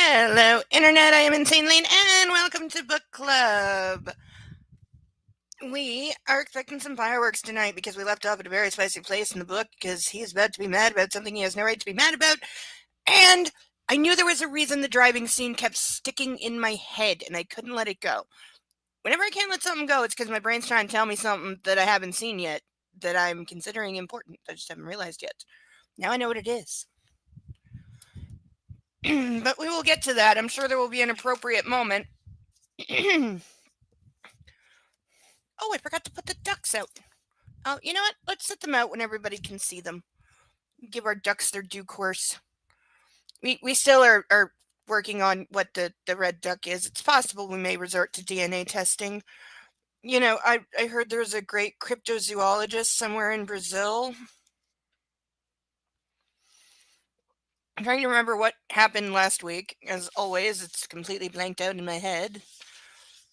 Hello, Internet. I am Insane Lane, and welcome to Book Club. We are expecting some fireworks tonight because we left off at a very spicy place in the book because he is about to be mad about something he has no right to be mad about. And I knew there was a reason the driving scene kept sticking in my head, and I couldn't let it go. Whenever I can't let something go, it's because my brain's trying to tell me something that I haven't seen yet, that I'm considering important. I just haven't realized yet. Now I know what it is. But we will get to that. I'm sure there will be an appropriate moment. Oh, I forgot to put the ducks out. Oh, you know what? Let's set them out when everybody can see them. Give our ducks their due course. We still are working on what the red duck is. It's possible we may resort to DNA testing. You know, I heard there's a great cryptozoologist somewhere in Brazil. I'm trying to remember what happened last week. As always, it's completely blanked out in my head.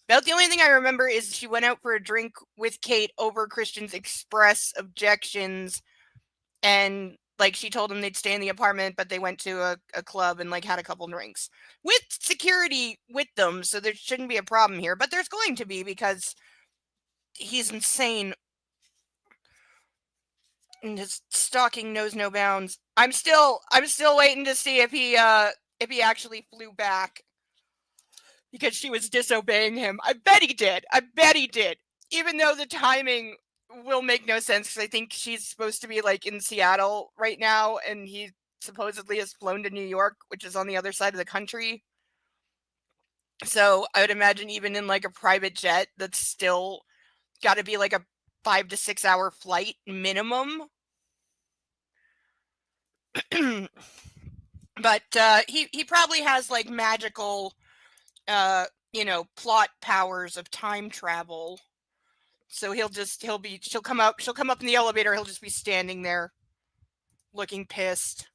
About the only thing I remember is she went out for a drink with Kate over Christian's express objections, and like she told them they'd stay in the apartment, but they went to a club and like had a couple drinks with security with them, so there shouldn't be a problem here. But there's going to be because he's insane and his stalking knows no bounds. I'm still waiting to see if he actually flew back because she was disobeying him. I bet he did. Even though the timing will make no sense because I think she's supposed to be like in Seattle right now, and he supposedly has flown to New York, which is on the other side of the country. So I would imagine even in like a private jet, that's still got to be like a 5 to 6 hour flight minimum. But he probably has like magical plot powers of time travel. So she'll come up in the elevator, he'll just be standing there looking pissed.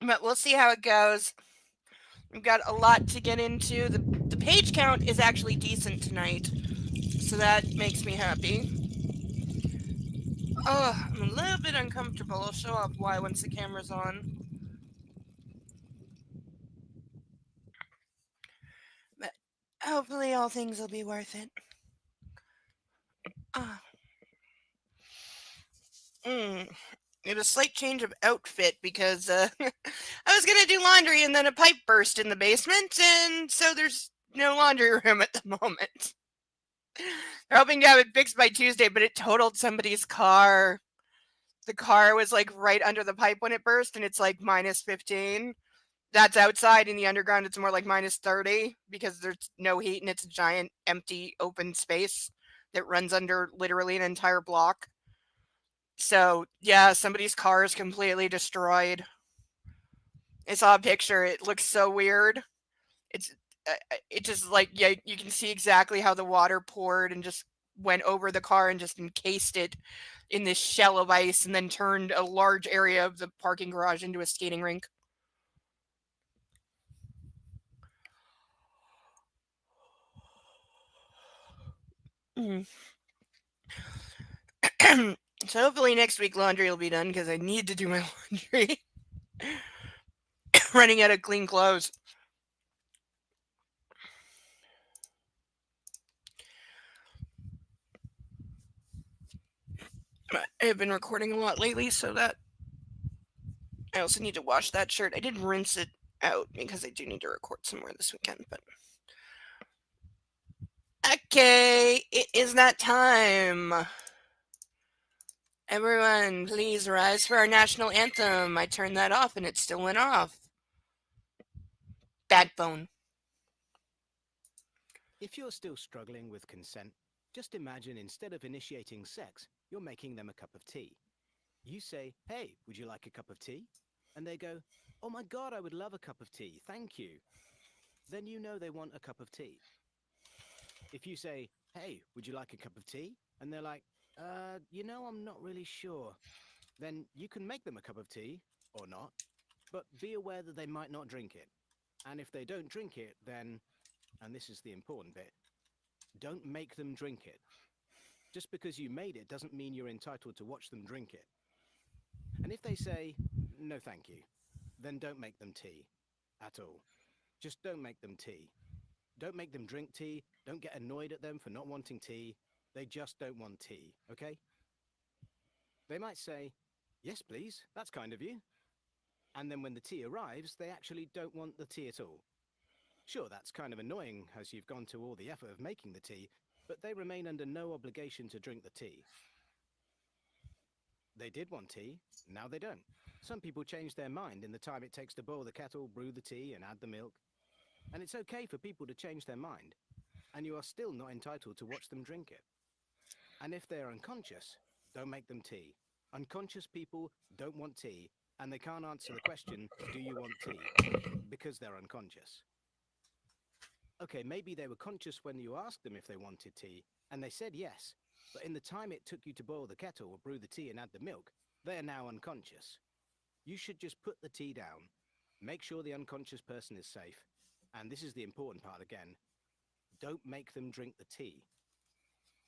But we'll see how it goes. We've got a lot to get into. The page count is actually decent tonight, so that makes me happy. Oh, I'm a little bit uncomfortable. I'll show off why once the camera's on. But hopefully all things will be worth it. It was a slight change of outfit because I was going to do laundry and then a pipe burst in the basement, and so there's no laundry room at the moment. They're hoping to have it fixed by Tuesday, but it totaled somebody's car. The car was like right under the pipe when it burst, and it's like minus 15. That's outside. In the underground, it's more like minus 30 because there's no heat and it's a giant empty open space that runs under literally an entire block. So yeah, somebody's car is completely destroyed. I saw a picture. It looks so weird. It's it just like, yeah, you can see exactly how the water poured and just went over the car and just encased it in this shell of ice and then turned a large area of the parking garage into a skating rink. Mm. So hopefully next week laundry will be done because I need to do my laundry. Running out of clean clothes. I've been recording a lot lately, so that I also need to wash that shirt. I did rinse it out because I do need to record somewhere this weekend, but okay, it is that time. Everyone, please rise for our national anthem. I turned that off and it still went off. Backbone. If you're still struggling with consent, just imagine instead of initiating sex, you're making them a cup of tea. You say, "Hey, would you like a cup of tea?" And they go, "Oh my God, I would love a cup of tea, thank you." Then you know they want a cup of tea. If you say, "Hey, would you like a cup of tea?" And they're like, I'm not really sure." Then you can make them a cup of tea, or not, but be aware that they might not drink it. And if they don't drink it, then, and this is the important bit, don't make them drink it. Just because you made it doesn't mean you're entitled to watch them drink it. And if they say, No, thank you. Then don't make them tea. At all. Just don't make them tea. Don't make them drink tea. Don't get annoyed at them for not wanting tea. They just don't want tea, okay? They might say, yes, please, that's kind of you. And then when the tea arrives, they actually don't want the tea at all. Sure, that's kind of annoying as you've gone to all the effort of making the tea, but they remain under no obligation to drink the tea. They did want tea, now they don't. Some people change their mind in the time it takes to boil the kettle, brew the tea, and add the milk. And it's okay for people to change their mind, and you are still not entitled to watch them drink it. And if they are unconscious, don't make them tea. Unconscious people don't want tea, and they can't answer the question, do you want tea? Because they're unconscious. Okay, maybe they were conscious when you asked them if they wanted tea, and they said yes, but in the time it took you to boil the kettle or brew the tea and add the milk, they are now unconscious. You should just put the tea down, make sure the unconscious person is safe, and this is the important part again, don't make them drink the tea.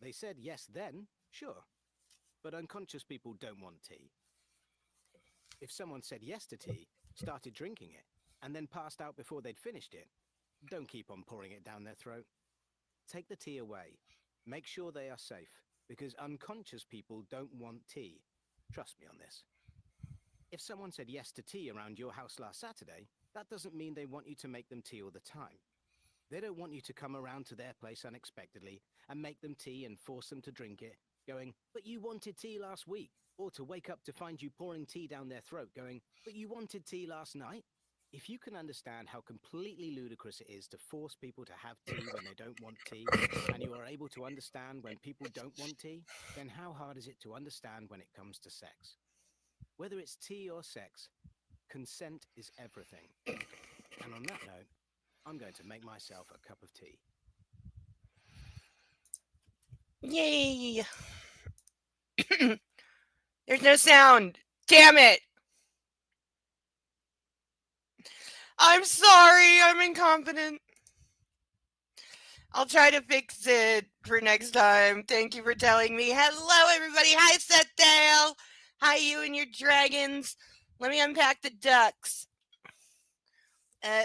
They said yes then, sure, but unconscious people don't want tea. If someone said yes to tea, started drinking it, and then passed out before they'd finished it, don't keep on pouring it down their throat. Take the tea away. Make sure they are safe, because unconscious people don't want tea. Trust me on this. If someone said yes to tea around your house last Saturday, that doesn't mean they want you to make them tea all the time. They don't want you to come around to their place unexpectedly and make them tea and force them to drink it, going, but you wanted tea last week, or to wake up to find you pouring tea down their throat, going, but you wanted tea last night. If you can understand how completely ludicrous it is to force people to have tea when they don't want tea, and you are able to understand when people don't want tea, then how hard is it to understand when it comes to sex? Whether it's tea or sex, consent is everything. And on that note, I'm going to make myself a cup of tea. Yay! There's no sound. Damn it! I'm sorry, I'm incompetent. I'll try to fix it for next time. Thank you for telling me. Hello, everybody. Hi, Sethdale. Hi, you and your dragons. Let me unpack the ducks.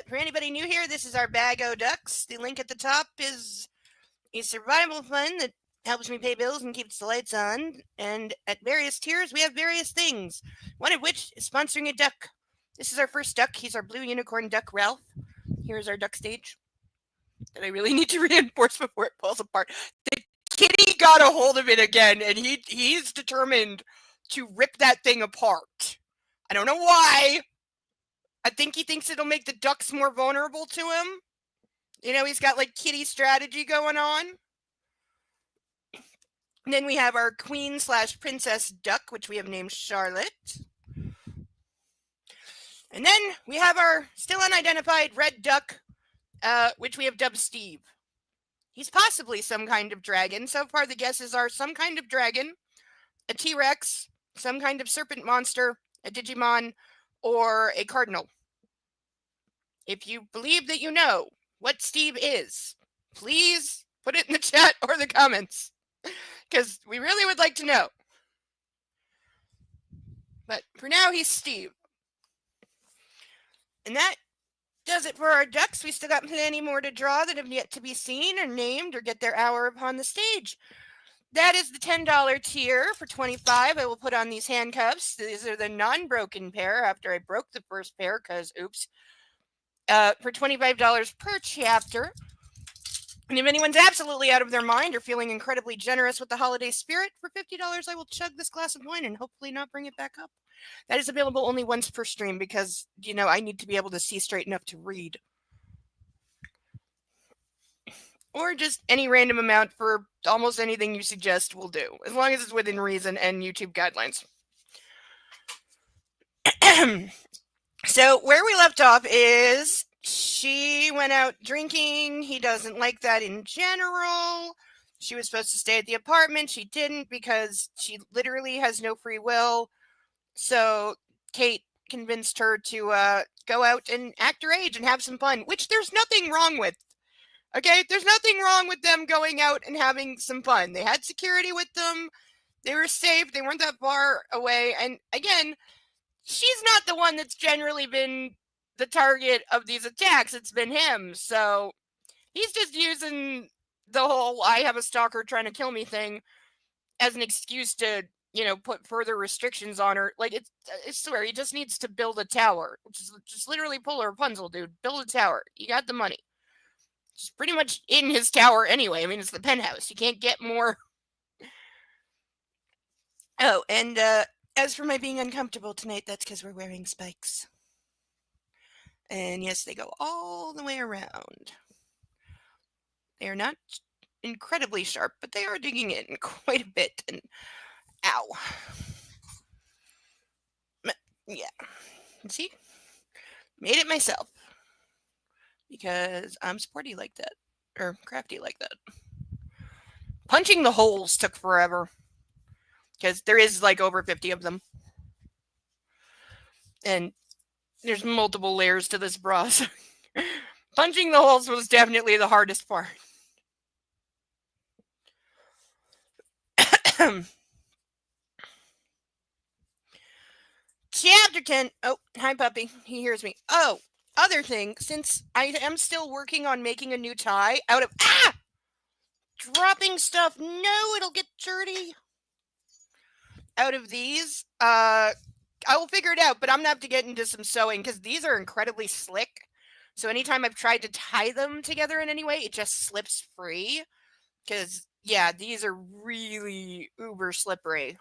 For anybody new here, this is our bag o' ducks. The link at the top is a survival fund that helps me pay bills and keeps the lights on. And at various tiers, we have various things. One of which is sponsoring a duck. This is our first duck. He's our blue unicorn duck, Ralph. Here's our duck stage that I really need to reinforce before it falls apart. The kitty got a hold of it again, and he's determined to rip that thing apart. I don't know why. I think he thinks it'll make the ducks more vulnerable to him. You know, he's got like kitty strategy going on. And then we have our queen/princess duck, which we have named Charlotte. And then we have our still unidentified red duck, which we have dubbed Steve. He's possibly some kind of dragon. So far, the guesses are some kind of dragon, a T-Rex, some kind of serpent monster, a Digimon, or a cardinal. If you believe that you know what Steve is, please put it in the chat or the comments, because we really would like to know. But for now, he's Steve. And that does it for our ducks. We still got plenty more to draw that have yet to be seen or named or get their hour upon the stage. That is the $10 tier. For $25, I will put on these handcuffs. These are the non-broken pair after I broke the first pair because, oops. For $25 per chapter. And if anyone's absolutely out of their mind or feeling incredibly generous with the holiday spirit, for $50, I will chug this glass of wine and hopefully not bring it back up. That is available only once per stream because, you know, I need to be able to see straight enough to read. Or just any random amount for almost anything you suggest will do, as long as it's within reason and YouTube guidelines. So where we left off is she went out drinking. He doesn't like that in general. She was supposed to stay at the apartment. She didn't because she literally has no free will. So Kate convinced her to go out and act her age and have some fun, which there's nothing wrong with. Okay, there's nothing wrong with them going out and having some fun. They had security with them. They were safe. They weren't that far away. And again, she's not the one that's generally been the target of these attacks. It's been him. So he's just using the whole "I have a stalker trying to kill me" thing as an excuse to, put further restrictions on her. Like, I swear, he just needs to build a tower. Just literally pull a Rapunzel, dude. Build a tower. You got the money. She's pretty much in his tower anyway. I mean, it's the penthouse. You can't get more. Oh, and as for my being uncomfortable tonight, that's because we're wearing spikes. And yes, they go all the way around. They are not incredibly sharp, but they are digging in quite a bit. And ow. Yeah. See? Made it myself. Because I'm sporty like that. Or crafty like that. Punching the holes took forever. Because there is like over 50 of them. And there's multiple layers to this bra. So punching the holes was definitely the hardest part. Chapter 10. Oh, hi, puppy. He hears me. Oh, other thing, since I am still working on making a new tie out of. Ah! Dropping stuff. No, it'll get dirty. Out of these, I will figure it out, but I'm gonna have to get into some sewing because these are incredibly slick. So anytime I've tried to tie them together in any way, it just slips free. Because yeah, these are really uber slippery.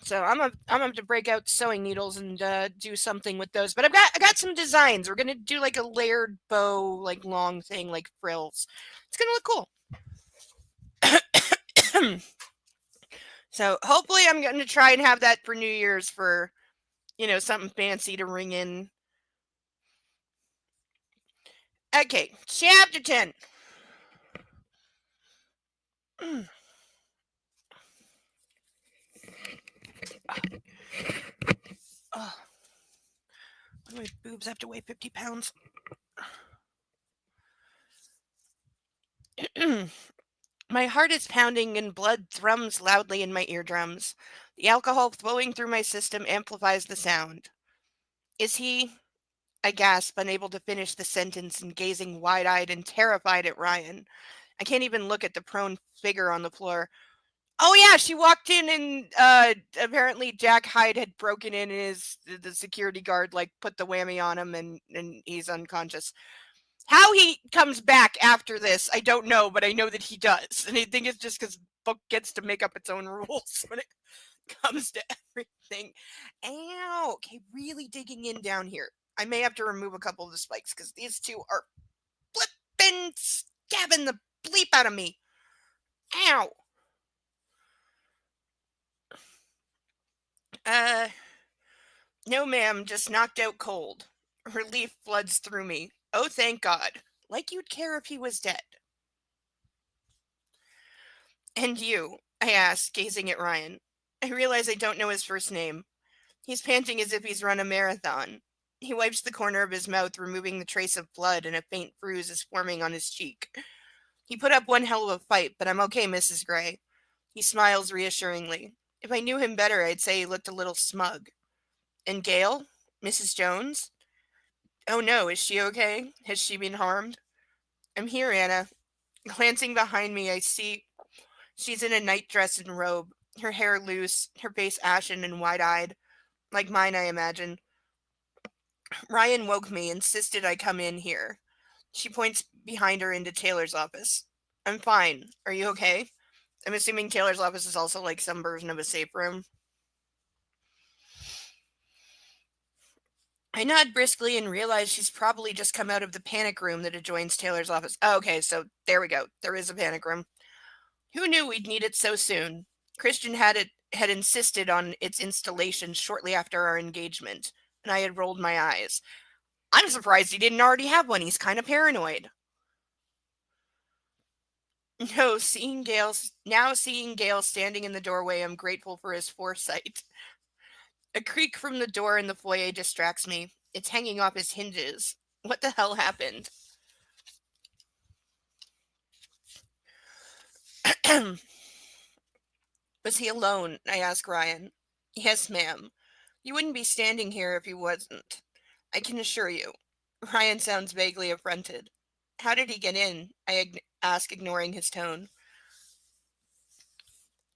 So I'm gonna have to break out sewing needles and do something with those. But I got some designs. We're gonna do like a layered bow, like long thing, like frills. It's gonna look cool. So hopefully I'm going to try and have that for New Year's for, something fancy to ring in. Okay, chapter 10. Oh, my boobs have to weigh 50 pounds. My heart is pounding and blood thrums loudly in my eardrums. The alcohol flowing through my system amplifies the sound. Is he? I gasp, unable to finish the sentence and gazing wide eyed and terrified at Ryan. I can't even look at the prone figure on the floor. Oh yeah, she walked in and apparently Jack Hyde had broken in and the security guard like put the whammy on him and he's unconscious. How he comes back after this, I don't know, but I know that he does. And I think it's just because book gets to make up its own rules when it comes to everything. Ow. Okay, really digging in down here. I may have to remove a couple of the spikes because these two are flipping stabbing the bleep out of me. Ow. Uh No, ma'am, just knocked out cold. Relief floods through me. Oh, thank God. Like you'd care if he was dead. And you? I ask, gazing at Ryan. I realize I don't know his first name. He's panting as if he's run a marathon. He wipes the corner of his mouth, removing the trace of blood, and a faint bruise is forming on his cheek. He put up one hell of a fight, but I'm okay, Mrs. Gray. He smiles reassuringly. If I knew him better, I'd say he looked a little smug. And Gail? Mrs. Jones? Oh no, is she okay? Has she been harmed? I'm here, Anna. Glancing behind me, I see she's in a nightdress and robe, her hair loose, her face ashen and wide eyed, like mine, I imagine. Ryan woke me, insisted I come in here. She points behind her into Taylor's office. I'm fine. Are you okay? I'm assuming Taylor's office is also like some version of a safe room. I nod briskly and realize she's probably just come out of the panic room that adjoins Taylor's office. Oh, okay, so there we go. There is a panic room. Who knew we'd need it so soon? Christian had insisted on its installation shortly after our engagement, and I had rolled my eyes. I'm surprised he didn't already have one. He's kind of paranoid. No, seeing Gail standing in the doorway, I'm grateful for his foresight. A creak from the door in the foyer distracts me. It's hanging off his hinges. What the hell happened? Was he alone? I asked Ryan. Yes, ma'am. You wouldn't be standing here if he wasn't. I can assure you. Ryan sounds vaguely affronted. How did he get in? I ask, ignoring his tone.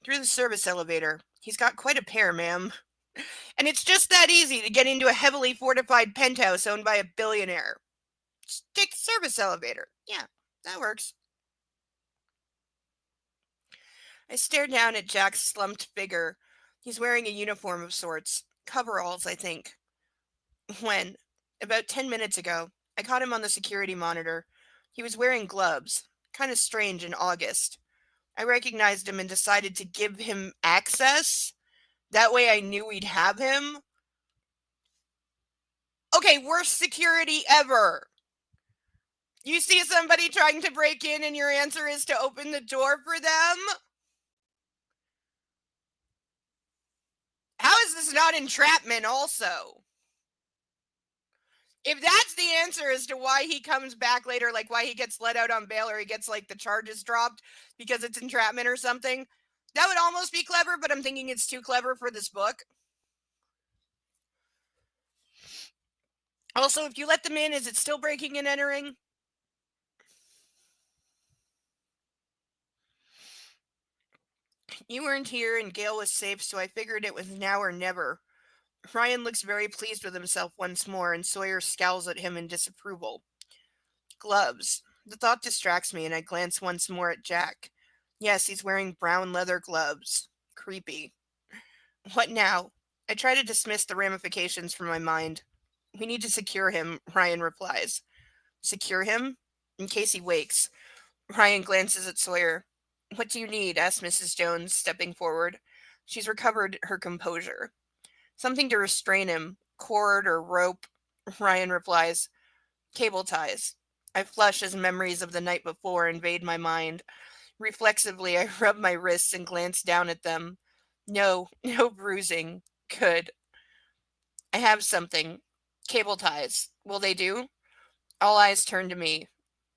Through the service elevator. He's got quite a pair, ma'am. And it's just that easy to get into a heavily fortified penthouse owned by a billionaire. Just take the service elevator. Yeah, that works. I stare down at Jack's slumped figure. He's wearing a uniform of sorts. Coveralls, I think. When, about 10 minutes ago, I caught him on the security monitor. He was wearing gloves. Kind of strange in August. I recognized him and decided to give him access. That way I knew we'd have him. Okay, worst security ever. You see somebody trying to break in and your answer is to open the door for them? How is this not entrapment also? If that's the answer as to why he comes back later, like why he gets let out on bail or he gets like the charges dropped because it's entrapment or something, that would almost be clever, but I'm thinking it's too clever for this book. Also, if you let them in, is it still breaking and entering? You weren't here and Gail was safe, so I figured it was now or never. Ryan looks very pleased with himself once more, and Sawyer scowls at him in disapproval. Gloves. The thought distracts me, and I glance once more at Jack. Yes, he's wearing brown leather gloves. Creepy. What now? I try to dismiss the ramifications from my mind. We need to secure him, Ryan replies. Secure him? In case he wakes. Ryan glances at Sawyer. What do you need? Asks Mrs. Jones, stepping forward. She's recovered her composure. Something to restrain him. Cord or rope. Ryan replies. Cable ties. I flush as memories of the night before invade my mind. Reflexively, I rub my wrists and glance down at them. No, no bruising. Good. I have something. Cable ties. Will they do? All eyes turn to me.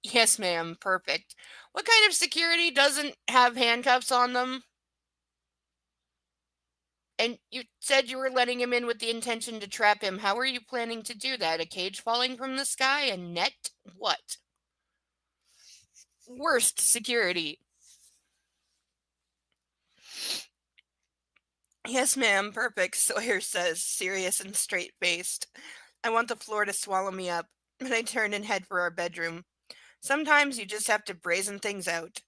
Yes, ma'am. Perfect. What kind of security doesn't have handcuffs on them? And you said you were letting him in with the intention to trap him. How are you planning to do that? A cage falling from the sky? A net? What? Worst security. Yes, ma'am. Perfect, Sawyer says, serious and straight faced. I want the floor to swallow me up, but I turn and head for our bedroom. Sometimes you just have to brazen things out.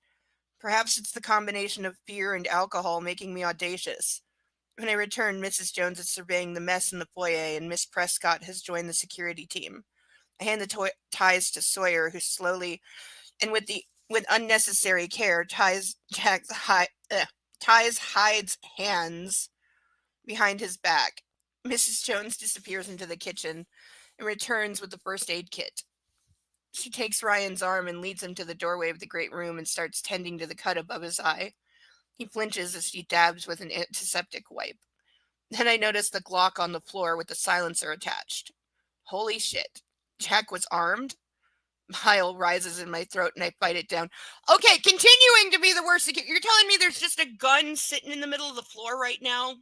Perhaps it's the combination of fear and alcohol making me audacious. When I return, Mrs. Jones is surveying the mess in the foyer, and Miss Prescott has joined the security team. I hand the ties to Sawyer, who slowly and with unnecessary care ties Hyde's hands behind his back. Mrs. Jones disappears into the kitchen and returns with the first aid kit. She takes Ryan's arm and leads him to the doorway of the great room and starts tending to the cut above his eye. He flinches as she dabs with an antiseptic wipe. Then I notice the Glock on the floor with the silencer attached. Holy shit. Jack was armed? Bile rises in my throat and I fight it down. Okay, continuing to be the worst. You're telling me there's just a gun sitting in the middle of the floor right now?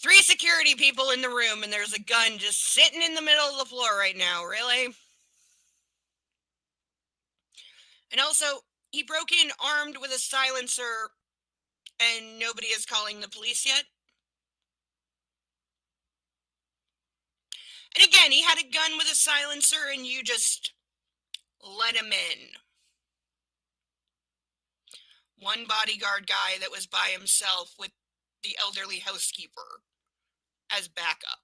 Three security people in the room, and there's a gun just sitting in the middle of the floor right now. Really? And also, he broke in armed with a silencer, and nobody is calling the police yet? And again, he had a gun with a silencer, and you just let him in. One bodyguard guy that was by himself with the elderly housekeeper as backup.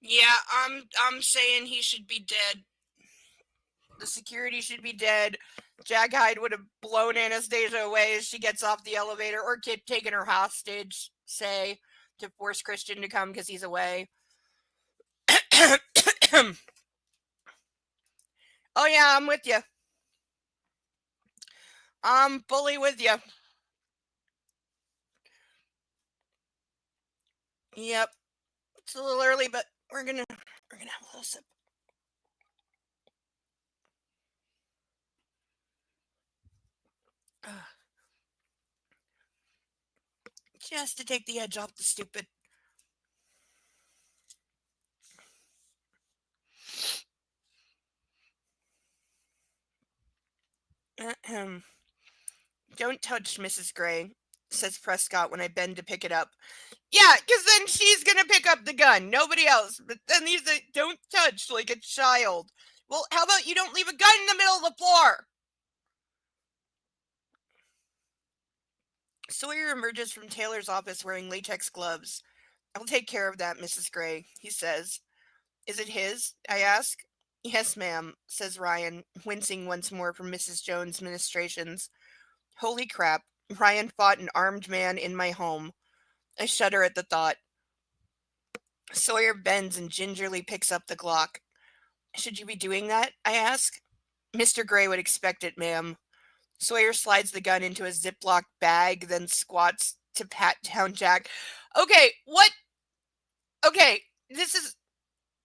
Yeah, I'm saying he should be dead. The security should be dead. Jack Hyde would have blown Anastasia away as she gets off the elevator, or taken her hostage, say, to force Christian to come because he's away. Oh yeah, I'm with you. I'm fully with you. Yep. It's a little early, but we're gonna have a little sip. Just to take the edge off the stupid. Ahem. Don't touch Mrs. Gray, says Prescott when I bend to pick it up. Yeah, because then she's going to pick up the gun. Nobody else. But then he's like, don't touch like a child. Well, how about you don't leave a gun in the middle of the floor? Sawyer emerges from Taylor's office wearing latex gloves. I'll take care of that, Mrs. Gray, he says. Is it his? I ask. Yes, ma'am, says Ryan, wincing once more from Mrs. Jones' ministrations. Holy crap. Ryan fought an armed man in my home. I shudder at the thought. Sawyer bends and gingerly picks up the Glock. Should you be doing that? I ask. Mr. Gray would expect it, ma'am. Sawyer slides the gun into a Ziploc bag, then squats to pat down Jack. Okay, what? Okay, this is.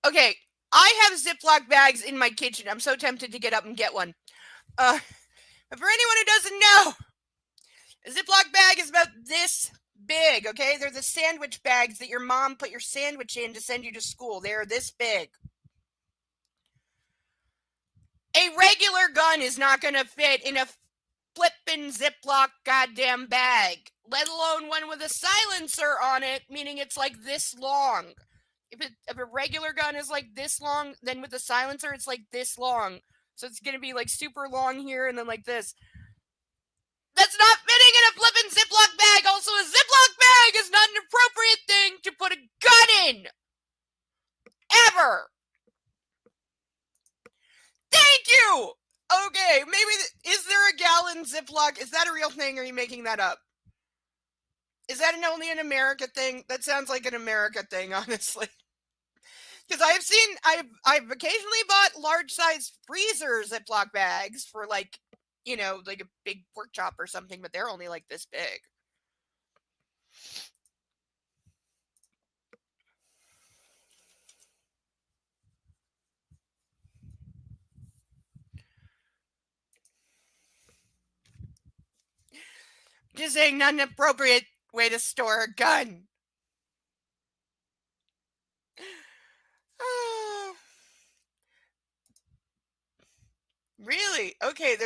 Okay, I have Ziploc bags in my kitchen. I'm so tempted to get up and get one. But for anyone who doesn't know, a Ziploc bag is about this big, okay? They're the sandwich bags that your mom put your sandwich in to send you to school. They're this big. A regular gun is not going to fit in a flippin' Ziploc goddamn bag, let alone one with a silencer on it, meaning it's like this long. If a regular gun is like this long, then with a silencer, it's like this long. So it's going to be like super long here and then like this. That's not fitting in a flippin' Ziploc bag. Also, a Ziploc bag is not an appropriate thing to put a gun in. Ever. Thank you. Okay, maybe is there a gallon Ziploc? Is that a real thing? Or are you making that up? Is that only an America thing? That sounds like an America thing, honestly. Because I've occasionally bought large size freezer Ziploc bags for like, like a big pork chop or something, but they're only like this big. Just saying, not an appropriate way to store a gun. Really? Okay,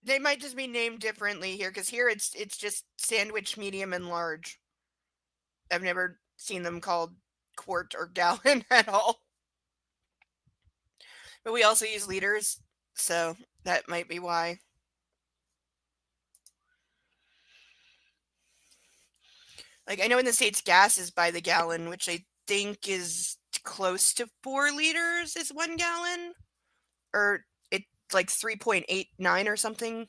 they might just be named differently here, because here it's just sandwich, medium, and large. I've never seen them called quart or gallon at all. But we also use liters, so that might be why. Like, I know in the States gas is by the gallon, which I think is close to 4 liters is 1 gallon. Or it's like 3.89 or something.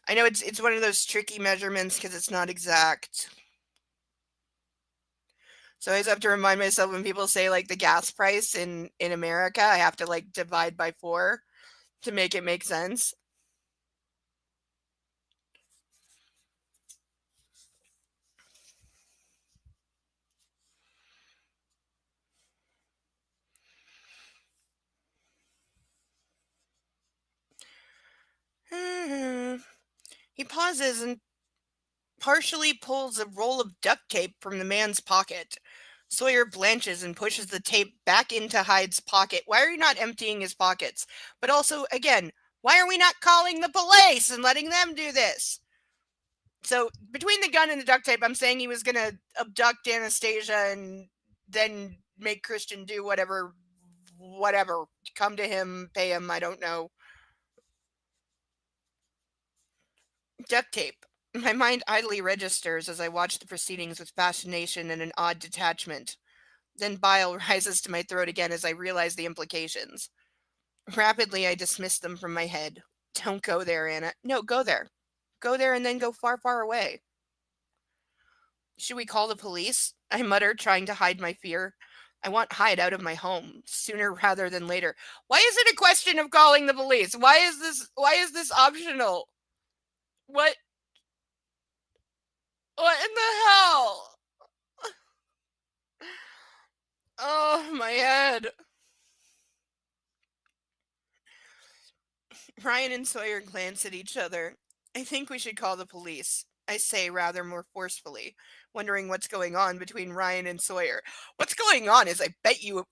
I know it's one of those tricky measurements because it's not exact. So I always have to remind myself when people say like the gas price in America, I have to like divide by 4 to make it make sense. He pauses and partially pulls a roll of duct tape from the man's pocket. Sawyer blanches and pushes the tape back into Hyde's pocket. Why are you not emptying his pockets? But also, again, why are we not calling the police and letting them do this? So, between the gun and the duct tape, I'm saying he was going to abduct Anastasia and then make Christian do whatever. Come to him, pay him, I don't know. Duct tape. My mind idly registers as I watch the proceedings with fascination and an odd detachment. Then bile rises to my throat again as I realize the implications. Rapidly, I dismiss them from my head. Don't go there, Anna. No, go there. Go there and then go far, far away. Should we call the police? I mutter, trying to hide my fear. I want Hyde out of my home sooner rather than later. Why is it a question of calling the police? Why is this optional? What in the hell? Oh, my head. Ryan and Sawyer glance at each other. I think we should call the police, I say rather more forcefully, wondering what's going on between Ryan and Sawyer. What's going on is I bet you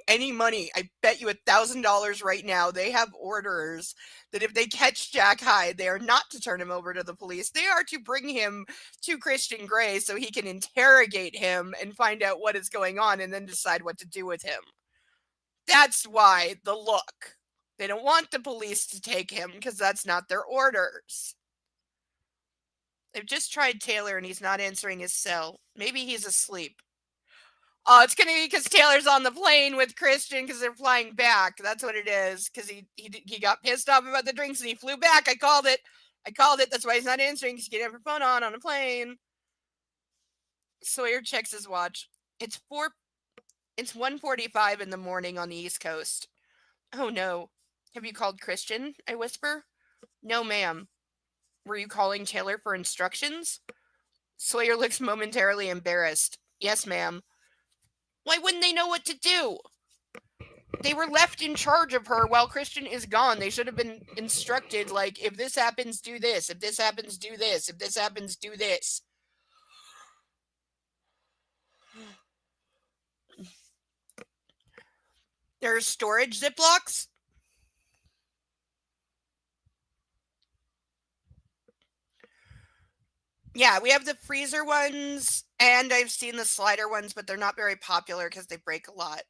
any money, I bet you $1,000 right now they have orders that if they catch Jack Hyde, they are not to turn him over to the police. They are to bring him to Christian Grey so he can interrogate him and find out what is going on and then decide what to do with him. That's why the look. They don't want the police to take him because that's not their orders. They've just tried Taylor and he's not answering his cell. Maybe he's asleep. Oh, it's gonna be because Taylor's on the plane with Christian because they're flying back. That's what it is. Because he got pissed off about the drinks and he flew back. I called it. I called it. That's why he's not answering. Because he can't have her phone on a plane. Sawyer checks his watch. It's 1:45 in the morning on the East Coast. Oh no. Have you called Christian? I whisper. No, ma'am. Were you calling Taylor for instructions? Sawyer looks momentarily embarrassed. Yes, ma'am. Why wouldn't they know what to do? They were left in charge of her while Christian is gone. They should have been instructed, like, if this happens, do this. If this happens, do this. If this happens, do this. There's storage Ziplocs. Yeah, we have the freezer ones, and I've seen the slider ones, but they're not very popular because they break a lot.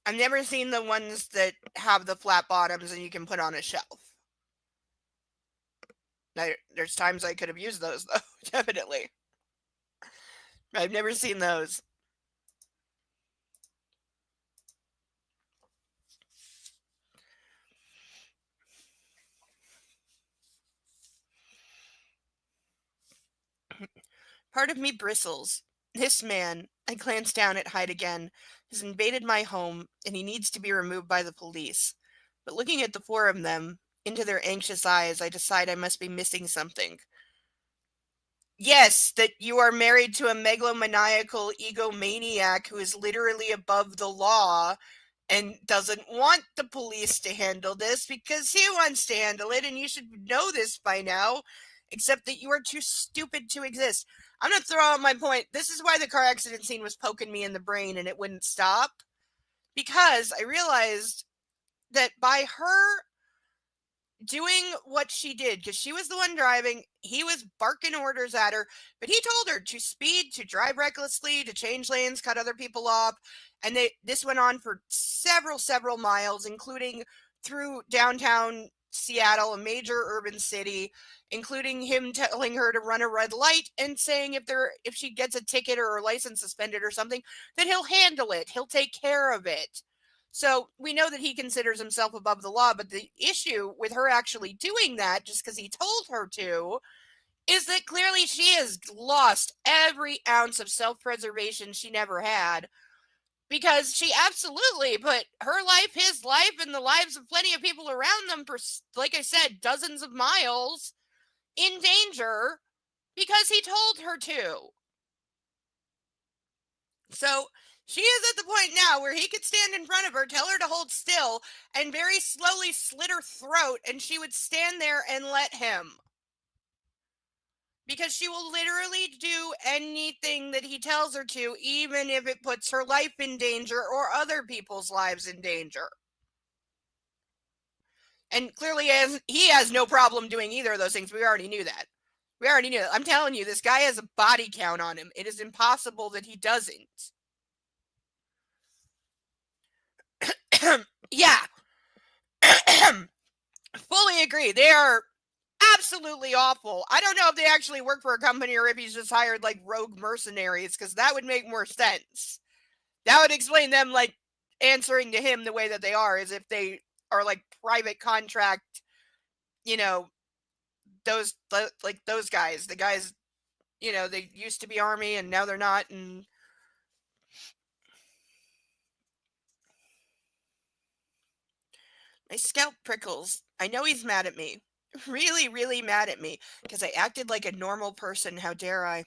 I've never seen the ones that have the flat bottoms and you can put on a shelf. There's times I could have used those, though, definitely. I've never seen those. Part of me bristles. This man, I glance down at Hyde again, has invaded my home, and he needs to be removed by the police. But looking at the four of them, into their anxious eyes, I decide I must be missing something. Yes, that you are married to a megalomaniacal egomaniac who is literally above the law and doesn't want the police to handle this because he wants to handle it, and you should know this by now, except that you are too stupid to exist. I'm going to throw out my point. This is why the car accident scene was poking me in the brain and it wouldn't stop, because I realized that by her doing what she did, because she was the one driving, he was barking orders at her, but he told her to speed, to drive recklessly, to change lanes, cut other people off, and this went on for several miles, including through downtown Seattle, a major urban city, including him telling her to run a red light and saying if she gets a ticket or her license suspended or something, then he'll handle it, he'll take care of it. So we know that he considers himself above the law, but the issue with her actually doing that, just because he told her to, is that clearly she has lost every ounce of self-preservation she never had, because she absolutely put her life, his life, and the lives of plenty of people around them for, like I said, dozens of miles in danger because he told her to. So she is at the point now where he could stand in front of her, tell her to hold still, and very slowly slit her throat, and she would stand there and let him. Because she will literally do anything that he tells her to, even if it puts her life in danger or other people's lives in danger. And clearly, he has no problem doing either of those things. We already knew that. I'm telling you, this guy has a body count on him. It is impossible that he doesn't. Yeah. Fully agree. They are absolutely awful. I don't know if they actually work for a company or if he's just hired like rogue mercenaries, because that would make more sense. That would explain them like answering to him the way that they are, as if they are like private contract, those guys. The guys, they used to be army and now they're not, and my scalp prickles. I know he's mad at me. Really, really mad at me because I acted like a normal person. How dare I?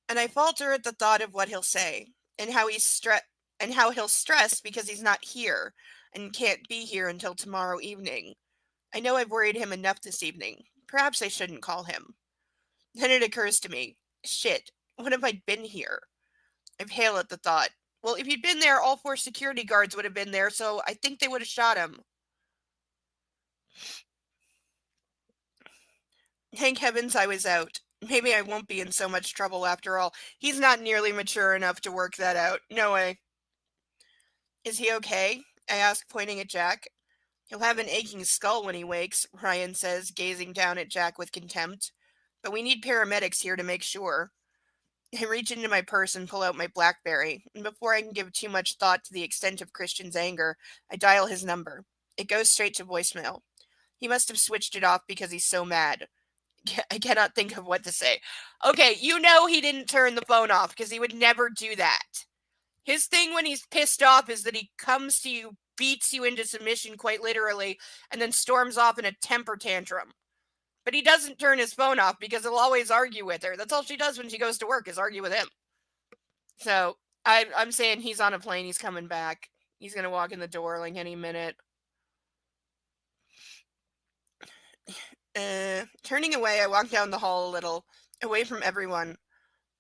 And I falter at the thought of what he'll say and how he'll stress because he's not here and can't be here until tomorrow evening. I know I've worried him enough this evening. Perhaps I shouldn't call him. Then it occurs to me, shit, what if I'd been here? I pale at the thought. Well, if he'd been there, all four security guards would have been there, so I think they would have shot him. Thank heavens I was out. Maybe I won't be in so much trouble after all. He's not nearly mature enough to work that out. No way. Is he okay? I ask, pointing at Jack. He'll have an aching skull when he wakes, Ryan says, gazing down at Jack with contempt. But we need paramedics here to make sure. I reach into my purse and pull out my BlackBerry, and before I can give too much thought to the extent of Christian's anger, I dial his number. It goes straight to voicemail. He must have switched it off because he's so mad. I cannot think of what to say. Okay, you know he didn't turn the phone off because he would never do that. His thing when he's pissed off is that he comes to you, beats you into submission quite literally, and then storms off in a temper tantrum. But he doesn't turn his phone off because he'll always argue with her. That's all she does when she goes to work is argue with him. So I'm saying he's on a plane. He's coming back. He's going to walk in the door like any minute. Turning away, I walk down the hall a little, away from everyone.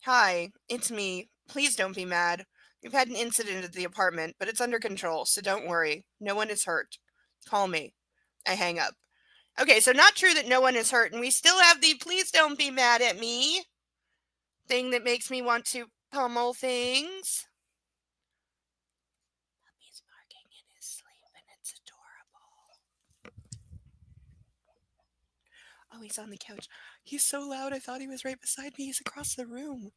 Hi, it's me. Please don't be mad. We've had an incident at the apartment, but it's under control, so don't worry. No one is hurt. Call me. I hang up. Okay, so not true that no one is hurt, and we still have the please don't be mad at me thing that makes me want to pummel things. He's barking in his sleep, and it's adorable. Oh, he's on the couch. He's so loud, I thought he was right beside me. He's across the room.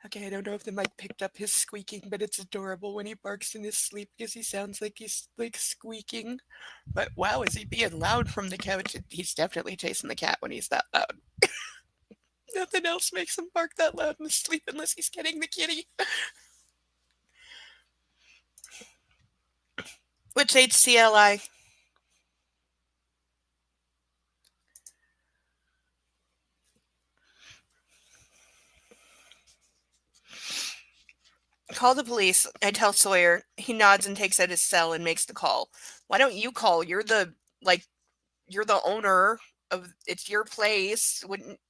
Okay, I don't know if the mic picked up his squeaking, but it's adorable when he barks in his sleep because he sounds like he's like squeaking. But wow, is he being loud from the couch? He's definitely chasing the cat when he's that loud. Nothing else makes him bark that loud in his sleep unless he's getting the kitty. Which HCLI? Call the police. I tell Sawyer. He nods and takes out his cell and makes the call. Why don't you call? You're the owner of it's your place. Wouldn't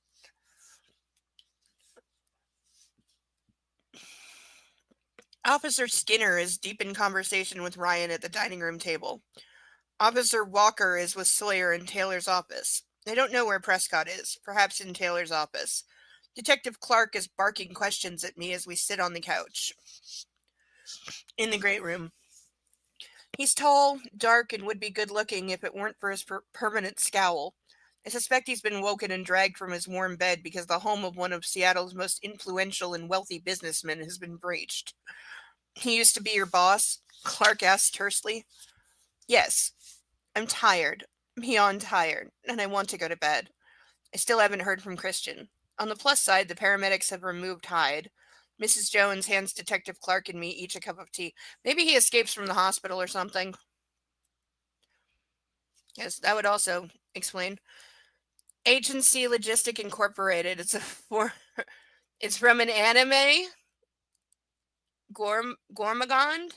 Officer Skinner is deep in conversation with Ryan at the dining room table. Officer Walker is with Sawyer in Taylor's office. They don't know where Prescott is, perhaps in Taylor's office. Detective Clark is barking questions at me as we sit on the couch in the great room. He's tall, dark, and would be good looking if it weren't for his permanent scowl. I suspect he's been woken and dragged from his warm bed because the home of one of Seattle's most influential and wealthy businessmen has been breached. He used to be your boss? Clark asked tersely. Yes. I'm tired. Beyond tired. And I want to go to bed. I still haven't heard from Christian. On the plus side, the paramedics have removed Hyde. Mrs. Jones hands Detective Clark and me each a cup of tea. Maybe he escapes from the hospital or something. Yes, that would also explain. Agency Logistic Incorporated. It's from an anime. Gormagond?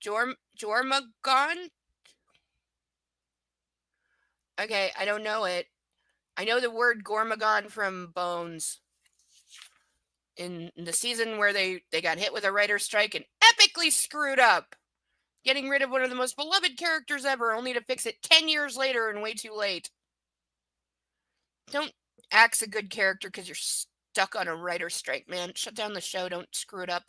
Jormagond? Okay, I don't know it. I know the word Gormagon from Bones. In the season where they got hit with a writer's strike and epically screwed up, getting rid of one of the most beloved characters ever, only to fix it 10 years later and way too late. Don't axe a good character because you're stuck on a writer's strike, man. Shut down the show. Don't screw it up.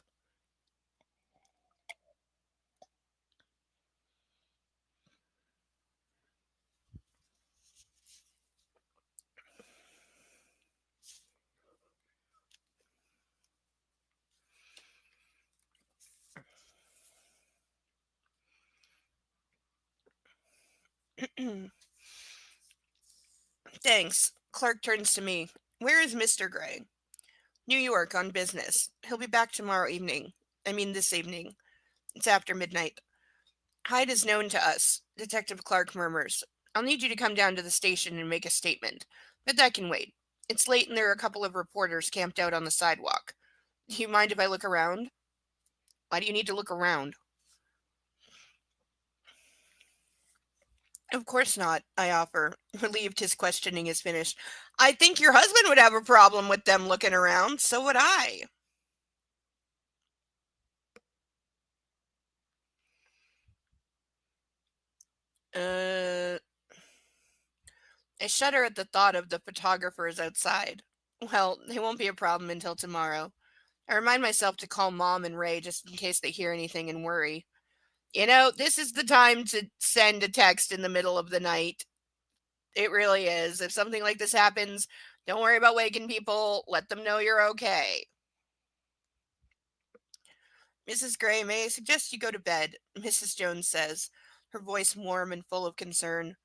Thanks. Clark turns to me. Where is Mr. Gray? New York on business. He'll be back tomorrow evening. I mean, this evening. It's after midnight. Hyde is known to us, Detective Clark murmurs. I'll need you to come down to the station and make a statement. But that can wait. It's late and there are a couple of reporters camped out on the sidewalk. Do you mind if I look around? Why do you need to look around? Of course not, I offer, relieved his questioning is finished. I think your husband would have a problem with them looking around, so would I. Uh, I shudder at the thought of the photographers outside. Well, they won't be a problem until tomorrow. I remind myself to call Mom and Ray just in case they hear anything and worry. This is the time to send a text in the middle of the night. It really is. If something like this happens, don't worry about waking people. Let them know you're okay. Mrs. Gray, may I suggest you go to bed? Mrs. Jones says, her voice warm and full of concern.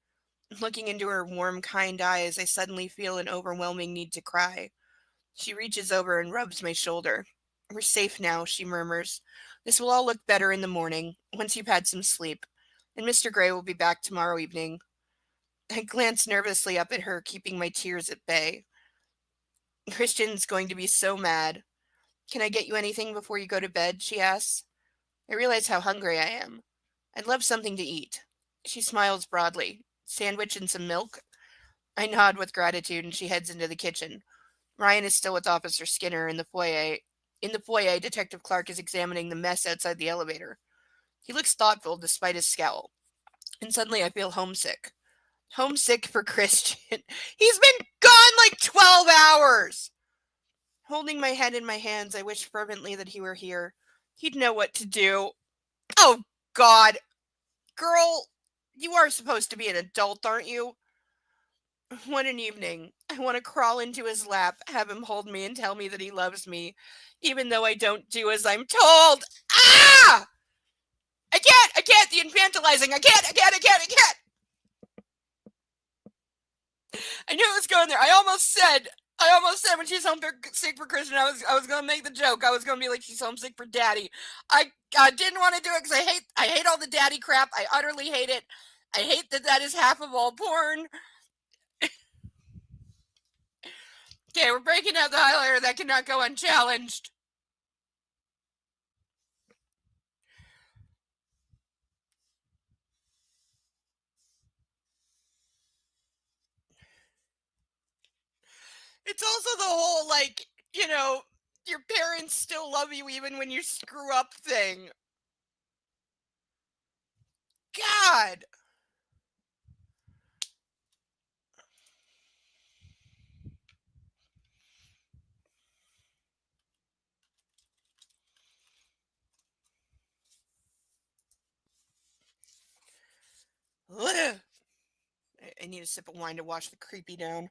Looking into her warm, kind eyes, I suddenly feel an overwhelming need to cry. She reaches over and rubs my shoulder. We're safe now, she murmurs. This will all look better in the morning, once you've had some sleep. And Mr. Gray will be back tomorrow evening. I glance nervously up at her, keeping my tears at bay. Christian's going to be so mad. Can I get you anything before you go to bed? She asks. I realize how hungry I am. I'd love something to eat. She smiles broadly. Sandwich and some milk? I nod with gratitude and she heads into the kitchen. Ryan is still with Officer Skinner in the foyer. In the foyer, Detective Clark is examining the mess outside the elevator. He looks thoughtful despite his scowl. And suddenly I feel homesick. Homesick for Christian. He's been gone like 12 hours! Holding my head in my hands, I wish fervently that he were here. He'd know what to do. Oh, God. Girl, you are supposed to be an adult, aren't you? What an evening. I want to crawl into his lap, have him hold me and tell me that he loves me, even though I don't do as I'm told. Ah! I can't, the infantilizing. I can't. I knew it was going there. I almost said when she's homesick for Christian, I was gonna make the joke. I was gonna be like, she's homesick for daddy. I didn't want to do it because I hate all the daddy crap. I utterly hate it. I hate that is half of all porn. Okay, we're breaking out the highlighter that cannot go unchallenged. It's also the whole, like, your parents still love you even when you screw up thing. God. Ugh. I need a sip of wine to wash the creepy down.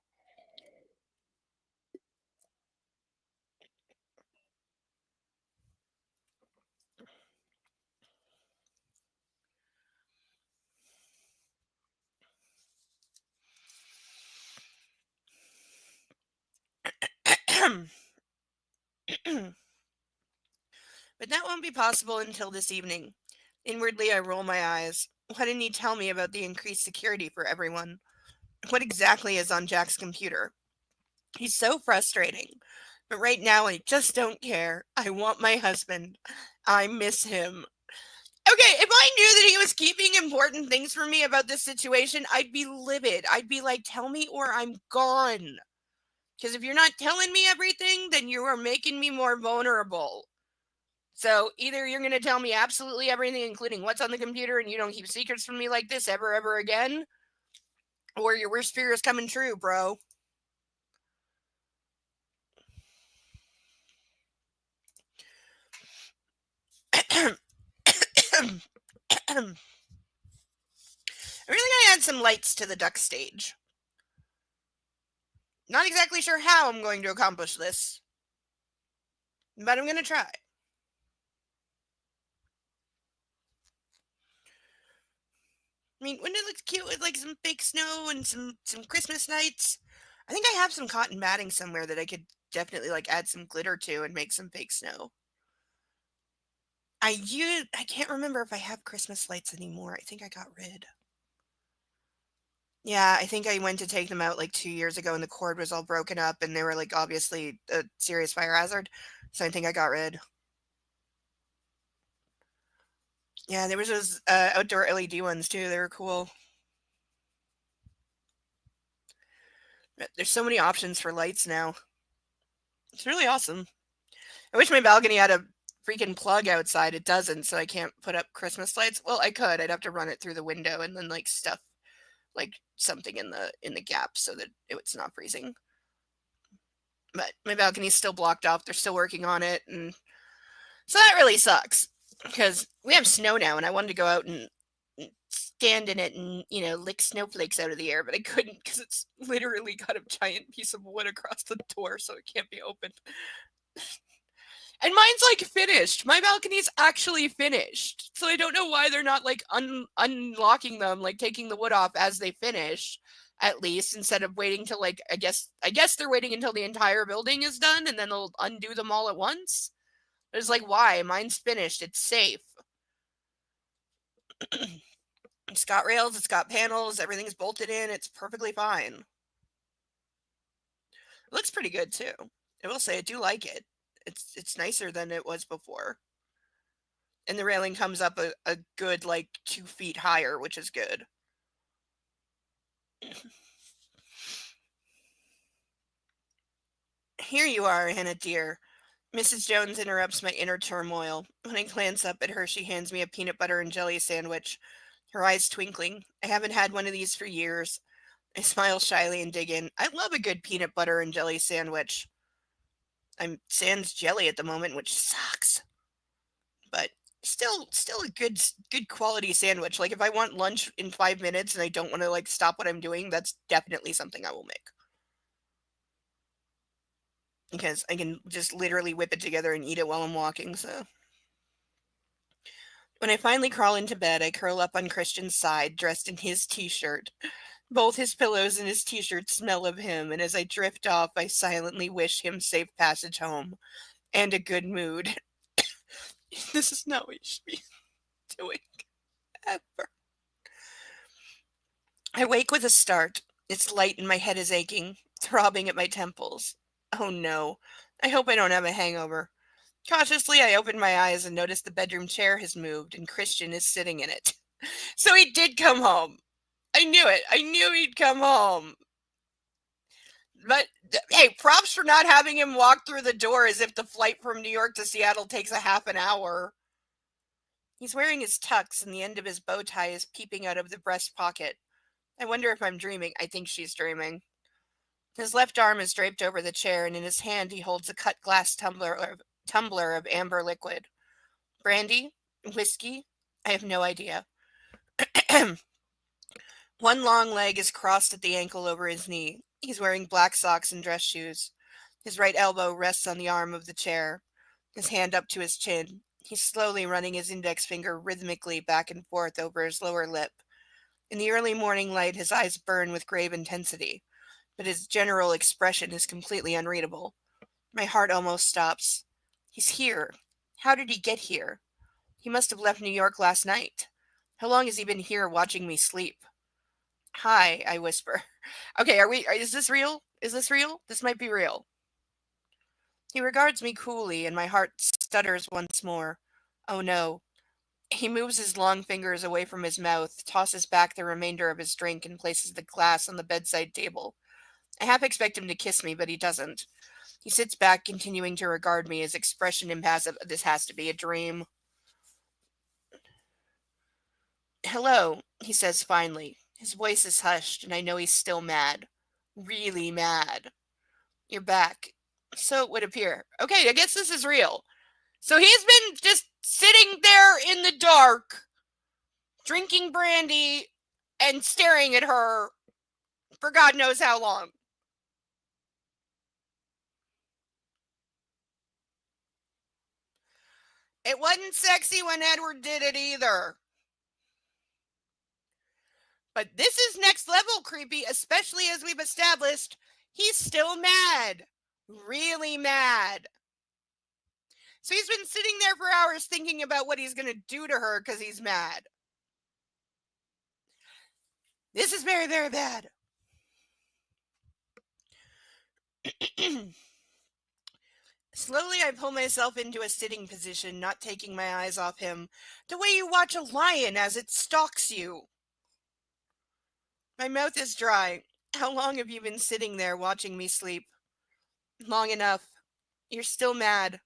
But that won't be possible until this evening. Inwardly, I roll my eyes. Why didn't he tell me about the increased security for everyone? What exactly is on Jack's computer? He's so frustrating. But right now, I just don't care. I want my husband. I miss him. Okay, if I knew that he was keeping important things from me about this situation, I'd be livid. I'd be like, tell me or I'm gone. Because if you're not telling me everything, then you are making me more vulnerable. So either you're going to tell me absolutely everything, including what's on the computer, and you don't keep secrets from me like this ever again, or your worst fear is coming true, bro. I'm really going to add some lights to the duck stage. Not exactly sure how I'm going to accomplish this, but I'm going to try. I mean, wouldn't it look cute with like some fake snow and some Christmas lights? I think I have some cotton matting somewhere that I could definitely like add some glitter to and make some fake snow. I can't remember if I have Christmas lights anymore. I think I got rid. Yeah, I think I went to take them out like 2 years ago and the cord was all broken up and they were like obviously a serious fire hazard. So I think I got rid. Yeah, there was those outdoor LED ones too. They were cool. There's so many options for lights now. It's really awesome. I wish my balcony had a freaking plug outside. It doesn't, so I can't put up Christmas lights. Well, I could. I'd have to run it through the window and then like stuff like something in the gap so that it's not freezing. But my balcony's still blocked off. They're still working on it, and so that really sucks because we have snow now, and I wanted to go out and stand in it and lick snowflakes out of the air, but I couldn't because it's literally got a giant piece of wood across the door, so it can't be opened. And mine's like finished. My balcony's actually finished. So I don't know why they're not like unlocking them, like taking the wood off as they finish, at least, instead of waiting till like I guess they're waiting until the entire building is done and then they'll undo them all at once. It's like, why? Mine's finished. It's safe. It's got rails, it's got panels, everything's bolted in, it's perfectly fine. It looks pretty good too. I will say I do like it. It's nicer than it was before. And the railing comes up a good like 2 feet higher, which is good. Here you are, Hannah dear. Mrs. Jones interrupts my inner turmoil. When I glance up at her, she hands me a peanut butter and jelly sandwich, her eyes twinkling. I haven't had one of these for years. I smile shyly and dig in. I love a good peanut butter and jelly sandwich. I'm sans jelly at the moment, which sucks. But still a good quality sandwich. Like if I want lunch in 5 minutes and I don't want to like stop what I'm doing, that's definitely something I will make. Because I can just literally whip it together and eat it while I'm walking, so when I finally crawl into bed, I curl up on Christian's side, dressed in his t-shirt. Both his pillows and his t-shirt smell of him, and as I drift off, I silently wish him safe passage home and a good mood. This is not what you should be doing, ever. I wake with a start. It's light and my head is aching, throbbing at my temples. Oh no, I hope I don't have a hangover. Cautiously, I open my eyes and notice the bedroom chair has moved and Christian is sitting in it. So he did come home. I knew it. I knew he'd come home. But hey, props for not having him walk through the door as if the flight from New York to Seattle takes a half an hour. He's wearing his tux and the end of his bow tie is peeping out of the breast pocket. I wonder if I'm dreaming. I think she's dreaming. His left arm is draped over the chair, and in his hand he holds a cut glass tumbler of amber liquid. Brandy? Whiskey? I have no idea. One long leg is crossed at the ankle over his knee. He's wearing black socks and dress shoes. His right elbow rests on the arm of the chair, his hand up to his chin. He's slowly running his index finger rhythmically back and forth over his lower lip. In the early morning light, his eyes burn with grave intensity, but his general expression is completely unreadable. My heart almost stops. He's here. How did he get here? He must have left New York last night. How long has he been here watching me sleep? Hi, I whisper. Okay, is this real? Is this real? This might be real. He regards me coolly, and my heart stutters once more. Oh no. He moves his long fingers away from his mouth, tosses back the remainder of his drink, and places the glass on the bedside table. I half expect him to kiss me, but he doesn't. He sits back, continuing to regard me, his expression impassive. This has to be a dream. Hello, he says finally. His voice is hushed, and I know he's still mad. Really mad. You're back. So it would appear. Okay, I guess this is real. So he's been just sitting there in the dark, drinking brandy, and staring at her for God knows how long. It wasn't sexy when Edward did it either. But this is next level creepy, especially as we've established he's still mad. Really mad. So he's been sitting there for hours thinking about what he's going to do to her because he's mad. This is very, very bad. Slowly, I pull myself into a sitting position, not taking my eyes off him, the way you watch a lion as it stalks you. My mouth is dry. How long have you been sitting there watching me sleep? Long enough. You're still mad.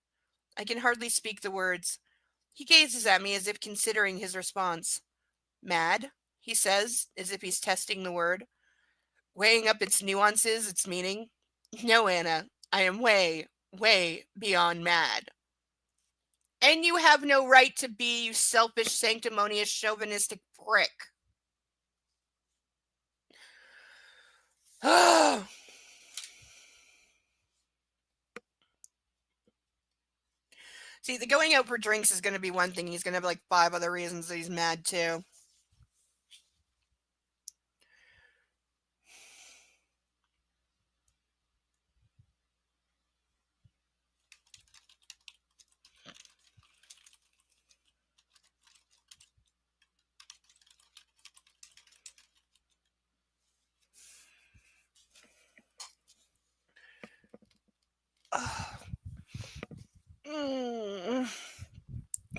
I can hardly speak the words. He gazes at me as if considering his response. Mad? He says, as if he's testing the word, weighing up its nuances, its meaning. No, Anna, I am way, way beyond mad. And you have no right to be, you selfish, sanctimonious, chauvinistic prick. See, the going out for drinks is going to be one thing. He's going to have like 5 other reasons that he's mad too.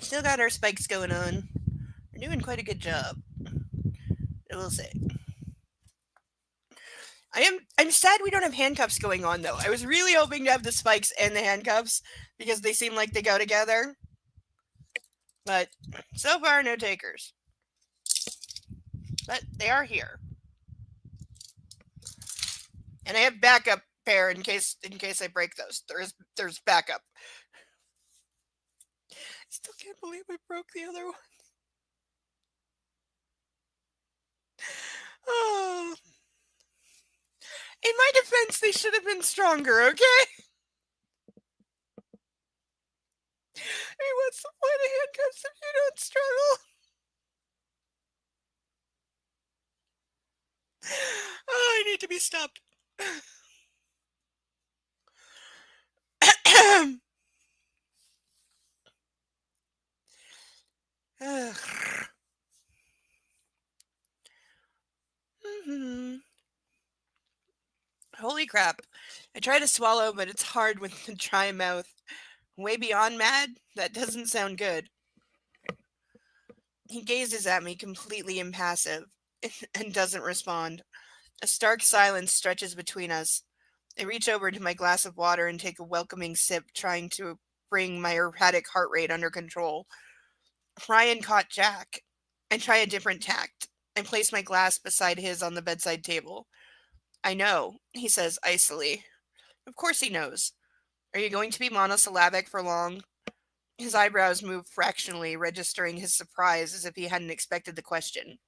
Still got our spikes going on. We're doing quite a good job. I will say. I'm sad we don't have handcuffs going on though. I was really hoping to have the spikes and the handcuffs because they seem like they go together. But so far no takers. But they are here. And I have backup pair in case I break those. There's backup. I still can't believe I broke the other one. Oh. In my defense, they should have been stronger, okay? I mean, what's the point of handcuffs if you don't struggle? Oh, I need to be stopped. Holy crap. I try to swallow, but it's hard with the dry mouth. Way beyond mad? That doesn't sound good. He gazes at me, completely impassive, and doesn't respond. A stark silence stretches between us. I reach over to my glass of water and take a welcoming sip, trying to bring my erratic heart rate under control. Ryan caught Jack. I try a different tact. I place my glass beside his on the bedside table. I know, he says icily. Of course he knows. Are you going to be monosyllabic for long? His eyebrows move fractionally, registering his surprise as if he hadn't expected the question.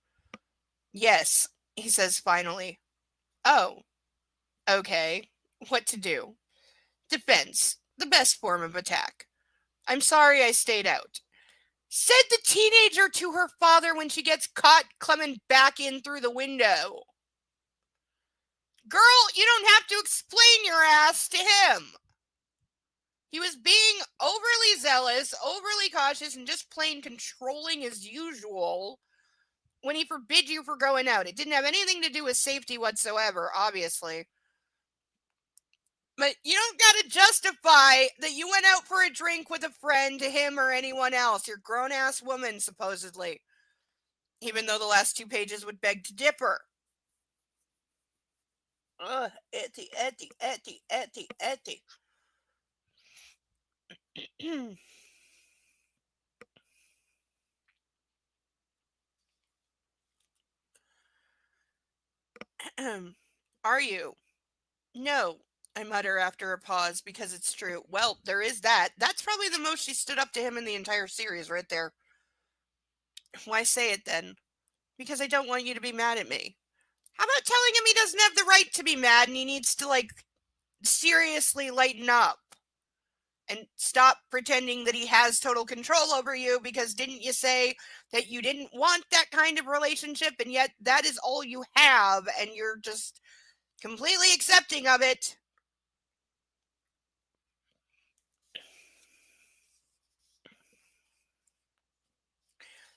Yes, he says finally. Oh, okay. What to do? Defense. The best form of attack. I'm sorry I stayed out. Said the teenager to her father when she gets caught coming back in through the window. Girl, you don't have to explain your ass to him. He was being overly zealous, overly cautious, and just plain controlling as usual when he forbid you for going out. It didn't have anything to do with safety whatsoever, obviously. But you don't got to justify that you went out for a drink with a friend to him or anyone else. You're a grown-ass woman, supposedly. Even though the last 2 pages would beg to differ. Ugh, etty. Are you? No, I mutter after a pause because it's true. Well, there is that. That's probably the most she stood up to him in the entire series right there. Why say it then? Because I don't want you to be mad at me. How about telling him he doesn't have the right to be mad and he needs to, seriously lighten up? And stop pretending that he has total control over you because didn't you say that you didn't want that kind of relationship and yet that is all you have and you're just completely accepting of it?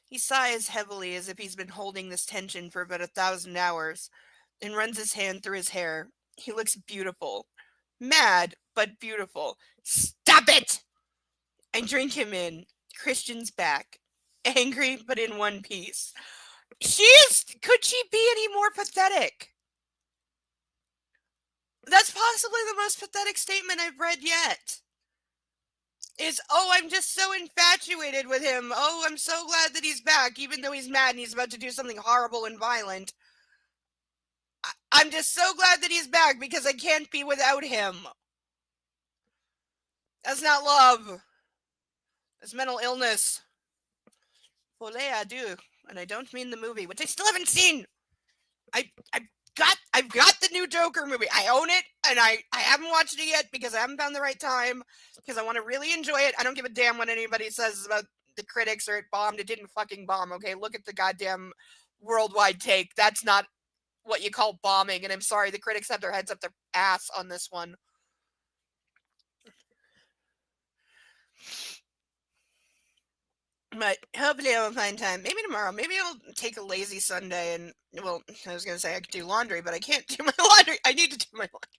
He sighs heavily as if he's been holding this tension for about 1,000 hours and runs his hand through his hair. He looks beautiful. Mad, but beautiful. Stop it! I drink him in. Christian's back. Angry, but in one piece. Could she be any more pathetic? That's possibly the most pathetic statement I've read yet. Is, oh, I'm just so infatuated with him. Oh, I'm so glad that he's back, even though he's mad and he's about to do something horrible and violent. I'm just so glad that he's back because I can't be without him. That's not love. That's mental illness. Folie à deux. And I don't mean the movie, which I still haven't seen. I've got the new Joker movie. I own it, and I haven't watched it yet because I haven't found the right time, because I want to really enjoy it. I don't give a damn what anybody says about the critics or it bombed. It didn't fucking bomb, okay? Look at the goddamn worldwide take. That's not what you call bombing, and I'm sorry, the critics have their heads up their ass on this one. But hopefully I'll find time. Maybe tomorrow. Maybe I'll take a lazy Sunday and, well, I was going to say I could do laundry, but I can't do my laundry. I need to do my laundry.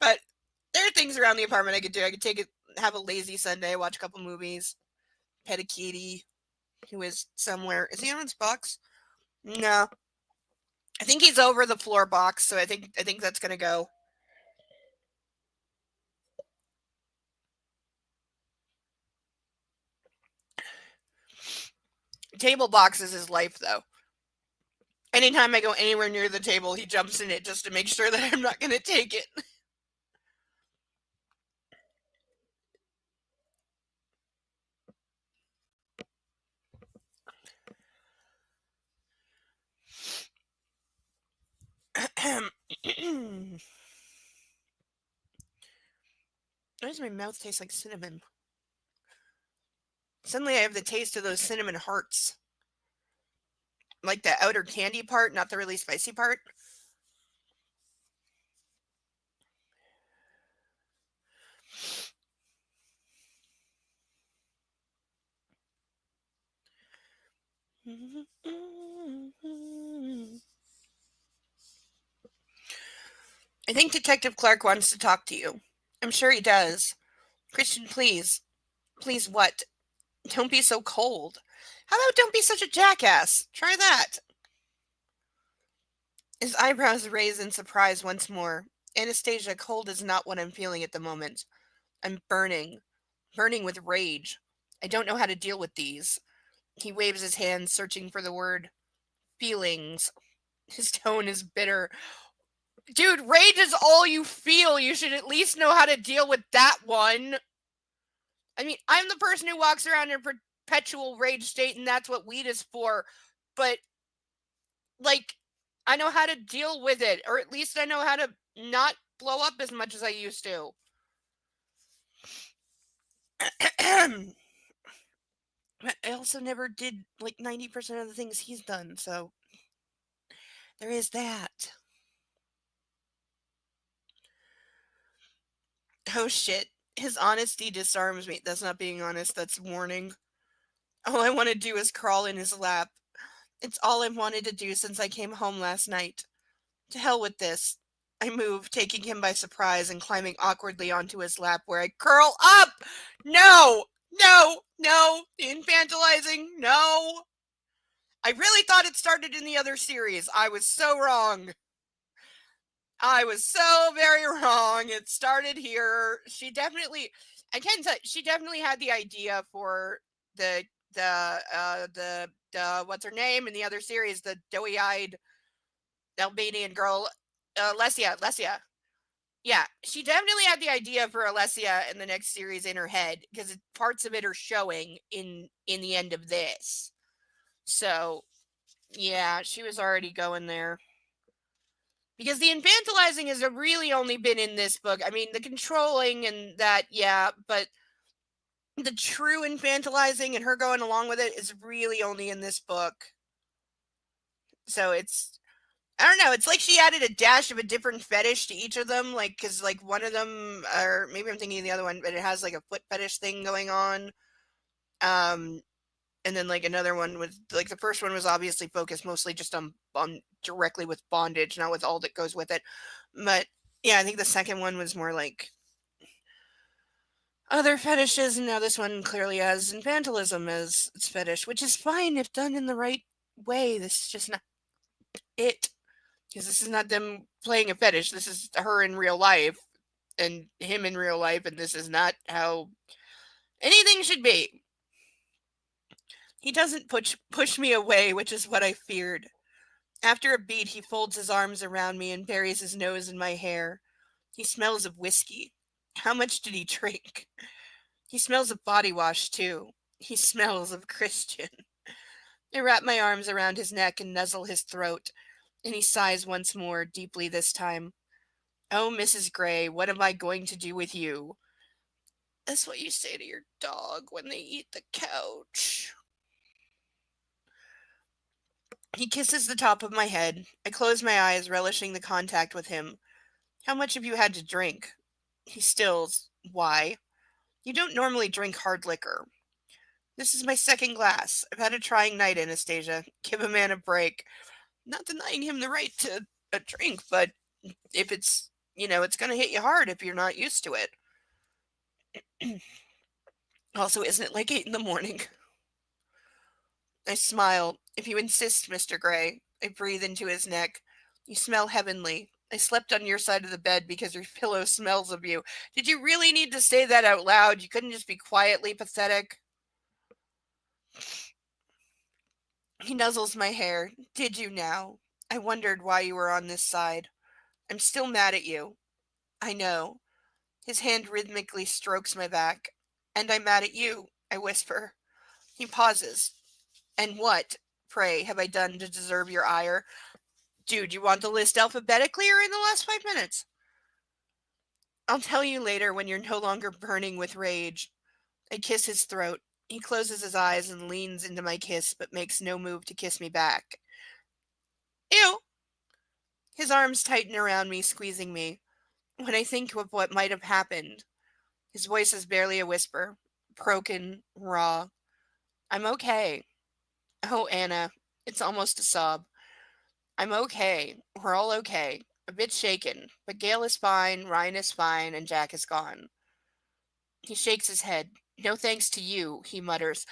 But there are things around the apartment I could do. I could have a lazy Sunday, watch a couple movies, pet a kitty who is somewhere. Is he on his box? No. I think he's over the floor box, so I think that's going to go. Table box is his life, though. Anytime I go anywhere near the table, he jumps in it just to make sure that I'm not going to take it. Why does my mouth taste like cinnamon? Suddenly I have the taste of those cinnamon hearts. Like the outer candy part, not the really spicy part. I think Detective Clark wants to talk to you. I'm sure he does. Christian, please. Please what? Don't be so cold. How about don't be such a jackass? Try that. His eyebrows raise in surprise once more. Anastasia, cold is not what I'm feeling at the moment. I'm burning. Burning with rage. I don't know how to deal with these. He waves his hand, searching for the word feelings. His tone is bitter. Dude, rage is all you feel. You should at least know how to deal with that one. I mean, I'm the person who walks around in a perpetual rage state, and that's what weed is for. But, like, I know how to deal with it, or at least I know how to not blow up as much as I used to. But I also never did, like, 90% of the things he's done, so there is that. Oh shit. His honesty disarms me. That's not being honest, that's warning. All I want to do is crawl in his lap. It's all I've wanted to do since I came home last night. To hell with this. I move, taking him by surprise and climbing awkwardly onto his lap where I curl up! No! No! No! The infantilizing! No! I really thought it started in the other series. I was so wrong. I was so very wrong. It started here. She definitely, I can tell, she definitely had the idea for the what's her name in the other series, the doughy-eyed Albanian girl, Lesia. Yeah, she definitely had the idea for Alessia in the next series in her head because parts of it are showing in the end of this. So, yeah, she was already going there. Because the infantilizing has really only been in this book. I mean, the controlling and that, yeah, but the true infantilizing and her going along with it is really only in this book. So it's, I don't know, it's like she added a dash of a different fetish to each of them, like, because, like, one of them, or maybe I'm thinking of the other one, but it has, like, a foot fetish thing going on. and then like another one was like the first one was obviously focused mostly just on directly with bondage, not with all that goes with it. But yeah, I think the second one was more like other fetishes, and now this one clearly has infantilism as its fetish, which is fine if done in the right way. This is just not it. Because this is not them playing a fetish. This is her in real life and him in real life, and this is not how anything should be. He doesn't push me away, which is what I feared. After a beat, he folds his arms around me and buries his nose in my hair. He smells of whiskey. How much did he drink? He smells of body wash, too. He smells of Christian. I wrap my arms around his neck and nuzzle his throat, and he sighs once more, deeply this time. Oh, Mrs. Gray, what am I going to do with you? That's what you say to your dog when they eat the couch. He kisses the top of my head. I close my eyes, relishing the contact with him. How much have you had to drink? He stills. Why? You don't normally drink hard liquor. This is my second glass. I've had a trying night, Anastasia. Give a man a break. Not denying him the right to a drink, but if it's, it's going to hit you hard if you're not used to it. Also, isn't it like 8 in the morning? I smile. If you insist, Mr. Gray. I breathe into his neck. You smell heavenly. I slept on your side of the bed because your pillow smells of you. Did you really need to say that out loud? You couldn't just be quietly pathetic? He nuzzles my hair. Did you now? I wondered why you were on this side. I'm still mad at you. I know. His hand rhythmically strokes my back. And I'm mad at you, I whisper. He pauses. And what, pray, have I done to deserve your ire? Dude, you want the list alphabetically or in the last 5 minutes? I'll tell you later when you're no longer burning with rage. I kiss his throat. He closes his eyes and leans into my kiss, but makes no move to kiss me back. Ew! His arms tighten around me, squeezing me. When I think of what might have happened, his voice is barely a whisper, broken, raw. I'm okay. Oh, Anna, it's almost a sob. I'm okay. We're all okay. A bit shaken, but Gail is fine, Ryan is fine, and Jack is gone. He shakes his head. No thanks to you, he mutters.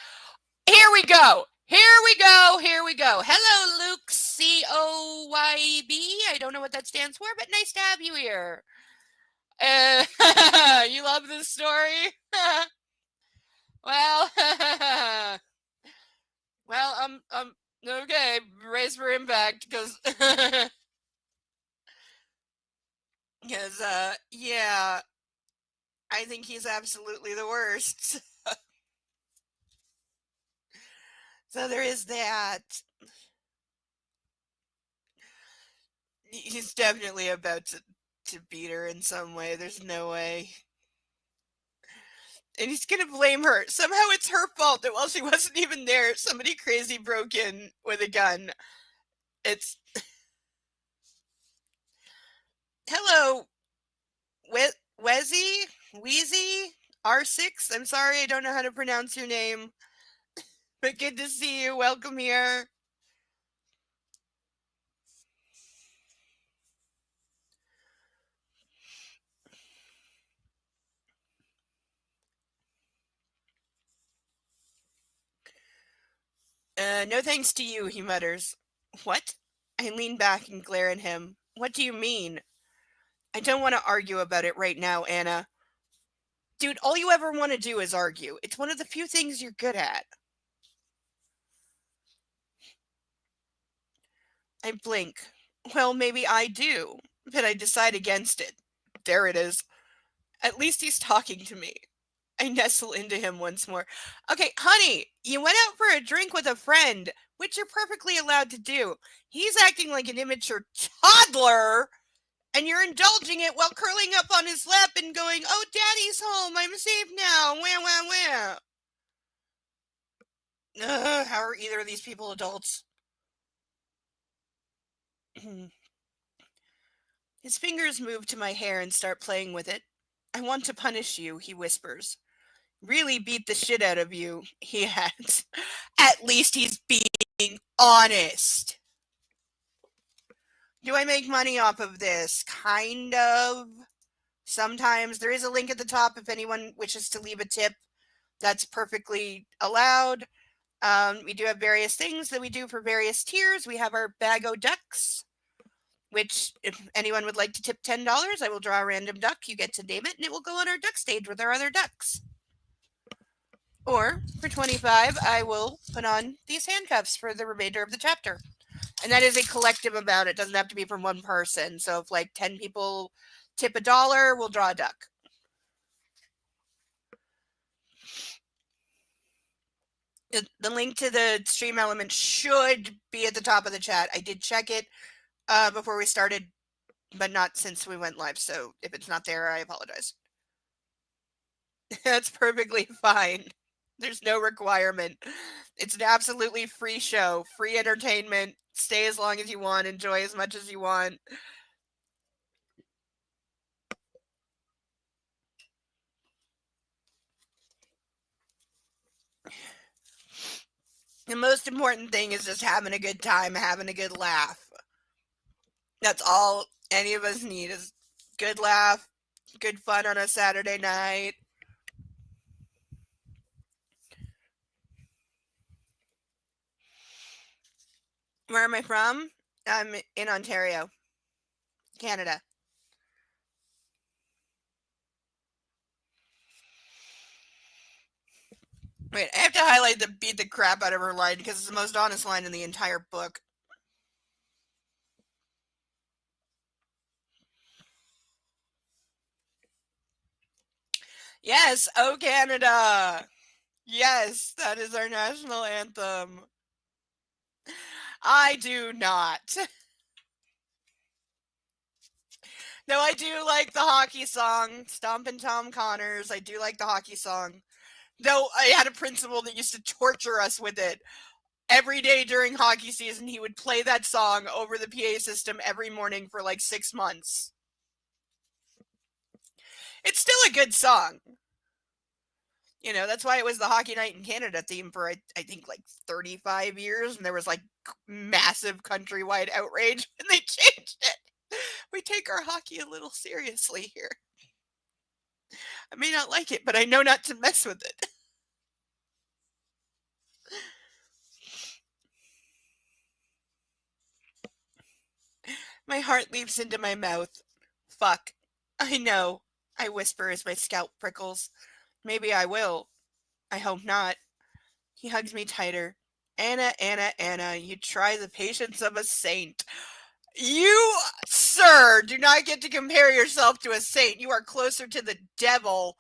Here we go! Here we go! Here we go! Hello, Luke COYB. I don't know what that stands for, but nice to have you here. You love this story? Well, okay, brace for impact, because, yeah, I think he's absolutely the worst. So there is that. He's definitely about to beat her in some way. There's no way. And he's gonna blame her. Somehow it's her fault that while she wasn't even there, somebody crazy broke in with a gun. It's hello, Wheezy R6. I'm sorry, I don't know how to pronounce your name, but good to see you. Welcome here. No thanks to you, he mutters. What? I lean back and glare at him. What do you mean? I don't want to argue about it right now, Anna. Dude, all you ever want to do is argue. It's one of the few things you're good at. I blink. Well, maybe I do, but I decide against it. There it is. At least he's talking to me. I nestle into him once more. Okay, honey, you went out for a drink with a friend, which you're perfectly allowed to do. He's acting like an immature toddler, and you're indulging it while curling up on his lap and going, oh, daddy's home, I'm safe now, wah, wah, wah. How are either of these people adults? His fingers move to my hair and start playing with it. I want to punish you, he whispers. Really beat the shit out of you, he adds. at least he's being honest. Do I make money off of this? Kind of. Sometimes there is a link at the top if anyone wishes to leave a tip. That's perfectly allowed. We do have various things that we do for various tiers. We have our Bag o' Ducks, which if anyone would like to tip $10, I will draw a random duck. You get to name it, and it will go on our duck stage with our other ducks. Or for 25, I will put on these handcuffs for the remainder of the chapter. And that is a collective amount. It doesn't have to be from one person. So if like 10 people tip $1, we'll draw a duck. The link to the stream element should be at the top of the chat. I did check it before we started, but not since we went live. So if it's not there, I apologize. That's perfectly fine. There's no requirement. It's an absolutely free show, free entertainment. Stay as long as you want, enjoy as much as you want. The most important thing is just having a good time, having a good laugh. That's all any of us need is good laugh, good fun on a Saturday night. Where am I from? I'm in Ontario, Canada. Wait, I have to highlight the beat the crap out of her line because it's the most honest line in the entire book. Yes, oh Canada! Yes, that is our national anthem. I do not. No, I do like the hockey song, Stompin' Tom Connors. I do like the hockey song. Though I had a principal that used to torture us with it. Every day during hockey season, he would play that song over the PA system every morning for like 6 months. It's still a good song. You know, that's why it was the Hockey Night in Canada theme for, I think, like 35 years. And there was like massive countrywide outrage when they changed it. We take our hockey a little seriously here. I may not like it, but I know not to mess with it. My heart leaps into my mouth. Fuck. I know. I whisper as my scalp prickles. Maybe I will. I hope not. He hugs me tighter. Anna, Anna, Anna, you try the patience of a saint. You, sir, do not get to compare yourself to a saint. You are closer to the devil.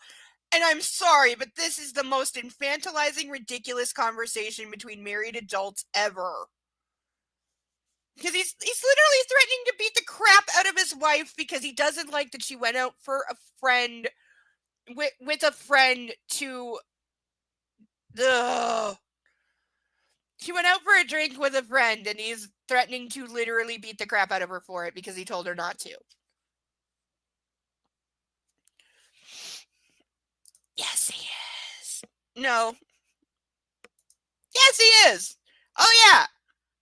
And I'm sorry, but this is the most infantilizing, ridiculous conversation between married adults ever. Because he's literally threatening to beat the crap out of his wife because he doesn't like that she went out for a friend with a friend to she went out for a drink with a friend and he's threatening to literally beat the crap out of her for it because he told her not to. Yes, he is. No. Yes, he is. Oh yeah.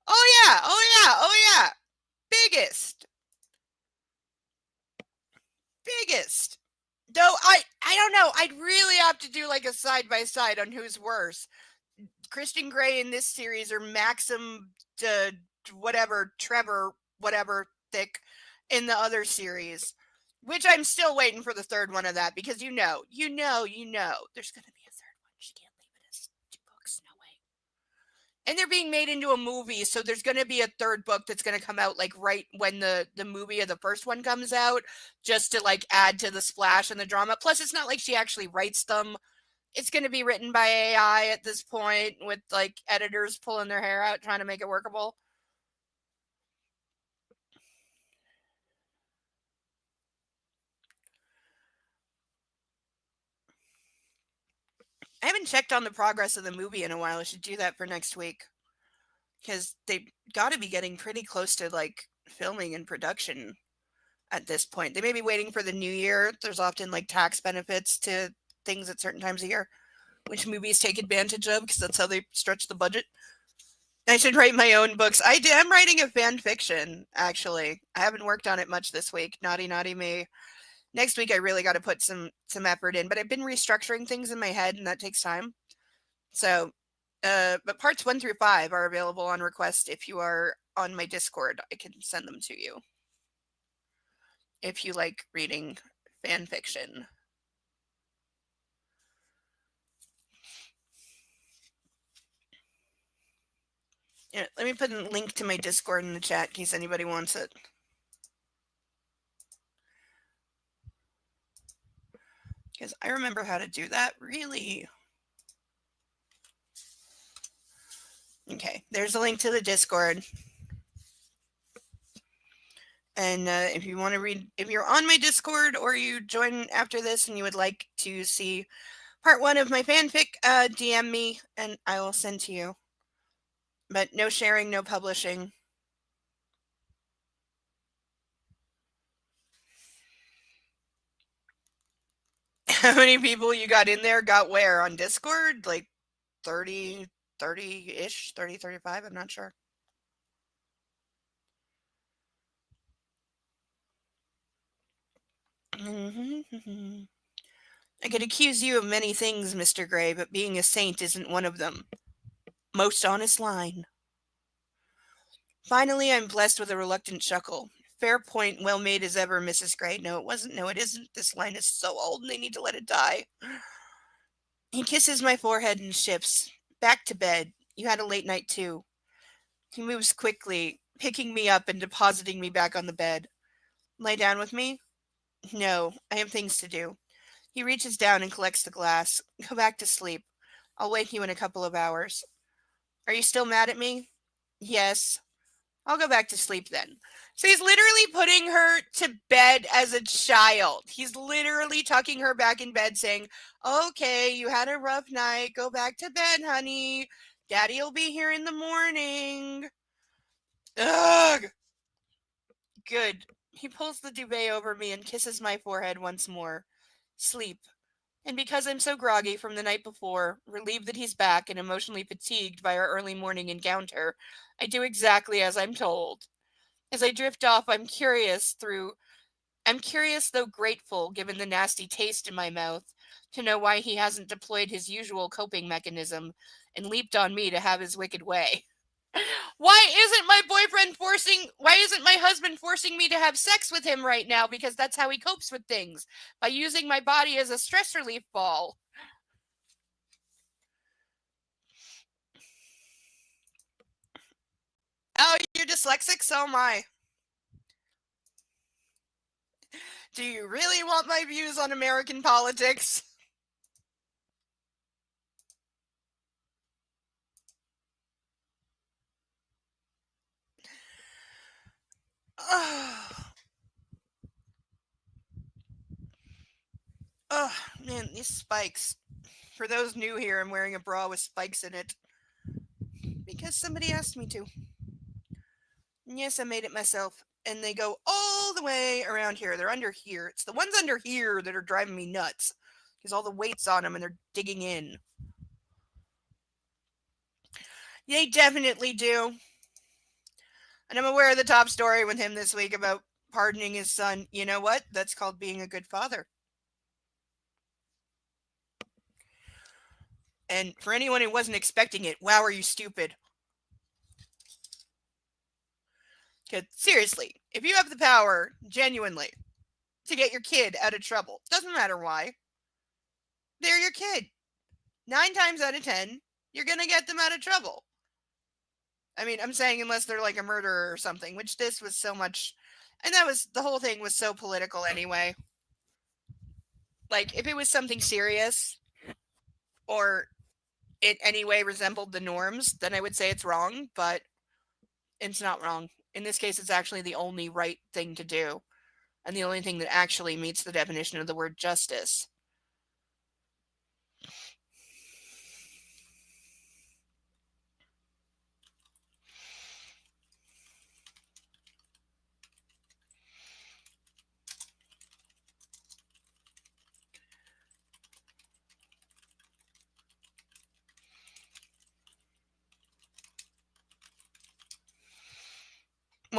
Oh yeah. Oh yeah. Oh yeah. Biggest. Though I don't know. I'd really have to do like a side by side on who's worse. Christian Grey in this series or Maxim whatever Trevor whatever Thick in the other series, which I'm still waiting for the third one of that because you know there's gonna be a third one. She can't leave it as 2 books, no way. And they're being made into a movie, so there's gonna be a third book that's gonna come out like right when the movie of the first one comes out, just to like add to the splash and the drama. Plus, it's not like she actually writes them. It's going to be written by AI at this point with like editors pulling their hair out trying to make it workable. I haven't checked on the progress of the movie in a while. I should do that for next week because they got to be getting pretty close to like filming and production at this point. They may be waiting for the new year. There's often like tax benefits to things at certain times of year. which movies take advantage of because that's how they stretch the budget. I should write my own books. I'm writing a fan fiction, actually. I haven't worked on it much this week. Naughty, naughty me. Next week, I really got to put some effort in, but I've been restructuring things in my head, and that takes time. So, but parts 1 through 5 are available on request if you are on my Discord. I can send them to you if you like reading fan fiction. Yeah, let me put a link to my Discord in the chat in case anybody wants it. Because I remember how to do that, really. Okay, there's a link to the Discord. And if you want to read, if you're on my Discord or you join after this and you would like to see part 1 of my fanfic, DM me and I will send to you. But no sharing, no publishing. How many people you got in there got where on Discord? Like 30-ish, 30, 35, I'm not sure. I could accuse you of many things, Mr. Gray, but being a saint isn't one of them. Most honest line. Finally, I'm blessed with a reluctant chuckle. Fair point, well made as ever, Mrs. Gray. No, it wasn't. No, it isn't. This line is so old and they need to let it die. He kisses my forehead and shifts. Back to bed. You had a late night too. He moves quickly, picking me up and depositing me back on the bed. Lay down with me? No, I have things to do. He reaches down and collects the glass. Go back to sleep. I'll wake you in a couple of hours. Are you still mad at me? Yes. I'll go back to sleep then. So he's literally putting her to bed as a child. He's literally tucking her back in bed saying, okay, you had a rough night. Go back to bed, honey. Daddy'll be here in the morning. Ugh. Good. He pulls the duvet over me and kisses my forehead once more. Sleep. And because I'm so groggy from the night before, relieved that he's back and emotionally fatigued by our early morning encounter, I do exactly as I'm told. As I drift off, I'm curious though grateful, given the nasty taste in my mouth, to know why he hasn't deployed his usual coping mechanism and leaped on me to have his wicked way. Why isn't my husband forcing me to have sex with him right now? Because that's how he copes with things, by using my body as a stress relief ball. Oh, you're dyslexic? So am I. Do you really want my views on American politics? Oh, man, these spikes. For those new here, I'm wearing a bra with spikes in it. Because somebody asked me to. Yes, I made it myself. And they go all the way around here. They're under here. It's the ones under here that are driving me nuts. Because all the weight's on them and they're digging in. They definitely do. And I'm aware of the top story with him this week about pardoning his son. You know what? That's called being a good father. And for anyone who wasn't expecting it, wow, are you stupid? Because seriously, if you have the power, genuinely, to get your kid out of trouble, doesn't matter why, they're your kid. 9 times out of 10, you're going to get them out of trouble. I mean, I'm saying unless they're like a murderer or something, which this was so much. And the whole thing was so political anyway. Like, if it was something serious or it any way resembled the norms, then I would say it's wrong, but it's not wrong. In this case, it's actually the only right thing to do, and the only thing that actually meets the definition of the word justice.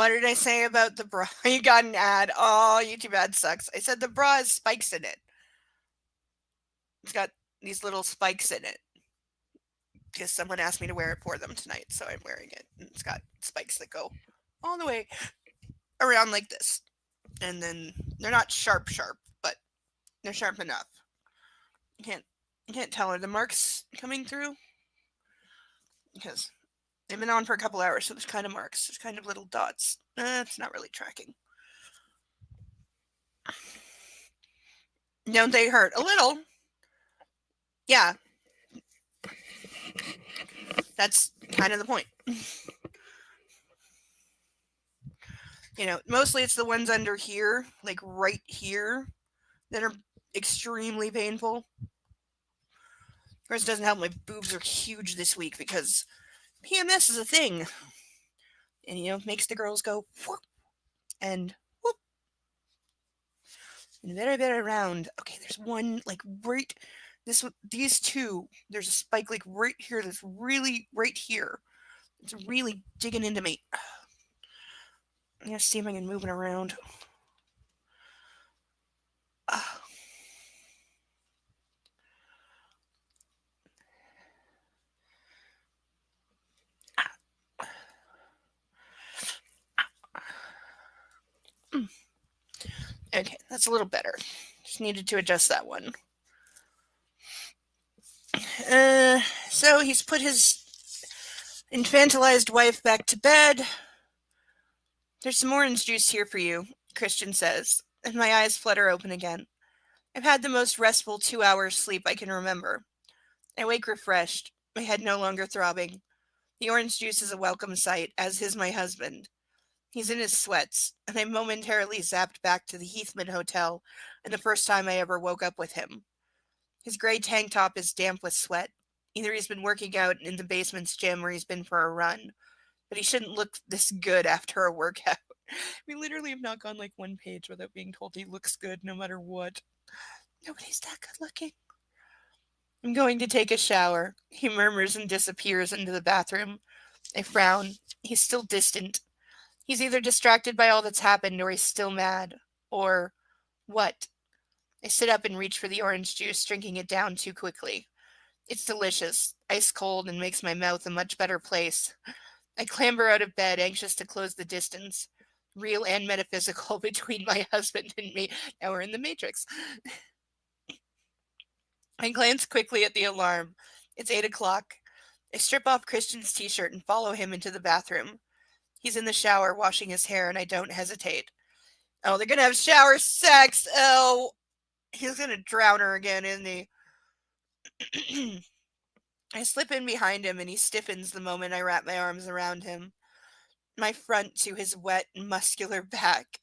what did I say about the bra? You got an ad. Oh, YouTube ad sucks. I said the bra has spikes in it. It's got these little spikes in it. Because someone asked me to wear it for them tonight, so I'm wearing it. And it's got spikes that go all the way around like this. And then they're not sharp, but they're sharp enough. You can't tell, are the marks coming through? Because they've been on for a couple hours, so there's kind of marks. There's kind of little dots. It's not really tracking. Don't they hurt? A little. Yeah. That's kind of the point. Mostly it's the ones under here, like right here, that are extremely painful. Of course, it doesn't help my boobs are huge this week because PMS is a thing. And, makes the girls go whoop and whoop. And very, very round. Okay, there's one, like, right, these two, there's a spike, like, right here that's really, right here. It's really digging into me. I'm going to see if I can move it around. Okay, that's a little better. Just needed to adjust that one. So he's put his infantilized wife back to bed. There's some orange juice here for you, Christian says, and my eyes flutter open again. I've had the most restful 2 hours sleep I can remember. I wake refreshed, my head no longer throbbing. The orange juice is a welcome sight, as is my husband. He's in his sweats, and I'm momentarily zapped back to the Heathman Hotel and the first time I ever woke up with him. His gray tank top is damp with sweat. Either he's been working out in the basement's gym or he's been for a run. But he shouldn't look this good after a workout. We literally have not gone like one page without being told he looks good no matter what. Nobody's that good looking. I'm going to take a shower, he murmurs and disappears into the bathroom. I frown. He's still distant. He's either distracted by all that's happened or he's still mad. Or what? I sit up and reach for the orange juice, drinking it down too quickly. It's delicious, ice cold, and makes my mouth a much better place. I clamber out of bed, anxious to close the distance, real and metaphysical, between my husband and me. Now we're in the Matrix. I glance quickly at the alarm. It's 8 o'clock. I strip off Christian's t-shirt and follow him into the bathroom. He's in the shower, washing his hair, and I don't hesitate. Oh, they're gonna have shower sex. Oh, he's gonna drown her again, isn't he? I slip in behind him, and he stiffens the moment I wrap my arms around him. My front to his wet, muscular back.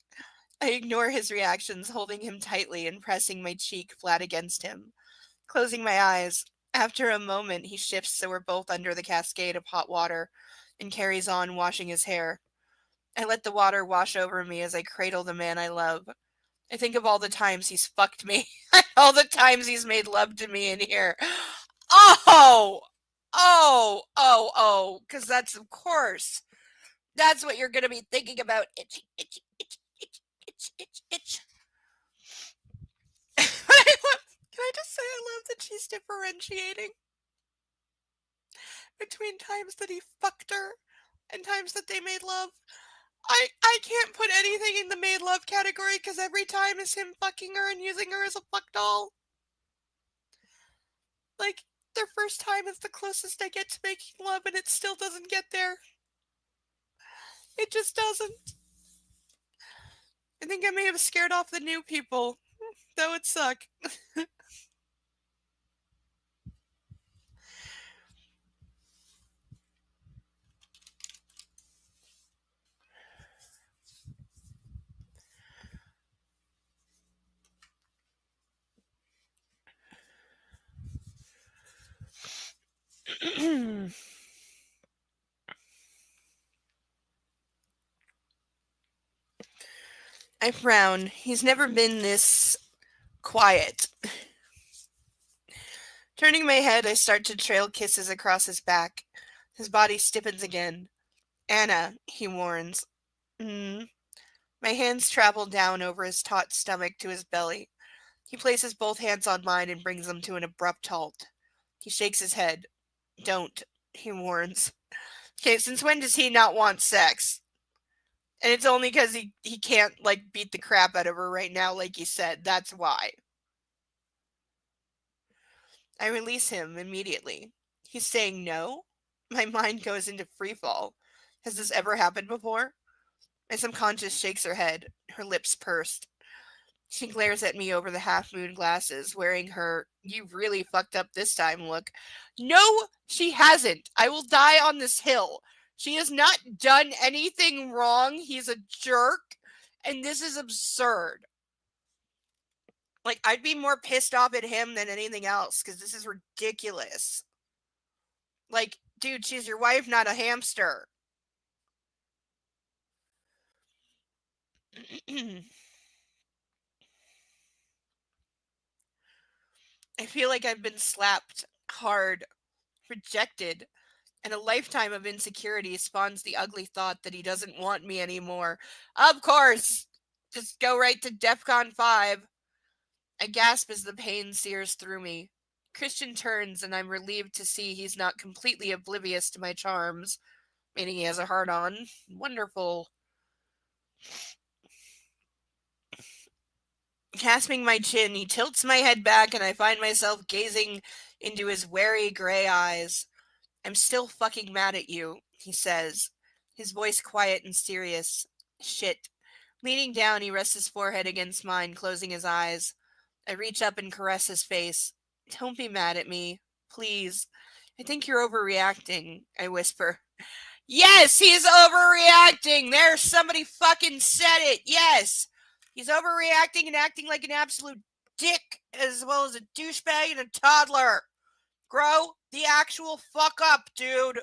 I ignore his reactions, holding him tightly and pressing my cheek flat against him. Closing my eyes, after a moment he shifts so we're both under the cascade of hot water and carries on washing his hair. I let the water wash over me as I cradle the man I love. I think of all the times he's fucked me, all the times he's made love to me in here. Oh! Because that's, of course, that's what you're going to be thinking about. Itchy, itchy, itch, itch, itch, itch, itch. Can I just say I love that she's differentiating between times that he fucked her and times that they made love? I can't put anything in the made love category because every time is him fucking her and using her as a fuck doll. Like, their first time is the closest I get to making love and it still doesn't get there. It just doesn't. I think I may have scared off the new people. That would suck. I frown. He's never been this quiet. Turning my head, I start to trail kisses across his back. His body stiffens again. Anna, he warns. Mm. My hands travel down over his taut stomach to his belly. He places both hands on mine and brings them to an abrupt halt. He shakes his head. Don't, he warns. Okay, since when does he not want sex? And it's only because he can't, like, beat the crap out of her right now, like he said. That's why. I release him immediately. He's saying no? My mind goes into freefall. Has this ever happened before? My subconscious shakes her head, her lips pursed. She glares at me over the half moon glasses, wearing her "you really fucked up this time" look. No, she hasn't. I will die on this hill. She has not done anything wrong. He's a jerk, and this is absurd. Like, I'd be more pissed off at him than anything else, because this is ridiculous. Like, dude, she's your wife, not a hamster. I feel like I've been slapped hard, rejected, and a lifetime of insecurity spawns the ugly thought that he doesn't want me anymore. Of course! Just go right to DEFCON 5. I gasp as the pain sears through me. Christian turns, and I'm relieved to see he's not completely oblivious to my charms, meaning he has a heart on. Wonderful. Clasping my chin, he tilts my head back, and I find myself gazing into his wary gray eyes. I'm still fucking mad at you, he says, his voice quiet and serious. Shit. Leaning down, he rests his forehead against mine, closing his eyes. I reach up and caress his face. Don't be mad at me. Please. I think you're overreacting, I whisper. Yes, he's overreacting! There's somebody fucking said it! Yes! He's overreacting and acting like an absolute dick, as well as a douchebag and a toddler. Grow the actual fuck up, dude.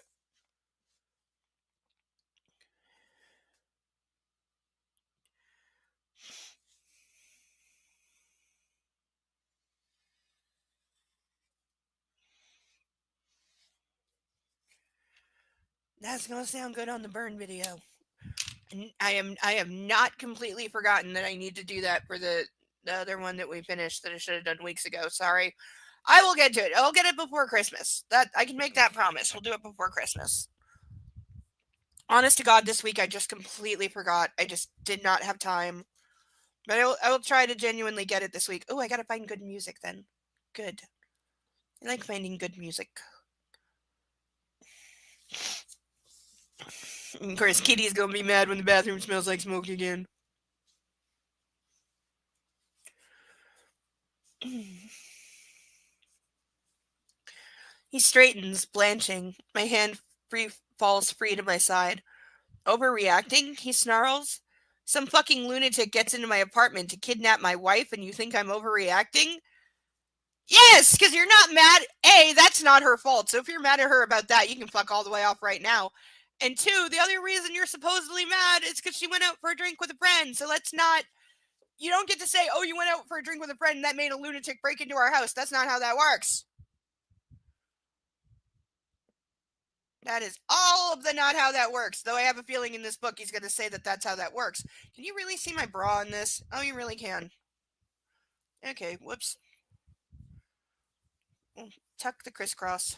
That's gonna sound good on the burn video. And I have not completely forgotten that I need to do that for the other one that we finished that I should have done weeks ago. Sorry. I will get to it. I'll get it before Christmas. That I can make that promise. We'll do it before Christmas. Honest to God, this week I just completely forgot. I just did not have time. But I will try to genuinely get it this week. Oh, I gotta find good music then. Good. I like finding good music. Of course, Kitty's gonna be mad when the bathroom smells like smoke again. He straightens, blanching. My hand falls free to my side. Overreacting? He snarls. Some fucking lunatic gets into my apartment to kidnap my wife, and you think I'm overreacting? Yes, because you're not mad. A, that's not her fault. So if you're mad at her about that, you can fuck all the way off right now. And two, the other reason you're supposedly mad is because she went out for a drink with a friend. So let's not. You don't get to say, oh, you went out for a drink with a friend and that made a lunatic break into our house. That's not how that works. That is all of the not how that works. Though I have a feeling in this book he's going to say that that's how that works. Can you really see my bra in this? Oh, you really can. Okay, whoops. Tuck the crisscross.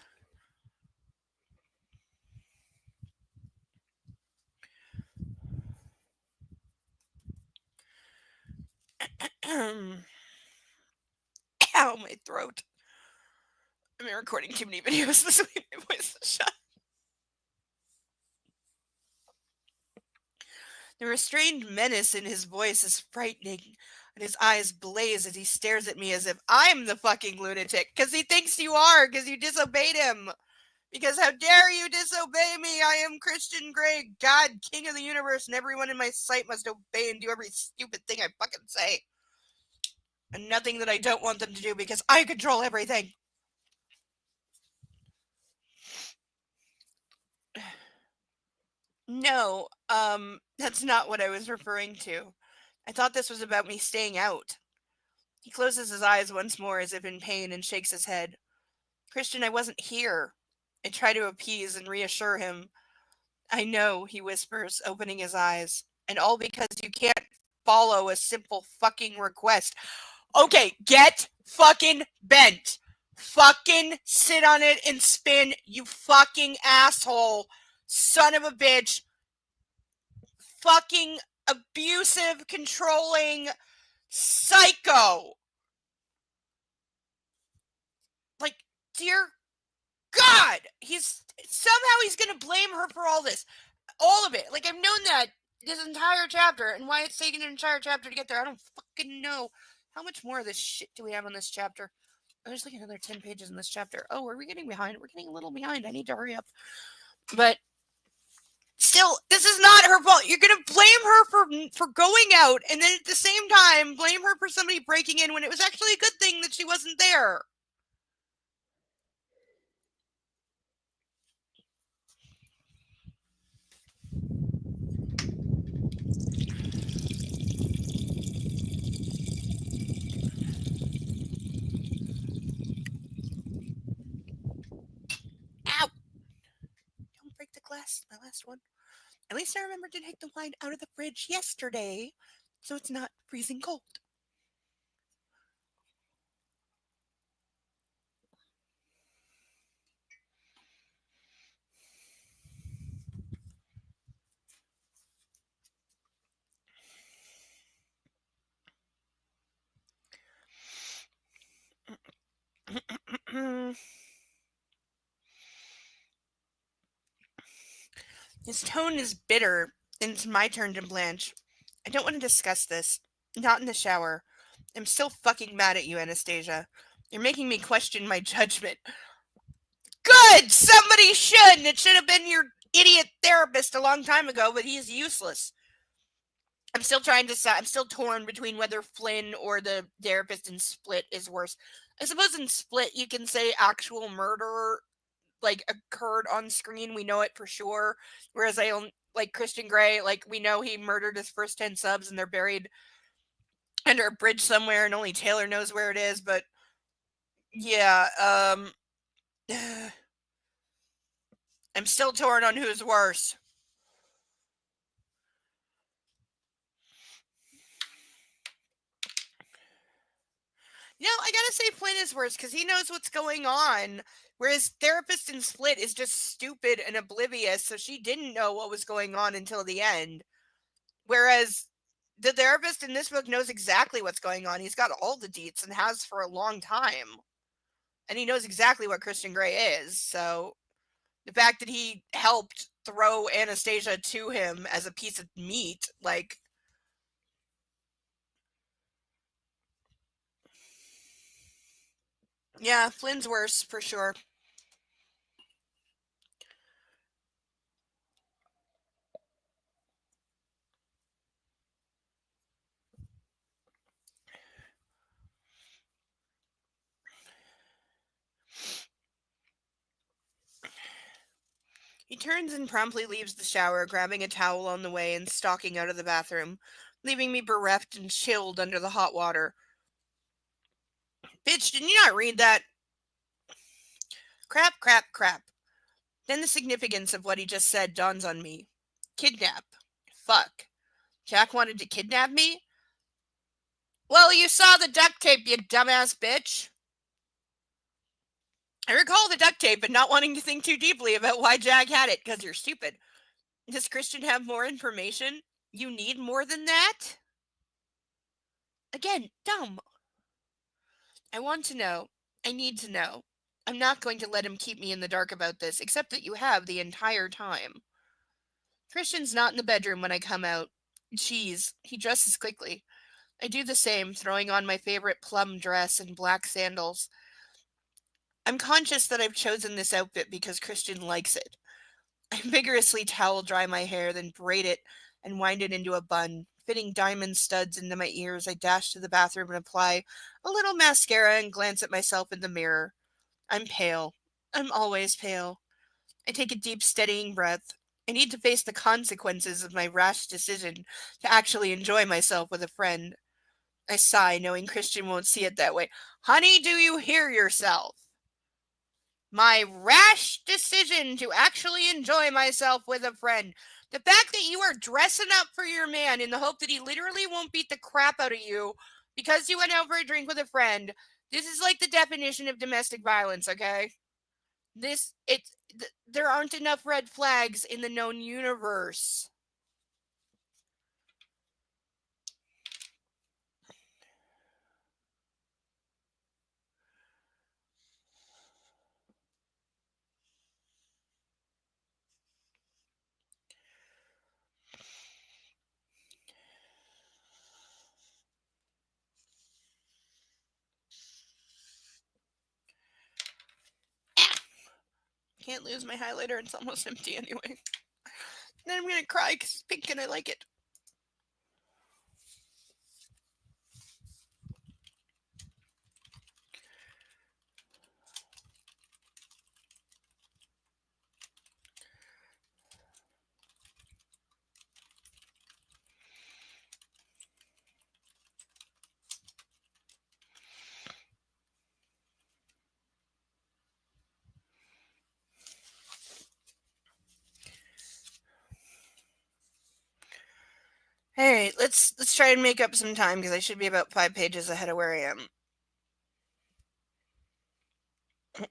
Ow, my throat. I've been recording too many videos this week. My voice is shut. The restrained menace in his voice is frightening, and his eyes blaze as he stares at me as if I'm the fucking lunatic, because he thinks you are, because you disobeyed him. Because how dare you disobey me? I am Christian Grey, God, King of the universe, and everyone in my sight must obey and do every stupid thing I fucking say. And nothing that I don't want them to do because I control everything. No, that's not what I was referring to. I thought this was about me staying out. He closes his eyes once more as if in pain and shakes his head. Christian, I wasn't here. I try to appease and reassure him. I know, he whispers, opening his eyes. And all because you can't follow a simple fucking request. Okay, get fucking bent. Fucking sit on it and spin, you fucking asshole. Son of a bitch. Fucking abusive, controlling psycho. Like, dear God, he's gonna blame her for all this. All of it. Like, I've known that this entire chapter, and why it's taken an entire chapter to get there, I don't fucking know. How much more of this shit do we have on this chapter? Oh, there's like another 10 pages in this chapter. Oh, are we getting behind? We're getting a little behind. I need to hurry up. But still, this is not her fault. You're gonna blame her for going out, and then at the same time blame her for somebody breaking in when it was actually a good thing that she wasn't there. Ow! Don't break the glass. My last one. At least I remembered to take the wine out of the fridge yesterday, so it's not freezing cold. His tone is bitter, and it's my turn to blanch. I don't want to discuss this. Not in the shower. I'm still fucking mad at you, Anastasia. You're making me question my judgment. Good! Somebody should! It should have been your idiot therapist a long time ago, but he's useless. I'm still torn between whether Flynn or the therapist in Split is worse. I suppose in Split you can say actual murder like occurred on screen. We know it for sure. Whereas I don't like Christian Grey, like we know he murdered his first 10 subs and they're buried under a bridge somewhere and only Taylor knows where it is, but yeah, I'm still torn on who's worse. I gotta say Flynn is worse because he knows what's going on. Whereas therapist in Split is just stupid and oblivious, so she didn't know what was going on until the end. Whereas the therapist in this book knows exactly what's going on. He's got all the deets and has for a long time. And he knows exactly what Christian Grey is. So the fact that he helped throw Anastasia to him as a piece of meat, like, yeah, Flynn's worse for sure. He turns and promptly leaves the shower, grabbing a towel on the way and stalking out of the bathroom, leaving me bereft and chilled under the hot water. Bitch, didn't you not read that? Crap, crap, crap. Then the significance of what he just said dawns on me. Kidnap. Fuck. Jack wanted to kidnap me? Well, you saw the duct tape, you dumbass bitch. I recall the duct tape and not wanting to think too deeply about why Jack had it, because you're stupid. Does Christian have more information? You need more than that? Again, dumb. I want to know. I need to know. I'm not going to let him keep me in the dark about this, except that you have the entire time. Christian's not in the bedroom when I come out. Jeez, he dresses quickly. I do the same, throwing on my favorite plum dress and black sandals. I'm conscious that I've chosen this outfit because Christian likes it. I vigorously towel dry my hair, then braid it and wind it into a bun. Fitting diamond studs into my ears, I dash to the bathroom and apply a little mascara and glance at myself in the mirror. I'm pale. I'm always pale. I take a deep, steadying breath. I need to face the consequences of my rash decision to actually enjoy myself with a friend. I sigh, knowing Christian won't see it that way. Honey, do you hear yourself? My rash decision to actually enjoy myself with a friend. The fact that you are dressing up for your man in the hope that he literally won't beat the crap out of you because you went out for a drink with a friend. This is like the definition of domestic violence, okay? There aren't enough red flags in the known universe. Can't lose my highlighter, it's almost empty anyway. Then I'm gonna cry because it's pink and I like it. All right, let's try and make up some time because I should be about 5 pages ahead of where I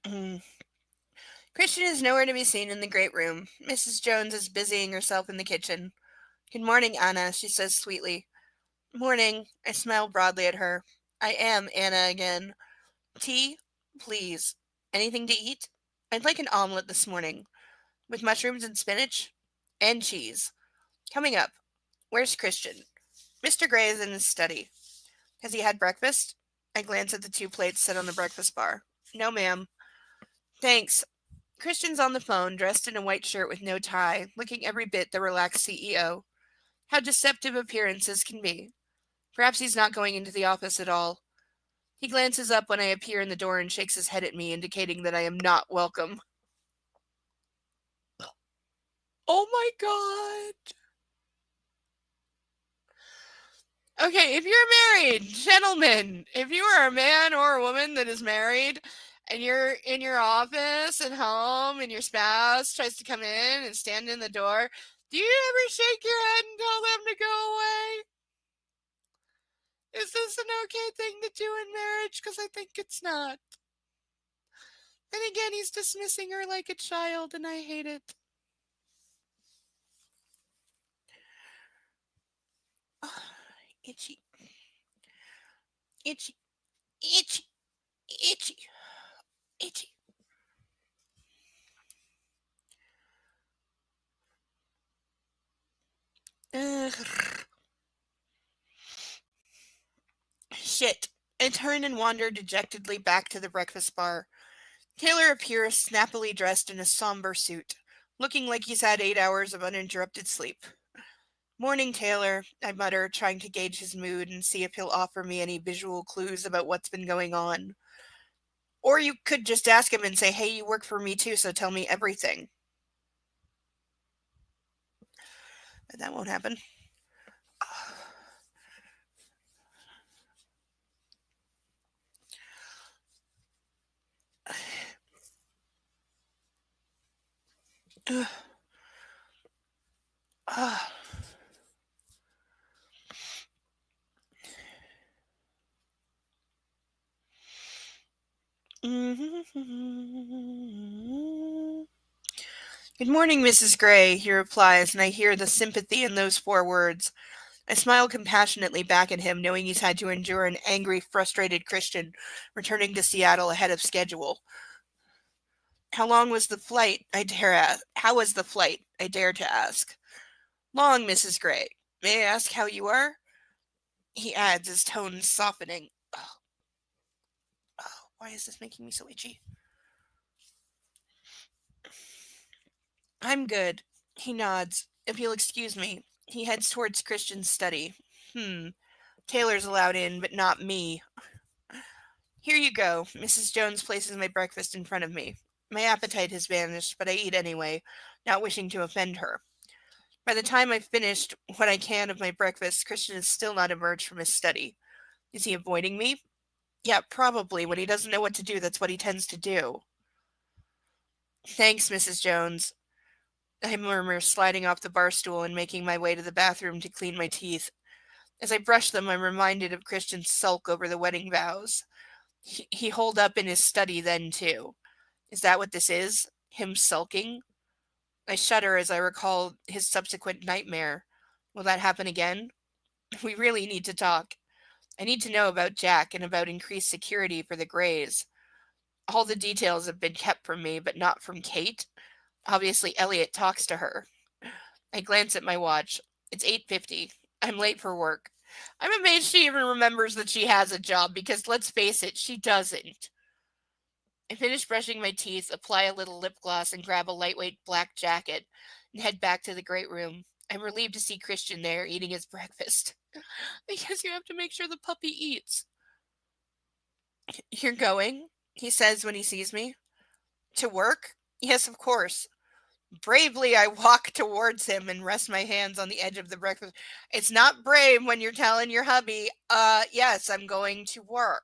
am. Christian is nowhere to be seen in the great room. Mrs. Jones is busying herself in the kitchen. Good morning, Anna, she says sweetly. Morning. I smile broadly at her. I am Anna again. Tea, please. Anything to eat? I'd like an omelet this morning, with mushrooms and spinach, and cheese. Coming up. Where's Christian? Mr. Gray is in his study. Has he had breakfast? I glance at the 2 plates set on the breakfast bar. No, ma'am. Thanks. Christian's on the phone, dressed in a white shirt with no tie, looking every bit the relaxed CEO. How deceptive appearances can be. Perhaps he's not going into the office at all. He glances up when I appear in the door and shakes his head at me, indicating that I am not welcome. Oh my god. Okay, if you're married, gentlemen, if you are a man or a woman that is married and you're in your office at home and your spouse tries to come in and stand in the door, do you ever shake your head and tell them to go away? Is this an okay thing to do in marriage? Because I think it's not. And again, he's dismissing her like a child, and I hate it. Oh, itchy. Itchy. Itchy. Itchy. Itchy. Ugh. Shit. I turn and wander dejectedly back to the breakfast bar. Taylor appears snappily dressed in a somber suit, looking like he's had 8 hours of uninterrupted sleep. Morning, Taylor, I mutter, trying to gauge his mood and see if he'll offer me any visual clues about what's been going on. Or you could just ask him and say, hey, you work for me too, so tell me everything. But that won't happen. Good morning, Mrs. Gray, he replies, and I hear the sympathy in those 4 words. I smile compassionately back at him, knowing he's had to endure an angry, frustrated Christian returning to Seattle ahead of schedule. How long was the flight? I dare ask. How was the flight? I dare to ask. Long, Mrs. Gray. May I ask how you are? He adds, his tone softening. Oh, why is this making me so itchy? I'm good. He nods. If you'll excuse me, he heads towards Christian's study. Taylor's allowed in, but not me. Here you go. Mrs. Jones places my breakfast in front of me. My appetite has vanished, but I eat anyway, not wishing to offend her. By the time I've finished what I can of my breakfast, Christian has still not emerged from his study. Is he avoiding me? Yeah, probably. When he doesn't know what to do, that's what he tends to do. Thanks, Mrs. Jones, I murmur, sliding off the bar stool and making my way to the bathroom to clean my teeth. As I brush them, I'm reminded of Christian's sulk over the wedding vows. He holed up in his study then, too. Is that what this is? Him sulking? I shudder as I recall his subsequent nightmare. Will that happen again? We really need to talk. I need to know about Jack and about increased security for the Greys. All the details have been kept from me, but not from Kate. Obviously, Elliot talks to her. I glance at my watch. It's 8:50. I'm late for work. I'm amazed she even remembers that she has a job because let's face it, she doesn't. I finish brushing my teeth, apply a little lip gloss, and grab a lightweight black jacket and head back to the great room. I'm relieved to see Christian there eating his breakfast. I guess you have to make sure the puppy eats. You're going? He says when he sees me. To work? Yes, of course. Bravely, I walk towards him and rest my hands on the edge of the breakfast. It's not brave when you're telling your hubby, yes, I'm going to work.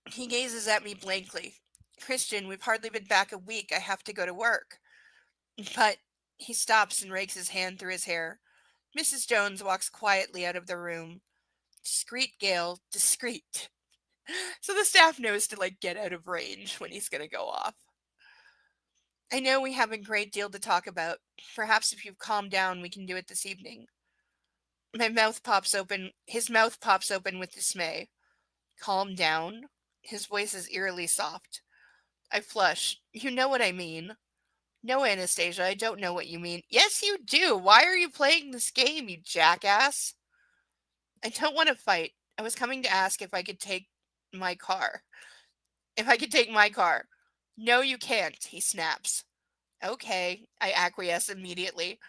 He gazes at me blankly. Christian, we've hardly been back a week. I have to go to work. But he stops and rakes his hand through his hair. Mrs. Jones walks quietly out of the room. Discreet, Gail, discreet. So the staff knows to get out of range when he's gonna go off. I know we have a great deal to talk about. Perhaps if you've calmed down, we can do it this evening. My mouth pops open. His mouth pops open with dismay. Calm down? His voice is eerily soft. I flush. You know what I mean. No, Anastasia, I don't know what you mean. Yes, you do. Why are you playing this game, you jackass? I don't want to fight. I was coming to ask if I could take my car. If I could take my car. No, you can't, he snaps. Okay, I acquiesce immediately.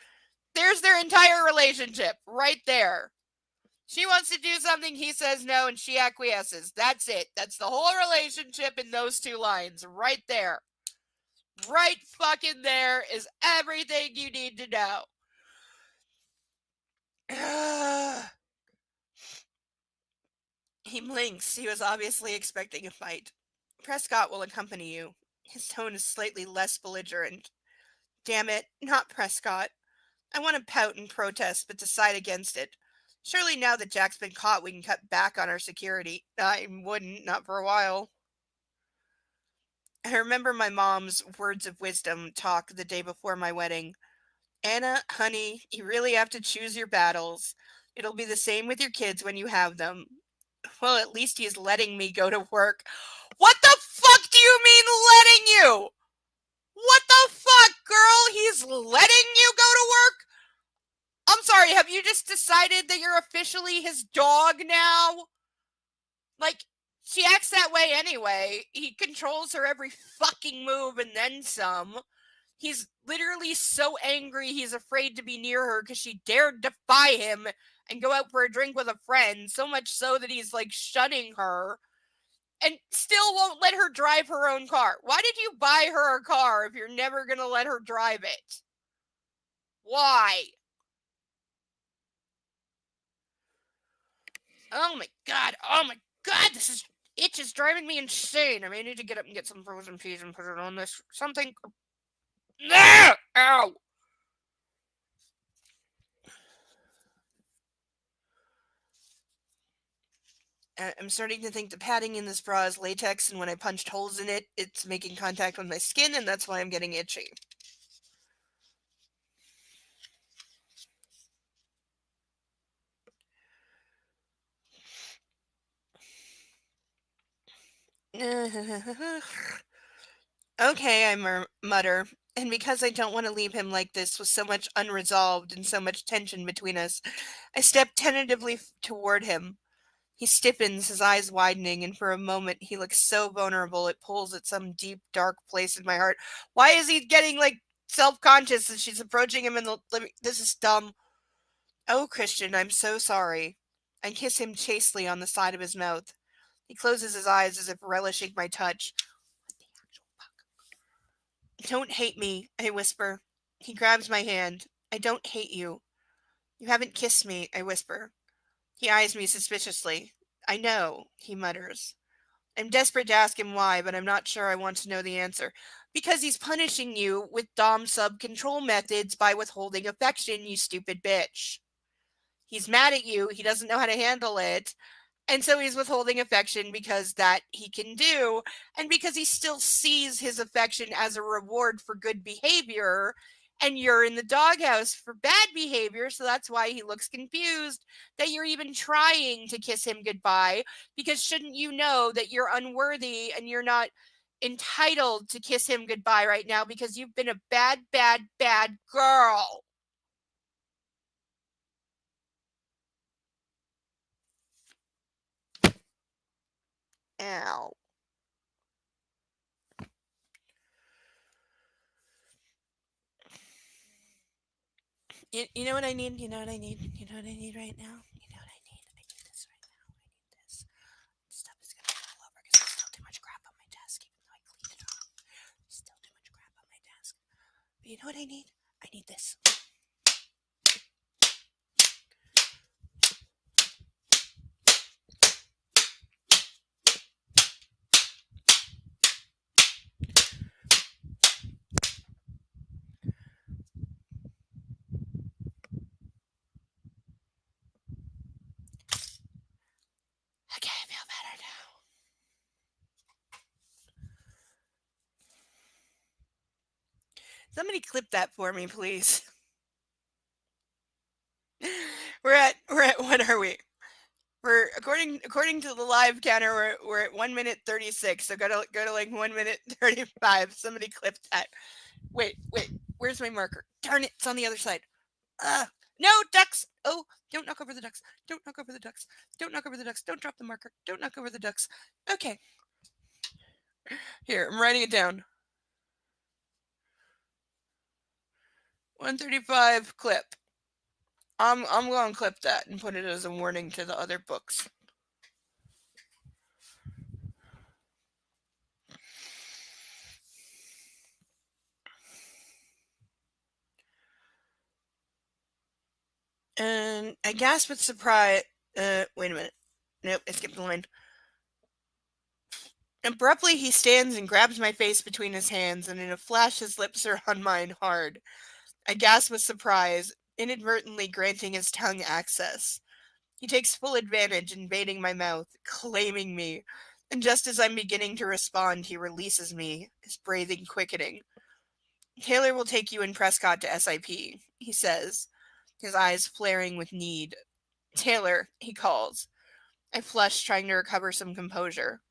There's their entire relationship, right there. She wants to do something, he says no, and she acquiesces. That's it. That's the whole relationship in those two lines, right there. Right fucking there is everything you need to know. He blinks. He was obviously expecting a fight. Prescott will accompany you. His tone is slightly less belligerent. Damn it, not Prescott. I want to pout and protest, but decide against it. Surely now that Jack's been caught, we can cut back on our security. I wouldn't, not for a while. I remember my mom's words of wisdom talk the day before my wedding. Anna, honey, you really have to choose your battles. It'll be the same with your kids when you have them. Well, at least he's letting me go to work. What the fuck do you mean letting you? What the fuck, girl? He's letting you go to work? I'm sorry, have you just decided that you're officially his dog now? She acts that way anyway. He controls her every fucking move and then some. He's literally so angry he's afraid to be near her because she dared defy him and go out for a drink with a friend, so much so that he's shunning her and still won't let her drive her own car. Why did you buy her a car if you're never going to let her drive it? Why? Oh my god, this itch is driving me insane. I may need to get up and get some frozen peas and put it on this something. Ow! I'm starting to think the padding in this bra is latex, and when I punched holes in it, it's making contact with my skin, and that's why I'm getting itchy. Okay, I mutter. And because I don't want to leave him like this with so much unresolved and so much tension between us, I step tentatively toward him. He stiffens, his eyes widening, and for a moment he looks so vulnerable it pulls at some deep, dark place in my heart. Why is he getting self-conscious as she's approaching him in the living? This is dumb. Oh, Christian, I'm so sorry. I kiss him chastely on the side of his mouth. He closes his eyes as if relishing my touch. Don't hate me, I whisper. He grabs my hand. I don't hate you. You haven't kissed me, I whisper. He eyes me suspiciously. I know, he mutters. I'm desperate to ask him why, but I'm not sure I want to know the answer. Because he's punishing you with Dom sub control methods by withholding affection, you stupid bitch. He's mad at you, he doesn't know how to handle it, and so he's withholding affection because that he can do, and because he still sees his affection as a reward for good behavior, and you're in the doghouse for bad behavior, so that's why he looks confused that you're even trying to kiss him goodbye, because shouldn't you know that you're unworthy and you're not entitled to kiss him goodbye right now because you've been a bad, bad, bad girl? Ow. You know what I need? You know what I need? You know what I need right now? You know what I need? I need this right now. I need this. Stuff is gonna fall over because there's still too much crap on my desk, even though I cleaned it off. There's still too much crap on my desk. But you know what I need? I need this. Okay, I feel better now. Somebody clip that for me, please. we're at what are we? We're according to the live counter, we're at 1 minute 36. So go to like 1 minute 35. Somebody clip that. Wait, where's my marker? Darn it, it's on the other side. No, ducks! Oh, don't knock over the ducks. Don't knock over the ducks. Don't knock over the ducks. Don't drop the marker. Don't knock over the ducks. Okay. Here, I'm writing it down. 135 clip. I'm going to clip that and put it as a warning to the other books. And I gasp with surprise. Wait a minute. Nope, I skipped the line. Abruptly, he stands and grabs my face between his hands, and in a flash, his lips are on mine hard. I gasp with surprise, inadvertently granting his tongue access. He takes full advantage, invading my mouth, claiming me, and just as I'm beginning to respond, he releases me, his breathing quickening. Taylor will take you and Prescott to SIP, he says, his eyes flaring with need. Taylor, he calls. I flush, trying to recover some composure.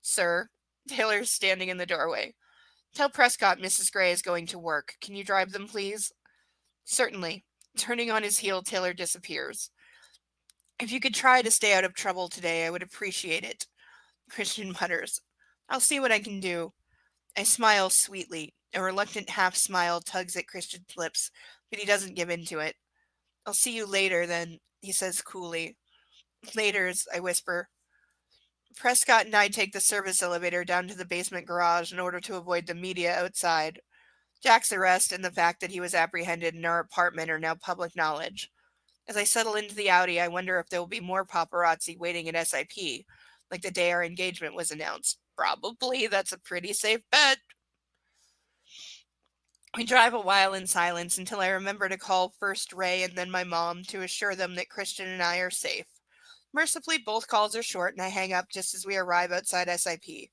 Sir, Taylor's standing in the doorway. Tell Prescott Mrs. Gray is going to work. Can you drive them, please? Certainly. Turning on his heel, Taylor disappears. If you could try to stay out of trouble today, I would appreciate it, Christian mutters. I'll see what I can do. I smile sweetly. A reluctant half smile tugs at Christian's lips, but he doesn't give in to it. I'll see you later, then, he says coolly. Later's, I whisper. Prescott and I take the service elevator down to the basement garage in order to avoid the media outside. Jack's arrest and the fact that he was apprehended in our apartment are now public knowledge. As I settle into the Audi, I wonder if there will be more paparazzi waiting at SIP, like the day our engagement was announced. Probably, that's a pretty safe bet. We drive a while in silence until I remember to call first Ray and then my mom to assure them that Christian and I are safe. Mercifully, both calls are short and I hang up just as we arrive outside SIP.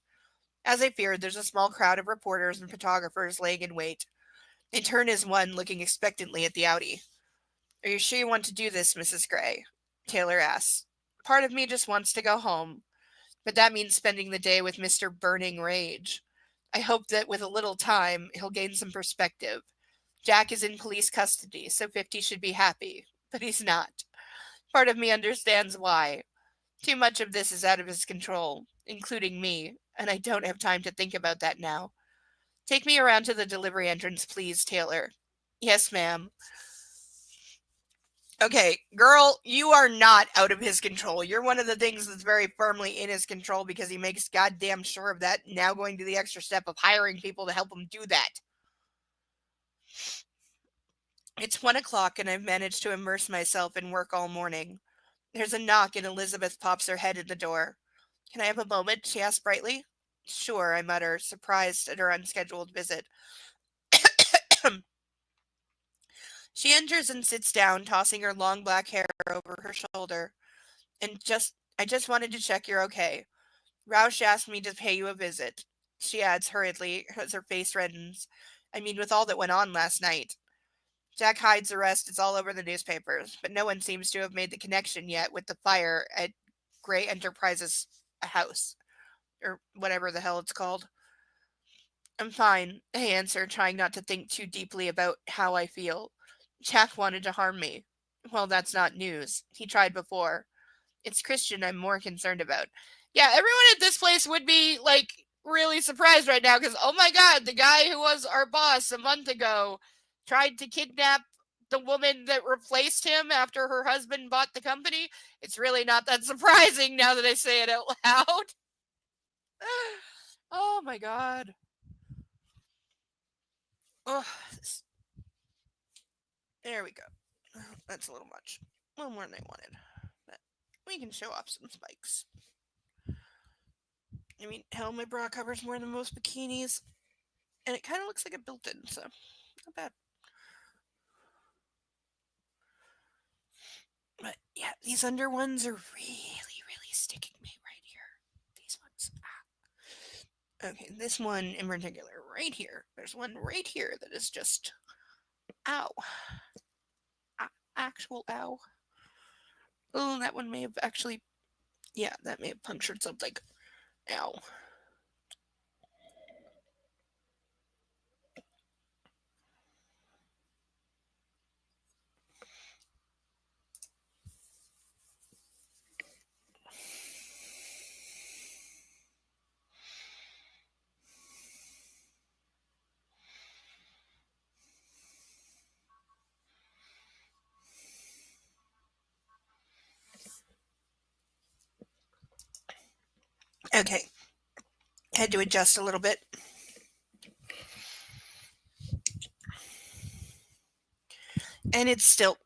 As I feared, there's a small crowd of reporters and photographers laying in wait. They turn as one, looking expectantly at the Audi. Are you sure you want to do this, Mrs. Gray? Taylor asks. Part of me just wants to go home, but that means spending the day with Mr. Burning Rage. I hope that with a little time, he'll gain some perspective. Jack is in police custody, so 50 should be happy, but he's not. Part of me understands why. Too much of this is out of his control, including me, and I don't have time to think about that now. Take me around to the delivery entrance, please, Taylor. Yes, ma'am. Okay, girl, you are not out of his control. You're one of the things that's very firmly in his control because he makes goddamn sure of that, now going to the extra step of hiring people to help him do that. It's 1 o'clock and I've managed to immerse myself in work all morning. There's a knock and Elizabeth pops her head in the door. Can I have a moment? She asked brightly. Sure, I mutter, surprised at her unscheduled visit. She enters and sits down, tossing her long black hair over her shoulder. I just wanted to check you're okay. Roush asked me to pay you a visit. She adds hurriedly as her face reddens. I mean, with all that went on last night. Jack Hyde's arrest is all over the newspapers, but no one seems to have made the connection yet with the fire at Gray Enterprises house, or whatever the hell it's called. I'm fine, I answer, trying not to think too deeply about how I feel. Jack wanted to harm me. Well, that's not news. He tried before. It's Christian I'm more concerned about. Yeah, everyone at this place would be, like, really surprised right now because, oh my god, the guy who was our boss a month ago tried to kidnap the woman that replaced him after her husband bought the company. It's really not that surprising now that I say it out loud. Oh my god. Oh, there we go. That's a little much. A little more than I wanted. But we can show off some spikes. I mean, hell, my bra covers more than most bikinis. And it kind of looks like a built-in, so not bad. But yeah, these under ones are really, really sticking me right here. These ones. Ah. Okay, this one in particular, right here. There's one right here that is just, ow. Actual ow. Oh, that one may have actually, yeah, that may have punctured something. Ow. Okay. Had to adjust a little bit. And it's still.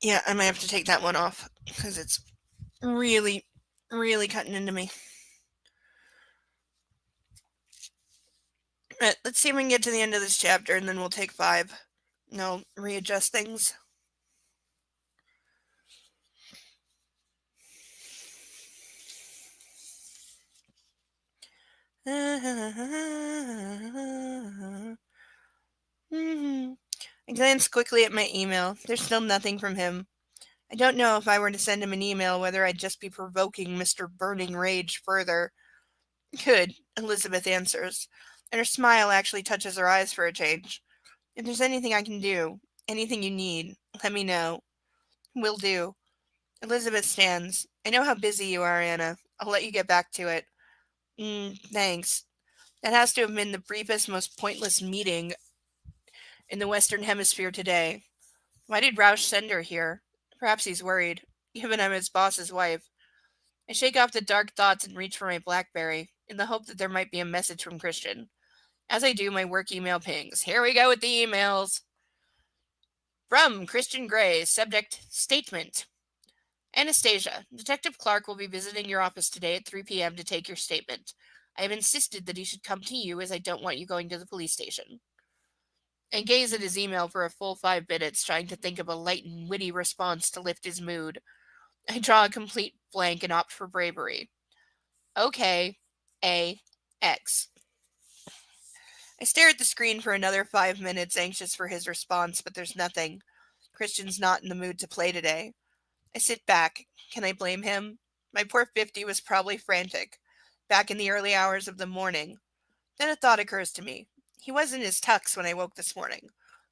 Yeah, I might have to take that one off because it's really, really cutting into me. Right, let's see if we can get to the end of this chapter and then we'll take 5. And I'll readjust things. I glanced quickly at my email. There's still nothing from him. I don't know if I were to send him an email whether I'd just be provoking Mr. Burning Rage further. Good, Elizabeth answers, and her smile actually touches her eyes for a change. If there's anything I can do, anything you need, let me know. Will do. Elizabeth stands. I know how busy you are, Anna. I'll let you get back to it. Thanks. That has to have been the briefest, most pointless meeting in the Western Hemisphere today. Why did Roush send her here? Perhaps he's worried, given I'm his boss's wife. I shake off the dark thoughts and reach for my BlackBerry, in the hope that there might be a message from Christian. As I do, my work email pings. Here we go with the emails. From Christian Gray, subject, statement. Anastasia, Detective Clark will be visiting your office today at 3 p.m. to take your statement. I have insisted that he should come to you as I don't want you going to the police station. I gaze at his email for a full 5 minutes, trying to think of a light and witty response to lift his mood. I draw a complete blank and opt for bravery. Okay. A. X. I stare at the screen for another 5 minutes, anxious for his response, but there's nothing. Christian's not in the mood to play today. I sit back. Can I blame him? My poor 50 was probably frantic, back in the early hours of the morning. Then a thought occurs to me. He was in his tux when I woke this morning.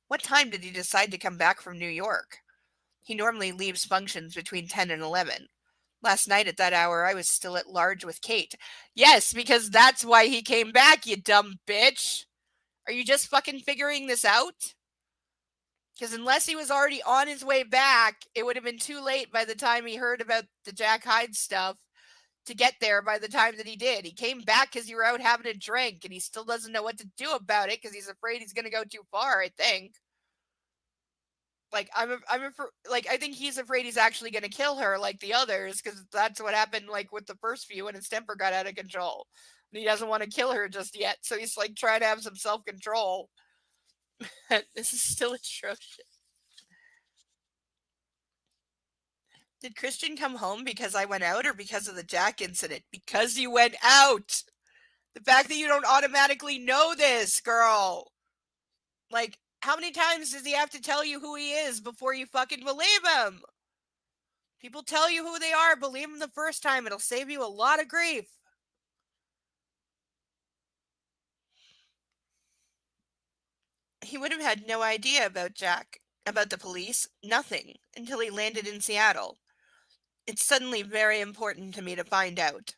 What time did he decide to come back from New York? He normally leaves functions between 10 and 11. Last night at that hour, I was still at large with Kate. Yes, because that's why he came back, you dumb bitch. Are you just fucking figuring this out? Because unless he was already on his way back, it would have been too late by the time he heard about the Jack Hyde stuff to get there by the time that he did. He came back because you were out having a drink, and he still doesn't know what to do about it because he's afraid he's going to go too far, I think. Like like I think he's afraid he's actually going to kill her like the others, because that's what happened like with the first few when his temper got out of control. And he doesn't want to kill her just yet, so he's like trying to have some self-control. This is still atrocious. Did Christian come home because I went out or because of the Jack incident? Because you went out. The fact that you don't automatically know this, girl. Like, how many times does he have to tell you who he is before you fucking believe him? People tell you who they are, believe them the first time. It'll save you a lot of grief. He would have had no idea about Jack, about the police, nothing, until he landed in Seattle. It's suddenly very important to me to find out.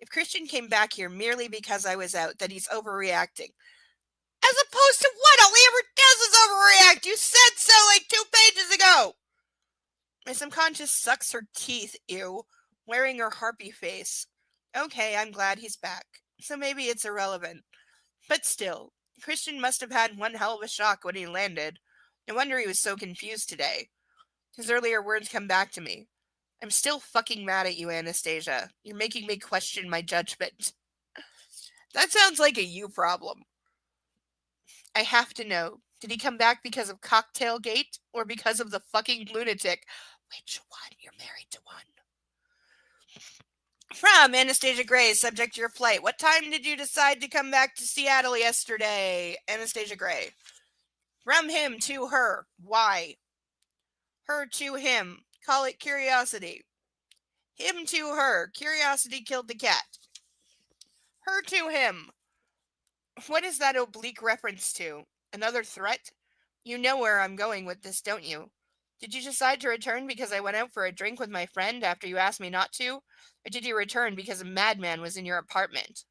If Christian came back here merely because I was out, that he's overreacting. As opposed to what? All he ever does is overreact. You said so like 2 pages ago. My subconscious sucks her teeth, ew, wearing her harpy face. Okay, I'm glad he's back. So maybe it's irrelevant. But still, Christian must have had one hell of a shock when he landed. No wonder he was so confused today. His earlier words come back to me. I'm still fucking mad at you, Anastasia. You're making me question my judgment. That sounds like a you problem. I have to know. Did he come back because of Cocktailgate or because of the fucking lunatic? Which one? You're married to one. From Anastasia Gray, subject to your flight. What time did you decide to come back to Seattle yesterday? Anastasia Gray. From him to her. Why? Her to him. Call it curiosity. Him to her. Curiosity killed the cat. Her to him. What is that oblique reference to? Another threat? You know where I'm going with this, don't you? Did you decide to return because I went out for a drink with my friend after you asked me not to? Or did you return because a madman was in your apartment?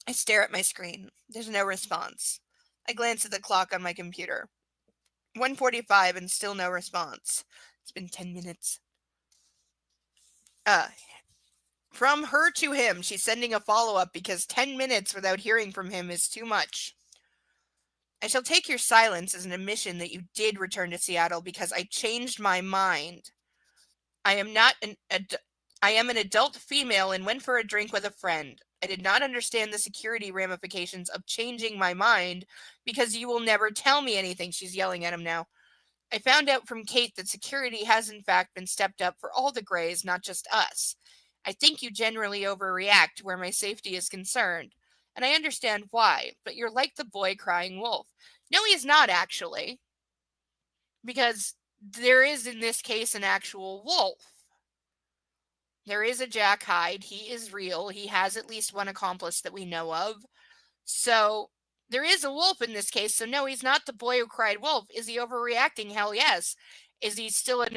I stare at my screen. There's no response. I glance at the clock on my computer. 1:45 and still no response. It's been 10 minutes. From her to him, she's sending a follow-up because 10 minutes without hearing from him is too much. I shall take your silence as an admission that you did return to Seattle because I changed my mind. I am an adult female and went for a drink with a friend. I did not understand the security ramifications of changing my mind because you will never tell me anything. She's yelling at him now. I found out from Kate that security has in fact been stepped up for all the Greys, not just us. I think you generally overreact where my safety is concerned, and I understand why, but you're like the boy crying wolf. No, he's not actually, because there is in this case an actual wolf. There is a Jack Hyde. He is real. He has at least one accomplice that we know of. So there is a wolf in this case. So no, he's not the boy who cried wolf. Is he overreacting? Hell yes. Is he still a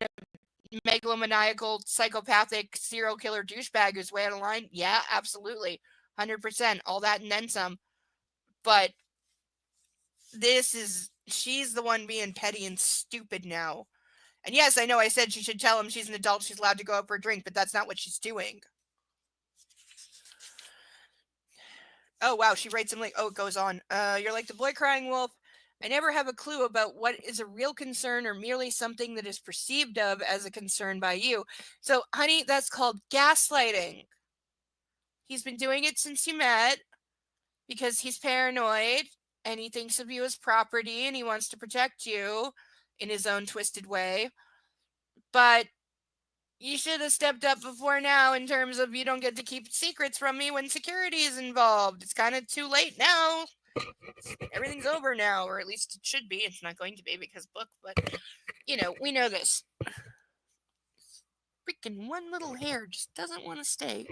megalomaniacal, psychopathic, serial killer douchebag who's way out of line? Yeah, absolutely. 100%. All that and then some. But she's the one being petty and stupid now. And yes, I know I said she should tell him she's an adult, she's allowed to go out for a drink, but that's not what she's doing. Oh, wow, she writes him like, oh, it goes on. You're like the boy crying wolf. I never have a clue about what is a real concern or merely something that is perceived of as a concern by you. So, honey, that's called gaslighting. He's been doing it since you met because he's paranoid and he thinks of you as property and he wants to protect you in his own twisted way. But you should have stepped up before now in terms of you don't get to keep secrets from me when security is involved. It's kind of too late now. Everything's over now, or at least it should be. It's not going to be because book, but we know this. Freaking one little hair just doesn't want to stay.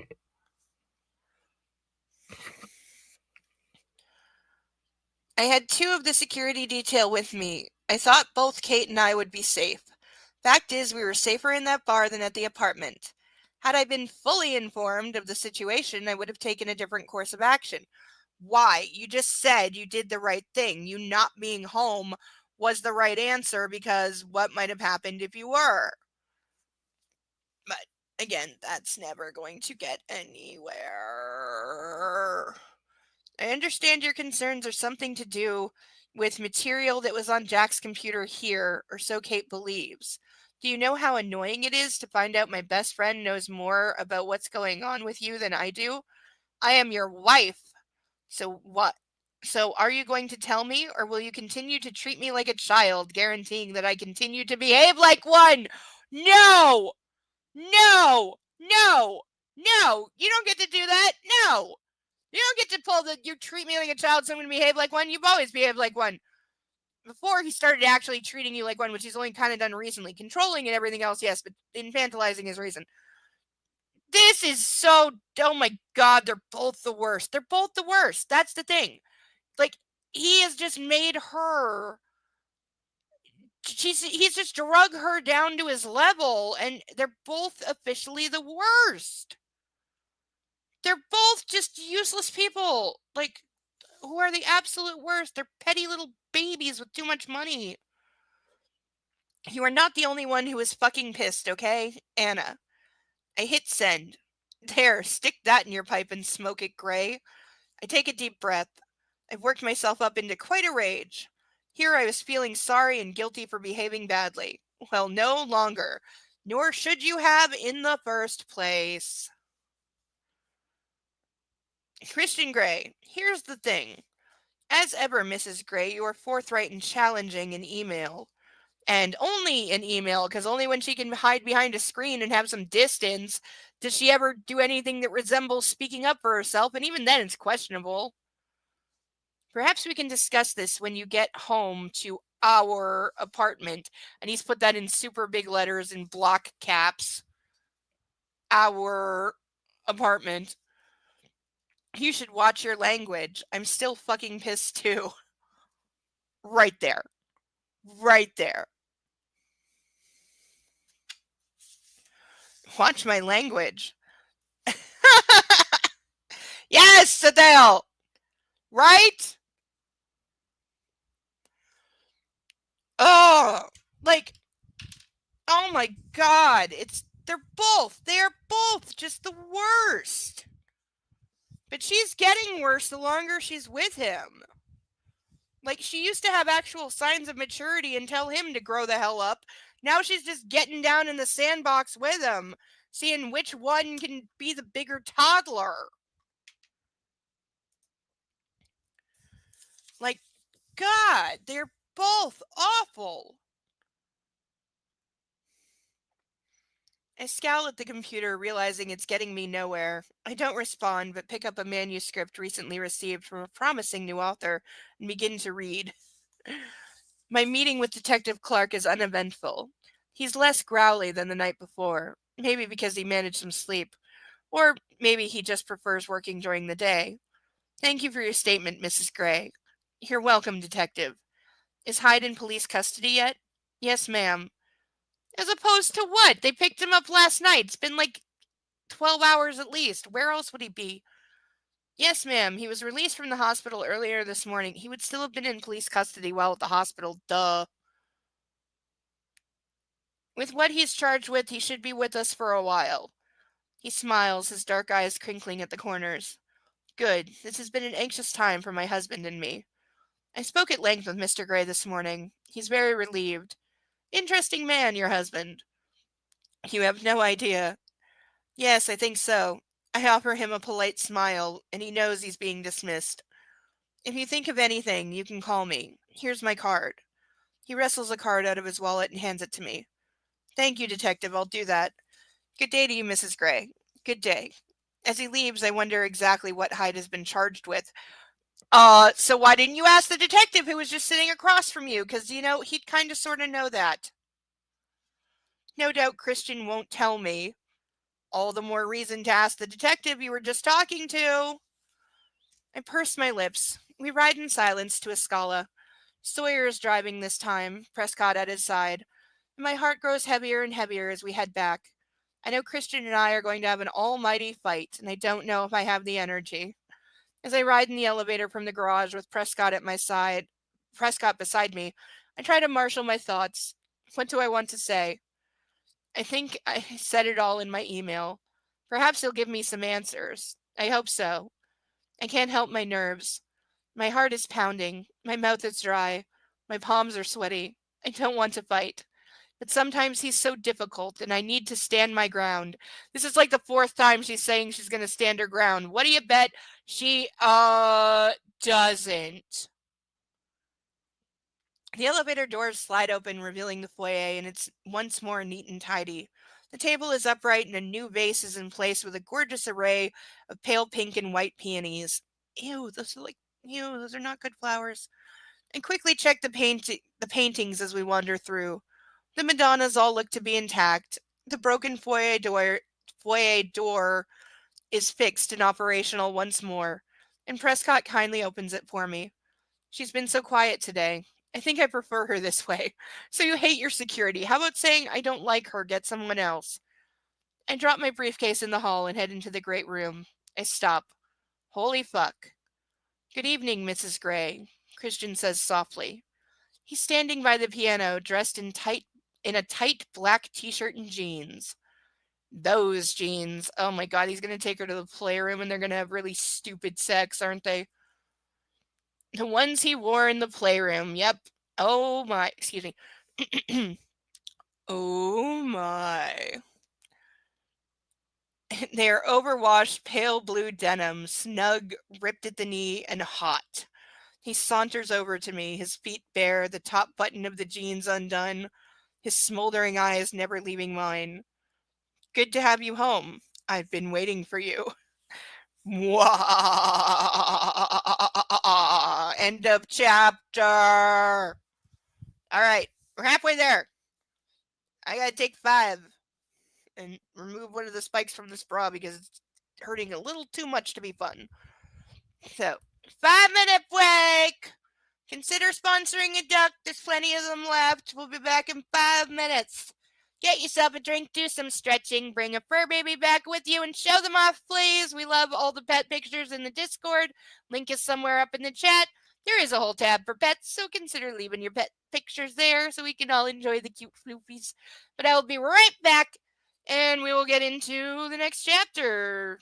I had 2 of the security detail with me. I thought both Kate and I would be safe. Fact is, we were safer in that bar than at the apartment. Had I been fully informed of the situation, I would have taken a different course of action. Why? You just said you did the right thing. You not being home was the right answer because what might have happened if you were? But again, that's never going to get anywhere. I understand your concerns are something to do. with material that was on Jack's computer here, or so Kate believes. Do you know how annoying it is to find out my best friend knows more about what's going on with you than I do? I am your wife. So what? So are you going to tell me, or will you continue to treat me like a child, guaranteeing that I continue to behave like one? No! No! No! No! You don't get to do that. No! You don't get to pull the you treat me like a child, so I'm going to behave like one. You've always behaved like one. Before he started actually treating you like one, which he's only kind of done recently. Controlling and everything else, yes, but infantilizing is reason. This is so, oh my god, they're both the worst. They're both the worst. That's the thing. Like, he has just made her, he's just drug her down to his level, and they're both officially the worst. They're both just useless people. Like, who are the absolute worst? They're petty little babies with too much money. You are not the only one who is fucking pissed, okay? Anna. I hit send. There, stick that in your pipe and smoke it, Gray. I take a deep breath. I've worked myself up into quite a rage. Here I was feeling sorry and guilty for behaving badly. Well, no longer. Nor should you have in the first place. Christian Gray, here's the thing. As ever, Mrs. Gray, you are forthright and challenging in email. And only in email, because only when she can hide behind a screen and have some distance does she ever do anything that resembles speaking up for herself, and even then it's questionable. Perhaps we can discuss this when you get home to our apartment. And he's put that in super big letters in block caps. Our apartment. You should watch your language. I'm still fucking pissed too. Right there. Right there. Watch my language. Yes, Adele. Right? Oh, like, oh my god. They're both just the worst. But she's getting worse the longer she's with him. Like, she used to have actual signs of maturity and tell him to grow the hell up. Now she's just getting down in the sandbox with him, seeing which one can be the bigger toddler. Like, God, they're both awful. I scowl at the computer, realizing it's getting me nowhere. I don't respond, but pick up a manuscript recently received from a promising new author and begin to read. My meeting with Detective Clark is uneventful. He's less growly than the night before, maybe because he managed some sleep, or maybe he just prefers working during the day. Thank you for your statement, Mrs. Gray. You're welcome, Detective. Is Hyde in police custody yet? Yes, ma'am. As opposed to what? They picked him up last night. It's been like 12 hours at least. Where else would he be? Yes, ma'am. He was released from the hospital earlier this morning. He would still have been in police custody while at the hospital. Duh. With what he's charged with, he should be with us for a while. He smiles, his dark eyes crinkling at the corners. Good. This has been an anxious time for my husband and me. I spoke at length with Mr. Gray this morning. He's very relieved. Interesting man, your husband. You have no idea. Yes, I think so. I offer him a polite smile, and he knows he's being dismissed. If you think of anything, you can call me. Here's my card. He wrestles a card out of his wallet and hands it to me. Thank you, Detective. I'll do that. Good day to you, Mrs. Gray. Good day. As he leaves, I wonder exactly what Hyde has been charged with. So why didn't you ask the detective who was just sitting across from you? Because, he'd kind of sort of know that. No doubt Christian won't tell me. All the more reason to ask the detective you were just talking to. I purse my lips. We ride in silence to a Scala. Sawyer is driving this time, Prescott at his side, and my heart grows heavier and heavier as we head back. I know Christian and I are going to have an almighty fight, and I don't know if I have the energy. As I ride in the elevator from the garage with Prescott beside me, I try to marshal my thoughts. What do I want to say? I think I said it all in my email. Perhaps he'll give me some answers. I hope so. I can't help my nerves. My heart is pounding. My mouth is dry. My palms are sweaty. I don't want to fight. But sometimes he's so difficult and I need to stand my ground. This is like the fourth time she's saying she's going to stand her ground. What do you bet she doesn't? The elevator doors slide open, revealing the foyer, and it's once more neat and tidy. The table is upright and a new vase is in place with a gorgeous array of pale pink and white peonies. Ew, those are not good flowers. And quickly check the paintings as we wander through. The Madonnas all look to be intact. The broken foyer door is fixed and operational once more, and Prescott kindly opens it for me. She's been so quiet today. I think I prefer her this way. So you hate your security. How about saying I don't like her, get someone else? I drop my briefcase in the hall and head into the great room. I stop. Holy fuck. Good evening, Mrs. Gray, Christian says softly. He's standing by the piano, dressed in a tight black t-shirt and jeans. Those jeans. Oh my god, he's gonna take her to the playroom and they're gonna have really stupid sex, aren't they? The ones he wore in the playroom. Yep. Oh my, excuse me. Oh my. They are overwashed pale blue denim, snug, ripped at the knee, and hot. He saunters over to me, his feet bare, the top button of the jeans undone, his smoldering eyes never leaving mine. Good to have you home. I've been waiting for you. Mwah. End of chapter. All right, we're halfway there. I gotta take 5 and remove one of the spikes from this bra because it's hurting a little too much to be fun. So, 5-minute break. Consider sponsoring a duck. There's plenty of them left. We'll be back in 5 minutes. Get yourself a drink, do some stretching, bring a fur baby back with you, and show them off, please. We love all the pet pictures in the Discord. Link is somewhere up in the chat. There is a whole tab for pets, so consider leaving your pet pictures there so we can all enjoy the cute floofies. But I will be right back, and we will get into the next chapter.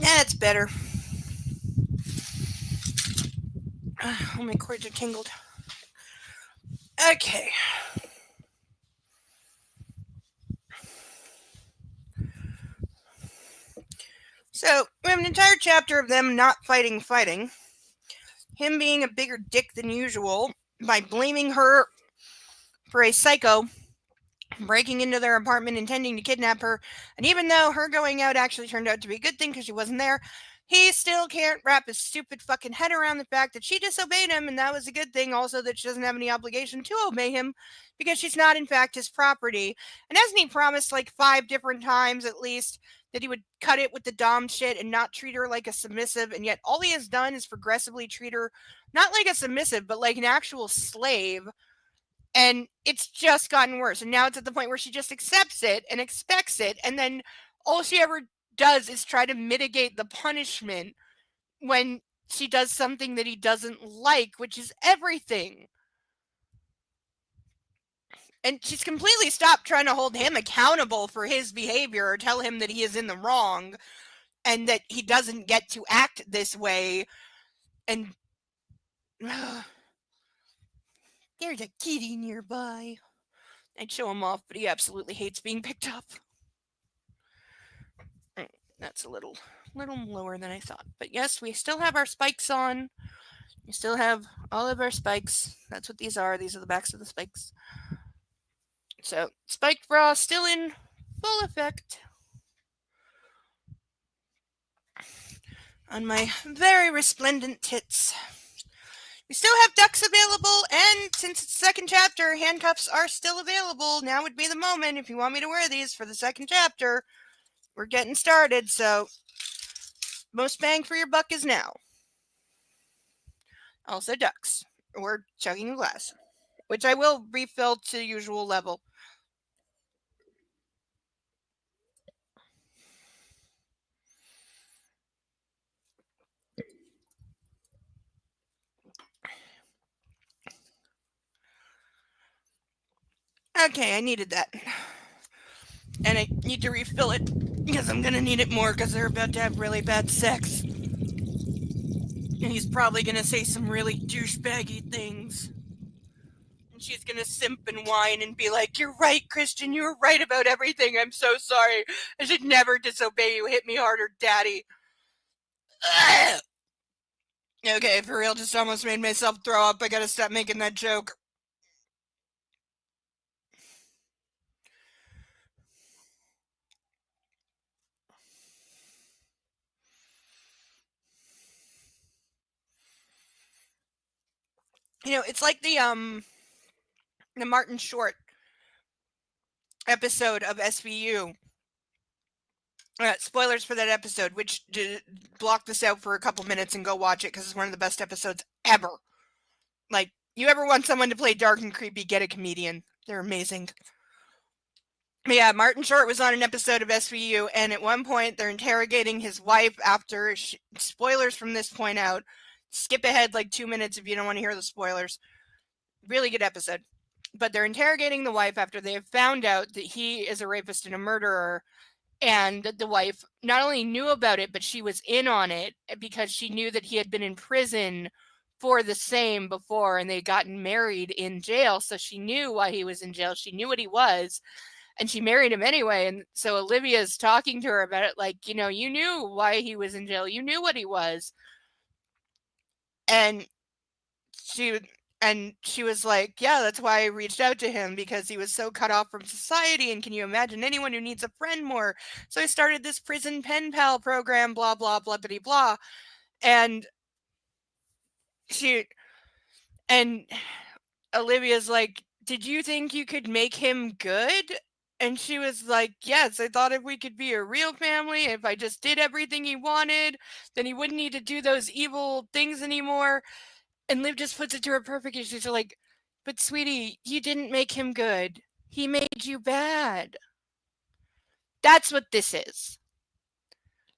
That's better. Oh, my cords are tingled. Okay. So, we have an entire chapter of them not fighting. Him being a bigger dick than usual by blaming her for a psycho breaking into their apartment intending to kidnap her. And even though her going out actually turned out to be a good thing because she wasn't there, he still can't wrap his stupid fucking head around the fact that she disobeyed him, and that was a good thing. Also, that she doesn't have any obligation to obey him because she's not, in fact, his property. And hasn't he promised like 5 different times at least that he would cut it with the Dom shit and not treat her like a submissive? And yet, all he has done is progressively treat her not like a submissive, but like an actual slave. And it's just gotten worse. And now it's at the point where she just accepts it and expects it. And then all she ever does is try to mitigate the punishment when she does something that he doesn't like, which is everything. And she's completely stopped trying to hold him accountable for his behavior or tell him that he is in the wrong and that he doesn't get to act this way. And there's a kitty nearby. I'd show him off, but he absolutely hates being picked up. That's a little lower than I thought. But yes, we still have our spikes on. We still have all of our spikes. That's what these are. These are the backs of the spikes. So, spiked bra still in full effect on my very resplendent tits. We still have ducks available, and since it's the second chapter, handcuffs are still available. Now would be the moment if you want me to wear these for the second chapter. We're getting started, so most bang for your buck is now. Also ducks, or chugging a glass, which I will refill to usual level. Okay, I needed that. And I need to refill it because I'm gonna need it more because they're about to have really bad sex. And he's probably gonna say some really douchebaggy things. And she's gonna simp and whine and be like, "You're right, Christian, you were right about everything. I'm so sorry. I should never disobey you. Hit me harder, daddy." Ugh. Okay, for real, just almost made myself throw up. I gotta stop making that joke. You know, it's like the Martin Short episode of SVU. Spoilers for that episode, which block this out for a couple minutes and go watch it because it's one of the best episodes ever. Like, you ever want someone to play dark and creepy, get a comedian. They're amazing. But yeah, Martin Short was on an episode of SVU, and at one point they're interrogating his wife after, spoilers from this point out. Skip ahead like 2 minutes if you don't want to hear the spoilers. Really good episode. But they're interrogating the wife after they have found out that he is a rapist and a murderer. And the wife not only knew about it, but she was in on it because she knew that he had been in prison for the same before, and they'd gotten married in jail. So she knew why he was in jail. She knew what he was, and she married him anyway. And so Olivia's talking to her about it, like, you know, you knew why he was in jail. You knew what he was. And she was like, yeah, that's why I reached out to him, because he was so cut off from society. And can you imagine anyone who needs a friend more? So I started this prison pen pal program, blah, blah, blah, blah, blah. And Olivia's like, did you think you could make him good? And she was like, yes, I thought if we could be a real family, if I just did everything he wanted, then he wouldn't need to do those evil things anymore. And Liv just puts it to her perfectly. She's like, but sweetie, you didn't make him good. He made you bad. That's what this is.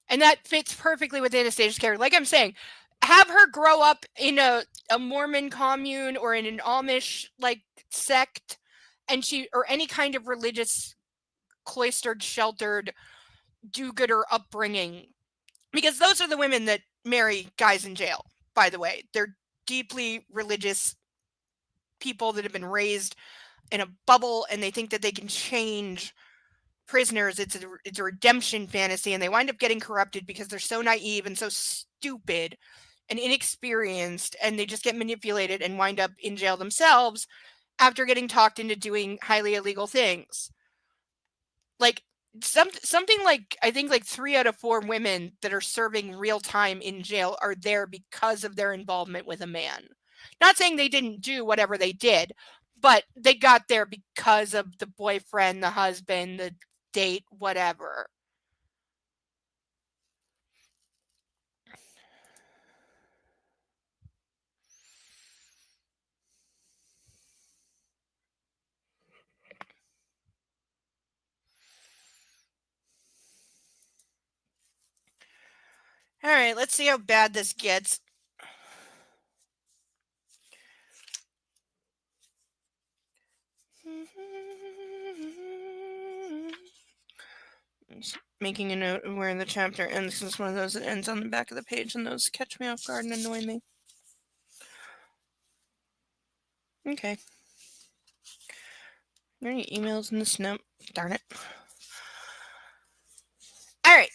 And that fits perfectly with Anastasia's character. Like I'm saying, have her grow up in a Mormon commune or in an Amish like sect, and she or any kind of religious cloistered sheltered do-gooder upbringing, because those are the women that marry guys in jail, by the way. They're deeply religious people that have been raised in a bubble and they think that they can change prisoners. It's a redemption fantasy, and they wind up getting corrupted because they're so naive and so stupid and inexperienced, and they just get manipulated and wind up in jail themselves after getting talked into doing highly illegal things. Like something like I think like 3 out of 4 women that are serving real time in jail are there because of their involvement with a man. Not saying they didn't do whatever they did, but they got there because of the boyfriend, the husband, the date, whatever. All right, let's see how bad this gets. Just making a note of where the chapter ends because it's one of those that ends on the back of the page, and those catch me off guard and annoy me. Okay. Are there any emails in this note? Darn it. Alright.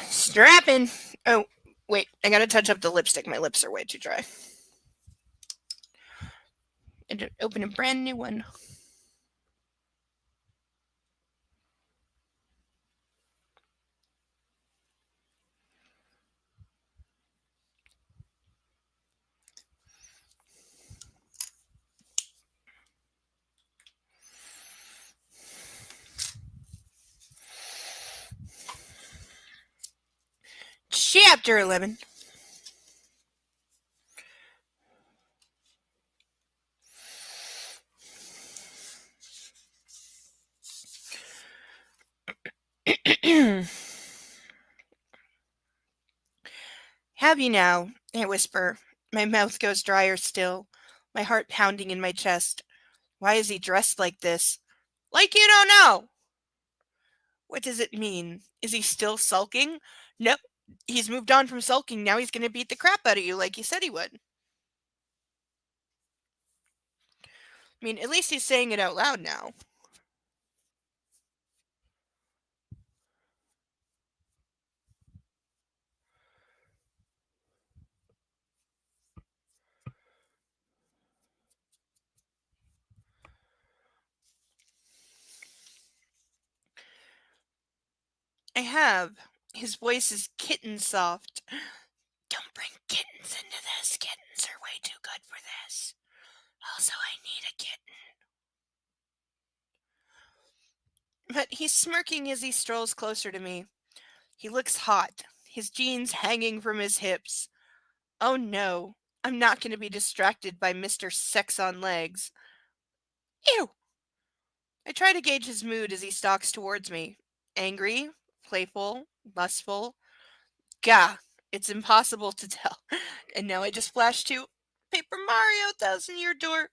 Strap in. Oh, wait. I gotta touch up the lipstick. My lips are way too dry. And open a brand new one. Chapter 11. Have you now? I whisper. My mouth goes drier still, my heart pounding in my chest. Why is he dressed like this? Like you don't know! What does it mean? Is he still sulking? Nope. He's moved on from sulking. Now he's gonna beat the crap out of you like he said he would. I mean, at least he's saying it out loud now. I have. His voice is kitten soft. Don't bring kittens into this. Kittens are way too good for this. Also, I need a kitten. But he's smirking as he strolls closer to me. He looks hot, his jeans hanging from his hips. Oh no, I'm not going to be distracted by Mr. Sex on Legs. Ew! I try to gauge his mood as he stalks towards me. Angry, playful, lustful. Gah, it's impossible to tell. And now I just flash to Paper Mario Thousand Year Door.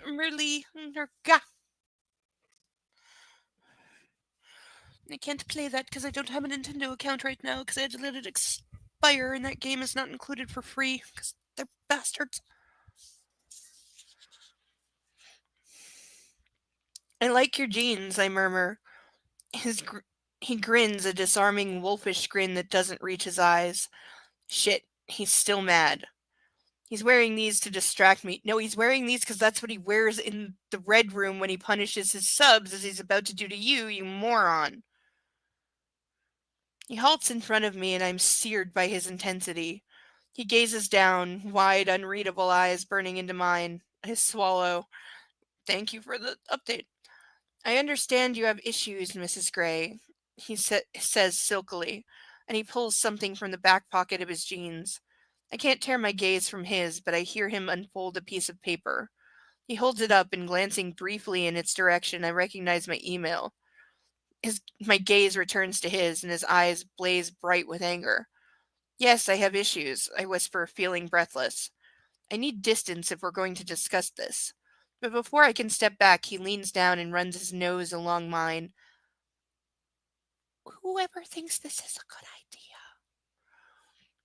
Merly, gah. I can't play that because I don't have a Nintendo account right now because I had to let it expire, and that game is not included for free because they're bastards. I like your jeans, I murmur. He grins a disarming wolfish grin that doesn't reach his eyes. Shit, he's still mad. He's wearing these to distract me. No, he's wearing these because that's what he wears in the red room when he punishes his subs, as he's about to do to you, you moron. He halts in front of me, and I'm seared by his intensity. He gazes down, wide, unreadable eyes burning into mine. I swallow. Thank you for the update. I understand you have issues, Mrs. Gray, he says silkily, and he pulls something from the back pocket of his jeans. I can't tear my gaze from his, but I hear him unfold a piece of paper. He holds it up, and glancing briefly in its direction, I recognize my email. My gaze returns to his, and his eyes blaze bright with anger. Yes, I have issues, I whisper, feeling breathless. I need distance if we're going to discuss this. But before I can step back, he leans down and runs his nose along mine. Whoever thinks this is a good idea?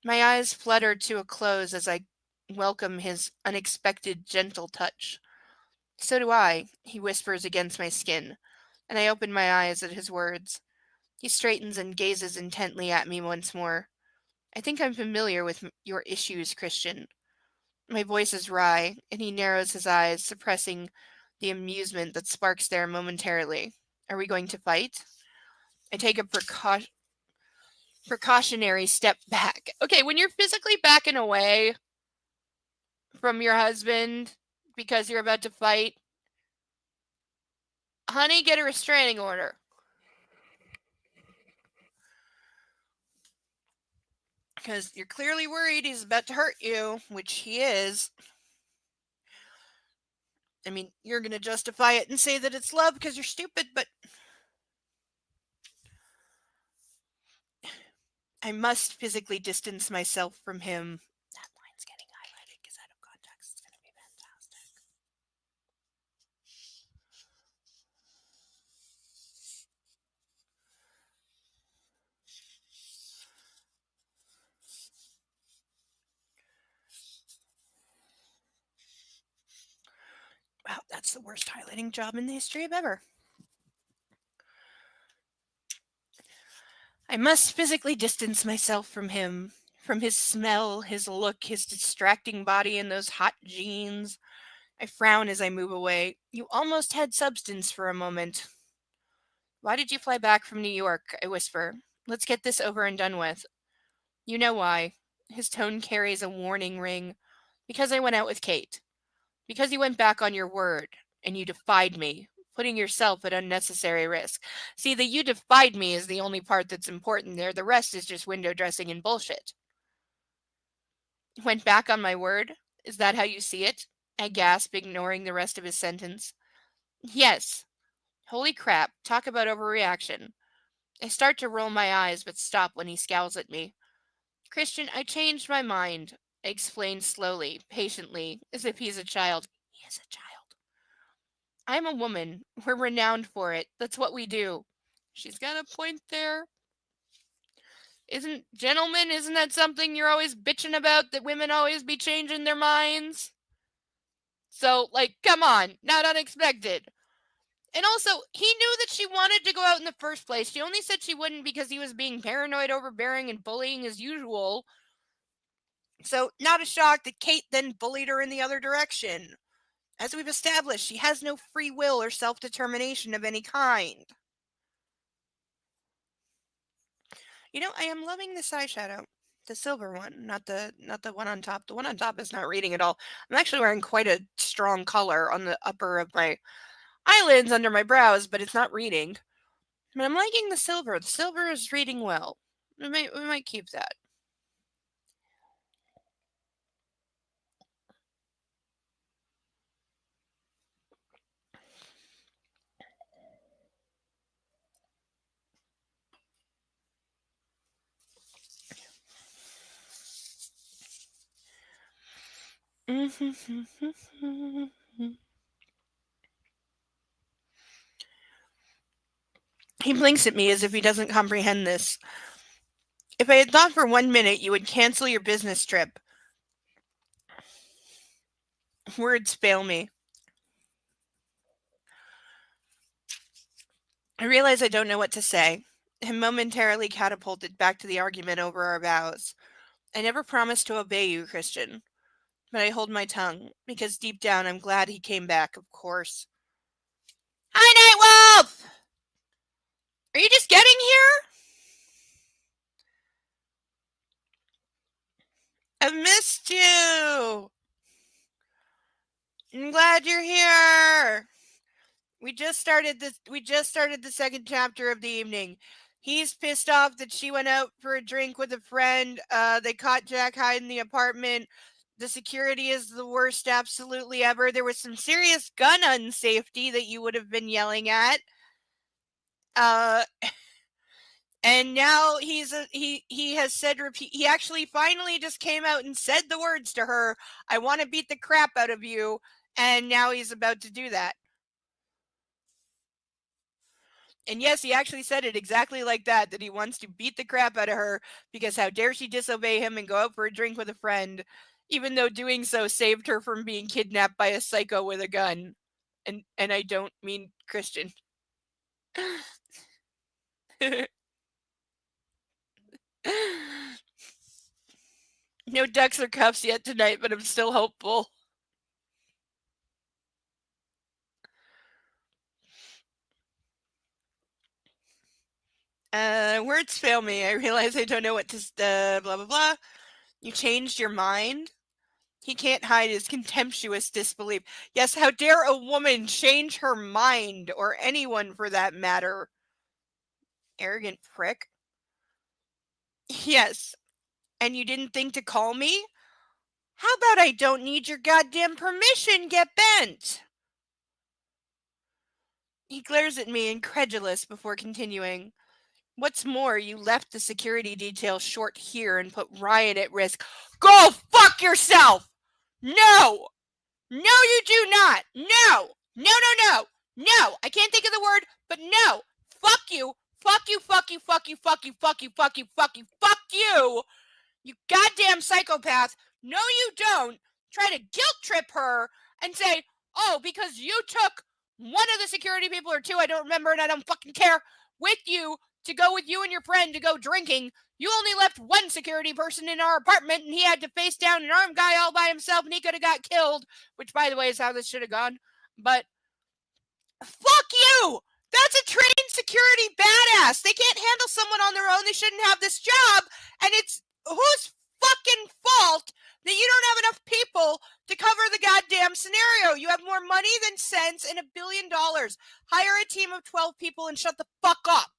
My eyes flutter to a close as I welcome his unexpected gentle touch. So do I, he whispers against my skin, and I open my eyes at his words. He straightens and gazes intently at me once more. I think I'm familiar with your issues, Christian. My voice is wry, and he narrows his eyes, suppressing the amusement that sparks there momentarily. Are we going to fight? I take a precautionary step back. Okay, when you're physically backing away from your husband because you're about to fight, honey, get a restraining order. Because you're clearly worried he's about to hurt you, which he is. I mean, you're going to justify it and say that it's love because you're stupid, but I must physically distance myself from him. That line's getting highlighted because out of context it's going to be fantastic. Wow, that's the worst highlighting job in the history of ever. I must physically distance myself from him, from his smell, his look, his distracting body, and those hot jeans. I frown as I move away. You almost had substance for a moment. Why did you fly back from New York? I whisper. Let's get this over and done with. You know why. His tone carries a warning ring. Because I went out with Kate. Because you went back on your word, and you defied me, putting yourself at unnecessary risk. See, the you defied me is the only part that's important there. The rest is just window dressing and bullshit. Went back on my word? Is that how you see it? I gasp, ignoring the rest of his sentence. Yes. Holy crap, talk about overreaction. I start to roll my eyes, but stop when he scowls at me. Christian, I changed my mind, I explained slowly, patiently, as if he's a child. He is a child. I'm a woman. We're renowned for it. That's what we do. She's got a point there. Isn't that something you're always bitching about, that women always be changing their minds? So, like, come on, not unexpected. And also, he knew that she wanted to go out in the first place. She only said she wouldn't because he was being paranoid, overbearing, and bullying as usual. So, not a shock that Kate then bullied her in the other direction. As we've established, she has no free will or self-determination of any kind. You know, I am loving this eyeshadow. The silver one, not the one on top. The one on top is not reading at all. I'm actually wearing quite a strong color on the upper of my eyelids under my brows, but it's not reading. But I'm liking the silver. The silver is reading well. We might keep that. He blinks at me as if he doesn't comprehend this. If I had thought for 1 minute you would cancel your business trip. Words fail me. I realize I don't know what to say. I'm momentarily catapulted back to the argument over our vows. I never promised to obey you, Christian, but I hold my tongue, because deep down I'm glad he came back, of course. Hi, Nightwolf! Are you just getting here? I've missed you! I'm glad you're here! We just started the second chapter of the evening. He's pissed off that she went out for a drink with a friend. They caught Jack Hyde in the apartment. The security is the worst absolutely ever. There was some serious gun unsafety that you would have been yelling at. Uh And now he has said he actually finally just came out and said the words to her, "I want to beat the crap out of you," and now he's about to do that. And yes, he actually said it exactly like that he wants to beat the crap out of her because how dare she disobey him and go out for a drink with a friend, even though doing so saved her from being kidnapped by a psycho with a gun. And I don't mean Christian. No ducks or cuffs yet tonight, but I'm still hopeful. Words fail me. I realize I don't know what to blah blah blah. You changed your mind? He can't hide his contemptuous disbelief. Yes, how dare a woman change her mind, or anyone for that matter? Arrogant prick. Yes, and you didn't think to call me? How about I don't need your goddamn permission, get bent? He glares at me, incredulous, before continuing. What's more, you left the security detail short here and put Ryan at risk. Go fuck yourself! No! No, you do not! No! No, no, no! No! I can't think of the word, but no! Fuck you! Fuck you, fuck you, fuck you, fuck you, fuck you, fuck you, fuck you, fuck you! You goddamn psychopath! No, you don't! Try to guilt trip her and say, oh, because you took one of the security people or two, I don't remember and I don't fucking care, with you to go with you and your friend to go drinking. You only left one security person in our apartment and he had to face down an armed guy all by himself and he could have got killed, which, by the way, is how this should have gone. But fuck you! That's a trained security badass. They can't handle someone on their own. They shouldn't have this job. And it's whose fucking fault that you don't have enough people to cover the goddamn scenario? You have more money than sense and $1 billion. Hire a team of 12 people and shut the fuck up.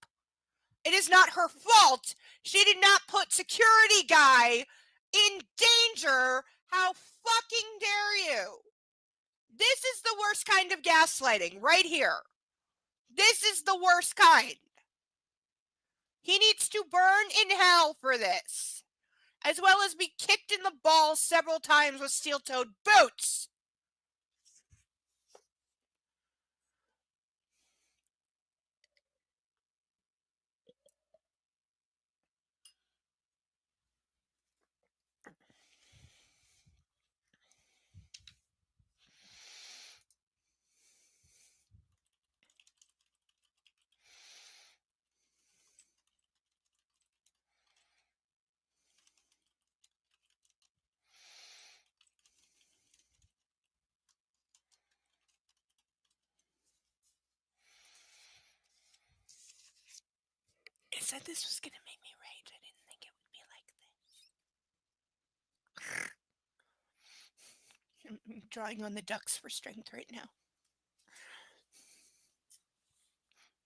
It is not her fault. She did not put security guy in danger. How fucking dare you? This is the worst kind of gaslighting right here. This is the worst kind. He needs to burn in hell for this, as well as be kicked in the balls several times with steel-toed boots. I said this was going to make me rage. I didn't think it would be like this. I'm drawing on the ducks for strength right now.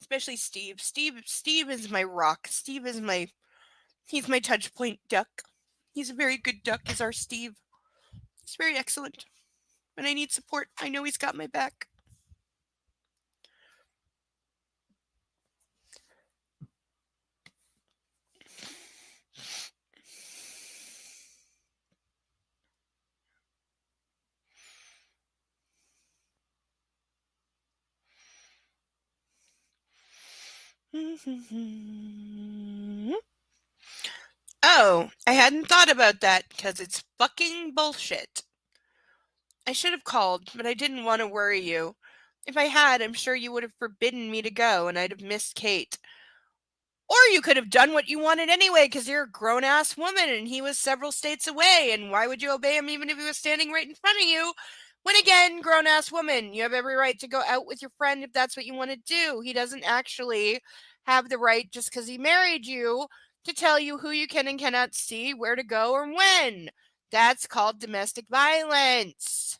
Especially Steve. Steve is my rock. He's my touch point duck. He's a very good duck, is our Steve. He's very excellent. When I need support, I know he's got my back. Oh, I hadn't thought about that because it's fucking bullshit. I should have called, but I didn't want to worry you. If I had, I'm sure you would have forbidden me to go and I'd have missed Kate. Or you could have done what you wanted anyway because you're a grown ass woman and he was several states away, and why would you obey him even if he was standing right in front of you? When again, grown ass woman, you have every right to go out with your friend if that's what you want to do. He doesn't actually have the right, just because he married you, to tell you who you can and cannot see, where to go, or when. That's called domestic violence.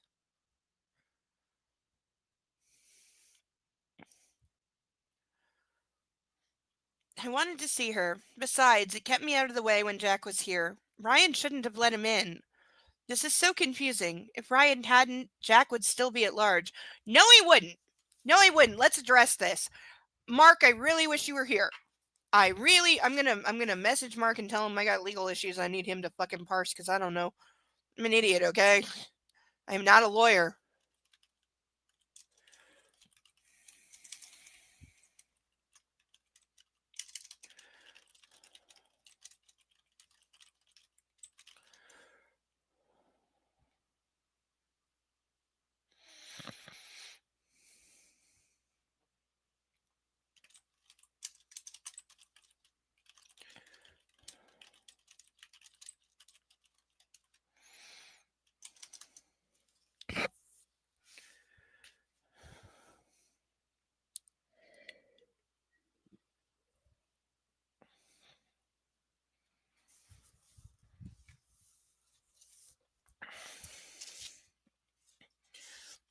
I wanted to see her. Besides, it kept me out of the way when Jack was here. Ryan shouldn't have let him in. This is so confusing. If Ryan hadn't, Jack would still be at large. No, he wouldn't. No, he wouldn't. Let's address this. Mark, I really wish you were here. I'm gonna message Mark and tell him I got legal issues I need him to fucking parse because I don't know. I'm an idiot, okay? I am not a lawyer.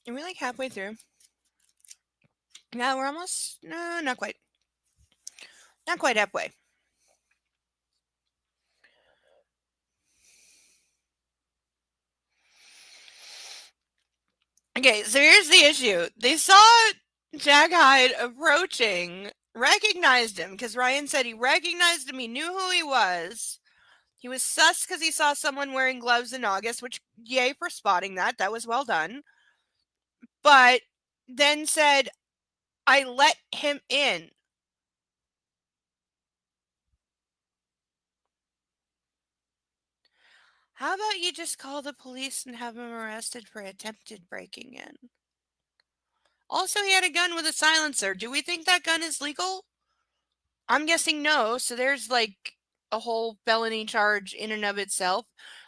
Are we like halfway through? No, we're almost. No, not quite. Not quite halfway. Okay, so here's the issue. They saw Jack Hyde approaching, recognized him, because Ryan said he recognized him, he knew who he was. He was sus because he saw someone wearing gloves in August, which, yay for spotting that. That was well done. But then said, I let him in. How about you just call the police and have him arrested for attempted breaking in? Also, he had a gun with a silencer. Do we think that gun is legal? I'm guessing no. So there's like a whole felony charge in and of itself.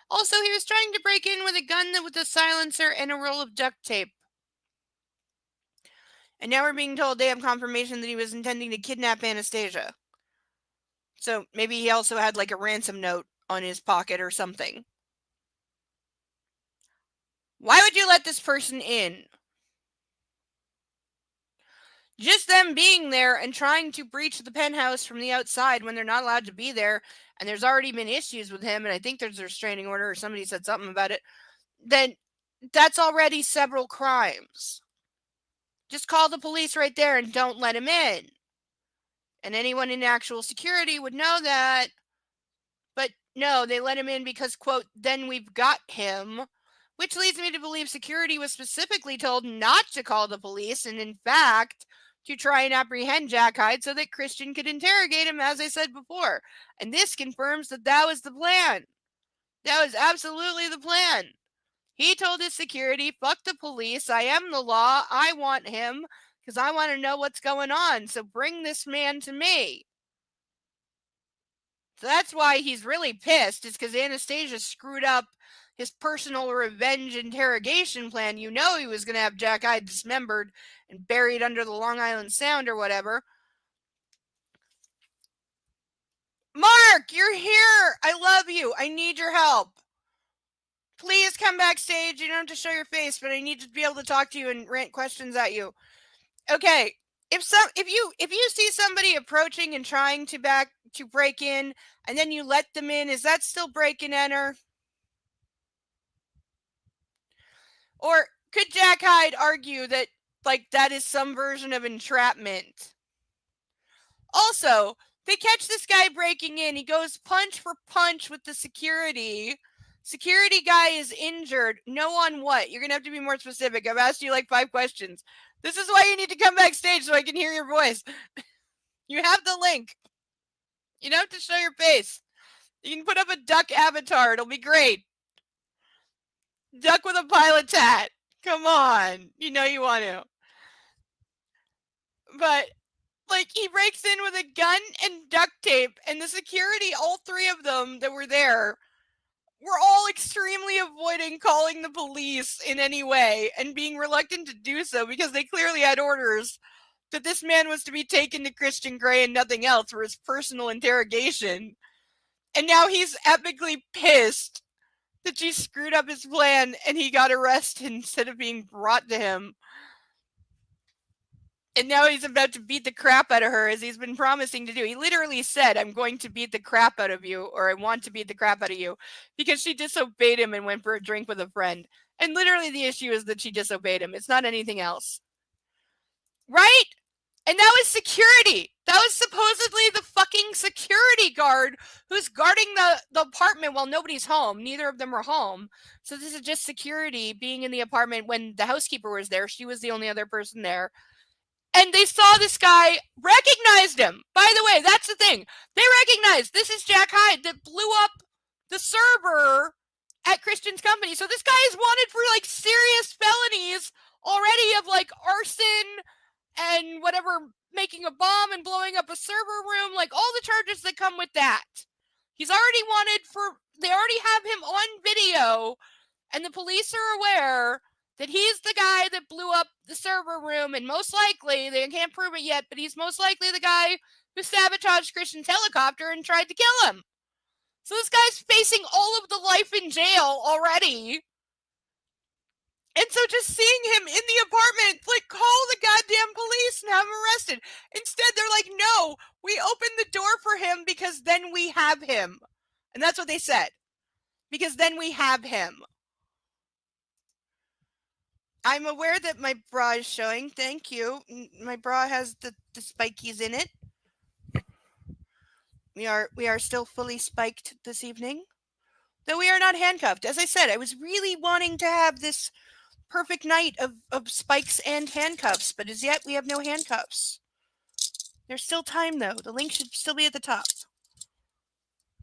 Also, he was trying to break in with a gun with a silencer and a roll of duct tape. And now we're being told they have confirmation that he was intending to kidnap Anastasia. So maybe he also had like a ransom note on his pocket or something. Why would you let this person in? Just them being there and trying to breach the penthouse from the outside when they're not allowed to be there, and there's already been issues with him, and I think there's a restraining order or somebody said something about it, then that's already several crimes. Just call the police right there and don't let him in. And anyone in actual security would know that. But no, they let him in because, quote, then we've got him. Which leads me to believe security was specifically told not to call the police, and in fact, to try and apprehend Jack Hyde so that Christian could interrogate him, as I said before. And this confirms that that was the plan. That was absolutely the plan. He told his security, fuck the police, I am the law, I want him, because I want to know what's going on, so bring this man to me. So that's why he's really pissed, is because Anastasia screwed up his personal revenge interrogation plan. You know he was going to have Jack Hyde dismembered and buried under the Long Island Sound or whatever. Mark, you're here. I love you. I need your help. Please come backstage. You don't have to show your face, but I need to be able to talk to you and rant questions at you. Okay. If you see somebody approaching and trying to break in and then you let them in, is that still break and enter? Or could Jack Hyde argue that like that is some version of entrapment? Also, they catch this guy breaking in. He goes punch for punch with the security. Security guy is injured. No on what? You're going to have to be more specific. I've asked you like 5 questions. This is why you need to come backstage so I can hear your voice. You have the link. You don't have to show your face. You can put up a duck avatar. It'll be great. Duck with a pilot's hat. Come on. You know you want to. But like he breaks in with a gun and duct tape, and the security, all 3 of them that were there, were all extremely avoiding calling the police in any way and being reluctant to do so because they clearly had orders that this man was to be taken to Christian Grey and nothing else for his personal interrogation. And now he's epically pissed that she screwed up his plan and he got arrested instead of being brought to him. And now he's about to beat the crap out of her, as he's been promising to do. He literally said, I'm going to beat the crap out of you, or I want to beat the crap out of you, because she disobeyed him and went for a drink with a friend. And literally the issue is that she disobeyed him. It's not anything else. Right? And that was security. That was supposedly the fucking security guard who's guarding the apartment while nobody's home. Neither of them were home. So this is just security being in the apartment when the housekeeper was there. She was the only other person there. And they saw this guy, recognized him. By the way, that's the thing. They recognized this is Jack Hyde that blew up the server at Christian's company. So this guy is wanted for like serious felonies already of like arson and whatever, making a bomb and blowing up a server room, like all the charges that come with that. He's already wanted for, they already have him on video, and the police are aware that he's the guy that blew up the server room, and most likely, they can't prove it yet, but he's most likely the guy who sabotaged Christian's helicopter and tried to kill him. So this guy's facing all of the life in jail already. And so just seeing him in the apartment, like, call the goddamn police and have him arrested. Instead, they're like, no, we opened the door for him because then we have him. And that's what they said. Because then we have him. I'm aware that my bra is showing. Thank you. My bra has the spikies in it. We are still fully spiked this evening. Though we are not handcuffed. As I said, I was really wanting to have this perfect night of spikes and handcuffs, but as yet we have no handcuffs. There's still time though. The link should still be at the top.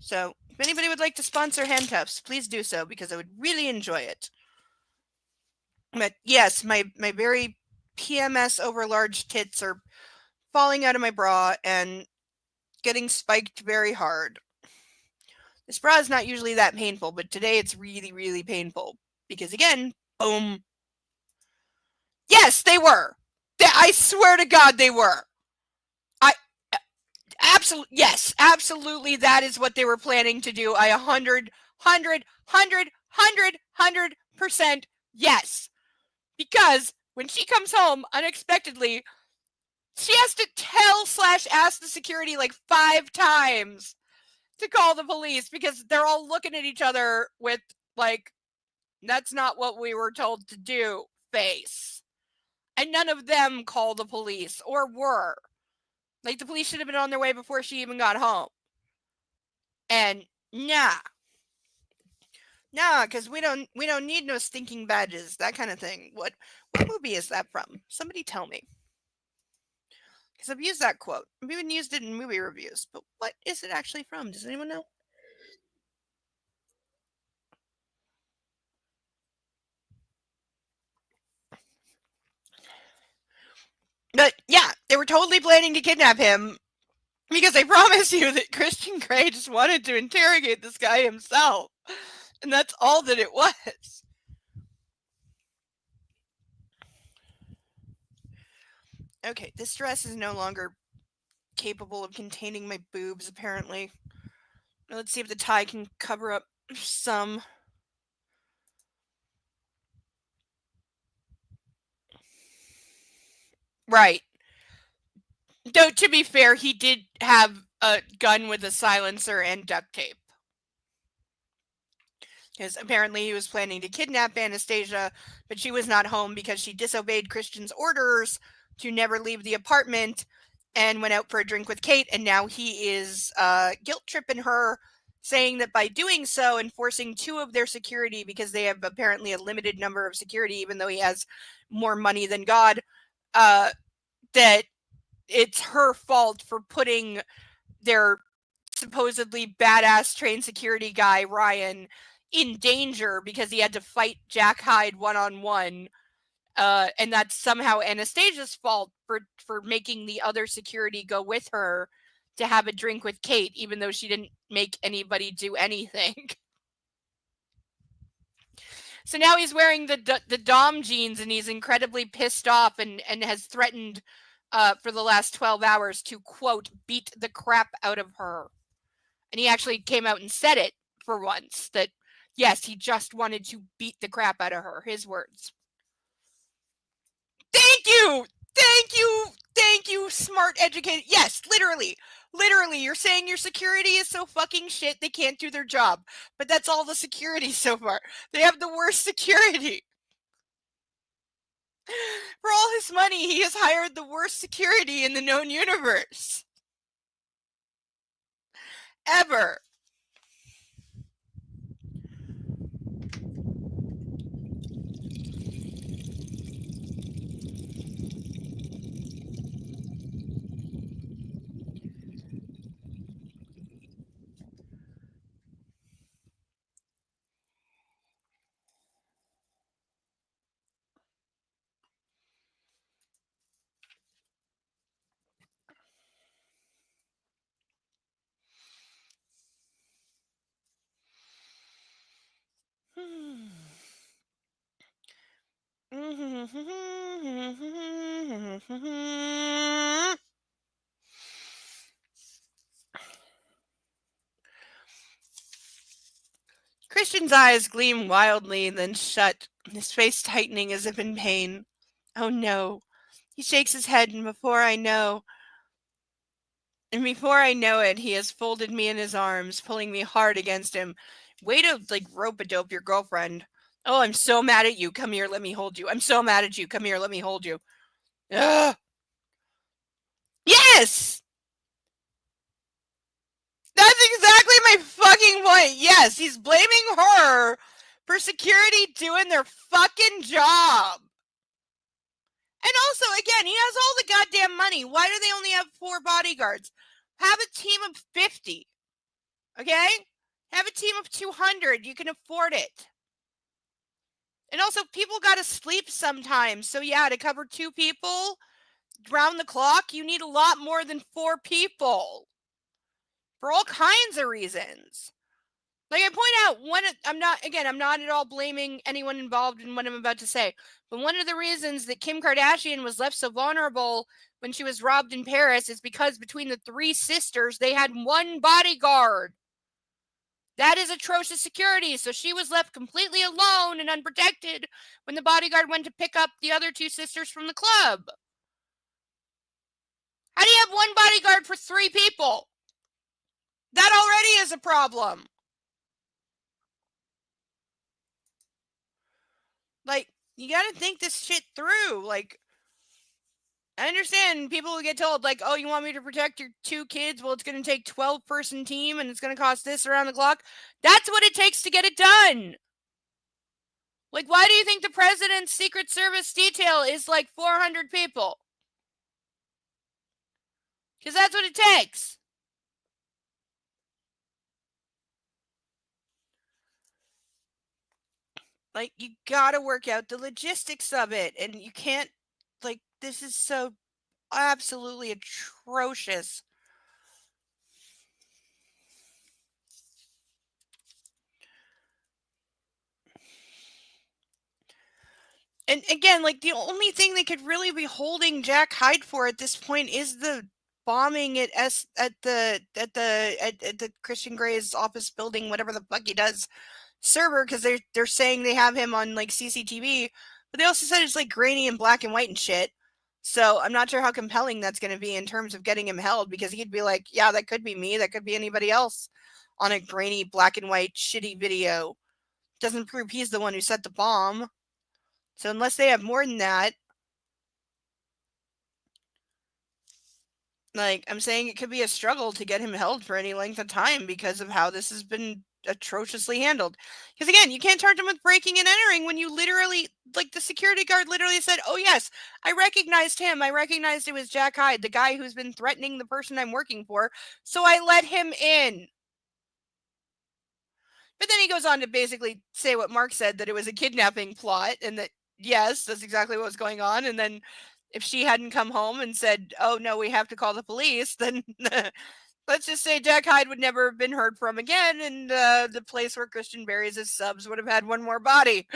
So if anybody would like to sponsor handcuffs, please do so because I would really enjoy it. But yes, my very PMS over large tits are falling out of my bra and getting spiked very hard. This bra is not usually that painful, but today it's really, really painful because again, boom. Yes, they were. I swear to God, they were. Absolutely, yes, absolutely. That is what they were planning to do. I 100% yes. Because when she comes home unexpectedly, she has to tell/ask the security like 5 times to call the police because they're all looking at each other with like, that's not what we were told to do face. And none of them called the police or were. Like, the police should have been on their way before she even got home. And nah, because we don't need no stinking badges, that kind of thing. What movie is that from? Somebody tell me. Because I've used that quote. I've even used it in movie reviews. But what is it actually from? Does anyone know? But yeah, they were totally planning to kidnap him because I promise you that Christian Grey just wanted to interrogate this guy himself. And that's all that it was. Okay, this dress is no longer capable of containing my boobs, apparently. Let's see if the tie can cover up some. Right. Though, to be fair, he did have a gun with a silencer and duct tape. Because apparently he was planning to kidnap Anastasia, but she was not home because she disobeyed Christian's orders to never leave the apartment and went out for a drink with Kate. And now he is guilt tripping her, saying that by doing so and forcing 2 of their security, because they have apparently a limited number of security, even though he has more money than God, that it's her fault for putting their supposedly badass trained security guy, Ryan, in danger because he had to fight Jack Hyde one-on-one. And that's somehow Anastasia's fault for making the other security go with her to have a drink with Kate, even though she didn't make anybody do anything. So now he's wearing the Dom jeans and he's incredibly pissed off and has threatened for the last 12 hours to, quote, beat the crap out of her. And he actually came out and said it for once, that yes, he just wanted to beat the crap out of her. His words. Thank you! Thank you, smart, educated. Yes, literally, you're saying your security is so fucking shit they can't do their job. But that's all the security so far. They have the worst security. For all his money, he has hired the worst security in the known universe. Ever. Christian's eyes gleam wildly, then shut, his face tightening as if in pain. Oh no. He shakes his head, and before I know it, he has folded me in his arms, pulling me hard against him. Way to, rope-a-dope your girlfriend. Oh, I'm so mad at you. Come here, let me hold you. I'm so mad at you. Come here, let me hold you. Ugh. Yes! That's exactly my fucking point. Yes, he's blaming her for security doing their fucking job. And also, again, he has all the goddamn money. Why do they only have 4 bodyguards? Have a team of 50. Okay? Have a team of 200. You can afford it. And also, people gotta sleep sometimes. So yeah, to cover 2 people round the clock, you need a lot more than 4 people. For all kinds of reasons. Like I point out, I'm not at all blaming anyone involved in what I'm about to say, but one of the reasons that Kim Kardashian was left so vulnerable when she was robbed in Paris is because between the 3 sisters, they had 1 bodyguard. That is atrocious security, so she was left completely alone and unprotected when the bodyguard went to pick up the other 2 sisters from the club. How do you have 1 bodyguard for 3 people? That already is a problem. Like, you gotta think this shit through. Like, I understand people will get told, like, oh, you want me to protect your 2 kids? Well, it's gonna take 12-person team and it's gonna cost this around the clock. That's what it takes to get it done. Like, why do you think the president's Secret Service detail is like 400 people? Because that's what it takes. Like, you gotta work out the logistics of it. And you can't, like, this is so absolutely atrocious. And again, like, the only thing they could really be holding Jack Hyde for at this point is the bombing at the Christian Gray's office building, whatever the fuck he does, server, because they're saying they have him on like CCTV, but they also said it's like grainy and black and white and shit. So I'm not sure how compelling that's going to be in terms of getting him held, because he'd be like, yeah, that could be me, that could be anybody else on a grainy black and white shitty video. Doesn't prove he's the one who set the bomb. So unless they have more than that, like, I'm saying it could be a struggle to get him held for any length of time because of how this has been atrociously handled. Because again, you can't charge him with breaking and entering when you literally, like, the security guard literally said, oh yes, I recognized him. I recognized it was Jack Hyde, the guy who's been threatening the person I'm working for. So I let him in. But then he goes on to basically say what Mark said, that it was a kidnapping plot, and that, yes, that's exactly what was going on. And then if she hadn't come home and said, oh, no, we have to call the police, then let's just say Jack Hyde would never have been heard from again, and the place where Christian buries his subs would have had 1 more body.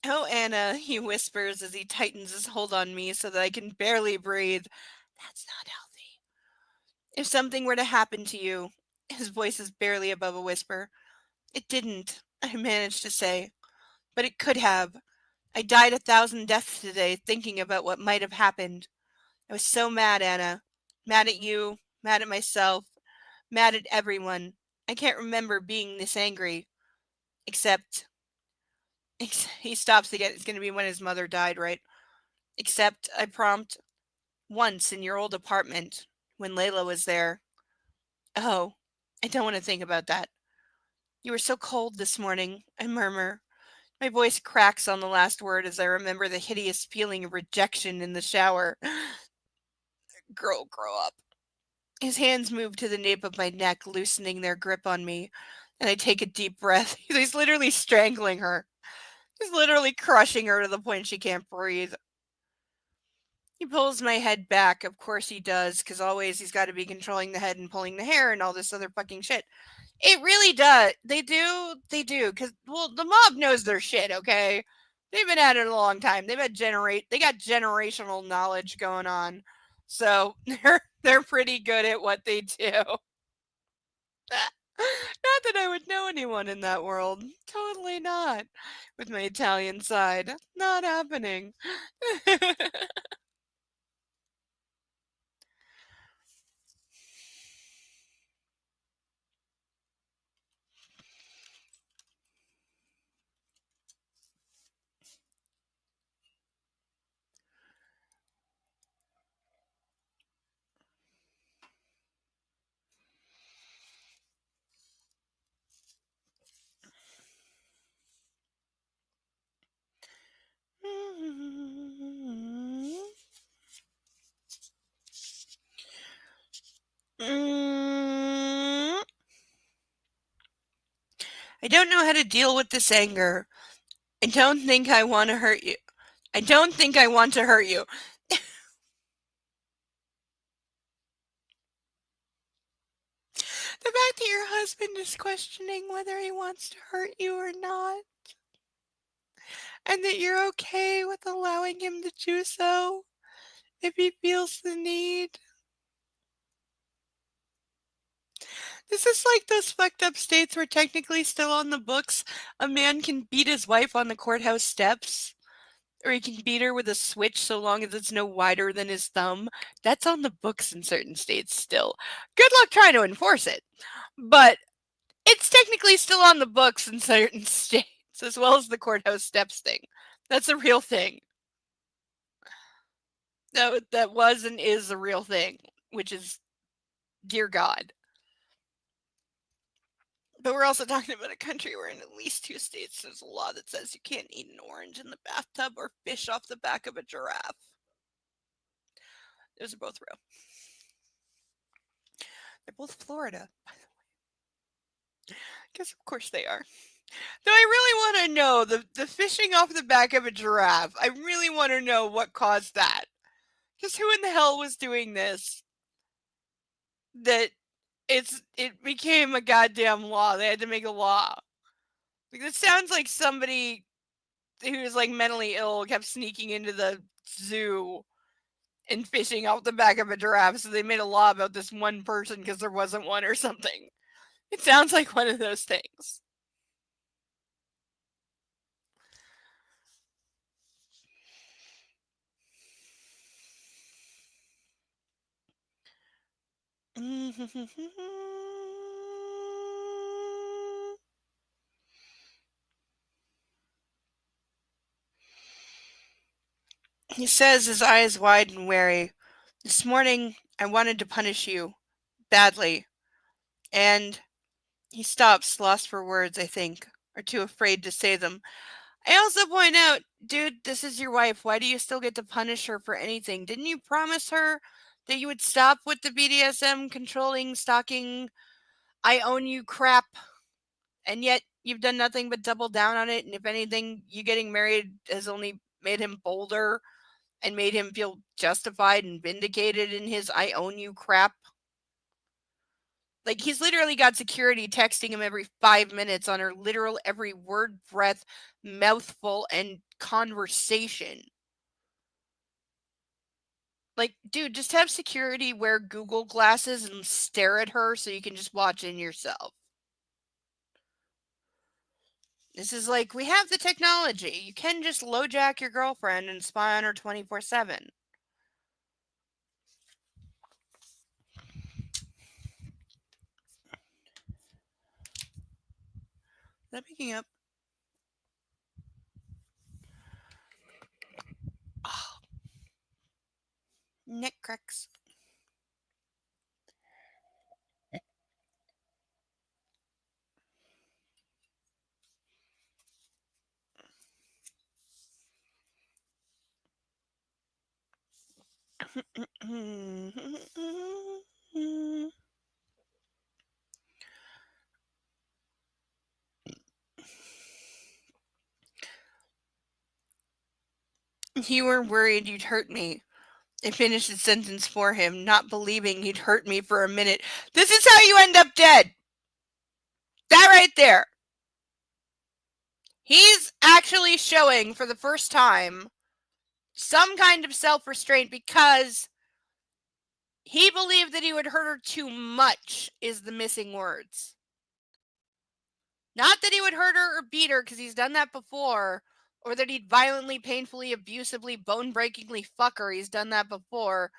Oh, Anna, he whispers as he tightens his hold on me so that I can barely breathe. That's not healthy. If something were to happen to you, his voice is barely above a whisper. It didn't, I managed to say, but it could have. I died 1,000 deaths today thinking about what might have happened. I was so mad, Anna. Mad at you, mad at myself, mad at everyone. I can't remember being this angry. Except, he stops again. It's going to be when his mother died, right? Except I prompt once in your old apartment when Layla was there. Oh, I don't want to think about that. You were so cold this morning, I murmur. My voice cracks on the last word as I remember the hideous feeling of rejection in the shower. Girl, grow up. His hands move to the nape of my neck, loosening their grip on me, and I take a deep breath. He's literally strangling her. He's literally crushing her to the point she can't breathe. He pulls my head back. Of course he does, because always he's got to be controlling the head and pulling the hair and all this other fucking shit. It really does. They do. They do. Because, well, the mob knows their shit, okay? They've been at it a long time. They got generational knowledge going on. So they're pretty good at what they do. Not that I would know anyone in that world. Totally not. With my Italian side. Not happening. Mm, I don't know how to deal with this anger. I don't think I want to hurt you. I don't think I want to hurt you. The fact that your husband is questioning whether he wants to hurt you or not, and that you're okay with allowing him to do so if he feels the need. This is like those fucked up states where technically still on the books, a man can beat his wife on the courthouse steps. Or he can beat her with a switch so long as it's no wider than his thumb. That's on the books in certain states still. Good luck trying to enforce it. But it's technically still on the books in certain states, as well as the courthouse steps thing. That's a real thing. That was and is a real thing, which is, dear God. But we're also talking about a country where in at least 2 states there's a law that says you can't eat an orange in the bathtub or fish off the back of a giraffe. Those are both real. They're both Florida, by the way. Because of course they are. Though I really want to know the fishing off the back of a giraffe. I really want to know what caused that. Because who in the hell was doing this? That it became a goddamn law. They had to make a law. Like, this sounds like somebody who was like mentally ill kept sneaking into the zoo and fishing off the back of a giraffe. So they made a law about this one person because there wasn't one or something. It sounds like one of those things. He says, his eyes wide and wary, "This morning I wanted to punish you. Badly. And..." He stops, lost for words, I think, or too afraid to say them. I also point out, dude, this is your wife. Why do you still get to punish her for anything? Didn't you promise her that you would stop with the BDSM controlling, stalking, I own you crap? And yet you've done nothing but double down on it. And if anything, you getting married has only made him bolder and made him feel justified and vindicated in his I own you crap. Like, he's literally got security texting him every 5 minutes on her literal every word, breath, mouthful, and conversation. Like, dude, just have security wear Google glasses and stare at her so you can just watch in yourself. This is like, we have the technology. You can just LoJack your girlfriend and spy on her 24/7. Is that picking up? Oh, neck cracks. You were worried you'd hurt me. I finished his sentence for him, not believing he'd hurt me for a minute. This is how you end up dead. That right there. He's actually showing for the first time some kind of self-restraint because he believed that he would hurt her too much is the missing words. Not that he would hurt her or beat her because he's done that before, or that he'd violently, painfully, abusively, bone-breakingly fuck her. He's done that before.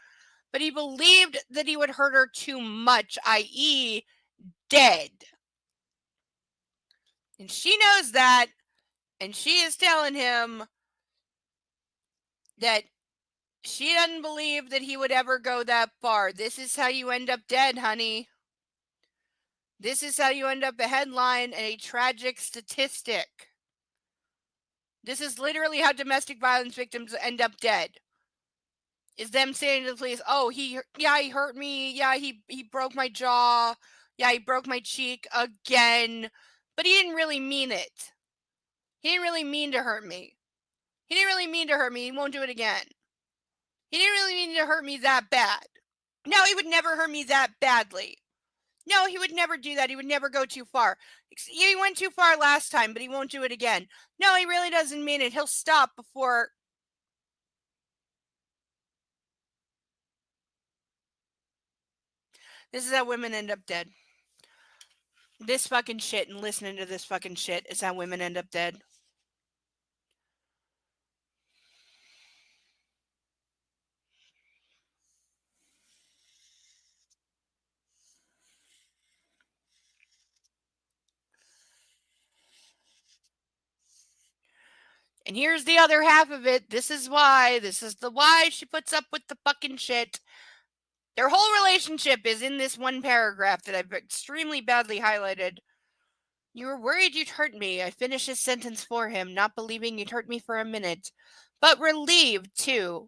But he believed that he would hurt her too much, i.e., dead. And she knows that, and she is telling him that she doesn't believe that he would ever go that far. This is how you end up dead, honey. This is how you end up a headline and a tragic statistic. This is literally how domestic violence victims end up dead. Is them saying to the police, "Oh, he hurt me. Yeah, he broke my jaw. Yeah, he broke my cheek again." But he didn't really mean it. He didn't really mean to hurt me. He didn't really mean to hurt me. He won't do it again. He didn't really mean to hurt me that bad. No, he would never hurt me that badly. No, he would never do that. He would never go too far. He went too far last time, but he won't do it again. No, he really doesn't mean it. He'll stop before. This is how women end up dead. This fucking shit and listening to this fucking shit is how women end up dead. And here's the other half of it. This is the why she puts up with the fucking shit. Their whole relationship is in this one paragraph that I've extremely badly highlighted. You were worried you'd hurt me. I finished his sentence for him, not believing you'd hurt me for a minute, but relieved too.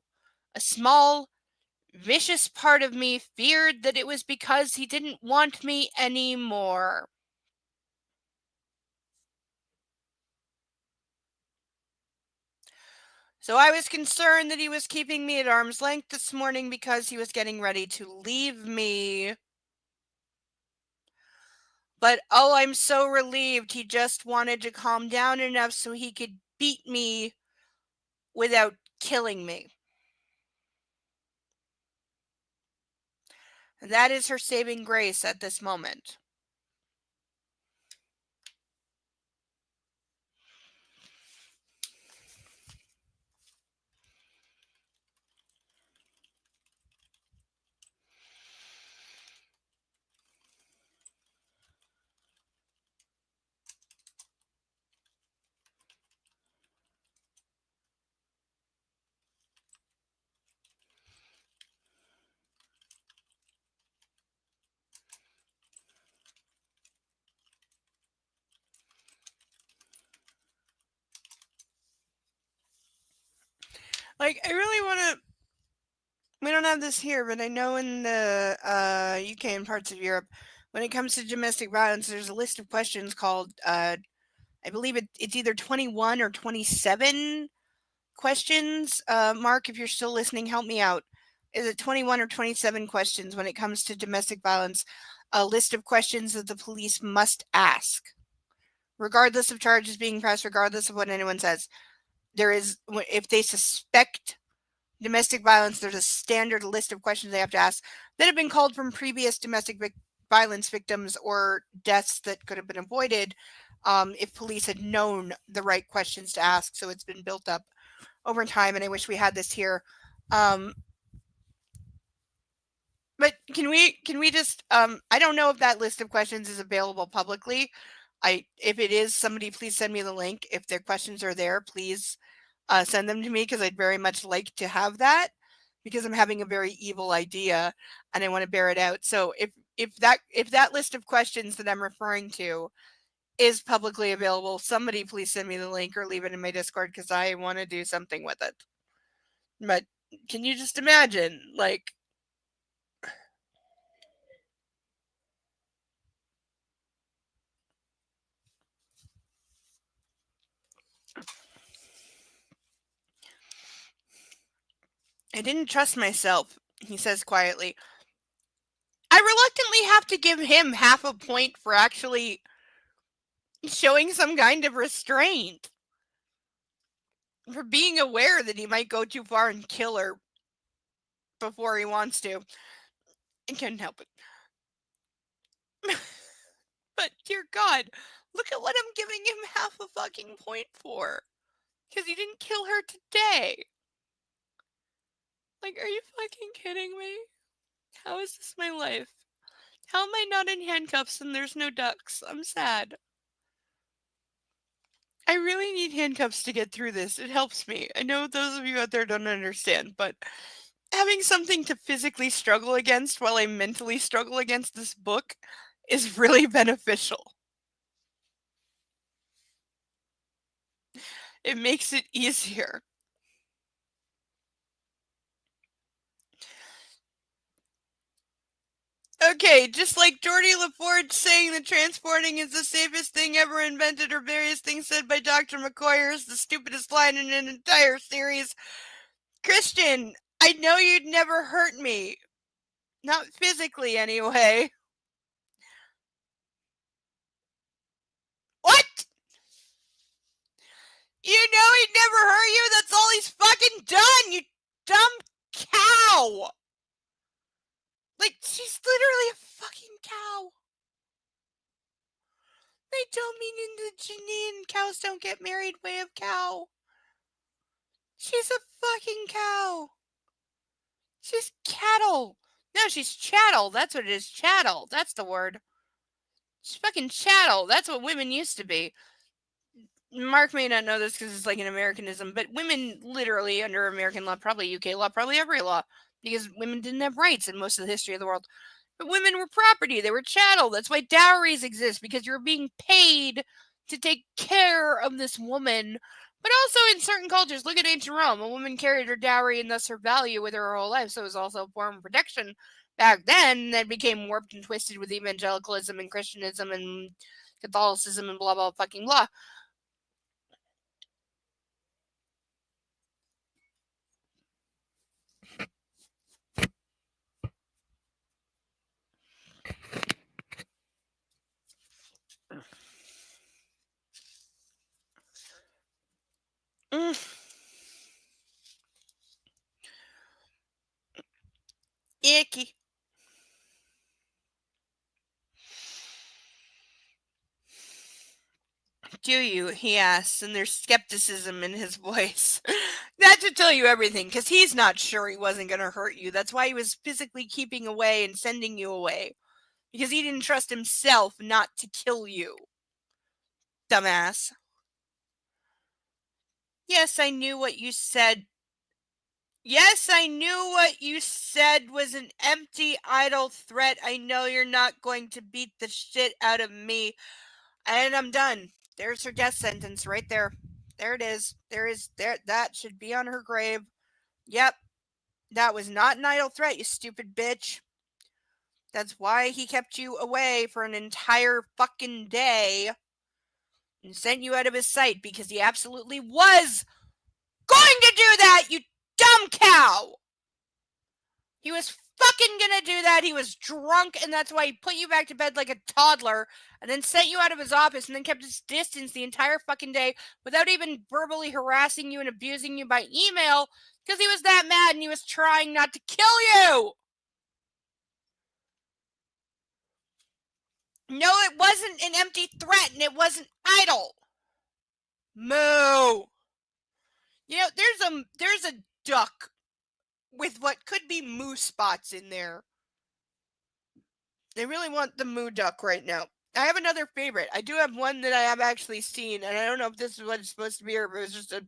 A small, vicious part of me feared that it was because he didn't want me anymore. So I was concerned that he was keeping me at arm's length this morning because he was getting ready to leave me. But oh, I'm so relieved he just wanted to calm down enough so he could beat me without killing me. That is her saving grace at this moment. Like, I really want to. We don't have this here, but I know in the UK and parts of Europe, when it comes to domestic violence, there's a list of questions called, I believe it's either 21 or 27 questions. Mark, if you're still listening, help me out. Is it 21 or 27 questions when it comes to domestic violence? A list of questions that the police must ask, regardless of charges being pressed, regardless of what anyone says. There is, if they suspect domestic violence, there's a standard list of questions they have to ask that have been called from previous domestic violence victims or deaths that could have been avoided. if police had known the right questions to ask. So it's been built up over time, and I wish we had this here. Um, but can we just I don't know if that list of questions is available publicly. If it is, somebody please send me the link. If their questions are there, please send them to me because I'd very much like to have that because I'm having a very evil idea and I want to bear it out. So if that list of questions that I'm referring to is publicly available, somebody please send me the link or leave it in my Discord because I want to do something with it. But can you just imagine, like, I didn't trust myself, he says quietly. I reluctantly have to give him half a point for actually showing some kind of restraint, for being aware that he might go too far and kill her before he wants to. I couldn't help it. But dear God, look at what I'm giving him half a fucking point for. Because he didn't kill her today. Like, are you fucking kidding me? How is this my life? How am I not in handcuffs and there's no ducks? I'm sad. I really need handcuffs to get through this. It helps me. I know those of you out there don't understand, but having something to physically struggle against while I mentally struggle against this book is really beneficial. It makes it easier. Okay, just like Geordie LaForge saying that transporting is the safest thing ever invented, or various things said by Dr. McCoyer is the stupidest line in an entire series. Christian, I know you'd never hurt me. Not physically, anyway. What? You know he'd never hurt you? That's all he's fucking done, you dumb cow! Like, she's literally a fucking cow. They don't mean in the Janine cows don't get married way of cow. She's a fucking cow. She's cattle. No, she's chattel. That's what it is. Chattel. That's the word. She's fucking chattel. That's what women used to be. Mark may not know this because it's like an Americanism, but women literally under American law, probably UK law, probably every law, because women didn't have rights in most of the history of the world. But women were property. They were chattel. That's why dowries exist, because you're being paid to take care of this woman. But also in certain cultures, look at ancient Rome. A woman carried her dowry and thus her value with her whole life, so it was also a form of protection back then that became warped and twisted with evangelicalism and Christianism and Catholicism and blah, blah, fucking blah. Icky. Do you? He asks, and there's skepticism in his voice. That should tell you everything, because he's not sure he wasn't going to hurt you. That's why he was physically keeping away and sending you away. Because he didn't trust himself not to kill you. Dumbass. Yes, I knew what you said. Yes, I knew what you said was an empty, idle threat. I know you're not going to beat the shit out of me. And I'm done. There's her death sentence right there. There it is. That should be on her grave. Yep. That was not an idle threat, you stupid bitch. That's why he kept you away for an entire fucking day and sent you out of his sight, because he absolutely was going to do that, you dumb cow! He was fucking gonna do that. He was drunk, and that's why he put you back to bed like a toddler and then sent you out of his office and then kept his distance the entire fucking day without even verbally harassing you and abusing you by email, because he was that mad and he was trying not to kill you. No, it wasn't an empty threat, and it wasn't idle. Moo. You know, there's a duck with what could be moo spots in there. I really want the moo duck right now. I have another favorite. I do have one that I have actually seen, and I don't know if this is what it's supposed to be or if it was just a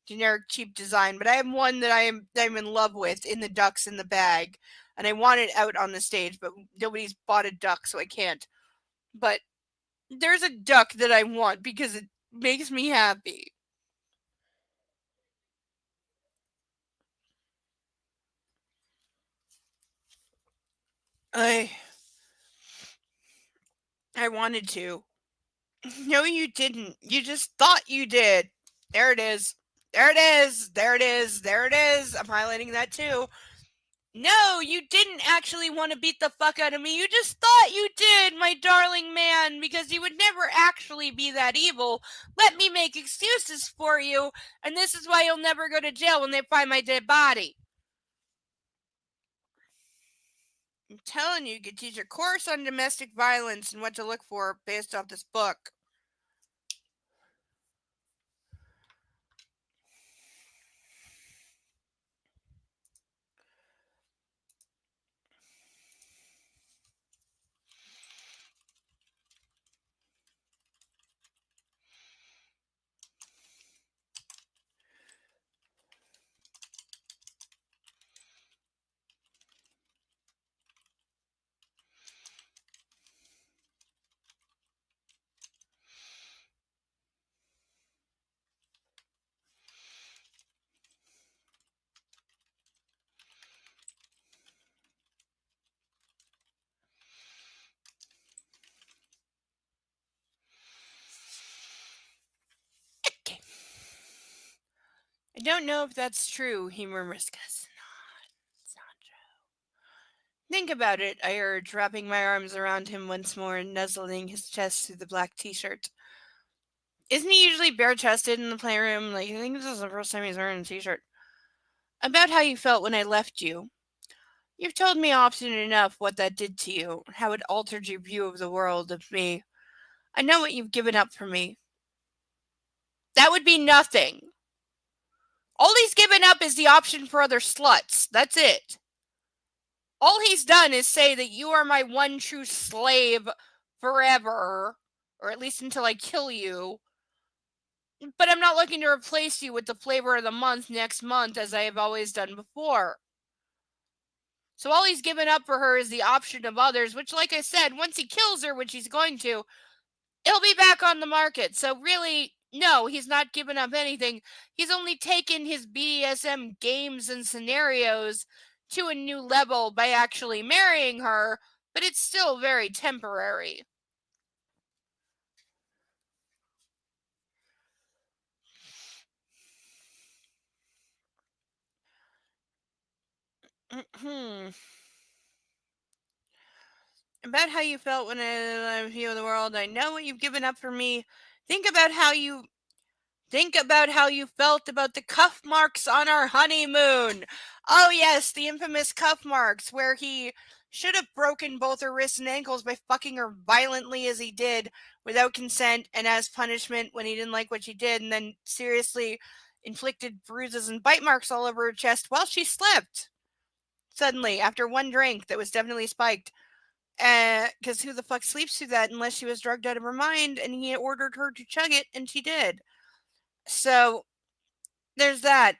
generic cheap design, but I have one that I'm in love with in the ducks in the bag, and I want it out on the stage, but nobody's bought a duck, so I can't. But there's a duck that I want because it makes me happy. I I wanted to. No, you didn't. You just thought you did. There it is. There it is. There it is. There it is. I'm highlighting that too. No, you didn't actually want to beat the fuck out of me. You just thought you did, my darling man, because you would never actually be that evil. Let me make excuses for you, and this is why you'll never go to jail when they find my dead body. I'm telling you, you could teach a course on domestic violence and what to look for based off this book. Okay. I don't know if that's true, he murmurs. It's not true. Think about it, I urge, wrapping my arms around him once more and nuzzling his chest through the black t-shirt. Isn't he usually bare-chested in the playroom? Like, I think this is the first time he's wearing a t-shirt. About how you felt when I left you. You've told me often enough what that did to you, how it altered your view of the world, of me. I know what you've given up for me. That would be nothing. All he's given up is the option for other sluts. That's it. All he's done is say that you are my one true slave forever, or at least until I kill you. But I'm not looking to replace you with the flavor of the month next month as I have always done before. So all he's given up for her is the option of others, which, like I said, once he kills her, which he's going to, it'll be back on the market. So really, no, he's not given up anything. He's only taken his BDSM games and scenarios to a new level by actually marrying her, but it's still very temporary. About how you felt when I left you in the world. I know what you've given up for me. Think about how you felt about the cuff marks on our honeymoon. Oh yes, the infamous cuff marks where he should have broken both her wrists and ankles by fucking her violently as he did without consent and as punishment when he didn't like what she did, and then seriously inflicted bruises and bite marks all over her chest while she slept. Suddenly, after one drink that was definitely spiked. Because who the fuck sleeps through that unless she was drugged out of her mind and he ordered her to chug it and she did. So there's that.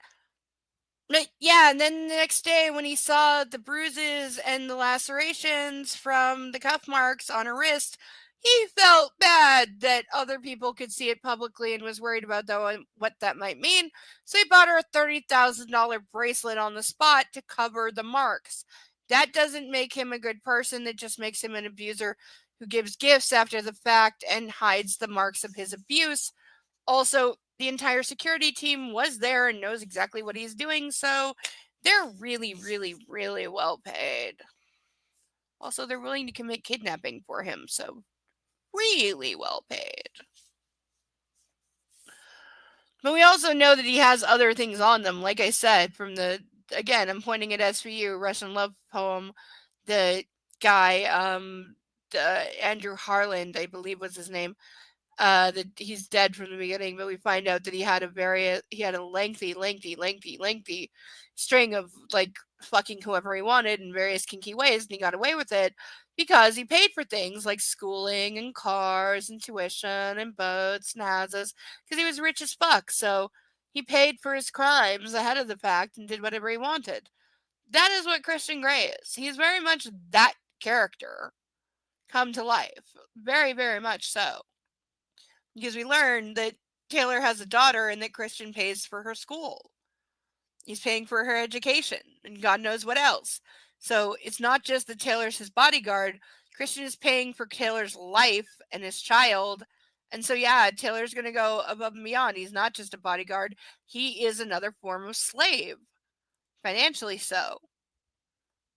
But yeah, and then the next day when he saw the bruises and the lacerations from the cuff marks on her wrist, he felt bad that other people could see it publicly and was worried about what that might mean. So he bought her a $30,000 bracelet on the spot to cover the marks. That doesn't make him a good person. It just makes him an abuser who gives gifts after the fact and hides the marks of his abuse. Also, the entire security team was there and knows exactly what he's doing, so they're really, really, really well paid. Also, they're willing to commit kidnapping for him, so really well paid. But we also know that he has other things on them, like I said, from again, I'm pointing at SVU, Russian love poem, the guy, Andrew Harland, I believe was his name. That he's dead from the beginning, but we find out that he had a lengthy string of like fucking whoever he wanted in various kinky ways, and he got away with it because he paid for things like schooling and cars and tuition and boats and houses because he was rich as fuck. So he paid for his crimes ahead of the fact and did whatever he wanted. That is what Christian Grey is. He's very much that character come to life. Very, very much so. Because we learn that Taylor has a daughter and that Christian pays for her school. He's paying for her education and God knows what else. So it's not just that Taylor's his bodyguard. Christian is paying for Taylor's life and his child. And so, yeah, Taylor's going to go above and beyond. He's not just a bodyguard, he is another form of slave, financially so.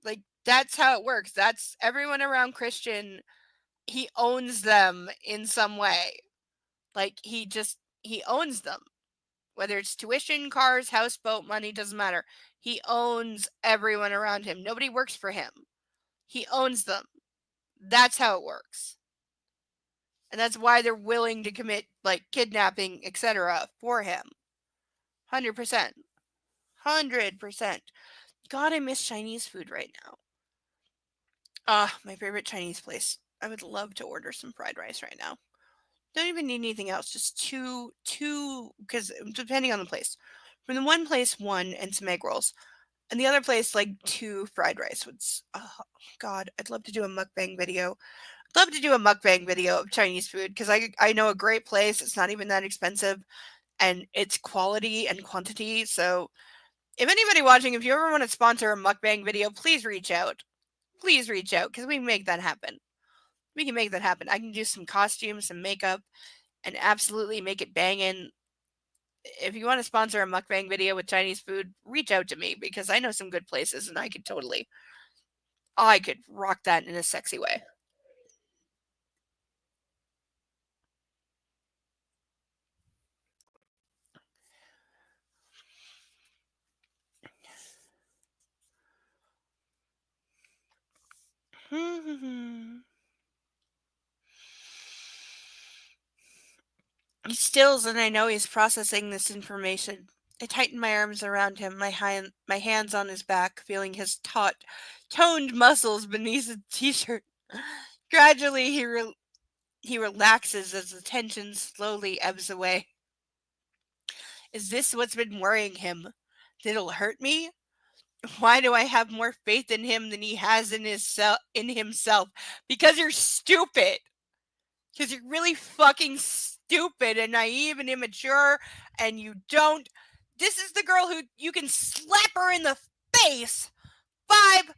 Like, that's how it works. That's everyone around Christian. He owns them in some way. Like, he owns them. Whether it's tuition, cars, house, boat, money, doesn't matter. He owns everyone around him. Nobody works for him. He owns them. That's how it works. And that's why they're willing to commit like kidnapping, etc. for him. 100%. 100%. God, I miss Chinese food right now. My favorite Chinese place. I would love to order some fried rice right now. Don't even need anything else. Just two, because depending on the place. From the one place, one and some egg rolls. And the other place, like two fried rice. Oh, God, I'd love to do a mukbang video. I'd love to do a mukbang video of Chinese food because I know a great place. It's not even that expensive and it's quality and quantity. So if anybody watching, if you ever want to sponsor a mukbang video, please reach out. Please reach out because we can make that happen. We can make that happen. I can do some costumes, some makeup, and absolutely make it banging. If you want to sponsor a mukbang video with Chinese food, reach out to me because I know some good places and I could rock that in a sexy way. He stills and I know he's processing this information. I tighten my arms around him, my hands on his back, feeling his toned muscles beneath his t-shirt. Gradually, he relaxes as the tension slowly ebbs away. Is this what's been worrying him? That it'll hurt me? Why do I have more faith in him than he has in himself? Because you're stupid. Because you're really fucking stupid and naive and immature, and you don't. This is the girl who you can slap her in the face 5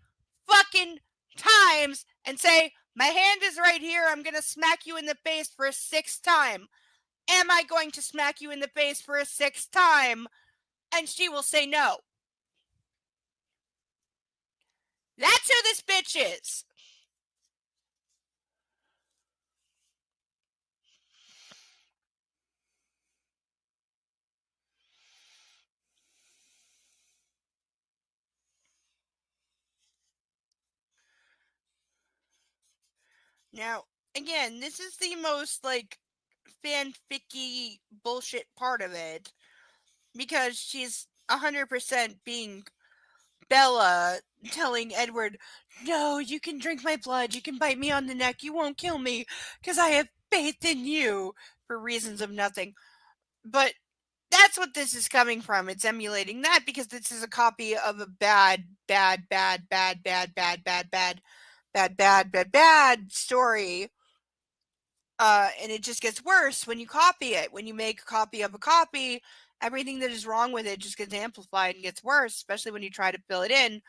fucking times and say, my hand is right here, I'm gonna smack you in the face for a 6th time. Am I going to smack you in the face for a 6th time? And she will say no. That's who this bitch is. Now, again, this is the most like fanficky bullshit part of it because she's 100% being Bella telling Edward, no, you can drink my blood, you can bite me on the neck, you won't kill me because I have faith in you for reasons of nothing. But that's what this is coming from. It's emulating that because this is a copy of a bad story. And it just gets worse when you copy it. When you make a copy of a copy, everything that is wrong with it just gets amplified and gets worse, especially when you try to fill it in.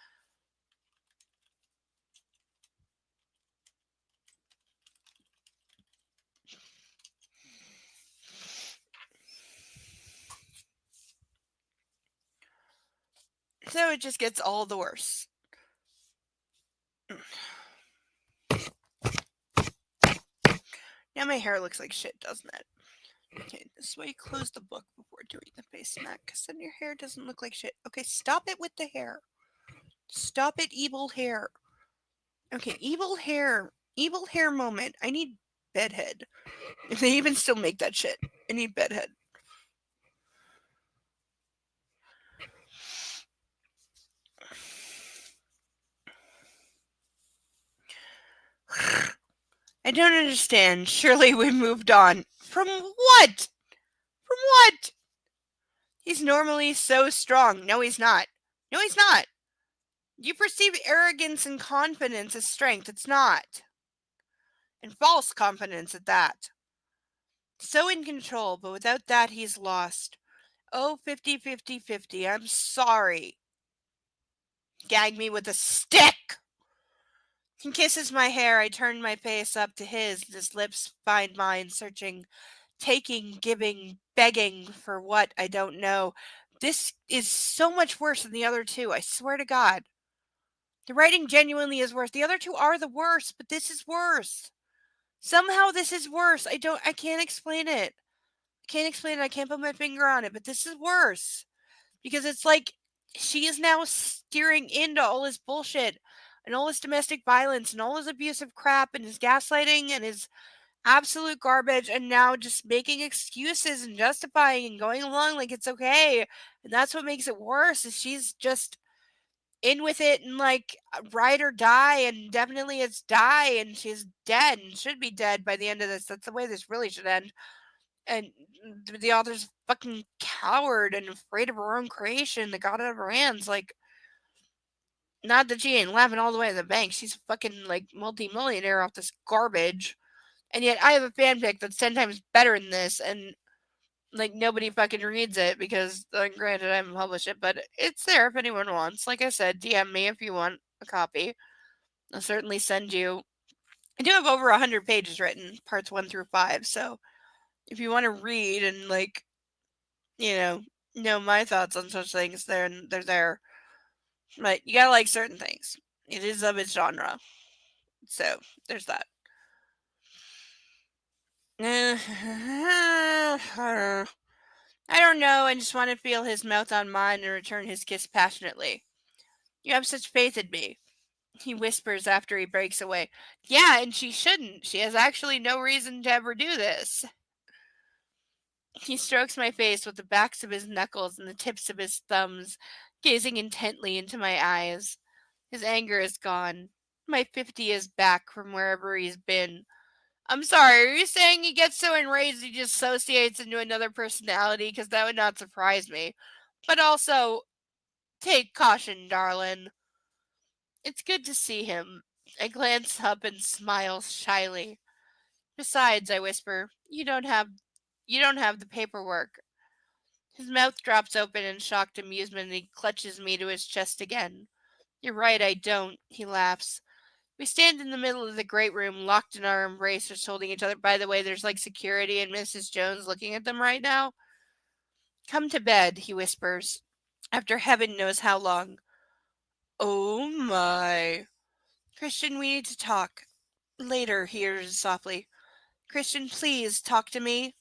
So it just gets all the worse. Now my hair looks like shit, doesn't it? Okay, this way close the book before doing the face smack, because then your hair doesn't look like shit. Okay, stop it with the hair. Stop it, evil hair. Okay, evil hair. Evil hair moment. I need bedhead. If they even still make that shit. I need bedhead. I don't understand. Surely we moved on. From what? From what? He's normally so strong. No, he's not. No, he's not. You perceive arrogance and confidence as strength. It's not. And false confidence at that. So in control, but without that, he's lost. Oh, 50, 50, 50. I'm sorry. Gag me with a stick! He kisses my hair. I turn my face up to his. His lips find mine, searching, taking, giving, begging for what I don't know. This is so much worse than the other two. I swear to God. The writing genuinely is worse. The other two are the worst, but this is worse. Somehow this is worse. I can't explain it. I can't explain it. I can't put my finger on it, but this is worse. Because it's like she is now steering into all his bullshit and all his domestic violence and all his abusive crap and his gaslighting and his absolute garbage, and now just making excuses and justifying and going along like it's okay. And that's what makes it worse is she's just in with it and like ride or die, and definitely it's die, and she's dead and should be dead by the end of this. That's the way this really should end. And the author's fucking coward and afraid of her own creation that got out of her hands. Like, not that she ain't laughing all the way to the bank. She's a fucking like multi-millionaire off this garbage. And yet I have a fanfic that's 10 times better than this, and like nobody fucking reads it because, granted, I haven't published it, but it's there if anyone wants. Like I said, DM me if you want a copy. I'll certainly send you. I do have over 100 pages written, parts 1 through 5. So if you want to read and like, you know my thoughts on such things, then they're there. But you gotta like certain things. It is of its genre. So there's that. I don't know. I just want to feel his mouth on mine and return his kiss passionately. You have such faith in me, he whispers after he breaks away. Yeah, and she shouldn't. She has actually no reason to ever do this. He strokes my face with the backs of his knuckles and the tips of his thumbs, gazing intently into my eyes. His anger is gone. My 50 is back from wherever he's been. I'm sorry, are you saying he gets so enraged he dissociates into another personality? Because that would not surprise me. But also, take caution, darling. It's good to see him. I glance up and smile shyly. Besides, I whisper, you don't have the paperwork. His mouth drops open in shocked amusement and he clutches me to his chest again. You're right, I don't, he laughs. We stand in the middle of the great room, locked in our embrace, just holding each other. By the way, there's like security and Mrs. Jones looking at them right now. Come to bed, he whispers, after heaven knows how long. Oh my. Christian, we need to talk. Later, he urges softly. Christian, please talk to me.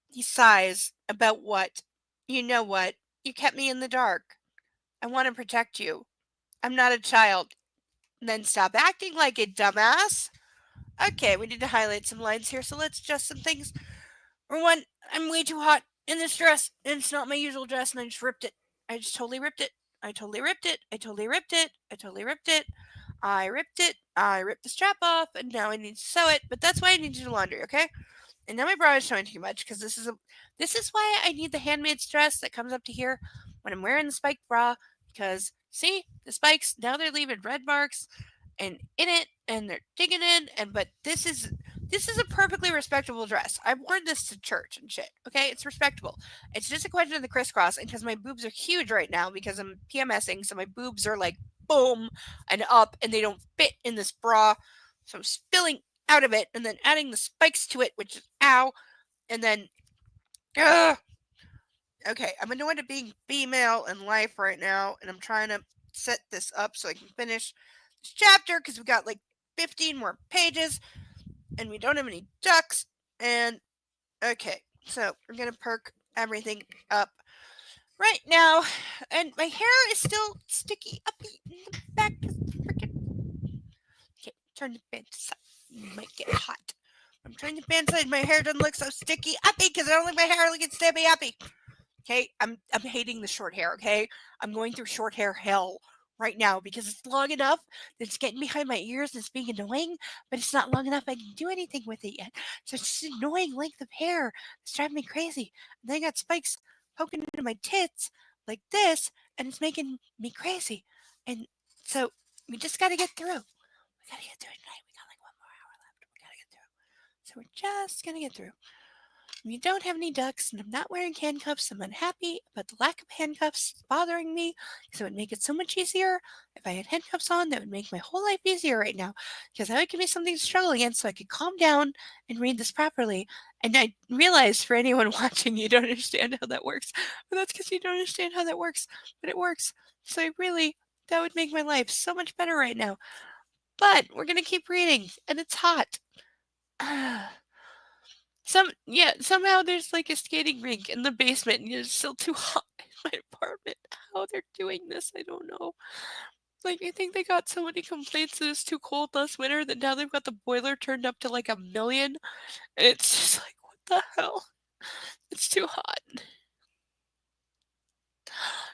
He sighs. About what? You know what? You kept me in the dark. I want to protect you. I'm not a child. Then stop acting like it, dumbass. Okay, we need to highlight some lines here, so let's adjust some things. For one, I'm way too hot in this dress, and it's not my usual dress, and I just ripped it. I just totally ripped it. I totally ripped it. I totally ripped it. I totally ripped it. I ripped it. I ripped the strap off, and now I need to sew it. But that's why I need to do laundry, okay? And now my bra is showing too much because this is why I need the handmade dress that comes up to here when I'm wearing the spiked bra. Because see the spikes now they're leaving red marks and in it, and they're digging in. And but this is a perfectly respectable dress. I've worn this to church and shit. Okay, it's respectable. It's just a question of the crisscross, and because my boobs are huge right now because I'm PMSing, so my boobs are like boom and up, and they don't fit in this bra, so I'm spilling out of it, and then adding the spikes to it, which is ow, and then ugh. Okay, I'm annoyed at being female in life right now, and I'm trying to set this up so I can finish this chapter because we got like 15 more pages and we don't have any ducks. And okay, so we're gonna perk everything up right now, and my hair is still sticky up in the back. Freaking okay, turn the fan side. It might get hot. I'm turning the fan side. My hair doesn't look so sticky. Uppy, because I don't like my hair looking sticky. Uppy. Okay, I'm hating the short hair. Okay, I'm going through short hair hell right now because it's long enough that it's getting behind my ears and it's being annoying, but it's not long enough I can do anything with it yet. So it's just annoying length of hair. It's driving me crazy. And then I got spikes poking into my tits like this, and it's making me crazy. And so we just got to get through. We got to get through it tonight. We got like 1 more hour left. We got to get through. So we're just going to get through. We don't have any ducks, and I'm not wearing handcuffs. I'm unhappy about the lack of handcuffs bothering me because it would make it so much easier. If I had handcuffs on, that would make my whole life easier right now because that would give me something to struggle against so I could calm down and read this properly. And I realize for anyone watching, you don't understand how that works. But that's because you don't understand how that works. But it works. So that would make my life so much better right now. But we're going to keep reading, and it's hot. Somehow there's like a skating rink in the basement and it's still too hot in my apartment. How they're doing this, I don't know. Like, I think they got so many complaints that it's too cold last winter that now they've got the boiler turned up to like 1,000,000. And it's just like, what the hell? It's too hot.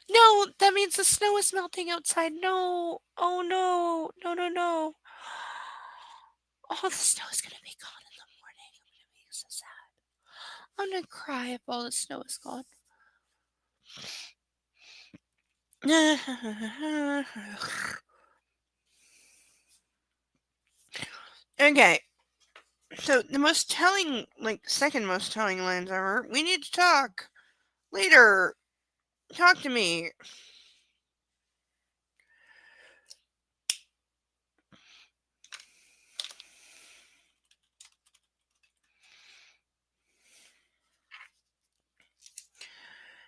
No, that means the snow is melting outside. No. Oh no. No, no, no. Oh, the snow is gonna be gone in the morning. I'm gonna be so sad. I'm gonna cry if all the snow is gone. Okay. So the most telling, second most telling lines ever. We need to talk later. Talk to me.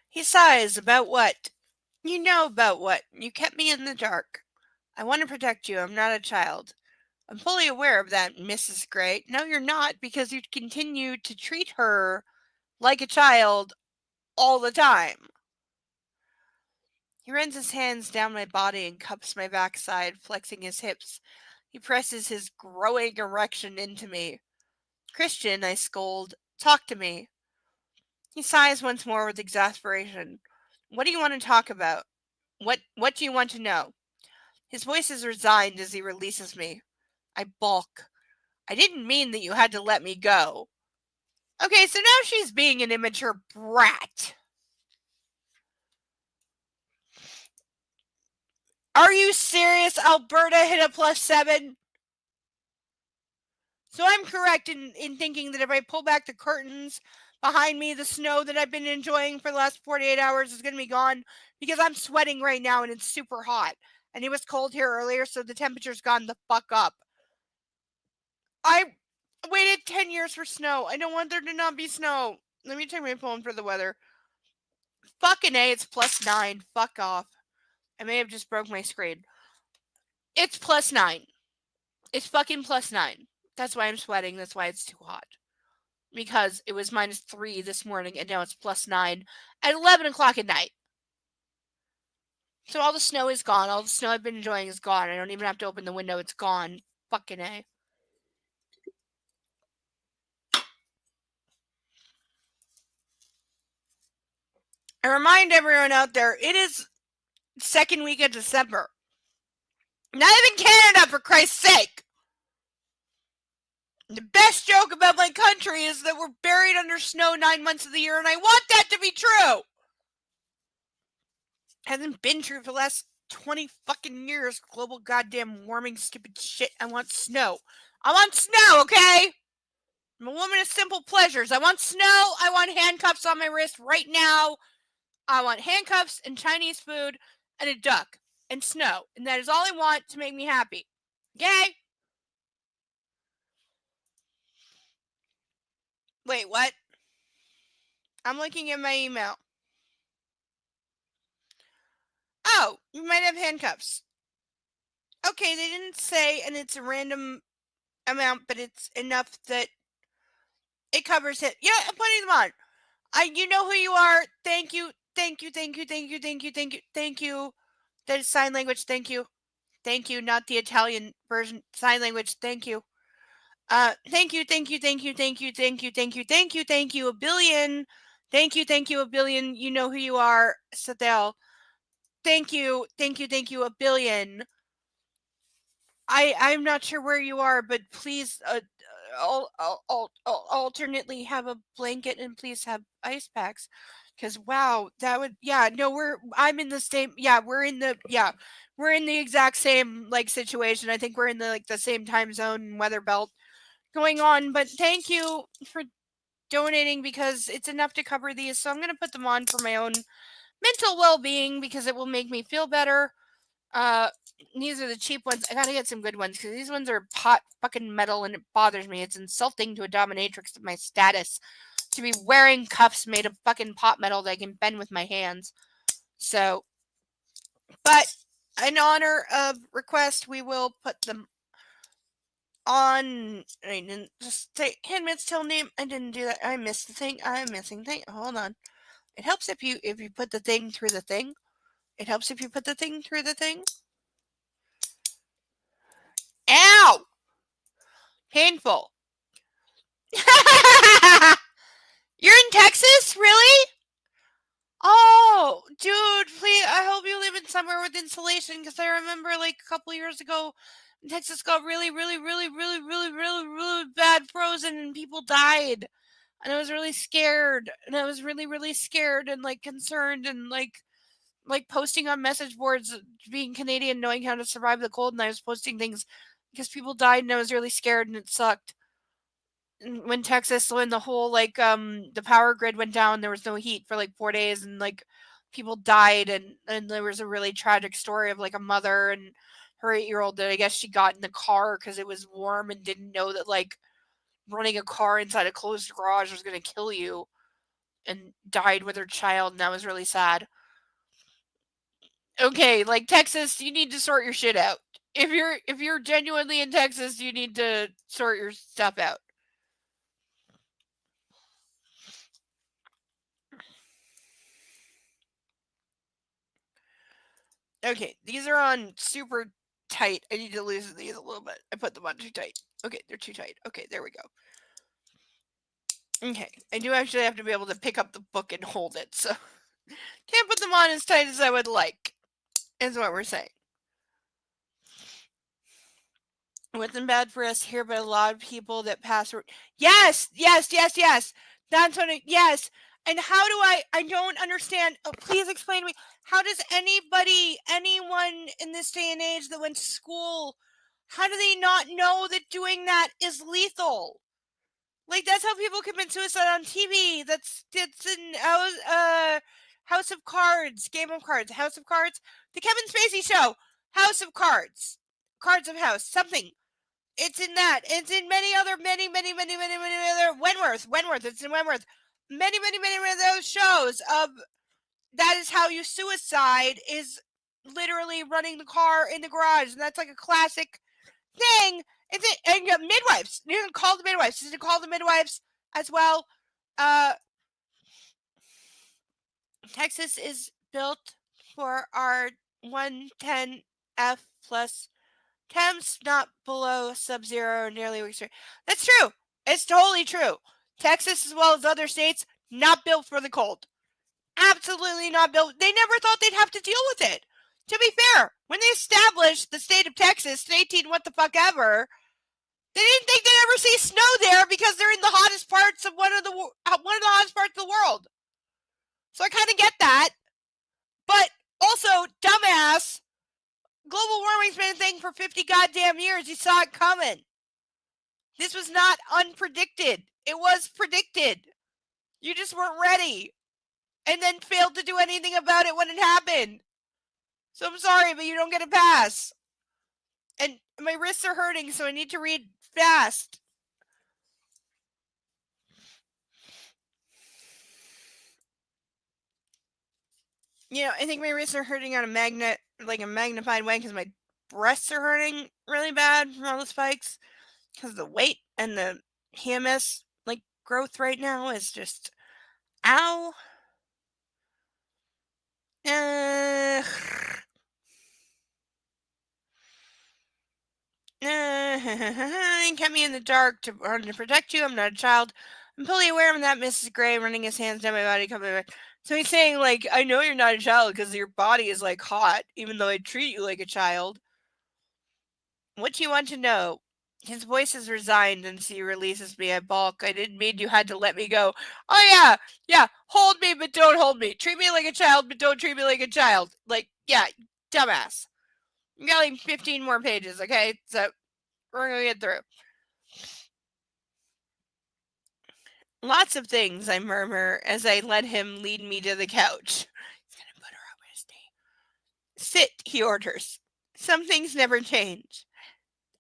He sighs. About what? You know about what? You kept me in the dark. I want to protect you. I'm not a child. I'm fully aware of that, Mrs. Gray. No, you're not, because you continue to treat her like a child all the time. He runs his hands down my body and cups my backside, flexing his hips. He presses his growing erection into me. Christian, I scold, talk to me. He sighs once more with exasperation. What do you want to talk about? What do you want to know? His voice is resigned as he releases me. I balk. I didn't mean that you had to let me go. Okay, so now she's being an immature brat. Are you serious? Alberta hit a +7? So I'm correct in thinking that if I pull back the curtains behind me, the snow that I've been enjoying for the last 48 hours is going to be gone because I'm sweating right now and it's super hot. And it was cold here earlier, so the temperature's gone the fuck up. I waited 10 years for snow. I don't want there to not be snow. Let me check my phone for the weather. Fucking A, it's +9. Fuck off. I may have just broke my screen. It's +9. It's fucking +9. That's why I'm sweating. That's why it's too hot. Because it was -3 this morning and now it's +9 at 11 o'clock at night. So all the snow is gone. All the snow I've been enjoying is gone. I don't even have to open the window. It's gone. Fucking A. I remind everyone out there, it is second week of December. Not even Canada, for Christ's sake. The best joke about my country is that we're buried under snow 9 months of the year, and I want that to be true. Hasn't been true for the last 20 fucking years. Global goddamn warming, stupid shit. I want snow. I want snow, okay? I'm a woman of simple pleasures. I want snow. I want handcuffs on my wrist right now. I want handcuffs and Chinese food and a duck and snow. And that is all I want to make me happy. Okay? Wait, what? I'm looking at my email. Oh, you might have handcuffs. Okay, they didn't say, and it's a random amount, but it's enough that it covers it. Yeah, I'm putting them on. You know who you are. Thank you. Thank you. Thank you. Thank you. Thank you. Thank you. Thank you. That is sign language. Thank you. Thank you, not the Italian version sign language. Thank you. Thank you, thank you, thank you, thank you, thank you, thank you, thank you, thank you, a billion. Thank you, a billion. You know who you are, Sadell. Thank you, a billion. I'm not sure where you are, but please, alternately have a blanket and please have ice packs. Cause wow, that would yeah no I'm in the same we're in the exact same like situation. I think we're in the like the same time zone and weather belt going on. But thank you for donating because it's enough to cover these. So I'm gonna put them on for my own mental well being because it will make me feel better. Uh, these are the cheap ones. I gotta get some good ones because these ones are pot fucking metal and it bothers me. It's insulting to a dominatrix of my status to be wearing cuffs made of fucking pot metal that I can bend with my hands. So, but in honor of request, we will put them on. I didn't just say Handmaid's Tale name. I didn't do that. I missed the thing. I'm missing thing. Hold on. It helps if you put the thing through the thing. It helps if you put the thing through the thing. Ow! Painful. You're in Texas? Really? Oh, dude, please. I hope you live in somewhere with insulation because I remember like a couple years ago, Texas got really, really, really, really, really, really, really bad frozen and people died. And I was really scared. And I was really, really scared and like concerned and like posting on message boards, being Canadian, knowing how to survive the cold. And I was posting things because people died and I was really scared and it sucked. When Texas, when the whole like the power grid went down, there was no heat for like 4 days, and like people died, and there was a really tragic story of like a mother and her 8 year old that I guess she got in the car because it was warm and didn't know that like running a car inside a closed garage was gonna kill you, and died with her child, and that was really sad. Okay, like Texas, you need to sort your shit out. If you're genuinely in Texas, you need to sort your stuff out. Okay, these are on super tight. I need to loosen these a little bit. I put them on too tight. Okay, they're too tight. Okay, there we go. Okay, I do actually have to be able to pick up the book and hold it, so can't put them on as tight as I would like, is what we're saying. It wasn't bad for us here, but a lot of people that pass. Yes, yes, yes, yes. That's what. Yes. And how do I don't understand. Oh, please explain to me. How does anybody, anyone in this day and age that went to school, how do they not know that doing that is lethal? Like that's how people commit suicide on TV. That's in House of Cards, Game of Cards, House of Cards, the Kevin Spacey show, House of Cards, Cards of House, something. It's in that. It's in many other, many other Wentworth. It's in Wentworth. Many of those shows of that is how you suicide is literally running the car in the garage, and that's like a classic thing. It's it, and you have midwives. You can call the midwives. You can call the midwives as well. Uh, Texas is built for our 110F plus temps, not below sub-zero, nearly weeks. That's true. It's totally true. Texas, as well as other states, not built for the cold. Absolutely not built. They never thought they'd have to deal with it. To be fair, when they established the state of Texas in 18 what the fuck ever, they didn't think they'd ever see snow there because they're in the hottest parts of one of the hottest parts of the world. So I kind of get that, but also dumbass. Global warming's been a thing for 50 goddamn years. You saw it coming. This was not unpredicted. It was predicted. You just weren't ready. And then failed to do anything about it when it happened. So I'm sorry, but you don't get a pass. And my wrists are hurting, so I need to read fast. You know, I think my wrists are hurting on a magnified way because my breasts are hurting really bad from all the spikes. Because the weight and the HMS like growth right now is just ow. Uh, They kept me in the dark to protect you. I'm not a child. I'm fully aware of that, Mrs. Gray, running his hands down my body, coming back. So he's saying, like, I know you're not a child because your body is, like, hot, even though I treat you like a child. What do you want to know? His voice is resigned and he releases me. I balk. I didn't mean you had to let me go. Oh, yeah. Yeah. Hold me, but don't hold me. Treat me like a child, but don't treat me like a child. Like, yeah, dumbass. You got like 15 more pages, okay? So we're going to get through. Lots of things, I murmur as I let him lead me to the couch. He's going to put her on his knee. Sit, he orders. Some things never change.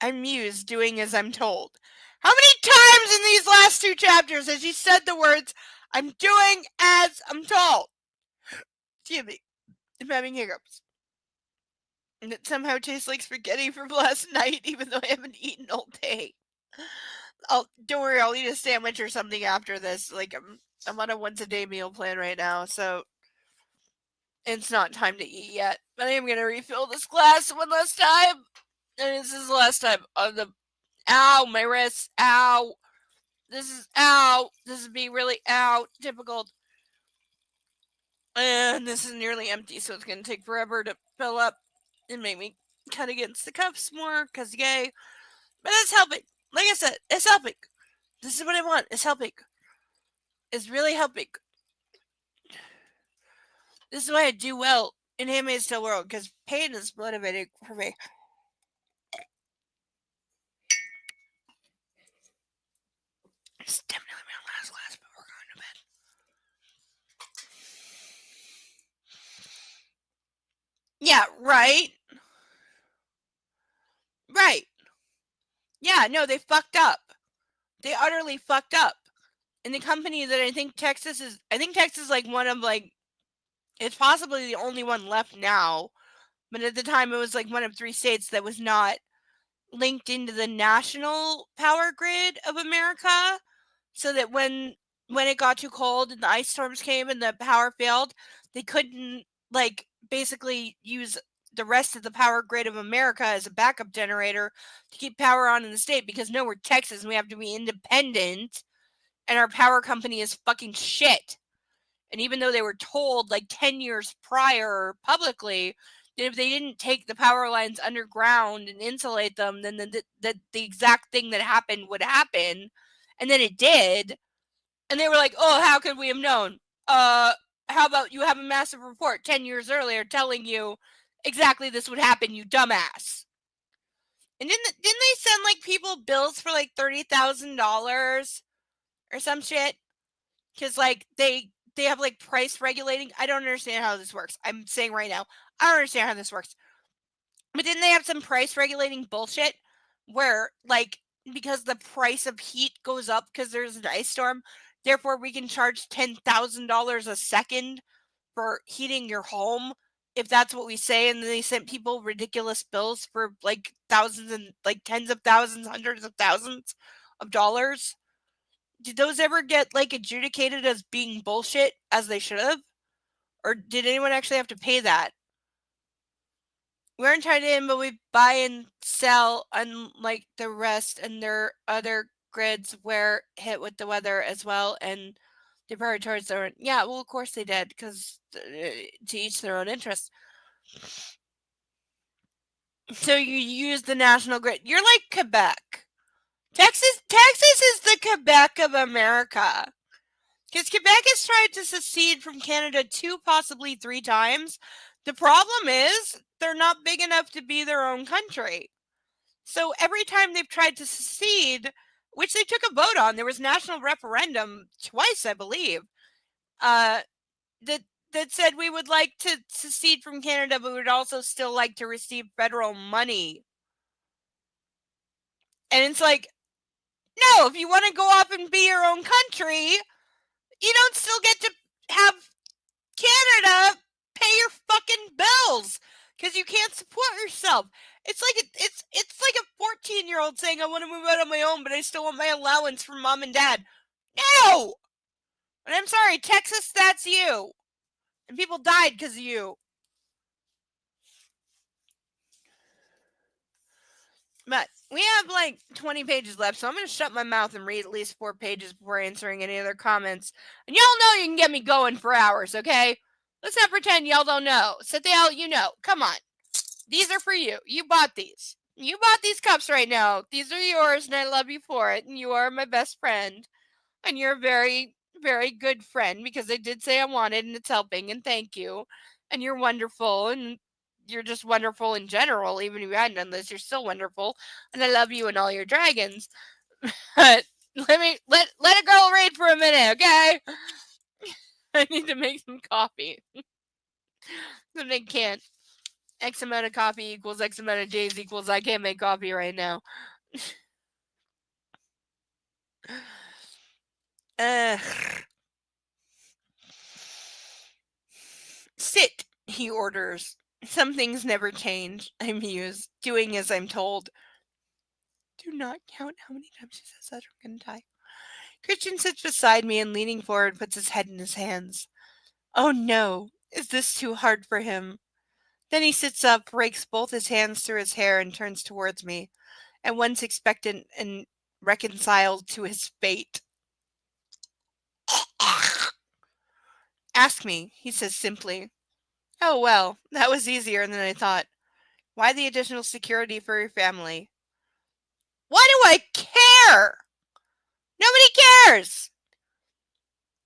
I muse, doing as I'm told. How many times in these last 2 chapters has he said the words, I'm doing as I'm told? Excuse me, I'm having hiccups. And it somehow tastes like spaghetti from last night, even though I haven't eaten all day. Don't worry, I'll eat a sandwich or something after this. Like, I'm on a once a day meal plan right now, so it's not time to eat yet. But I am going to refill this glass one last time. And this is the last time on the. Ow, my wrist. Ow. This is being really difficult. And this is nearly empty, so it's going to take forever to fill up and make me cut against the cuffs more, because yay. But it's helping. Like I said, it's helping. This is what I want. It's helping. It's really helping. This is why I do well in Handmaid's Tale world, because pain is motivating for me. It's definitely my last glass before going to bed. Yeah, right? Right. Yeah, no, they fucked up. They utterly fucked up. And the company that I think Texas is like one of like, it's possibly the only one left now, but at the time it was like one of 3 states that was not linked into the national power grid of America, so that when it got too cold and the ice storms came and the power failed, they couldn't like basically use the rest of the power grid of America as a backup generator to keep power on in the state, because no, we're Texas and we have to be independent and our power company is fucking shit. And even though they were told like 10 years prior publicly that if they didn't take the power lines underground and insulate them, then the exact thing that happened would happen. And then it did. And they were like, oh, how could we have known? How about you have a massive report 10 years earlier telling you exactly this would happen, you dumbass. And didn't they send like people bills for like $30,000 or some shit? Because like they have like price regulating. I don't understand how this works. I'm saying right now, I don't understand how this works. But didn't they have some price regulating bullshit where like, because the price of heat goes up because there's an ice storm, therefore we can charge $10,000 a second for heating your home if that's what we say? And then they sent people ridiculous bills for like thousands and like tens of thousands, hundreds of thousands of dollars. Did those ever get like adjudicated as being bullshit as they should have? Or did anyone actually have to pay that? We aren't tied in, but we buy and sell unlike the rest, and their other grids were hit with the weather as well, and they prioritize their own. Yeah, well, of course they did, because to each their own interest. So you use the national grid. You're like Quebec. Texas is the Quebec of America. Because Quebec has tried to secede from Canada 2, possibly 3 times. The problem is they're not big enough to be their own country. So every time they've tried to secede, which they took a vote on, there was national referendum twice, I believe, that said we would like to secede from Canada, but we would also still like to receive federal money. And it's like, no, if you want to go off and be your own country, you don't still get to have Canada pay your fucking bills because you can't support yourself. It's like a 14-year-old saying, I want to move out on my own, but I still want my allowance from mom and dad. No! And I'm sorry, Texas, that's you. And people died because of you. But we have like 20 pages left, so I'm going to shut my mouth and read at least 4 pages before answering any other comments. And y'all know you can get me going for hours, okay? Let's not pretend y'all don't know. Sit the hell, you know. Come on. These are for you. You bought these. You bought these cups right now. These are yours, and I love you for it. And you are my best friend. And you're a very, very good friend because I did say I wanted, and it's helping, and thank you. And you're wonderful, and you're just wonderful in general. Even if you hadn't done this, you're still wonderful. And I love you and all your dragons. But let a girl read for a minute, okay? I need to make some coffee. And I can't. X amount of coffee equals X amount of days equals I can't make coffee right now. Ugh. Sit, he orders. Some things never change, I muse, doing as I'm told. Do not count how many times she says that I'm gonna die. Christian sits beside me and leaning forward puts his head in his hands. Oh no, is this too hard for him? Then he sits up, rakes both his hands through his hair, and turns towards me, at once expectant and reconciled to his fate. Ask me, he says simply. Oh well, that was easier than I thought. Why the additional security for your family? Why do I care? Nobody cares!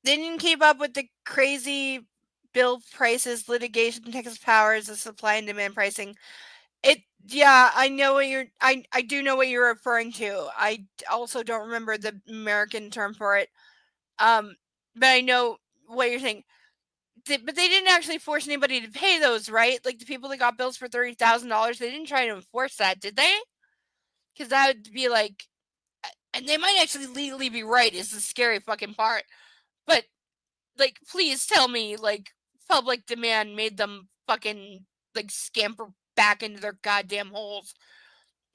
They didn't keep up with the crazy bill prices, litigation, Texas powers, the supply and demand pricing. Yeah, I know what I do know what you're referring to. I also don't remember the American term for it. But I know what you're saying. But they didn't actually force anybody to pay those, right? Like the people that got bills for $30,000, they didn't try to enforce that, did they? Because that would be like, and they might actually legally be right. Is the scary fucking part. But like, please tell me, like, public demand made them fucking like scamper back into their goddamn holes,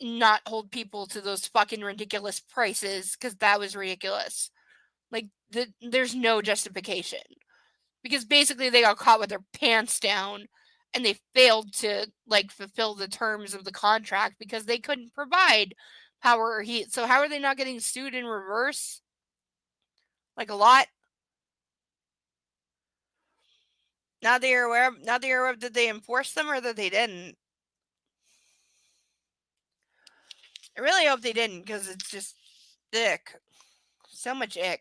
not hold people to those fucking ridiculous prices because that was ridiculous. Like, there's no justification because basically they got caught with their pants down and they failed to like fulfill the terms of the contract because they couldn't provide power or heat. So how are they not getting sued in reverse? Like a lot. Now that you're aware, did they enforce them or that they didn't? I really hope they didn't because it's just ick. So much ick.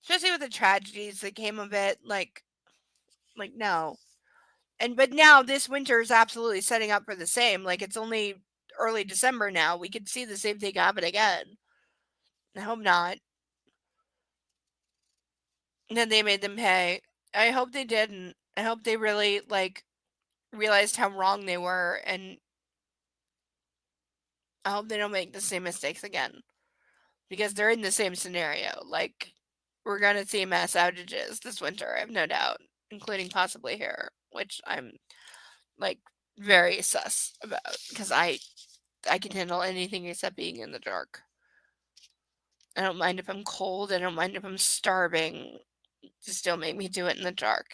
Especially with the tragedies that came of it. Like no. But now this winter is absolutely setting up for the same. Like it's only early December now. We could see the same thing happen again. I hope not. And then they made them pay. I hope they didn't. I hope they really like realized how wrong they were, and I hope they don't make the same mistakes again because they're in the same scenario. Like we're gonna see mass outages this winter. I have no doubt, including possibly here, which I'm like very sus about because I can handle anything except being in the dark. I don't mind if I'm cold. I don't mind if I'm starving. Just don't make me do it in the dark.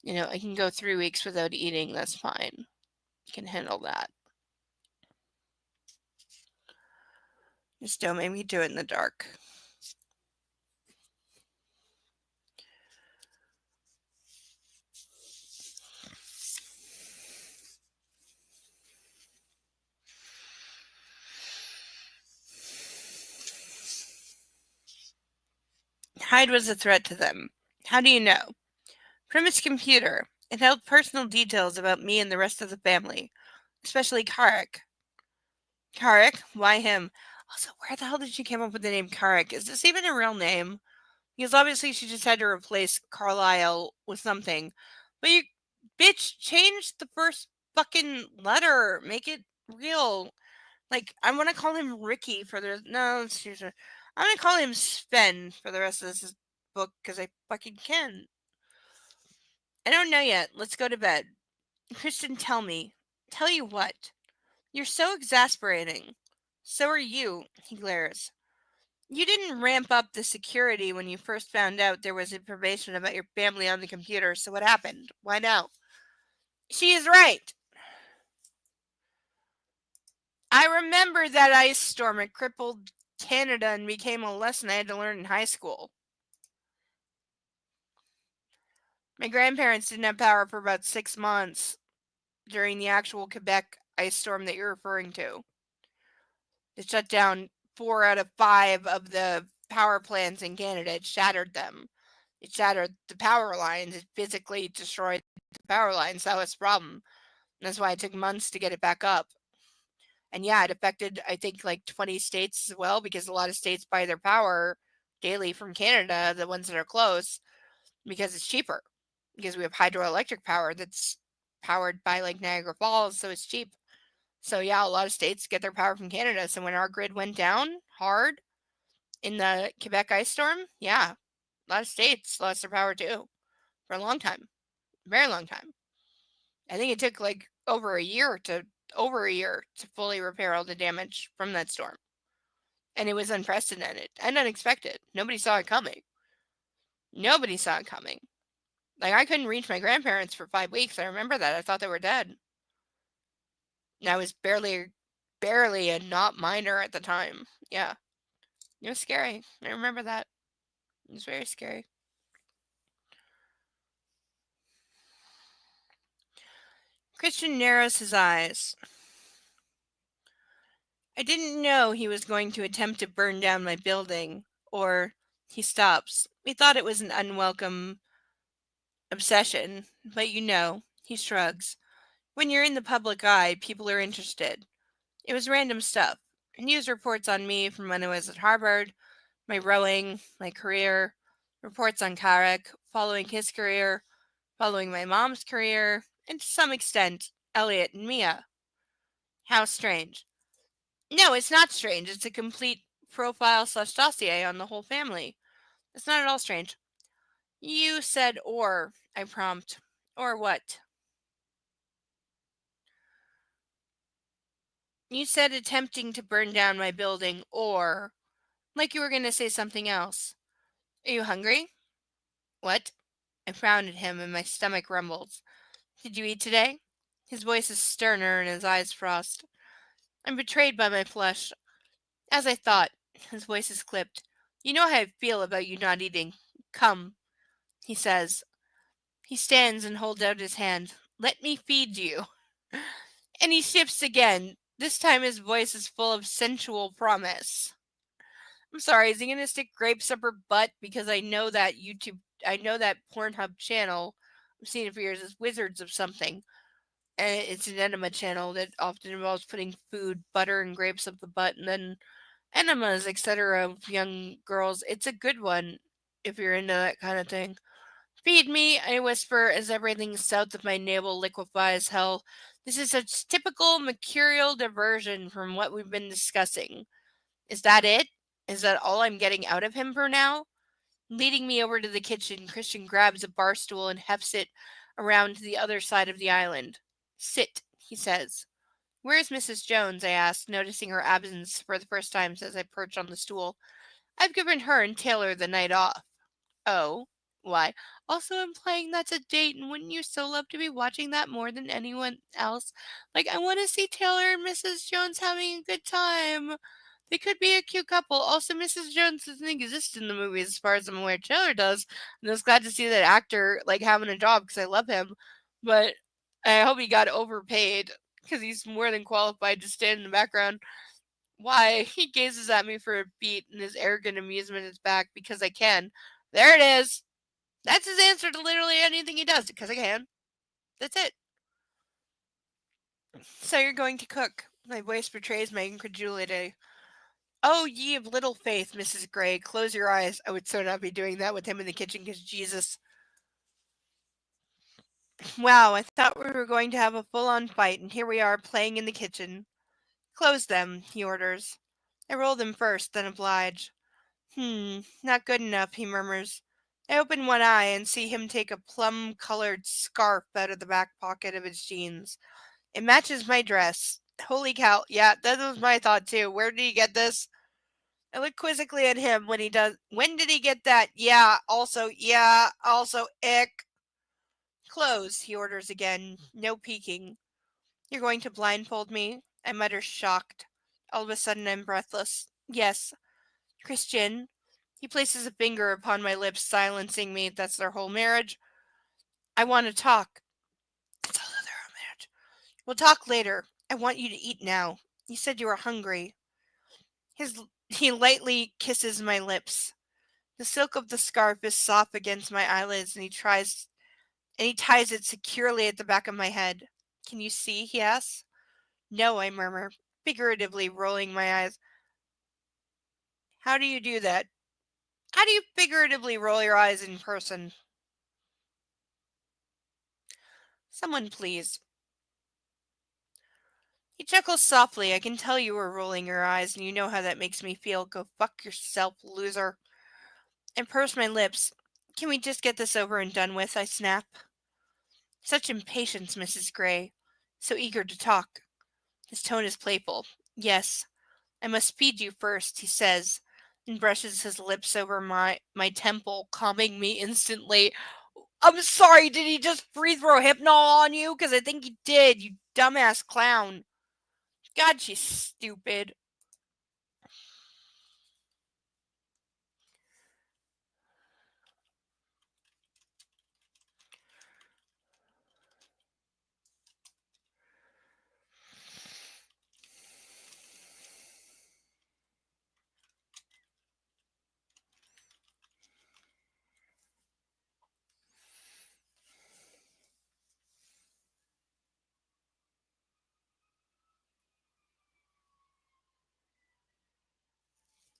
You know, I can go 3 weeks without eating. That's fine. I can handle that. Just don't make me do it in the dark. Hyde was a threat to them. How do you know? From his computer, it held personal details about me and the rest of the family, especially Karek. Karek? Why him? Also, where the hell did she come up with the name Karek? Is this even a real name? Because obviously she just had to replace Carlisle with something. But you, bitch, change the first fucking letter. Make it real. Like, I want to call him Ricky for the. No, excuse me. I'm going to call him Sven for the rest of this book because I fucking can. I don't know yet. Let's go to bed. Kristen, tell me. Tell you what? You're so exasperating. So are you, he glares. You didn't ramp up the security when you first found out there was information about your family on the computer, so what happened? Why now? She is right. I remember that ice storm. It crippled Canada and became a lesson I had to learn in high school. My grandparents didn't have power for about 6 months during the actual Quebec ice storm that you're referring to. It shut down 4 out of 5 of the power plants in Canada. It shattered them. It shattered the power lines. It physically destroyed the power lines. That was the problem. And that's why it took months to get it back up. And yeah, it affected, I think, like 20 states as well, because a lot of states buy their power daily from Canada, the ones that are close, because it's cheaper. Because we have hydroelectric power that's powered by like Niagara Falls, so it's cheap. So yeah, a lot of states get their power from Canada. So when our grid went down hard in the Quebec ice storm, yeah, a lot of states lost their power too for a long time, very long time. I think it took like over a year to fully repair all the damage from that storm. And it was unprecedented and unexpected. Nobody saw it coming. Nobody saw it coming. Like I couldn't reach my grandparents for 5 weeks. I remember that. I thought they were dead. And I was barely a not minor at the time. Yeah. It was scary. I remember that. It was very scary. Christian narrows his eyes. I didn't know he was going to attempt to burn down my building. Or he stops. We thought it was an unwelcome obsession, but he shrugs. When you're in the public eye, people are interested. It was random stuff. News reports on me from when I was at Harvard, my rowing, my career, reports on Karek, following his career, following my mom's career, and to some extent, Elliot and Mia. How strange. No, it's not strange. It's a complete profile/dossier on the whole family. It's not at all strange. You said or, I prompt. Or what? You said attempting to burn down my building, or like you were going to say something else. Are you hungry? What? I frowned at him and my stomach rumbles. Did you eat today? His voice is sterner and his eyes frost. I'm betrayed by my flesh. As I thought, his voice is clipped. You know how I feel about you not eating. Come, he says. He stands and holds out his hand. Let me feed you. And he shifts again. This time his voice is full of sensual promise. I'm sorry, is he gonna stick grapes up her butt? Because I know that Pornhub channel. I've seen it for years. It's Wizards of something. And it's an enema channel that often involves putting food, butter, and grapes up the butt, and then enemas, etc. of young girls. It's a good one if you're into that kind of thing. Feed me, I whisper as everything south of my navel liquefies. Hell, this is a typical mercurial diversion from what we've been discussing. Is that it? Is that all I'm getting out of him for now? Leading me over to the kitchen, Christian grabs a bar stool and hefts it around to the other side of the island. Sit, he says. Where's Mrs. Jones? I asked, noticing her absence for the first time since I perched on the stool. I've given her and Taylor the night off. Oh, why? Also implying that's a date, and wouldn't you so love to be watching that more than anyone else? Like, I want to see Taylor and Mrs. Jones having a good time. They could be a cute couple. Also, Mrs. Jones doesn't exist in the movies as far as I'm aware. Taylor does, and I was glad to see that actor like having a job because I love him. But I hope he got overpaid because he's more than qualified to stand in the background. Why? He gazes at me for a beat, and his arrogant amusement is back because I can. There it is. That's his answer to literally anything he does because I can. That's it. So you're going to cook. My voice betrays my incredulity. Oh, ye of little faith, Mrs. Gray, close your eyes. I would so not be doing that with him in the kitchen because Jesus. Wow, I thought we were going to have a full on fight, and here we are playing in the kitchen. Close them, he orders. I roll them first, then oblige. Not good enough, he murmurs. I open one eye and see him take a plum-colored scarf out of the back pocket of his jeans. It matches my dress. Holy cow, yeah, that was my thought too. Where did he get this? I look quizzically at him when he does. When did he get that? Yeah, also, ick. Close, he orders again. No peeking. You're going to blindfold me? I mutter, shocked. All of a sudden, I'm breathless. Yes, Christian. He places a finger upon my lips, silencing me. That's their whole marriage. I want to talk. It's all their whole marriage. We'll talk later. I want you to eat now. You said you were hungry. He lightly kisses my lips. The silk of the scarf is soft against my eyelids, and he ties it securely at the back of my head. Can you see? He asks. No, I murmur, figuratively rolling my eyes. How do you do that? How do you figuratively roll your eyes in person? Someone, please. He chuckles softly. I can tell you were rolling your eyes, and you know how that makes me feel. Go fuck yourself, loser. And purse my lips. Can we just get this over and done with? I snap. Such impatience, Mrs. Gray. So eager to talk. His tone is playful. Yes, I must feed you first, he says, and brushes his lips over my temple, calming me instantly. I'm sorry, did he just free throw hypnol on you? Because I think he did, you dumbass clown. God, she's stupid.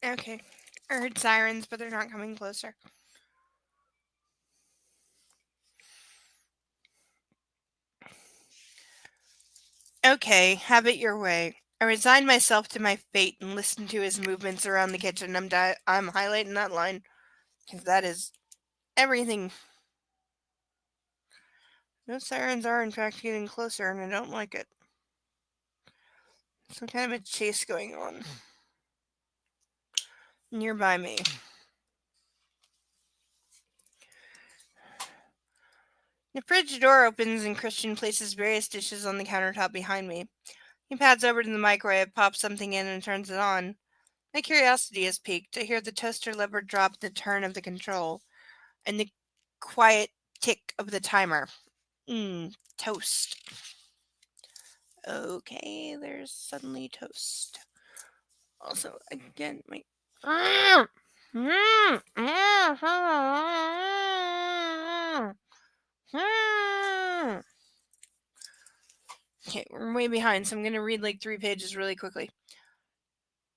Okay. I heard sirens, but they're not coming closer. Okay, have it your way. I resign myself to my fate and listen to his movements around the kitchen. I'm highlighting that line because that is everything. Those sirens are, in fact, getting closer, and I don't like it. Some kind of a chase going on nearby me. The fridge door opens, and Christian places various dishes on the countertop behind me. He pads over to the microwave, pops something in, and turns it on. My curiosity is piqued. I hear the toaster lever drop the turn of the control, and the quiet tick of the timer. Toast. Okay, there's suddenly toast. Also, again, my. Okay, we're way behind, so I'm gonna read like 3 pages really quickly.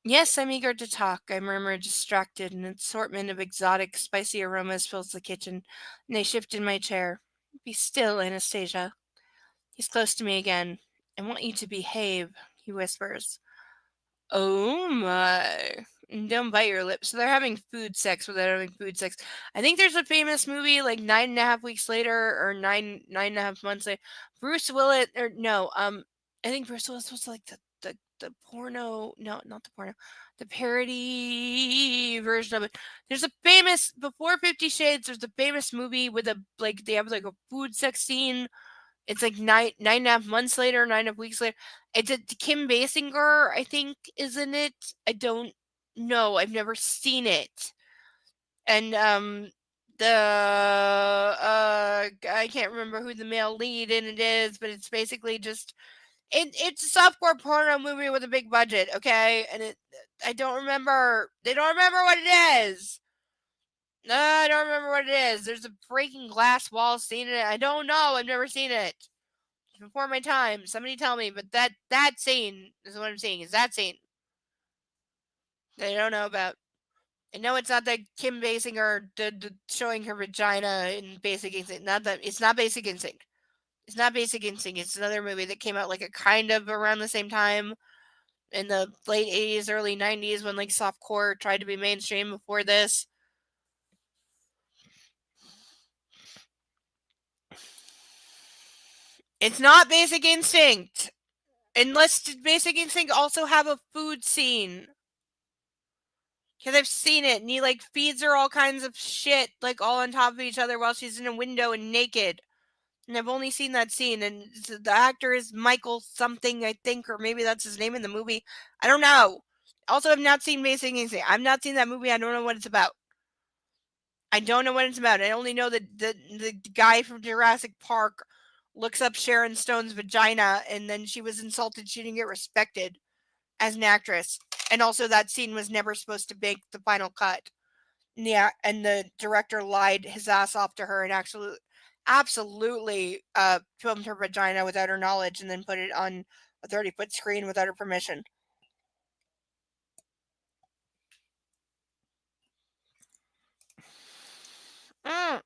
Yes, I'm eager to talk, I murmur, distracted. An assortment of exotic, spicy aromas fills the kitchen, and I shift in my chair. Be still, Anastasia. He's close to me again. I want you to behave, he whispers. Oh my. Don't bite your lips. So they're having food sex without having food sex. I think there's a famous movie like 9.5 weeks later or 9.5 months later. Bruce Willis or no, I think Bruce Willis was like the porno, no, not the porno, the parody version of it. There's a famous before 50 Shades, there's a famous movie with a like they have like a food sex scene. It's like 9.5 months later, 9.5 weeks later. It's a Kim Basinger, I think, is in it. I don't know. I've never seen it. And I can't remember who the male lead in it is, but it's basically just it's a softcore porno movie with a big budget, okay? And I don't remember. They don't remember what it is. No, I don't remember what it is. There's a breaking glass wall scene in it. I don't know. I've never seen it. Before my time. Somebody tell me, but that scene is what I'm saying. Is that scene that I don't know about? I know it's not that Kim Basinger showing her vagina in Basic Instinct. Not that it's not Basic Instinct. It's not Basic Instinct. It's another movie that came out like a kind of around the same time in the late 80s, early 90s when like softcore tried to be mainstream before this. It's not Basic Instinct. Unless Basic Instinct also have a food scene. Because I've seen it, and he like feeds her all kinds of shit, like all on top of each other while she's in a window and naked. And I've only seen that scene, and the actor is Michael something, I think, or maybe that's his name in the movie. I don't know. Also, I've not seen Basic Instinct. I've not seen that movie. I don't know what it's about. I don't know what it's about. I only know that the guy from Jurassic Park looks up Sharon Stone's vagina, and then she was insulted. She didn't get respected as an actress. And also, that scene was never supposed to make the final cut. Yeah, and the director lied his ass off to her and actually absolutely filmed her vagina without her knowledge and then put it on a 30-foot screen without her permission. Mm.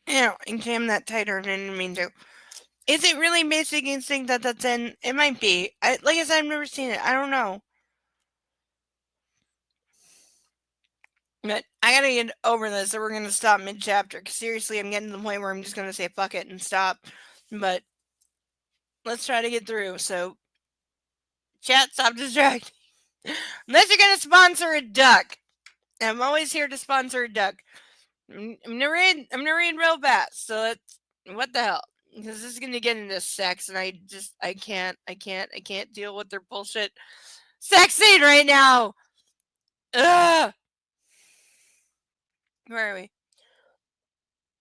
Ew, and jam that tighter. I didn't mean to. Is it really Basic Instinct that's in? It might be. Like I said, I've never seen it. I don't know. But I gotta get over this, or we're gonna stop mid chapter. Cause seriously, I'm getting to the point where I'm just gonna say fuck it and stop. But let's try to get through. So, chat, stop distracting. Unless you're gonna sponsor a duck. I'm always here to sponsor a duck. I'm gonna read real fast. So let's. What the hell? Because this is gonna get into sex, and I can't deal with their bullshit sex scene right now. Ugh. Where are we?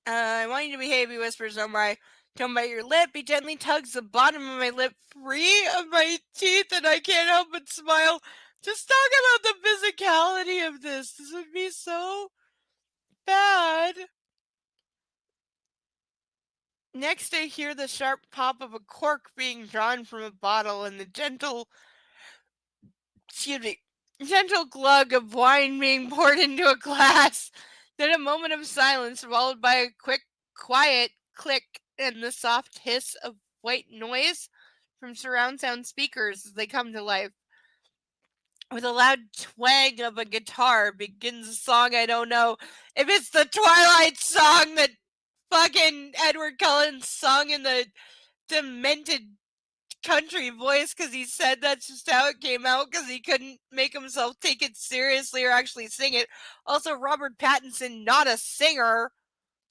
I want you to behave, he whispers on my tongue by your lip. He gently tugs the bottom of my lip free of my teeth, and I can't help but smile. Just talk about the physicality of this. This would be so bad. Next, I hear the sharp pop of a cork being drawn from a bottle and the gentle glug of wine being poured into a glass. Then a moment of silence, followed by a quick, quiet click and the soft hiss of white noise from surround sound speakers as they come to life. With a loud twang of a guitar begins a song I don't know if it's the Twilight song that fucking Edward Cullen sung in the demented country voice because he said that's just how it came out because he couldn't make himself take it seriously or actually sing it. Also, Robert Pattinson, not a singer.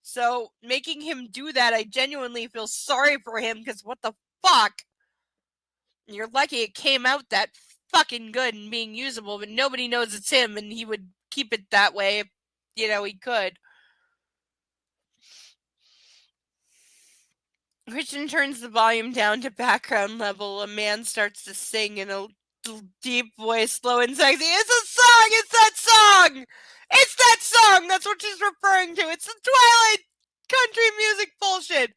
So making him do that, I genuinely feel sorry for him because what the fuck? You're lucky it came out that fucking good and being usable, but nobody knows it's him and he would keep it that way if, he could. Christian turns the volume down to background level. A man starts to sing in a deep voice, slow and sexy. It's a song! It's that song! It's that song! That's what she's referring to. It's the Twilight country music bullshit.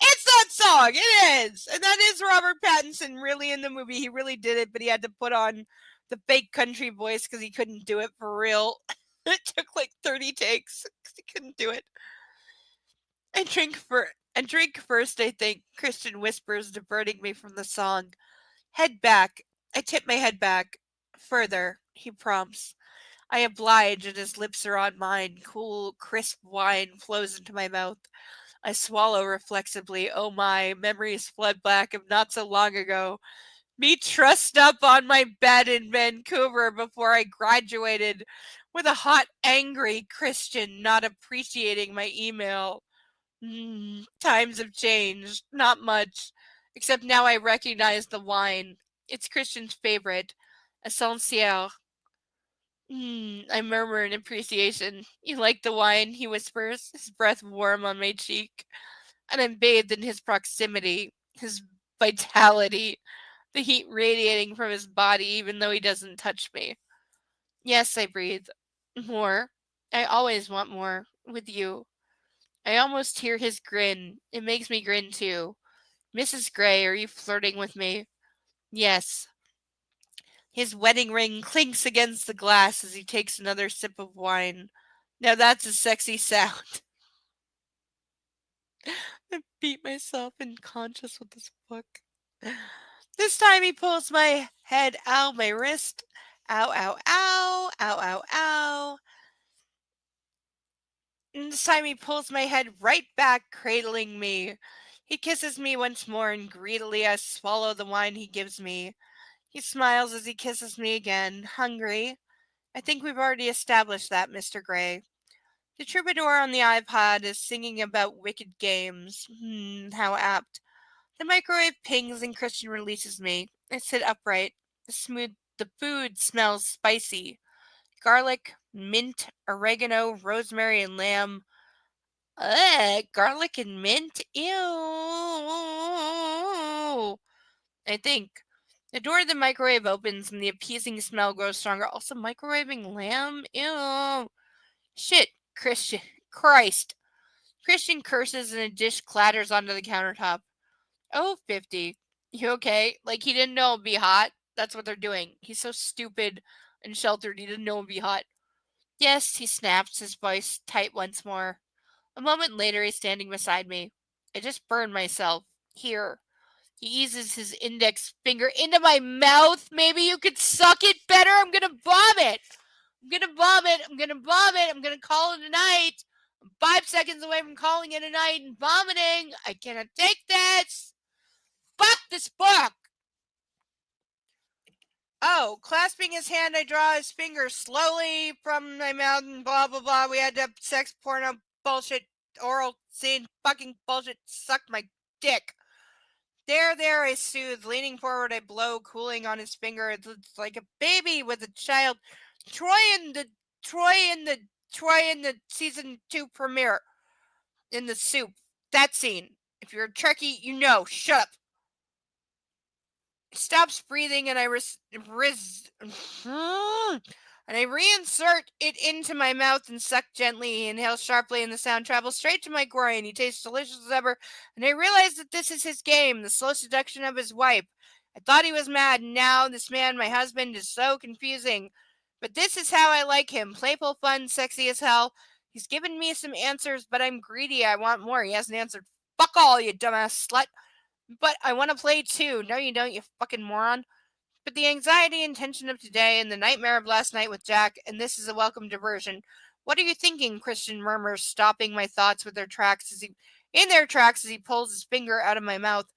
It's that song! It is! And that is Robert Pattinson really in the movie. He really did it, but he had to put on the fake country voice because he couldn't do it for real. It took like 30 takes because he couldn't do it. And drink first, I think, Christian whispers, diverting me from the song. Head back. I tip my head back. Further, he prompts. I oblige, and his lips are on mine. Cool, crisp wine flows into my mouth. I swallow reflexively. Oh my, memories flood back of not so long ago. Me trussed up on my bed in Vancouver before I graduated with a hot, angry Christian not appreciating my email. Times have changed. Not much. Except now I recognize the wine. It's Christian's favorite. Essentiel. I murmur in appreciation. You like the wine, he whispers, his breath warm on my cheek. And I'm bathed in his proximity, his vitality, the heat radiating from his body even though he doesn't touch me. Yes, I breathe. More. I always want more. With you. I almost hear his grin. It makes me grin too. Mrs. Gray, are you flirting with me? Yes. His wedding ring clinks against the glass as he takes another sip of wine. Now that's a sexy sound. I beat myself unconscious with this book. This time he pulls my head out my wrist. Ow, ow, ow, ow, ow, ow. And this time he pulls my head right back, cradling me. He kisses me once more, and greedily I swallow the wine he gives me. He smiles as he kisses me again. Hungry? I think we've already established that, Mr. Gray. The troubadour on the iPod is singing about wicked games. How apt. The microwave pings and Christian releases me. I sit upright. The food smells spicy. Garlic, mint, oregano, rosemary, and lamb. Ugh, garlic and mint? Ew. I think. The door of the microwave opens and the appeasing smell grows stronger. Also, microwaving lamb? Ew. Shit, Christian. Christ. Christian curses and a dish clatters onto the countertop. Oh, 50. You okay? Like, he didn't know it'd be hot. That's what they're doing. He's so stupid and sheltered, he didn't know it'd be hot. Yes, he snaps, his voice tight once more. A moment later, he's standing beside me. I just burned myself. Here. He eases his index finger into my mouth. Maybe you could suck it better. I'm gonna vomit. I'm gonna vomit. I'm gonna vomit. I'm gonna call it a night. I'm 5 seconds away from calling it a night and vomiting. I cannot take this. Fuck this book. Oh, clasping his hand, I draw his finger slowly from my mouth and blah, blah, blah. We had to sex porno bullshit, oral scene, fucking bullshit. Suck my dick. There, I soothe. Leaning forward, I blow, cooling on his finger. It's like a baby with a child. Troy in the season 2 premiere in the soup. That scene. If you're a Trekkie, you know. Shut up. Stops breathing and I reinsert it into my mouth and suck gently. He inhales sharply and the sound travels straight to my groin. He tastes delicious as ever, and I realize that this is his game, the slow seduction of his wife. I thought he was mad, and now this man, my husband, is so confusing. But this is how I like him. Playful, fun, sexy as hell. He's given me some answers, but I'm greedy. I want more. He hasn't answered fuck all, you dumbass slut. But I want to play too. No, you don't, you fucking moron. But the anxiety and tension of today and the nightmare of last night with Jack, and this is a welcome diversion. What are you thinking? Christian murmurs, stopping my thoughts with their tracks as he pulls his finger out of my mouth.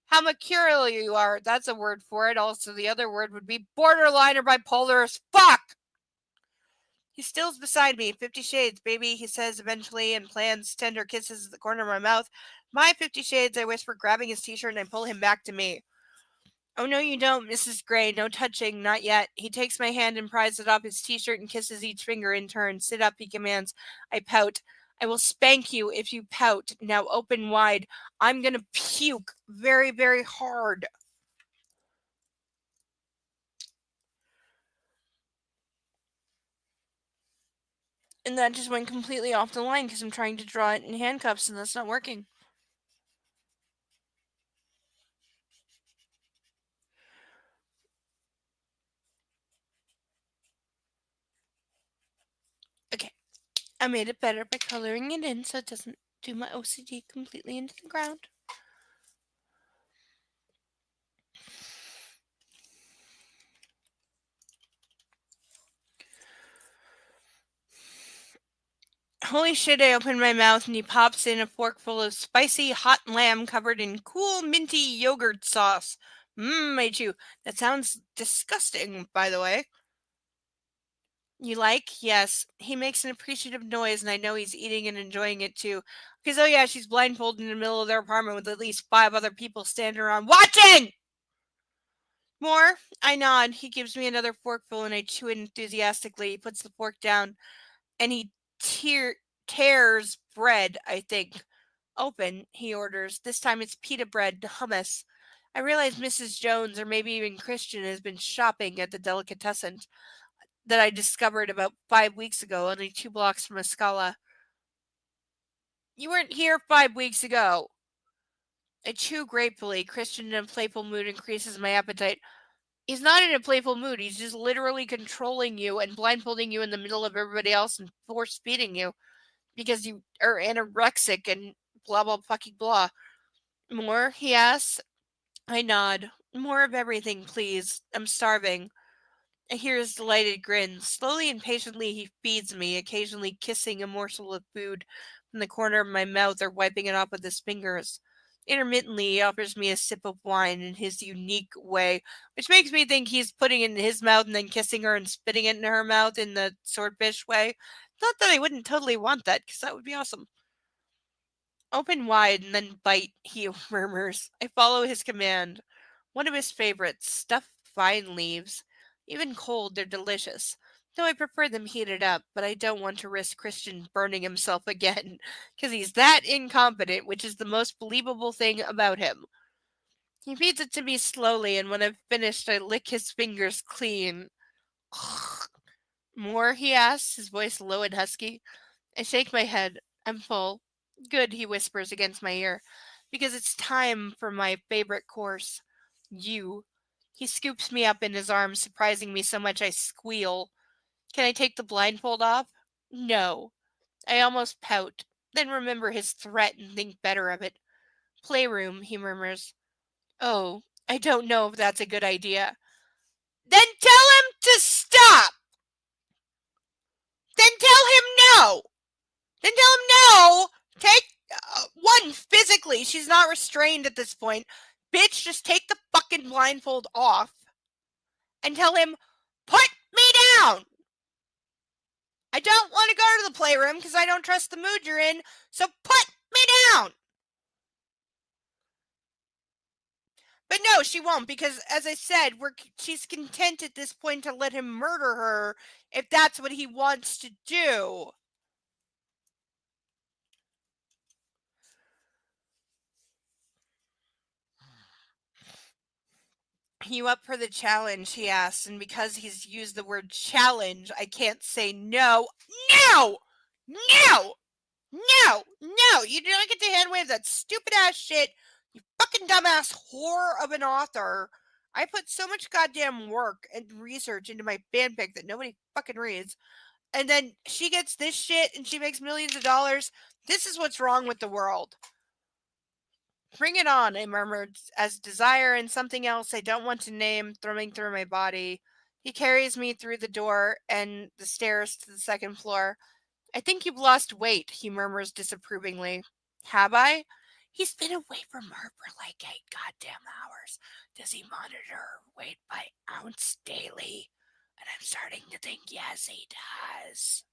How mercurial you are. That's a word for it. Also, the other word would be borderline or bipolar as fuck. He stills beside me. 50 Shades, baby, he says eventually, and plans tender kisses at the corner of my mouth. My 50 Shades, I whisper, grabbing his t-shirt, and I pull him back to me. Oh, no, you don't, Mrs. Gray. No touching, not yet. He takes my hand and pries it off his t-shirt and kisses each finger in turn. Sit up, he commands. I pout. I will spank you if you pout. Now open wide. I'm gonna puke very, very hard. And that just went completely off the line because I'm trying to draw it in handcuffs and that's not working. Okay. I made it better by coloring it in so it doesn't do my OCD completely into the ground. Holy shit, I open my mouth and he pops in a forkful of spicy hot lamb covered in cool minty yogurt sauce. I chew. That sounds disgusting, by the way. You like? Yes. He makes an appreciative noise and I know he's eating and enjoying it too. Because, oh yeah, she's blindfolded in the middle of their apartment with at least 5 other people standing around watching! More? I nod. He gives me another forkful and I chew it enthusiastically. He puts the fork down and he tears bread, I think. Open, he orders. This time it's pita bread, hummus. I realize Mrs. Jones, or maybe even Christian, has been shopping at the delicatessen that I discovered about 5 weeks ago, only 2 blocks from Escala. You weren't here 5 weeks ago. I chew gratefully. Christian in a playful mood increases my appetite. He's not in a playful mood. He's just literally controlling you and blindfolding you in the middle of everybody else and force feeding you because you are anorexic and blah blah fucking blah. More? He asks. I nod. More of everything, please. I'm starving. I hear his delighted grin. Slowly and patiently he feeds me, occasionally kissing a morsel of food from the corner of my mouth or wiping it off with his fingers. Intermittently he offers me a sip of wine in his unique way, which makes me think he's putting it in his mouth and then kissing her and spitting it in her mouth in the swordfish way. Not that I wouldn't totally want that, because that would be awesome. Open wide and then bite, he murmurs. I follow his command. One of his favorites, stuffed vine leaves. Even cold, they're delicious. Though I prefer them heated up, but I don't want to risk Christian burning himself again, because he's that incompetent, which is the most believable thing about him. He feeds it to me slowly, and when I've finished, I lick his fingers clean. More, he asks, his voice low and husky. I shake my head. I'm full. Good, he whispers against my ear, because it's time for my favorite course. You. He scoops me up in his arms, surprising me so much I squeal. Can I take the blindfold off? No. I almost pout, then remember his threat and think better of it. Playroom, he murmurs. Oh, I don't know if that's a good idea. Then tell him to stop! Then tell him no! Then tell him no! Take one physically. She's not restrained at this point. Bitch, just take the fucking blindfold off and tell him, put me down. I don't want to go to the playroom because I don't trust the mood you're in, so put me down. But no, she won't, because as I said, she's content at this point to let him murder her if that's what he wants to do. You up for the challenge, he asks, and because he's used the word challenge, I can't say no. No! No! No! No! You do not get to handwave that stupid ass shit, you fucking dumbass whore of an author. I put so much goddamn work and research into my fanfic that nobody fucking reads. And then she gets this shit and she makes millions of dollars. This is what's wrong with the world. Bring it on, I murmured, as desire and something else I don't want to name thrumming through my body. He carries me through the door and the stairs to the second floor. I think you've lost weight, he murmurs disapprovingly. Have I? He's been away from her for like 8 goddamn hours. Does he monitor her weight by ounce daily? And I'm starting to think yes, he does.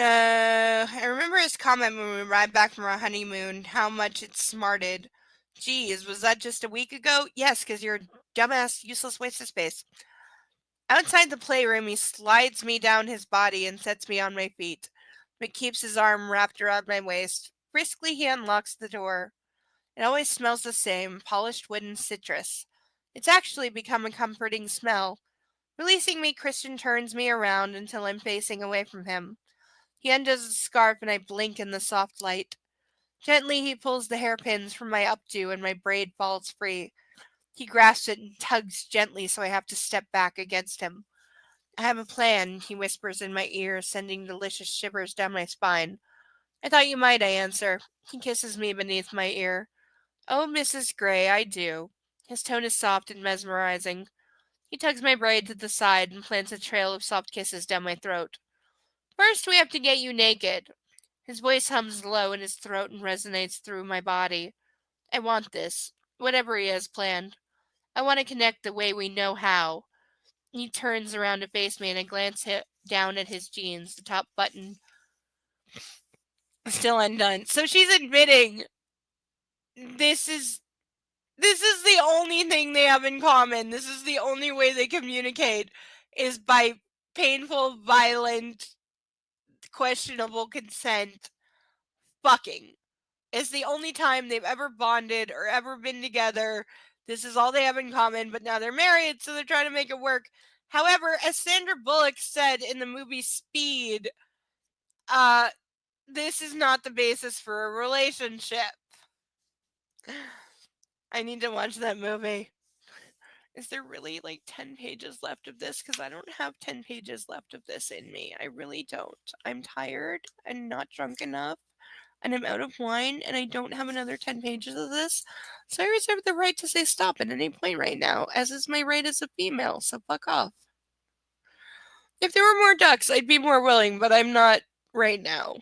I remember his comment when we arrived back from our honeymoon, how much it smarted. Geez, was that just a week ago? Yes, because you're a dumbass, useless waste of space. Outside the playroom, he slides me down his body and sets me on my feet, but keeps his arm wrapped around my waist. Briskly, he unlocks the door. It always smells the same, polished wood and citrus. It's actually become a comforting smell. Releasing me, Christian turns me around until I'm facing away from him. He undoes his scarf and I blink in the soft light. Gently, he pulls the hairpins from my updo and my braid falls free. He grasps it and tugs gently so I have to step back against him. I have a plan, he whispers in my ear, sending delicious shivers down my spine. I thought you might, I answer. He kisses me beneath my ear. Oh, Mrs. Gray, I do. His tone is soft and mesmerizing. He tugs my braid to the side and plants a trail of soft kisses down my throat. First, we have to get you naked. His voice hums low in his throat and resonates through my body. I want this, whatever he has planned. I want to connect the way we know how. He turns around to face me and I glance down at his jeans, the top button still undone. So she's admitting this is the only thing they have in common. This is the only way they communicate is by painful, violent, questionable consent fucking. It's the only time they've ever bonded or ever been together. This is all they have in common, but now they're married, so they're trying to make it work. However, as Sandra Bullock said in the movie Speed, uh, this is not the basis for a relationship. I need to watch that movie. Is there really like 10 pages left of this? Because I don't have 10 pages left of this in me. I really don't. I'm tired and not drunk enough, and I'm out of wine, and I don't have another 10 pages of this. So I reserve the right to say stop at any point right now, as is my right as a female, so fuck off. If there were more ducks, I'd be more willing, but I'm not right now.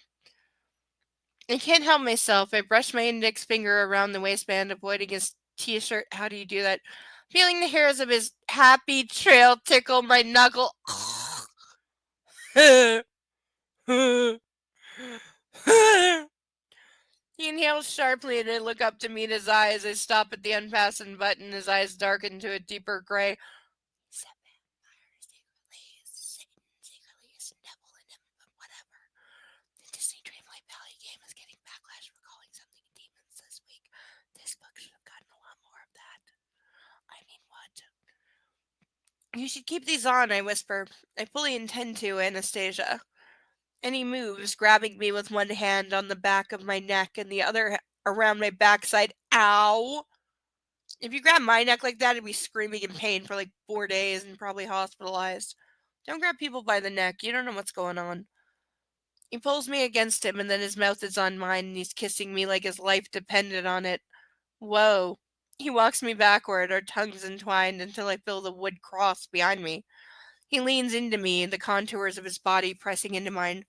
I can't help myself. I brush my index finger around the waistband, avoiding his t-shirt. How do you do that? Feeling the hairs of his happy trail tickle my knuckle. He inhales sharply and I look up to meet his eyes. I stop at the unfastened button. His eyes darken to a deeper gray. Except vampires secretly is devil in him, but whatever. The Disney Dreamlight Valley game is getting backlash for calling something demons this week. This book should have gotten a lot more of that. I mean, what? You should keep these on, I whisper. I fully intend to, Anastasia. And he moves, grabbing me with one hand on the back of my neck and the other around my backside. Ow! If you grab my neck like that, I'd be screaming in pain for like 4 days and probably hospitalized. Don't grab people by the neck. You don't know what's going on. He pulls me against him, and then his mouth is on mine, and he's kissing me like his life depended on it. Whoa. He walks me backward, our tongues entwined until I feel the wood cross behind me. He leans into me, the contours of his body pressing into mine.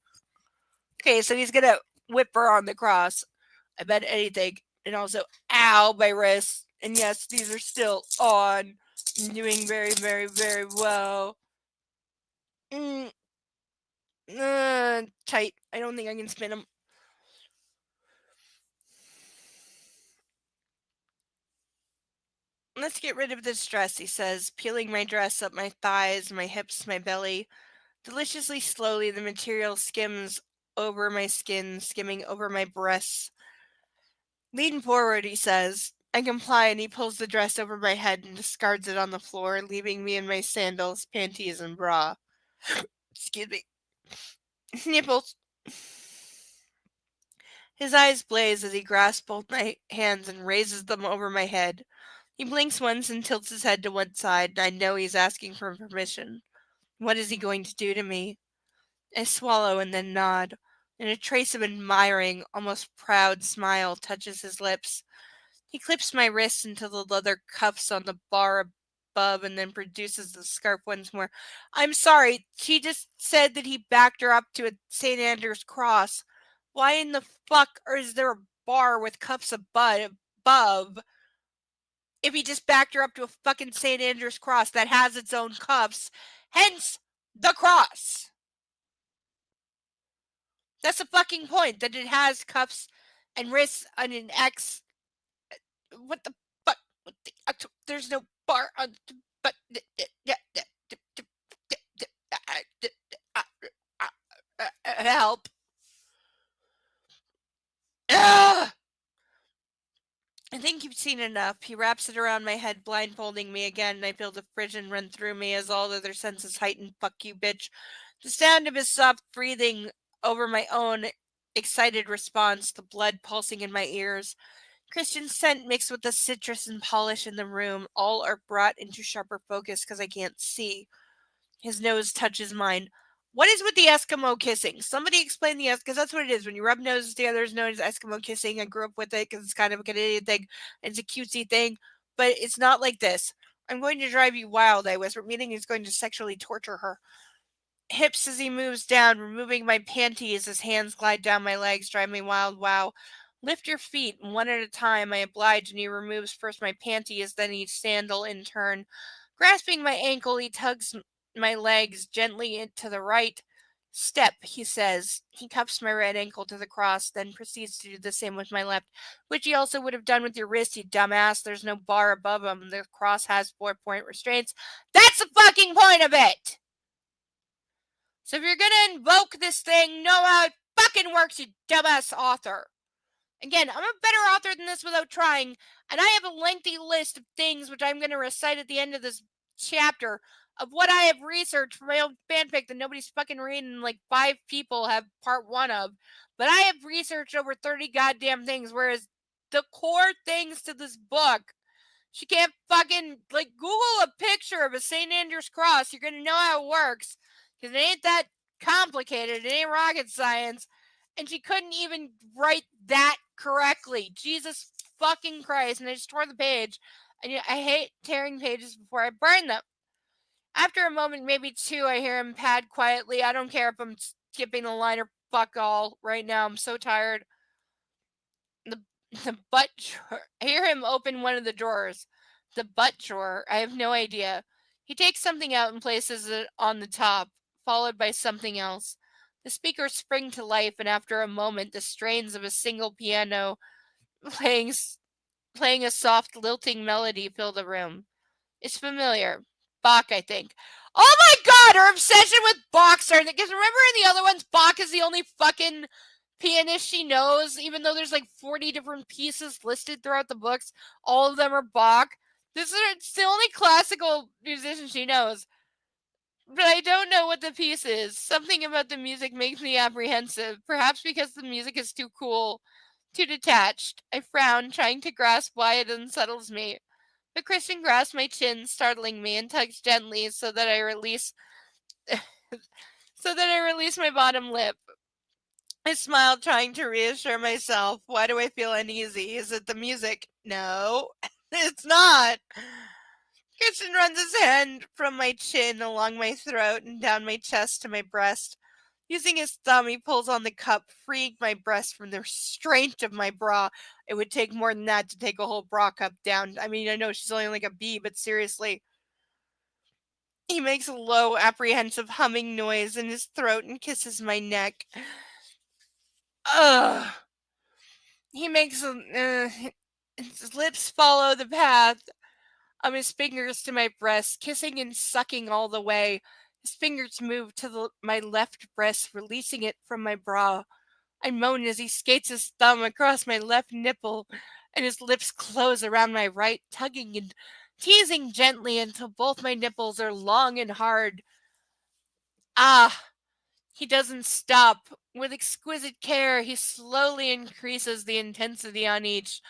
Okay, so he's gonna whip her on the cross. I bet anything. And also, ow, my wrists. And yes, these are still on. I'm doing very, very, very well. Mm, tight. I don't think I can spin them. Let's get rid of this dress, he says, peeling my dress up my thighs, my hips, my belly. Deliciously slowly, the material skims over my skin, skimming over my breasts. Lean forward, he says. I comply, and he pulls the dress over my head and discards it on the floor, leaving me in my sandals, panties, and bra. Excuse me. Nipples. His eyes blaze as he grasps both my hands and raises them over my head. He blinks once and tilts his head to one side, and I know he's asking for permission. What is he going to do to me? I swallow and then nod, and a trace of admiring, almost proud smile touches his lips. He clips my wrists until the leather cuffs on the bar above and then produces the scarf once more. I'm sorry, she just said that he backed her up to a St. Andrew's cross. Why in the fuck is there a bar with cuffs above if he just backed her up to a fucking St. Andrew's cross that has its own cuffs? Hence the cross. That's the fucking point, that it has cuffs and wrists and an X. What the fuck? There's no bar on. But help! Ugh! I think you've seen enough. He wraps it around my head, blindfolding me again, and I feel the frisson run through me as all other senses heighten. Fuck you, bitch. The sound of his soft breathing over my own excited response, the blood pulsing in my ears. Christian scent mixed with the citrus and polish in the room, all are brought into sharper focus because I can't see. His nose touches mine. What is with the Eskimo kissing? Somebody explain the Eskimo, because that's what it is. When you rub noses together, it's known as Eskimo kissing. I grew up with it because it's kind of a Canadian thing. It's a cutesy thing, but it's not like this. I'm going to drive you wild, I whisper, meaning he's going to sexually torture her. Hips as he moves down, removing my panties, his hands glide down my legs, drive me wild. Wow. Lift your feet, one at a time, I oblige, and he removes first my panties, then each sandal in turn. Grasping my ankle, he tugs my legs gently to the right. Step, he says. He cups my right ankle to the cross, then proceeds to do the same with my left, which he also would have done with your wrist, you dumbass. There's no bar above him. The cross has 4-point restraints. That's the fucking point of it! So if you're gonna invoke this thing, know how it fucking works, you dumbass author. Again, I'm a better author than this without trying, and I have a lengthy list of things which I'm gonna recite at the end of this chapter of what I have researched for my own fanfic that nobody's fucking reading, and like 5 people have part 1 of. But I have researched over 30 goddamn things, whereas the core things to this book She can't fucking, like, Google a picture of a St. Andrew's cross. You're gonna know how it works. Because it ain't that complicated. It ain't rocket science. And she couldn't even write that correctly. Jesus fucking Christ. And I just tore the page. And I hate tearing pages before I burn them. After a moment, maybe two, I hear him pad quietly. I don't care if I'm skipping a line or fuck all right now. I'm so tired. The the butt drawer. I hear him open one of the drawers. The butt drawer. I have no idea. He takes something out and places it on the top, followed by something else. The speakers spring to life, and after a moment, the strains of a single piano playing playing a soft, lilting melody fill the room. It's familiar. Bach, I think. Oh my god, her obsession with Bach started. Because remember in the other ones, Bach is the only fucking pianist she knows, even though there's like 40 different pieces listed throughout the books. All of them are Bach. It's the only classical musician she knows. But I don't know what the piece is. Something about the music makes me apprehensive. Perhaps because the music is too cool, too detached. I frown, trying to grasp why it unsettles me. The Christian grasps my chin, startling me, and tugs gently so that I release my bottom lip. I smile, trying to reassure myself. Why do I feel uneasy? Is it the music? No, it's not. Christian runs his hand from my chin along my throat and down my chest to my breast. Using his thumb, he pulls on the cup, freeing my breast from the restraint of my bra. It would take more than that to take a whole bra cup down. I mean, I know she's only like a B, but seriously. He makes a low, apprehensive humming noise in his throat and kisses my neck. Ugh. He makes his lips follow the path of his fingers to my breast, kissing and sucking all the way. His fingers move to my left breast, releasing it from my bra. I moan as he skates his thumb across my left nipple, and his lips close around my right, tugging and teasing gently until both my nipples are long and hard. Ah! He doesn't stop. With exquisite care, he slowly increases the intensity on each.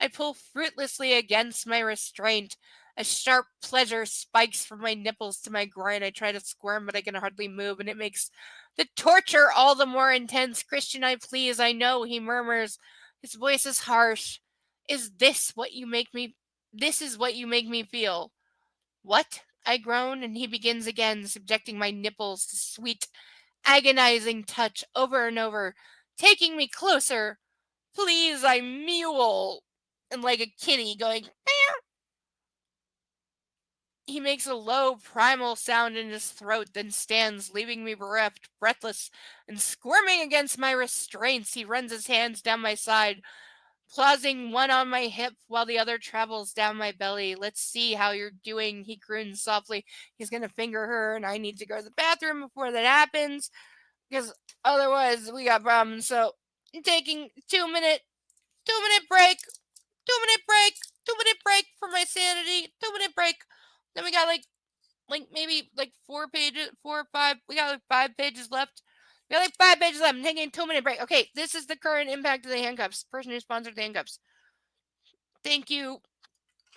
I pull fruitlessly against my restraint. A sharp pleasure spikes from my nipples to my groin. I try to squirm, but I can hardly move, and it makes the torture all the more intense. Christian, I please, I know, he murmurs. His voice is harsh. Is this what you make me? This is what you make me feel. What? I groan, and he begins again, subjecting my nipples to sweet, agonizing touch over and over, taking me closer. Please, I mewl. And like a kitty going, meow. He makes a low, primal sound in his throat, then stands, leaving me bereft, breathless, and squirming against my restraints. He runs his hands down my side, pausing one on my hip while the other travels down my belly. Let's see how you're doing, he croons softly. He's gonna finger her, and I need to go to the bathroom before that happens, because otherwise we got problems. So taking 2 minute break, 2 minute break, 2 minute break for my sanity, 2 minute break. Then we got like maybe like 4 pages, 4 or 5. We got like 5 pages left. We got like 5 pages left. I'm taking a 2 minute break. Okay, this is the current impact of the handcuffs. Person who sponsored the handcuffs. Thank you.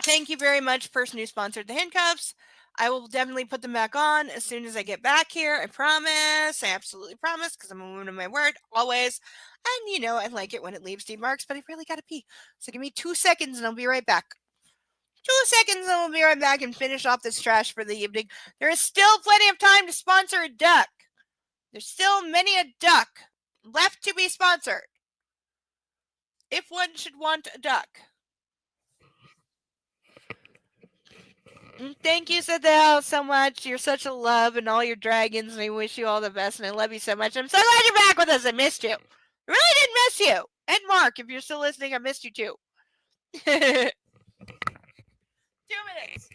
Thank you very much, person who sponsored the handcuffs. I will definitely put them back on as soon as I get back here. I promise. I absolutely promise, because I'm a woman of my word, always. And, I like it when it leaves deep marks, but I really gotta pee. So give me 2 seconds and I'll be right back. 2 seconds and I'll be right back and finish off this trash for the evening. There is still plenty of time to sponsor a duck. There's still many a duck left to be sponsored. If one should want a duck. Thank you, Sadell, so much. You're such a love and all your dragons, and I wish you all the best, and I love you so much. I'm so glad you're back with us. I missed you. I really did miss you. And Mark, if you're still listening, I missed you too. 2 minutes.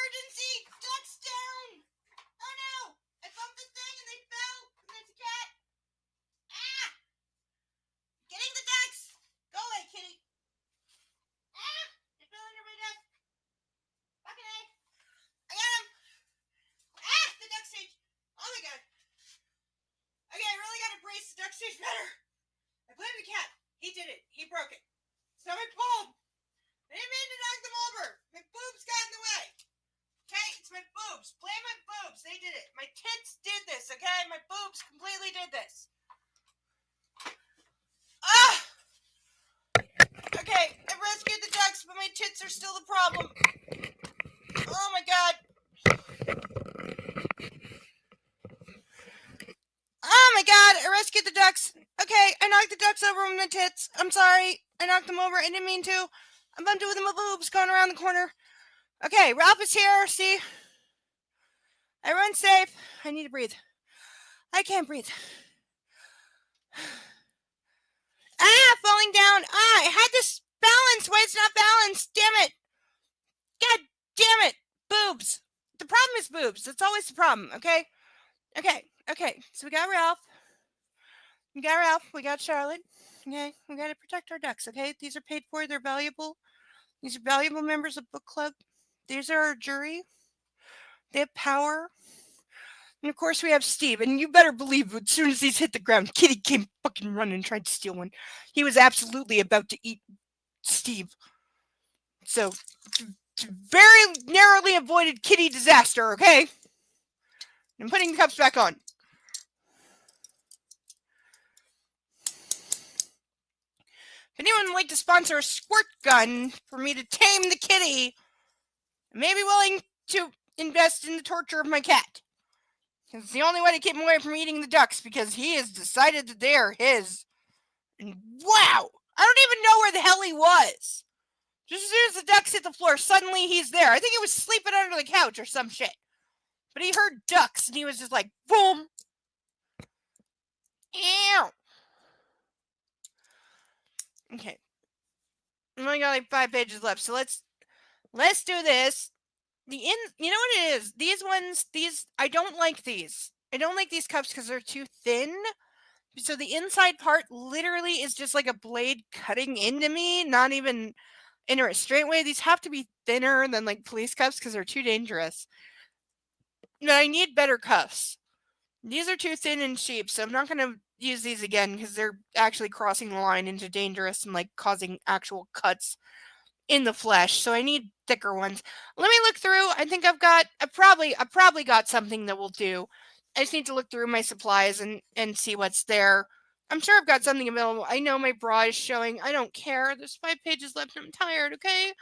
Emergency! Ducks down! Oh no! I bumped the thing and they fell! And there's a cat! Ah! Getting the ducks! Go away, kitty! Ah! They fell under my desk! Fucking A! I got him! Ah! The duck stage! Oh my god! Okay, I really gotta brace the duck stage better! I blamed the cat! He did it! He broke it! It's not my fault! I didn't mean to knock them over! My boobs got in the way! Okay, it's my boobs. Blame my boobs. They did it. My tits did this, okay? My boobs completely did this. Ah! Okay, I rescued the ducks, but my tits are still the problem. Oh my god. Oh my god, I rescued the ducks. Okay, I knocked the ducks over with my tits. I'm sorry. I knocked them over. I didn't mean to. I'm bumped with my boobs going around the corner. Okay, Ralph is here. See? Everyone's safe. I need to breathe. I can't breathe. Ah, falling down. Ah, I had this balance. Why it's not balanced? Damn it. God damn it. Boobs. The problem is boobs. That's always the problem, okay? Okay. So we got Ralph. We got Charlotte. Okay, we got to protect our ducks, okay? These are paid for. They're valuable. These are valuable members of book club. These are our jury. They have power. And of course we have Steve. And you better believe as soon as these hit the ground, Kitty came fucking running and tried to steal one. He was absolutely about to eat Steve. So, very narrowly avoided Kitty disaster, okay? I'm putting the cups back on. If anyone would like to sponsor a squirt gun for me to tame the kitty, I may be willing to invest in the torture of my cat. It's the only way to keep him away from eating the ducks, because he has decided that they are his. And wow! I don't even know where the hell he was. Just as soon as the ducks hit the floor, suddenly he's there. I think he was sleeping under the couch or some shit. But he heard ducks, and he was just like, boom. Ew. Okay. We only got like 5 pages left, so let's do this. You know what it is? I don't like these. I don't like these cups because they're too thin. So the inside part literally is just like a blade cutting into me, not even in a straight way. These have to be thinner than like police cuffs because they're too dangerous. No, I need better cuffs. These are too thin and cheap, so I'm not going to use these again because they're actually crossing the line into dangerous and like causing actual cuts in the flesh. So I need thicker ones. Let me look through. I think I probably got something that will do. I just need to look through my supplies and see what's there. I'm sure I've got something available. I know my bra is showing. I don't care. There's 5 pages left and I'm tired, okay?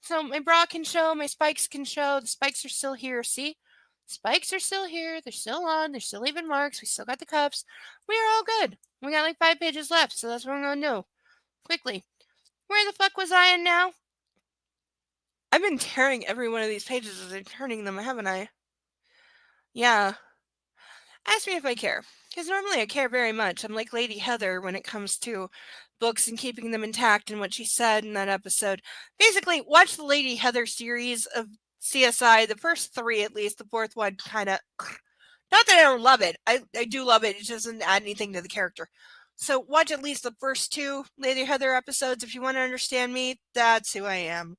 So my bra can show, my spikes can show. The spikes are still here, see? Spikes are still here. They're still on. They're still leaving marks. We still got the cups. We are all good. We got like 5 pages left, so that's what I'm going to do. Quickly. Where the fuck was I in now? I've been tearing every one of these pages as I'm turning them, haven't I? Yeah. Ask me if I care. Because normally I care very much. I'm like Lady Heather when it comes to books and keeping them intact and what she said in that episode. Basically, watch the Lady Heather series of CSI, the first 3 at least. The 4th one kind of... Not that I don't love it. I do love it. It just doesn't add anything to the character. So watch at least the first 2 Lady Heather episodes if you want to understand me. That's who I am.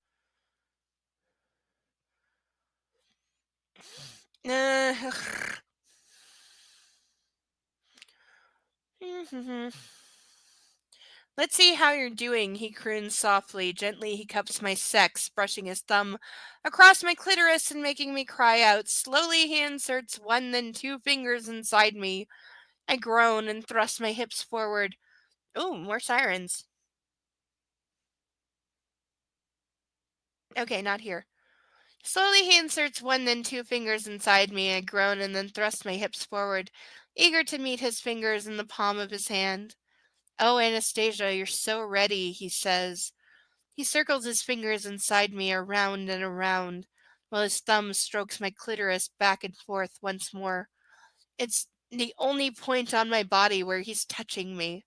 Let's see how you're doing, he croons softly. Gently he cups my sex, brushing his thumb across my clitoris and making me cry out. Slowly he inserts 1 then 2 fingers inside me. I groan and thrust my hips forward. Ooh, more sirens. Okay, not here. Slowly he inserts 1 then 2 fingers inside me. I groan and then thrust my hips forward, eager to meet his fingers in the palm of his hand. Oh, Anastasia, you're so ready, he says. He circles his fingers inside me around and around, while his thumb strokes my clitoris back and forth once more. It's the only point on my body where he's touching me.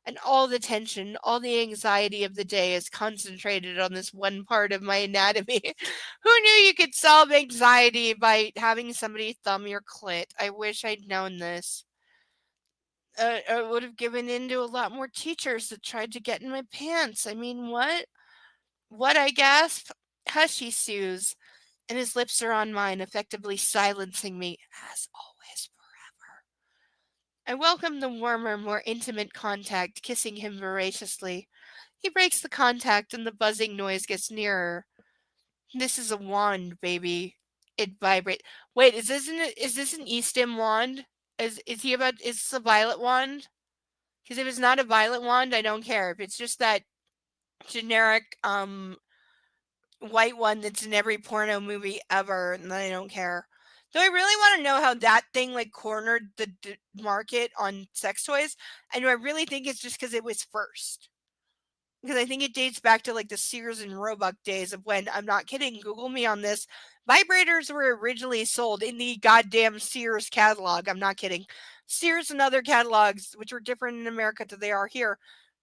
and all the tension, all the anxiety of the day is concentrated on this one part of my anatomy. Who knew you could solve anxiety by having somebody thumb your clit? I wish I'd known this. I would have given in to a lot more teachers that tried to get in my pants. I mean, what? What, I gasp? Hush, he soothes, and his lips are on mine, effectively silencing me, as always, forever. I welcome the warmer, more intimate contact, kissing him voraciously. He breaks the contact, and the buzzing noise gets nearer. This is a wand, baby. It vibrates. Wait, is this an Eastim wand? Is this a violet wand? Because if it's not a violet wand, I don't care. If it's just that generic white one that's in every porno movie ever, and I don't care. Though I really want to know how that thing like cornered the market on sex toys. I know I really think it's just because it was first. Because I think it dates back to like the Sears and Roebuck days of when, I'm not kidding, Google me on this. Vibrators were originally sold in the goddamn Sears catalog. I'm not kidding. Sears and other catalogs, which were different in America than they are here,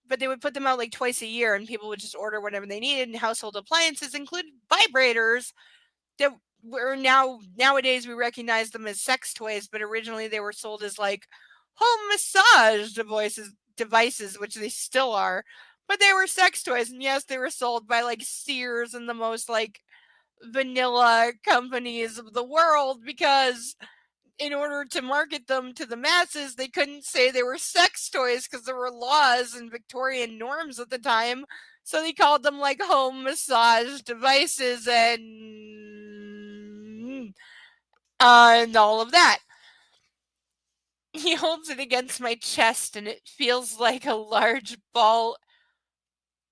but they would put them out like twice a year and people would just order whatever they needed. And household appliances included vibrators that were nowadays we recognize them as sex toys, but originally they were sold as like home massage devices, which they still are. But they were sex toys, and yes, they were sold by like Sears and the most like vanilla companies of the world because in order to market them to the masses, they couldn't say they were sex toys because there were laws and Victorian norms at the time. So they called them like home massage devices and all of that. He holds it against my chest and it feels like a large ball,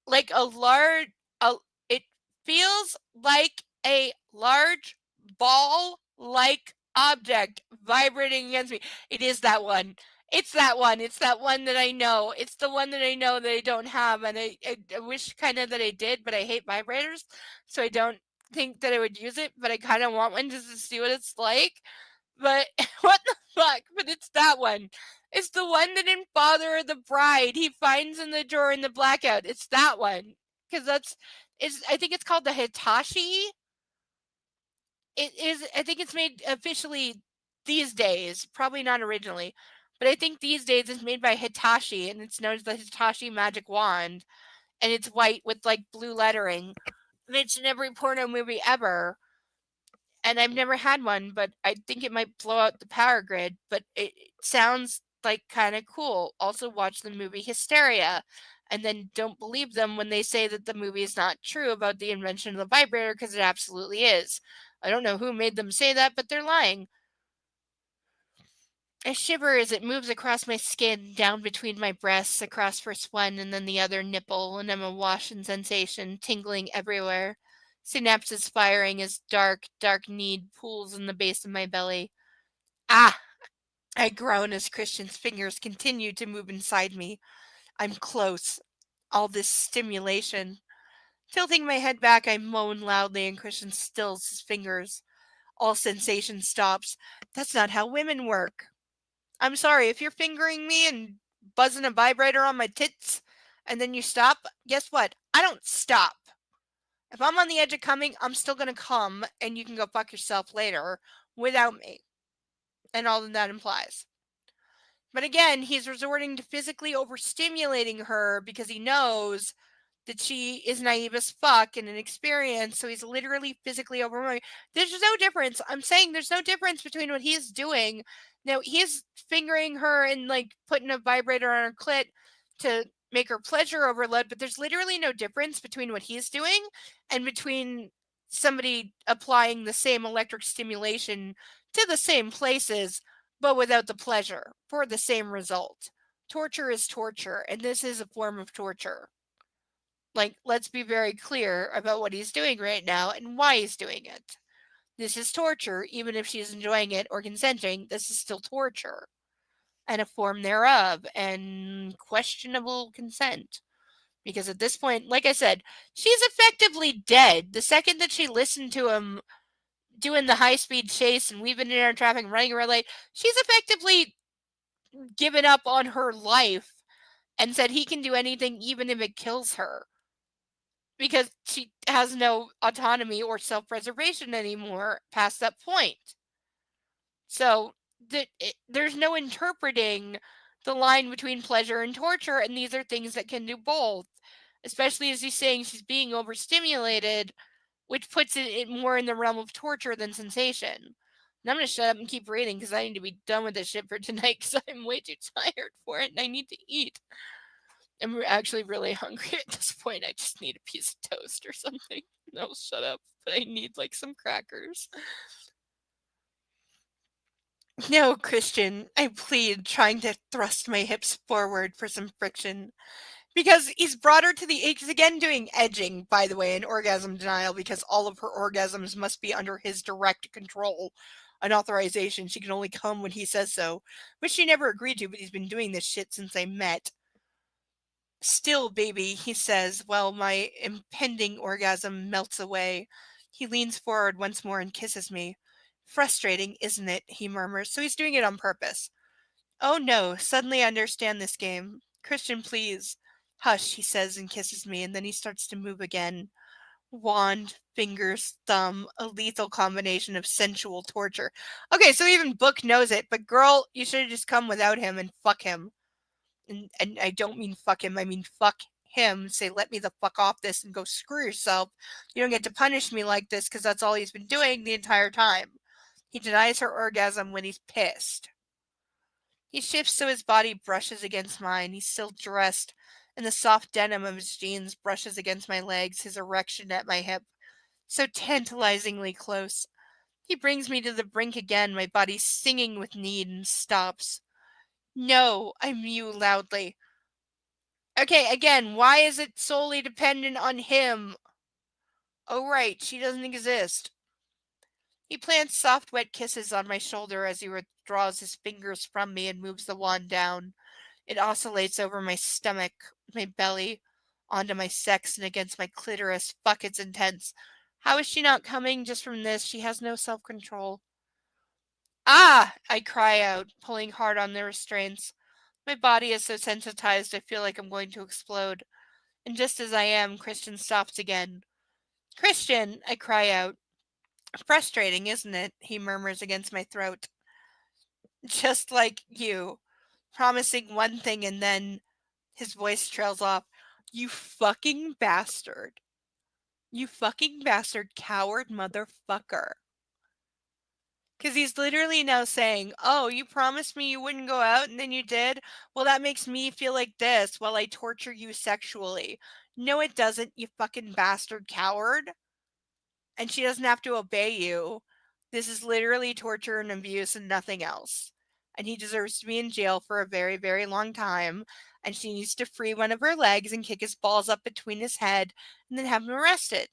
like a large, a, it feels like a large ball like object vibrating against me. It is that one. It's that one. It's that one that I know. It's the one that I know that I don't have. And I wish kind of that I did, but I hate vibrators. So I don't think that I would use it, but I kind of want one just to see what it's like. But what the fuck? But it's that one. It's the one that in Father of the Bride he finds in the drawer in the blackout. It's that one. Because I think it's called the Hitachi. It is, I think it's made officially these days, probably not originally, but I think these days it's made by Hitachi and it's known as the Hitachi Magic Wand. And it's white with like blue lettering. And it's in every porno movie ever. And I've never had one, but I think it might blow out the power grid, but it sounds like kind of cool. Also watch the movie Hysteria and then don't believe them when they say that the movie is not true about the invention of the vibrator because it absolutely is. I don't know who made them say that, but they're lying. I shiver as it moves across my skin, down between my breasts, across first one and then the other nipple, and I'm awash in sensation, tingling everywhere. Synapses firing as dark need pools in the base of my belly. Ah! I groan as Christian's fingers continue to move inside me. I'm close. All this stimulation. Tilting my head back, I moan loudly and Christian stills his fingers. All sensation stops. That's not how women work. I'm sorry, if you're fingering me and buzzing a vibrator on my tits and then you stop, guess what? I don't stop. If I'm on the edge of coming, I'm still going to come and you can go fuck yourself later without me. And all that implies. But again, he's resorting to physically overstimulating her because he knows that she is naive as fuck and inexperienced. So he's literally physically overwhelming. There's no difference. I'm saying there's no difference between what he's doing. Now, he's fingering her and like putting a vibrator on her clit to make her pleasure overload, but there's literally no difference between what he's doing and between somebody applying the same electric stimulation to the same places but without the pleasure for the same result. Torture is torture, and this is a form of torture. Like, let's be very clear about what he's doing right now and why he's doing it. This is torture, even if she's enjoying it or consenting, this is still torture. And a form thereof, and questionable consent. Because at this point, like I said, she's effectively dead. The second that she listened to him doing the high speed chase and weaving in our traffic and running a red light, she's effectively given up on her life and said he can do anything even if it kills her because she has no autonomy or self-preservation anymore past that point. So there's no interpreting the line between pleasure and torture, and these are things that can do both, especially as he's saying she's being overstimulated, which puts it more in the realm of torture than sensation. And I'm going to shut up and keep reading because I need to be done with this shit for tonight because I'm way too tired for it and I need to eat. I'm actually really hungry at this point. I just need a piece of toast or something. No, shut up. But I need like some crackers. No, Christian, I plead, trying to thrust my hips forward for some friction. Because he's brought her to the he's again doing edging, by the way, and orgasm denial because all of her orgasms must be under his direct control and authorization. She can only come when he says so, which she never agreed to, but he's been doing this shit since they met. Still, baby, he says, while my impending orgasm melts away. He leans forward once more and kisses me. Frustrating, isn't it? He murmurs, so he's doing it on purpose. Oh no, suddenly I understand this game. Christian, please. Hush, he says and kisses me, and then he starts to move again. Wand, fingers, thumb, a lethal combination of sensual torture. Okay, so even Book knows it, but girl, you should have just come without him and fuck him. And I don't mean fuck him, I mean fuck him. Say, let me the fuck off this and go screw yourself. You don't get to punish me like this because that's all he's been doing the entire time. He denies her orgasm when he's pissed. He shifts so his body brushes against mine. He's still dressed, and the soft denim of his jeans brushes against my legs, his erection at my hip, so tantalizingly close. He brings me to the brink again, my body singing with need, and stops. No, I mew loudly. Okay, again, why is it solely dependent on him? Oh, right, she doesn't exist. He plants soft, wet kisses on my shoulder as he withdraws his fingers from me and moves the wand down. It oscillates over my stomach, my belly, onto my sex and against my clitoris. Fuck, it's intense. How is she not coming just from this? She has no self-control. Ah! I cry out, pulling hard on the restraints. My body is so sensitized I feel like I'm going to explode. And just as I am, Christian stops again. Christian! I cry out. Frustrating, isn't it? He murmurs against my throat. Just like you. Promising one thing and then his voice trails off. You fucking bastard. You fucking bastard coward motherfucker. Because he's literally now saying, oh, you promised me you wouldn't go out and then you did? Well, that makes me feel like this while I torture you sexually. No, it doesn't, you fucking bastard coward. And she doesn't have to obey you. This is literally torture and abuse and nothing else. And he deserves to be in jail for a very, very long time. And she needs to free one of her legs and kick his balls up between his head and then have him arrested.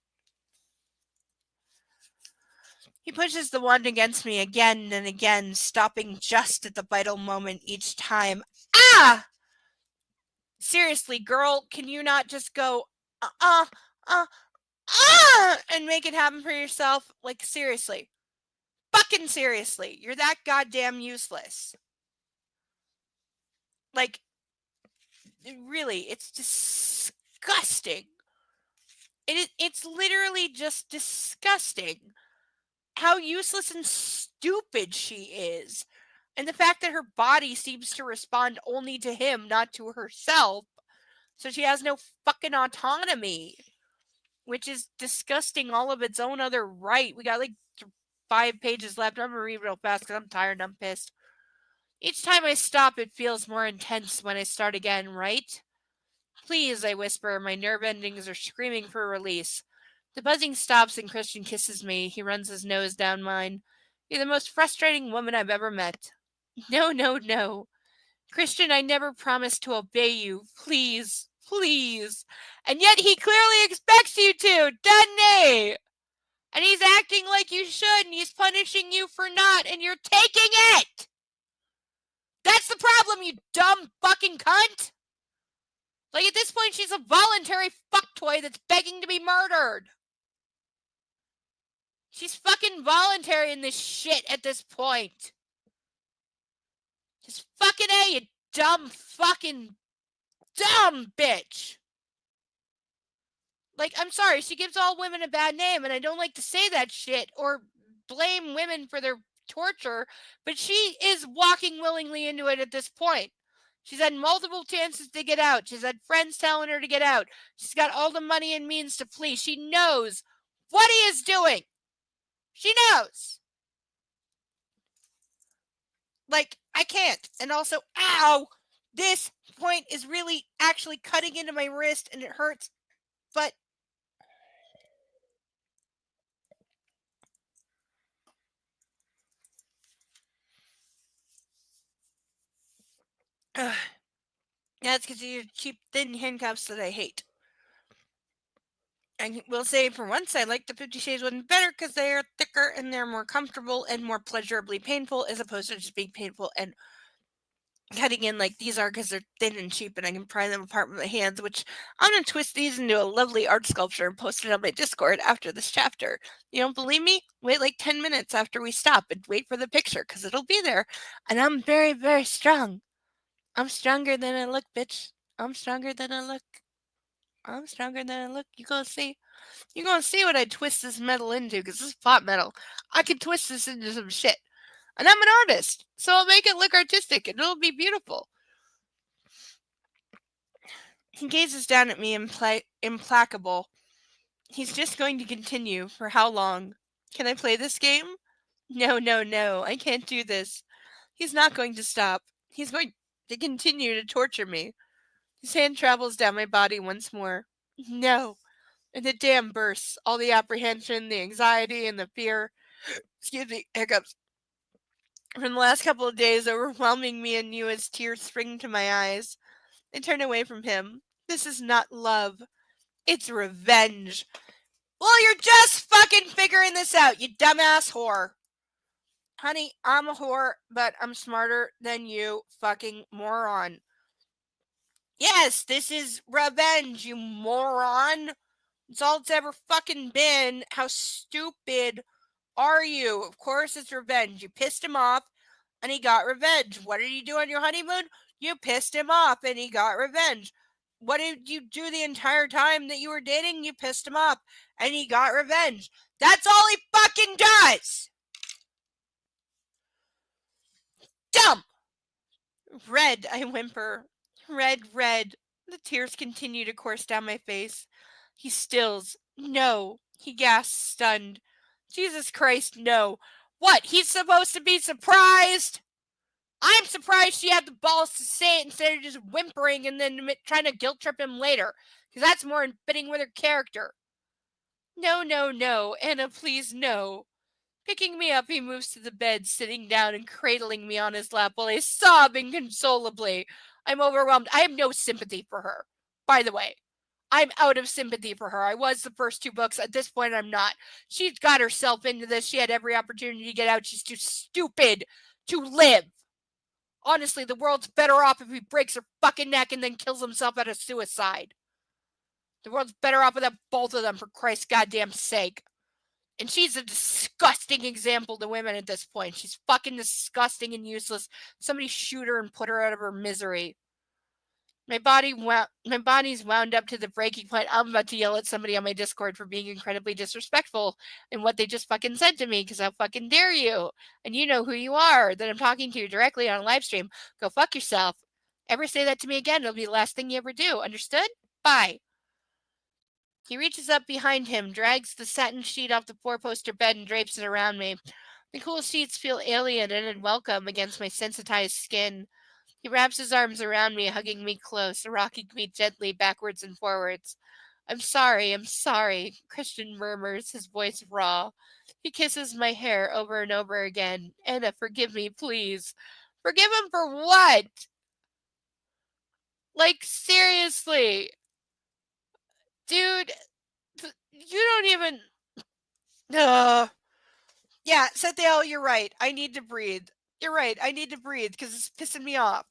He pushes the wand against me again and again, stopping just at the vital moment each time. Ah! Seriously, girl, can you not just go, uh, and make it happen for yourself? Like, seriously. Fucking seriously. You're that goddamn useless. Like, really, it's disgusting. It's literally just disgusting how useless and stupid she is. And the fact that her body seems to respond only to him, not to herself. So she has no fucking autonomy, which is disgusting all of its own other right. We got like 5 pages left. I'm gonna read real fast because I'm tired and I'm pissed. Each time I stop, it feels more intense when I start again, right? Please, I whisper. My nerve endings are screaming for release. The buzzing stops and Christian kisses me. He runs his nose down mine. You're the most frustrating woman I've ever met. No, no, no. Christian, I never promised to obey you. Please, please. And yet he clearly expects you to, doesn't he? And he's acting like you should, and he's punishing you for not, and you're taking it! That's the problem, you dumb fucking cunt! Like, at this point, she's a voluntary fuck toy that's begging to be murdered. She's fucking voluntary in this shit at this point. Just fucking A, you dumb fucking dumb bitch. Like, I'm sorry, she gives all women a bad name, and I don't like to say that shit or blame women for their torture, but she is walking willingly into it at this point. She's had multiple chances to get out. She's had friends telling her to get out. She's got all the money and means to flee. She knows what he is doing. She knows. Like, I can't. And also, ow! This point is really actually cutting into my wrist and it hurts. But that's because you cheap, thin handcuffs that I hate. I will say, for once, I like the 50 Shades ones better because they are thicker and they're more comfortable and more pleasurably painful as opposed to just being painful and cutting in like these are because they're thin and cheap and I can pry them apart with my hands, which I'm going to twist these into a lovely art sculpture and post it on my Discord after this chapter. You don't believe me? Wait like 10 minutes after we stop and wait for the picture because it'll be there. And I'm very, very strong. I'm stronger than I look, bitch. I'm stronger than I look. I'm stronger than I look. You gonna see? You gonna see what I twist this metal into? Because this is pot metal. I can twist this into some shit. And I'm an artist, so I'll make it look artistic and it'll be beautiful. He gazes down at me, implacable. He's just going to continue. For how long? Can I play this game? No, no, no. I can't do this. He's not going to stop. He's going to continue to torture me. His hand travels down my body once more. No. And the dam bursts. All the apprehension, the anxiety, and the fear. Excuse me, hiccups. From the last couple of days, overwhelming me anew as tears spring to my eyes. I turn away from him. This is not love. It's revenge. Well, you're just fucking figuring this out, you dumbass whore. Honey, I'm a whore, but I'm smarter than you, fucking moron. Yes, this is revenge, you moron. It's all it's ever fucking been. How stupid are you? Of course it's revenge. You pissed him off and he got revenge. What did you do on your honeymoon? You pissed him off and he got revenge. What did you do the entire time that you were dating? You pissed him off and he got revenge. That's all he fucking does. Dumb. Red, I whimper. Red, red. The tears continue to course down my face. He stills. No. He gasps, stunned. Jesus Christ, no. What? He's supposed to be surprised? I'm surprised she had the balls to say it instead of just whimpering and then trying to guilt trip him later. Because that's more in fitting with her character. No, no, no. Anna, please, no. Picking me up, he moves to the bed, sitting down and cradling me on his lap while I sob inconsolably. I'm overwhelmed. I have no sympathy for her. By the way, I'm out of sympathy for her. I was the first two books. At this point, I'm not. She's got herself into this. She had every opportunity to get out. She's too stupid to live. Honestly, the world's better off if he breaks her fucking neck and then kills himself out of suicide. The world's better off without both of them, for Christ's goddamn sake. And she's a disgusting example to women at this point. She's fucking disgusting and useless. Somebody shoot her and put her out of her misery. My body's wound up to the breaking point. I'm about to yell at somebody on my Discord for being incredibly disrespectful in what they just fucking said to me, because how fucking dare you? And you know who you are, that I'm talking to you directly on a live stream. Go fuck yourself. Ever say that to me again, it'll be the last thing you ever do. Understood? Bye. He reaches up behind him, drags the satin sheet off the four-poster bed and drapes it around me. The cool sheets feel alien and unwelcome against my sensitized skin. He wraps his arms around me, hugging me close, rocking me gently backwards and forwards. I'm sorry, Christian murmurs, his voice raw. He kisses my hair over and over again. Anna, forgive me, please. Forgive him for what? Like, seriously. Dude, you don't even... Yeah, Sethiel, you're right. I need to breathe. You're right. I need to breathe because it's pissing me off.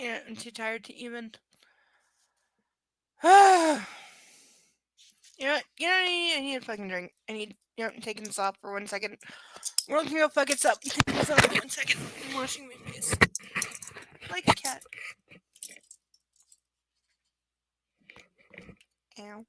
Yeah, I'm too tired to even. You know what? You know what I need? I need a fucking drink. I need. You know, I'm taking this off for 1 second. World can go fuck itself. I'm taking this off for 1 second. I'm washing my face. Like a cat. Ow.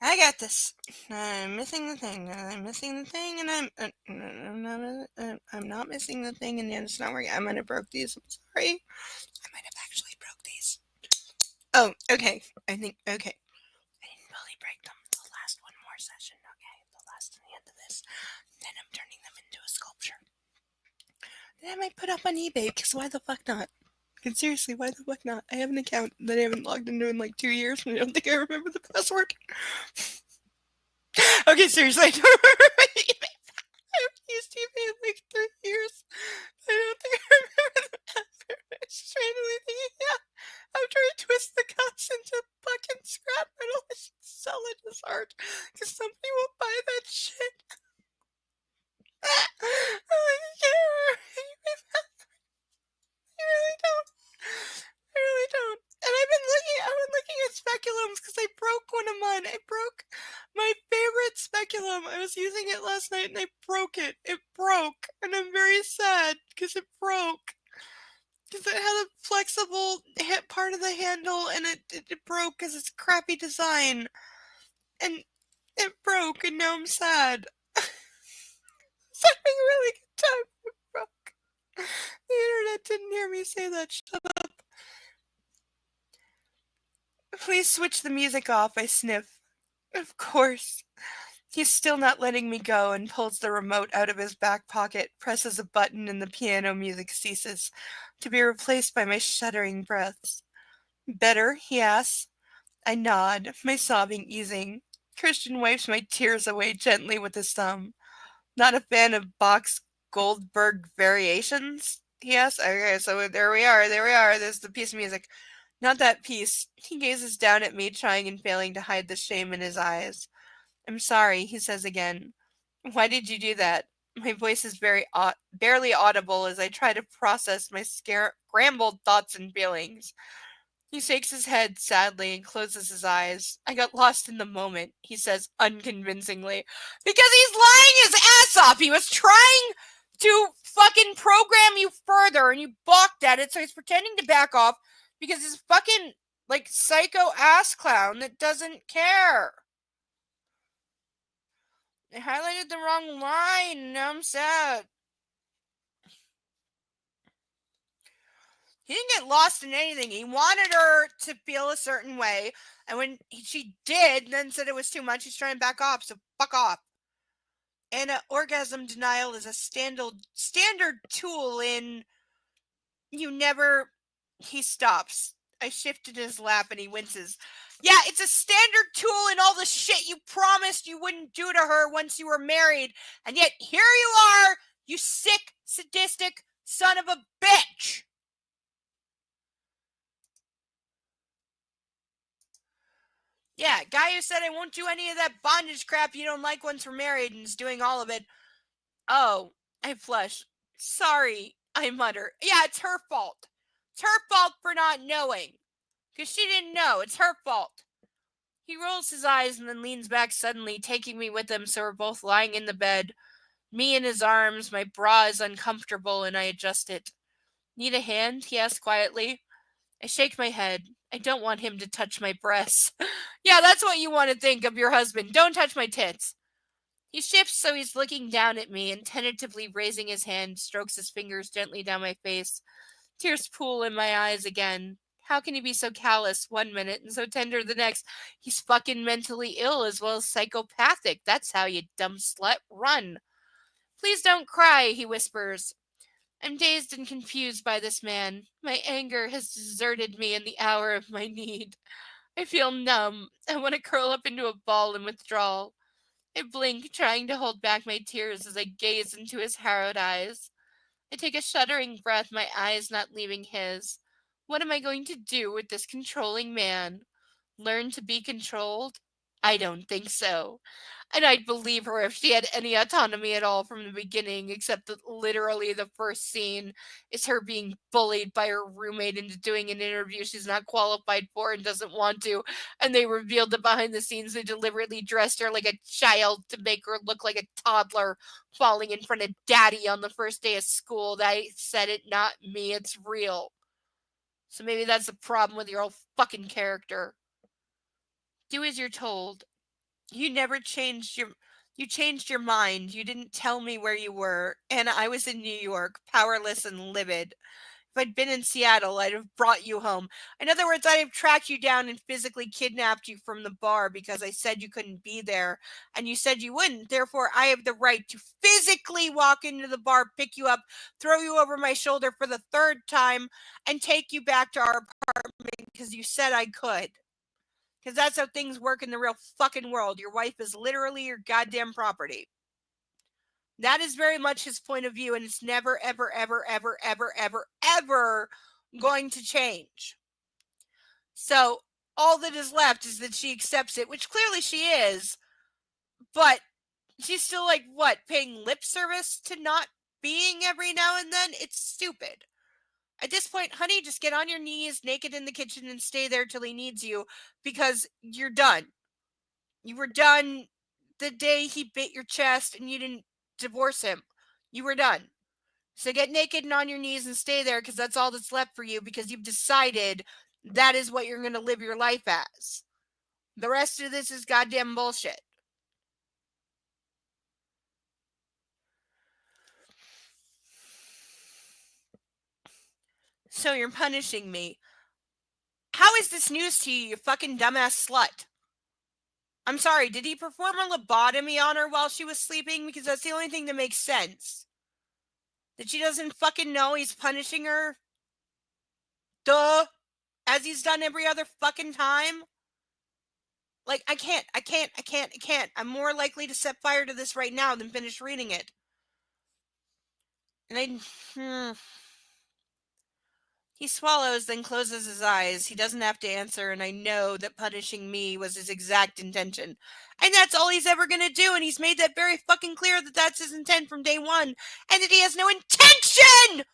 I got this. I'm missing the thing. I'm missing the thing, and I'm not missing the thing, and it's not working. I might have broke these. I'm sorry. I might have actually broke these. Oh, okay. I think okay. I didn't really break them. The last one more session. Okay, the last and the end of this. Then I'm turning them into a sculpture. That I might put up on eBay. Because why the fuck not? And seriously, why the fuck not? I have an account that I haven't logged into in like 2 years, and I don't think I remember the password. Okay, seriously, I don't remember eBay. I haven't used eBay in like 3 years. I don't think I remember the password. I was just randomly thinking, yeah, after I twist the cups into fucking scrap metal, I should sell it as art. Because somebody will buy that shit. I can't remember eBay password. I really don't. I really don't. And I've been looking at speculums because I broke one of mine. I broke my favorite speculum. I was using it last night and I broke it. It broke. And I'm very sad because it broke. Because it had a flexible part of the handle and it broke because it's crappy design. And it broke and now I'm sad. I was having a really good time. It broke. The internet didn't hear me say that. Shut up. Please switch the music off, I sniff. Of course. He's still not letting me go and pulls the remote out of his back pocket, presses a button, and the piano music ceases, to be replaced by my shuddering breaths. Better? He asks. I nod, my sobbing easing. Christian wipes my tears away gently with his thumb. Not a fan of Bach's Goldberg variations? He asks. Okay, so there we are, there's the piece of music. Not that piece. He gazes down at me, trying and failing to hide the shame in his eyes. I'm sorry, he says again. Why did you do that? My voice is barely audible as I try to process my scrambled thoughts and feelings. He shakes his head sadly and closes his eyes. I got lost in the moment, he says unconvincingly. Because he's lying his ass off! He was trying to fucking program you further and you balked at it, so he's pretending to back off because he's fucking, like, psycho ass clown that doesn't care. I highlighted the wrong line. Now I'm sad. He didn't get lost in anything. He wanted her to feel a certain way. And when she did, then said it was too much, he's trying to back off. So fuck off. And orgasm denial is a standard tool in you never. He stops. I shifted his lap and he winces. Yeah, it's a standard tool in all the shit you promised you wouldn't do to her once you were married. And yet here you are, you sick, sadistic son of a bitch. Yeah, guy who said I won't do any of that bondage crap you don't like once we're married and is doing all of it. Oh, I flush. Sorry, I mutter. Yeah, it's her fault. It's her fault for not knowing. Because she didn't know. It's her fault. He rolls his eyes and then leans back suddenly, taking me with him so we're both lying in the bed. Me in his arms, my bra is uncomfortable and I adjust it. Need a hand? He asks quietly. I shake my head. I don't want him to touch my breasts. Yeah, that's what you want to think of your husband. Don't touch my tits. He shifts so he's looking down at me and tentatively raising his hand, strokes his fingers gently down my face. Tears pool in my eyes again. How can he be so callous 1 minute and so tender the next? He's fucking mentally ill as well as psychopathic. That's how, you dumb slut. Run. Please don't cry, he whispers. I'm dazed and confused by this man. My anger has deserted me in the hour of my need. I feel numb. I want to curl up into a ball in withdrawal. I blink, trying to hold back my tears as I gaze into his harrowed eyes. I take a shuddering breath, my eyes not leaving his. What am I going to do with this controlling man? Learn to be controlled? I don't think so. And I'd believe her if she had any autonomy at all from the beginning, except that literally the first scene is her being bullied by her roommate into doing an interview she's not qualified for and doesn't want to. And they revealed that behind the scenes they deliberately dressed her like a child to make her look like a toddler falling in front of daddy on the first day of school. They said it, not me. It's real. So maybe that's the problem with your whole fucking character. Do as you're told. You never changed your you changed your mind. You didn't tell me where you were, and I was in New York, powerless and livid. If I'd been in Seattle, I'd have brought you home. In other words, I'd have tracked you down and physically kidnapped you from the bar because I said you couldn't be there, and you said you wouldn't. Therefore, I have the right to physically walk into the bar, pick you up, throw you over my shoulder for the third time, and take you back to our apartment because you said I could. Because that's how things work in the real fucking world. Your wife is literally your goddamn property. That is very much his point of view, and it's never, ever, ever, ever, ever, ever, ever going to change. So all that is left is that she accepts it, which clearly she is, but she's still like, what, paying lip service to not being every now and then? It's stupid. At this point, honey, just get on your knees naked in the kitchen and stay there till he needs you because you're done. You were done the day he bit your chest and you didn't divorce him. You were done. So get naked and on your knees and stay there because that's all that's left for you because you've decided that is what you're going to live your life as. The rest of this is goddamn bullshit. So you're punishing me. How is this news to you, you fucking dumbass slut? I'm sorry, did he perform a lobotomy on her while she was sleeping? Because that's the only thing that makes sense. That she doesn't fucking know he's punishing her? Duh. As he's done every other fucking time? Like, I can't. I'm more likely to set fire to this right now than finish reading it. And He swallows, then closes his eyes. He doesn't have to answer, and I know that punishing me was his exact intention. And that's all he's ever gonna do, and he's made that very fucking clear that that's his intent from day one, and that he has no intention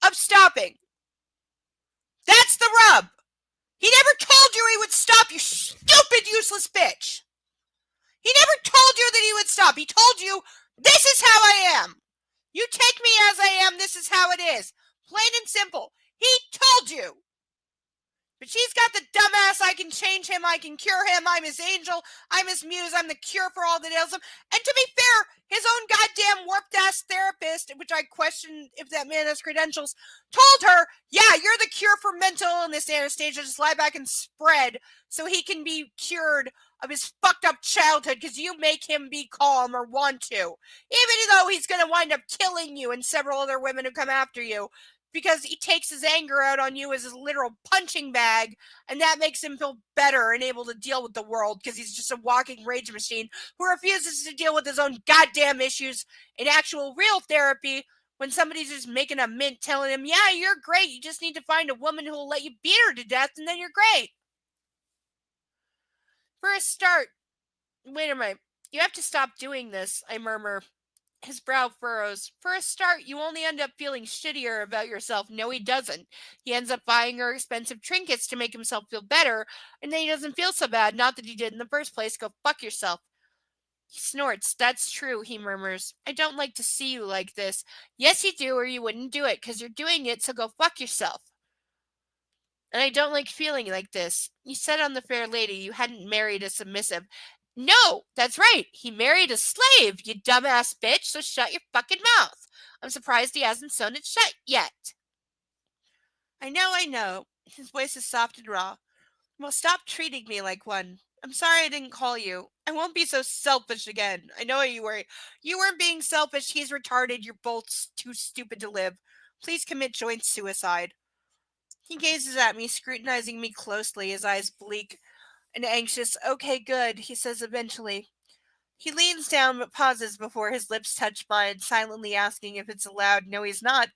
of stopping. That's the rub. He never told you he would stop, you stupid, useless bitch. He never told you that he would stop. He told you, this is how I am. You take me as I am, this is how it is. Plain and simple. He told you. But she's got the dumbass, I can change him, I can cure him, I'm his angel, I'm his muse, I'm the cure for all that ails him. And to be fair, his own goddamn warped-ass therapist, which I question if that man has credentials, told her, yeah, you're the cure for mental illness, Anastasia, just lie back and spread so he can be cured of his fucked up childhood because you make him be calm or want to. Even though he's going to wind up killing you and several other women who come after you. Because he takes his anger out on you as his literal punching bag, and that makes him feel better and able to deal with the world because he's just a walking rage machine who refuses to deal with his own goddamn issues in actual real therapy when somebody's just making a mint telling him, yeah, you're great, you just need to find a woman who will let you beat her to death and then you're great. For a start, wait a minute, you have to stop doing this, I murmur. His brow furrows. For a start, you only end up feeling shittier about yourself. No, he doesn't. He ends up buying her expensive trinkets to make himself feel better, and then he doesn't feel so bad. Not that he did in the first place. Go fuck yourself. He snorts. That's true, he murmurs. I don't like to see you like this. Yes, you do, or you wouldn't do it, because you're doing it, so go fuck yourself. And I don't like feeling like this. You said on The Fair Lady you hadn't married a submissive. No, that's right. He married a slave, you dumbass bitch, so shut your fucking mouth. I'm surprised he hasn't sewn it shut yet. I know. His voice is soft and raw. Well, stop treating me like one. I'm sorry I didn't call you. I won't be so selfish again. I know you were. You weren't being selfish. He's retarded. You're both too stupid to live. Please commit joint suicide. He gazes at me, scrutinizing me closely, his eyes bleak and anxious. Okay, good, he says eventually. He leans down but pauses before his lips touch mine, silently asking if it's allowed. No, he's not.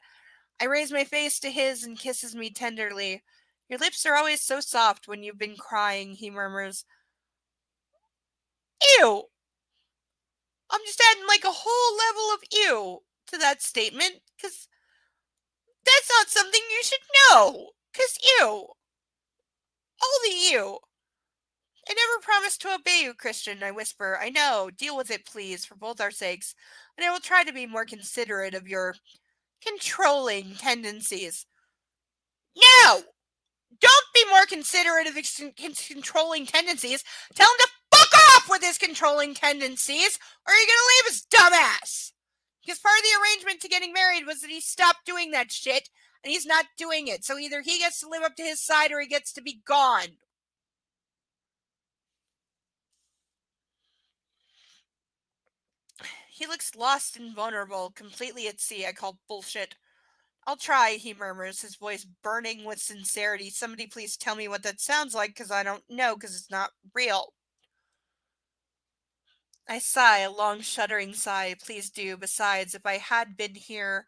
I raise my face to his and kisses me tenderly. Your lips are always so soft when you've been crying, he murmurs. Ew! I'm just adding like a whole level of ew to that statement, because that's not something you should know. Because ew. All the ew. I never promised to obey you, Christian, I whisper. I know. Deal with it, please, for both our sakes. And I will try to be more considerate of your controlling tendencies. No! Don't be more considerate of his controlling tendencies. Tell him to fuck off with his controlling tendencies, or you're gonna leave his dumbass. Because part of the arrangement to getting married was that he stopped doing that shit, and he's not doing it. So either he gets to live up to his side or he gets to be gone. He looks lost and vulnerable, completely at sea. I call bullshit. I'll try, he murmurs, his voice burning with sincerity. Somebody please tell me what that sounds like, because I don't know, because it's not real. I sigh, a long shuddering sigh. Please do. Besides, if I had been here...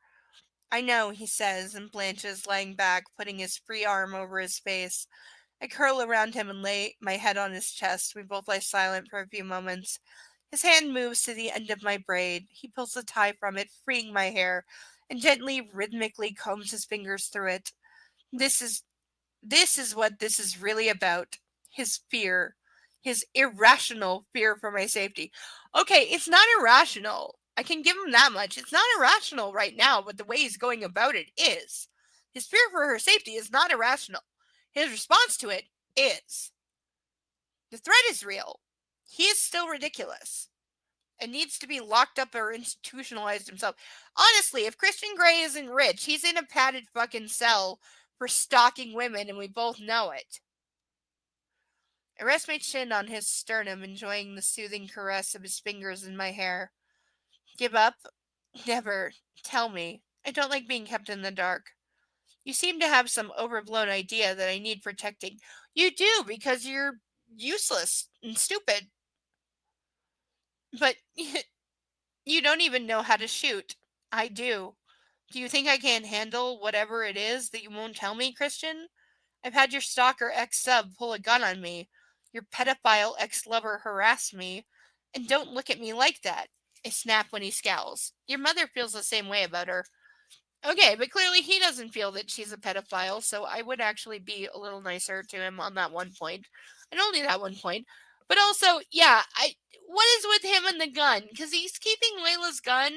I know, he says, and blanches, lying back, putting his free arm over his face. I curl around him and lay my head on his chest. We both lie silent for a few moments. His hand moves to the end of my braid. He pulls the tie from it, freeing my hair, and gently, rhythmically combs his fingers through it. This is what this is really about. His fear. His irrational fear for my safety. Okay, it's not irrational. I can give him that much. It's not irrational right now, but the way he's going about it is. His fear for her safety is not irrational. His response to it is. The threat is real. He is still ridiculous and needs to be locked up or institutionalized himself. Honestly, if Christian Grey isn't rich, he's in a padded fucking cell for stalking women, and we both know it. I rest my chin on his sternum, enjoying the soothing caress of his fingers in my hair. Give up? Never. Tell me. I don't like being kept in the dark. You seem to have some overblown idea that I need protecting. You do, because you're useless and stupid. But you don't even know how to shoot. I do. Do you think I can't handle whatever it is that you won't tell me, Christian? I've had your stalker ex-sub pull a gun on me. Your pedophile ex-lover harass me. And don't look at me like that. I snap when he scowls. Your mother feels the same way about her. Okay, but clearly he doesn't feel that she's a pedophile, so I would actually be a little nicer to him on that one point. And only that one point. But also, yeah, what is with him and the gun? Because he's keeping Layla's gun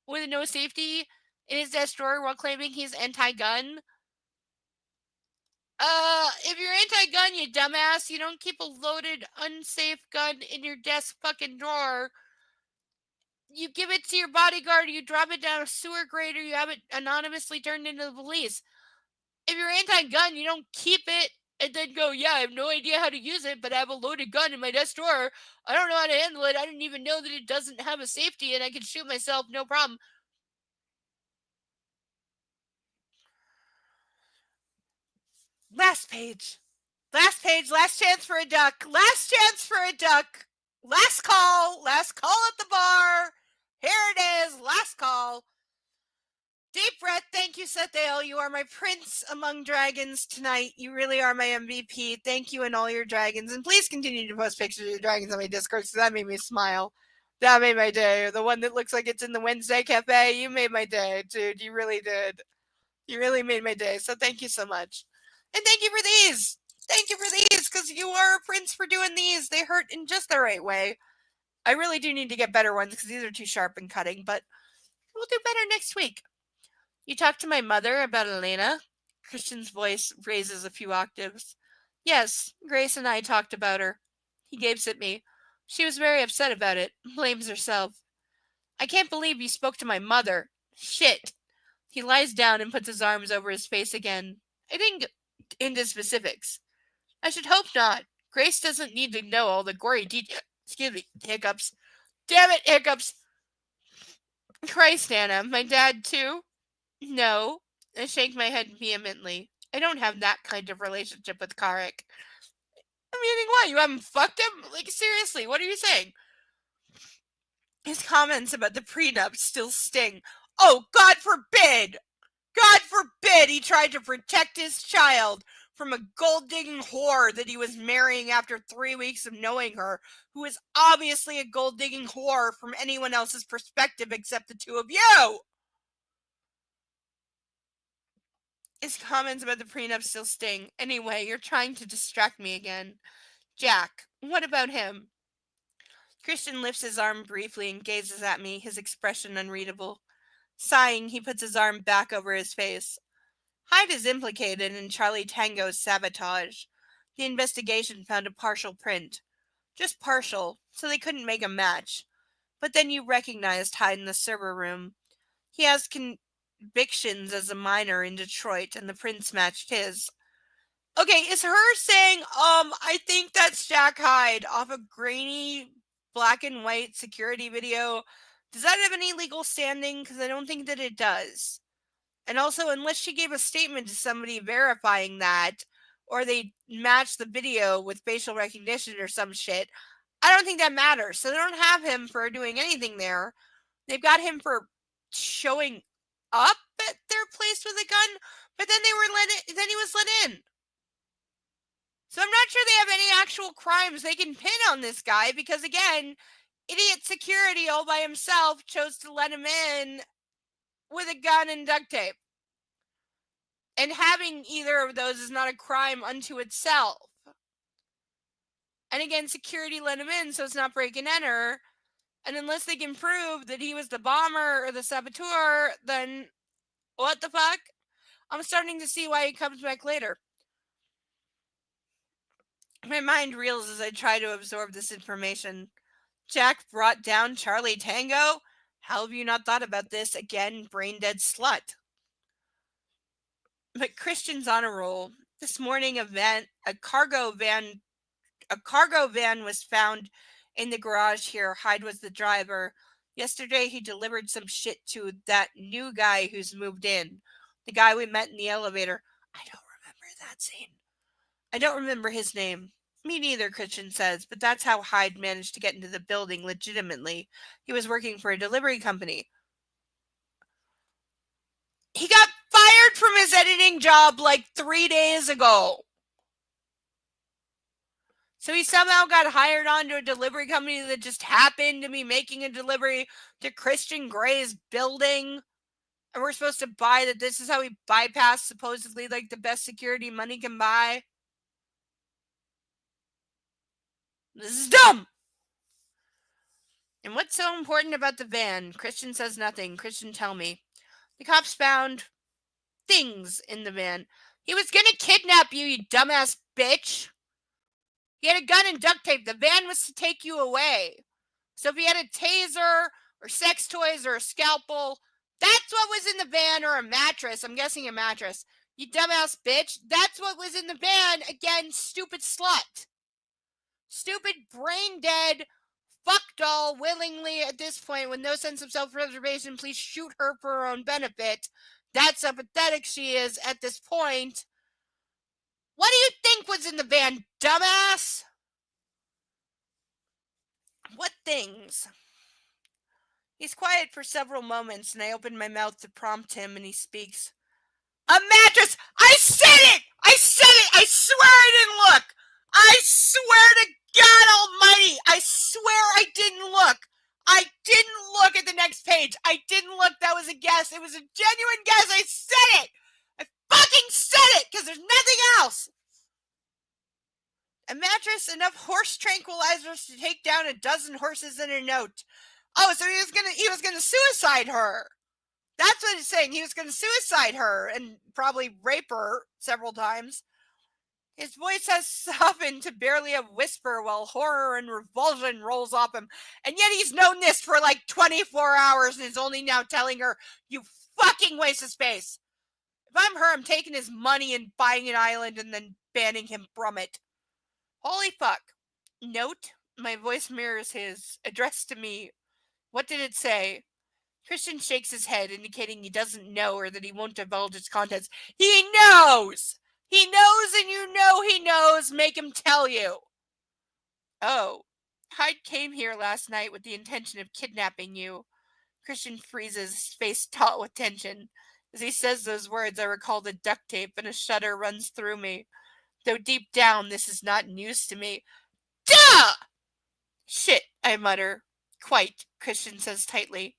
with no safety in his desk drawer while claiming he's anti-gun. If you're anti-gun, you dumbass, you don't keep a loaded, unsafe gun in your desk fucking drawer. You give it to your bodyguard, you drop it down a sewer grate, or you have it anonymously turned into the police. If you're anti-gun, you don't keep it and then go, yeah, I have no idea how to use it, but I have a loaded gun in my desk drawer. I don't know how to handle it. I didn't even know that it doesn't have a safety and I can shoot myself, no problem. Last page. Last page, last chance for a duck. Last chance for a duck. Last call at the bar. Here it is, last call. Deep breath. Thank you, Sethael. You are my prince among dragons tonight. You really are my MVP. Thank you and all your dragons. And please continue to post pictures of your dragons on my Discord, because that made me smile. That made my day. The one that looks like it's in the Wednesday Cafe. You made my day, dude. You really did. You really made my day. So thank you so much. And thank you for these. Thank you for these, because you are a prince for doing these. They hurt in just the right way. I really do need to get better ones, because these are too sharp and cutting, but we'll do better next week. You talked to my mother about Elena? Christian's voice raises a few octaves. Yes, Grace and I talked about her. He gapes at me. She was very upset about it. Blames herself. I can't believe you spoke to my mother. Shit. He lies down and puts his arms over his face again. I didn't get into specifics. I should hope not. Grace doesn't need to know all the gory details. Excuse me, hiccups. Damn it, hiccups. Christ, Anna, my dad too? No. I shake my head vehemently. I don't have that kind of relationship with Karek. I mean, what? You haven't fucked him? Like, seriously, what are you saying? His comments about the prenup still sting. Oh, God forbid! God forbid he tried to protect his child from a gold-digging whore that he was marrying after 3 weeks of knowing her, who is obviously a gold-digging whore from anyone else's perspective except the two of you! His comments about the prenup still sting. Anyway, you're trying to distract me again. Jack, what about him? Christian lifts his arm briefly and gazes at me, his expression unreadable. Sighing, he puts his arm back over his face. Hyde is implicated in Charlie Tango's sabotage. The investigation found a partial print. Just partial, so they couldn't make a match. But then you recognized Hyde in the server room. He has convictions as a minor in Detroit, and the prints matched his. Okay, is her saying, I think that's Jack Hyde off a grainy black and white security video? Does that have any legal standing? Because I don't think that it does. And also, unless she gave a statement to somebody verifying that, or they matched the video with facial recognition or some shit, I don't think that matters. So they don't have him for doing anything there. They've got him for showing up at their place with a gun, but then he was let in. So I'm not sure they have any actual crimes they can pin on this guy because, again, idiot security all by himself chose to let him in with a gun and duct tape. And having either of those is not a crime unto itself. And again, security let him in, so it's not break and enter. And unless they can prove that he was the bomber or the saboteur, then what the fuck? I'm starting to see why he comes back later. My mind reels as I try to absorb this information. Jack brought down Charlie Tango? How have you not thought about this? Again, brain-dead slut. But Christian's on a roll. This morning, a cargo van was found in the garage here. Hyde was the driver. Yesterday, he delivered some shit to that new guy who's moved in. The guy we met in the elevator. I don't remember that scene. I don't remember his name. Me neither, Christian says, but that's how Hyde managed to get into the building legitimately. He was working for a delivery company. He got fired from his editing job like 3 days ago. So he somehow got hired onto a delivery company that just happened to be making a delivery to Christian Gray's building. And we're supposed to buy that this is how he bypassed supposedly like the best security money can buy. This is dumb. And what's so important about the van? Christian says nothing. Christian, tell me. The cops found things in the van. He was gonna kidnap you, you dumbass bitch. He had a gun and duct tape. The van was to take you away. So if he had a taser or sex toys or a scalpel, that's what was in the van, or a mattress. I'm guessing a mattress. You dumbass bitch. That's what was in the van. Again, stupid slut. Stupid brain dead fuck doll willingly at this point with no sense of self-preservation. Please shoot her for her own benefit. That's how pathetic she is at this point. What do you think was in the van, dumbass? What things? He's quiet for several moments, and I open my mouth to prompt him, and he speaks. A mattress! I said it! I said it! I swear I didn't look! I swear to God Almighty! I swear I didn't look! I didn't look at the next page! I didn't look! That was a guess! It was a genuine guess! I said it! I fucking said it! Because there's nothing else! A mattress, enough horse tranquilizers to take down a dozen horses in a note. Oh, so he was gonna suicide her. That's what he's saying. He was gonna suicide her and probably rape her several times. His voice has softened to barely a whisper while horror and revulsion rolls off him. And yet he's known this for like 24 hours and is only now telling her, you fucking waste of space. If I'm her, I'm taking his money and buying an island and then banning him from it. Holy fuck. Note, my voice mirrors his, addressed to me. What did it say? Christian shakes his head, indicating he doesn't know or that he won't divulge its contents. He knows! He knows and you know he knows. Make him tell you. Oh. Hyde came here last night with the intention of kidnapping you. Christian freezes, his face taut with tension. As he says those words, I recall the duct tape and a shudder runs through me. Though deep down, this is not news to me. Duh! Shit, I mutter. Quite, Christian says tightly.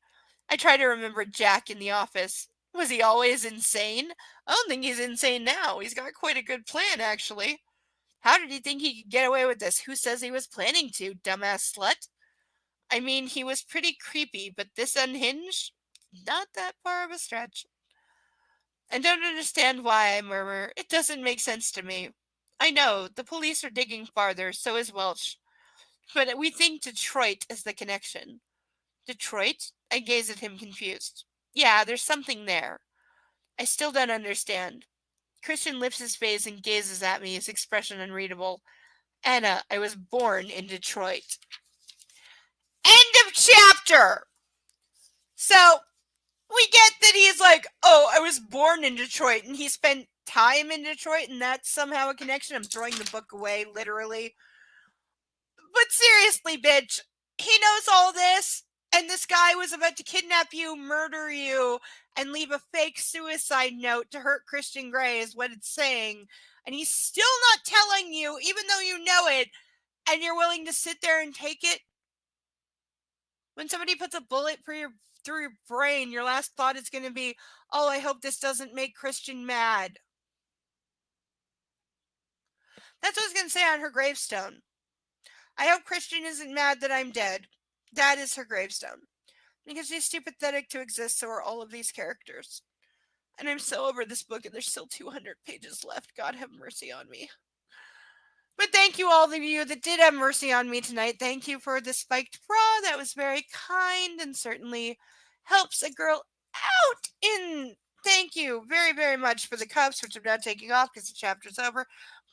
I try to remember Jack in the office. Was he always insane? I don't think he's insane now. He's got quite a good plan, actually. How did he think he could get away with this? Who says he was planning to, dumbass slut? I mean, he was pretty creepy, but this unhinged? Not that far of a stretch. I don't understand why, I murmur. It doesn't make sense to me. I know, the police are digging farther, so is Welch. But we think Detroit is the connection. Detroit? I gaze at him confused. Yeah, there's something there. I still don't understand. Christian lifts his face and gazes at me, his expression unreadable. Anna, I was born in Detroit. End of chapter! So, we get that he's like, oh, I was born in Detroit, and he spent time in Detroit, and that's somehow a connection. I'm throwing the book away, literally. But seriously, bitch, he knows all this, and this guy was about to kidnap you, murder you, and leave a fake suicide note to hurt Christian Grey, is what it's saying. And he's still not telling you, even though you know it, and you're willing to sit there and take it. When somebody puts a bullet through your brain, your last thought is going to be, oh, I hope this doesn't make Christian mad. That's what I was going to say on her gravestone. I hope Christian isn't mad that I'm dead. That is her gravestone. Because she's too pathetic to exist, so are all of these characters. And I'm so over this book, and there's still 200 pages left. God have mercy on me. But thank you, all of you that did have mercy on me tonight. Thank you for the spiked bra. That was very kind and certainly helps a girl out in. Thank you very, very much for the cups, which I'm now taking off because the chapter's over.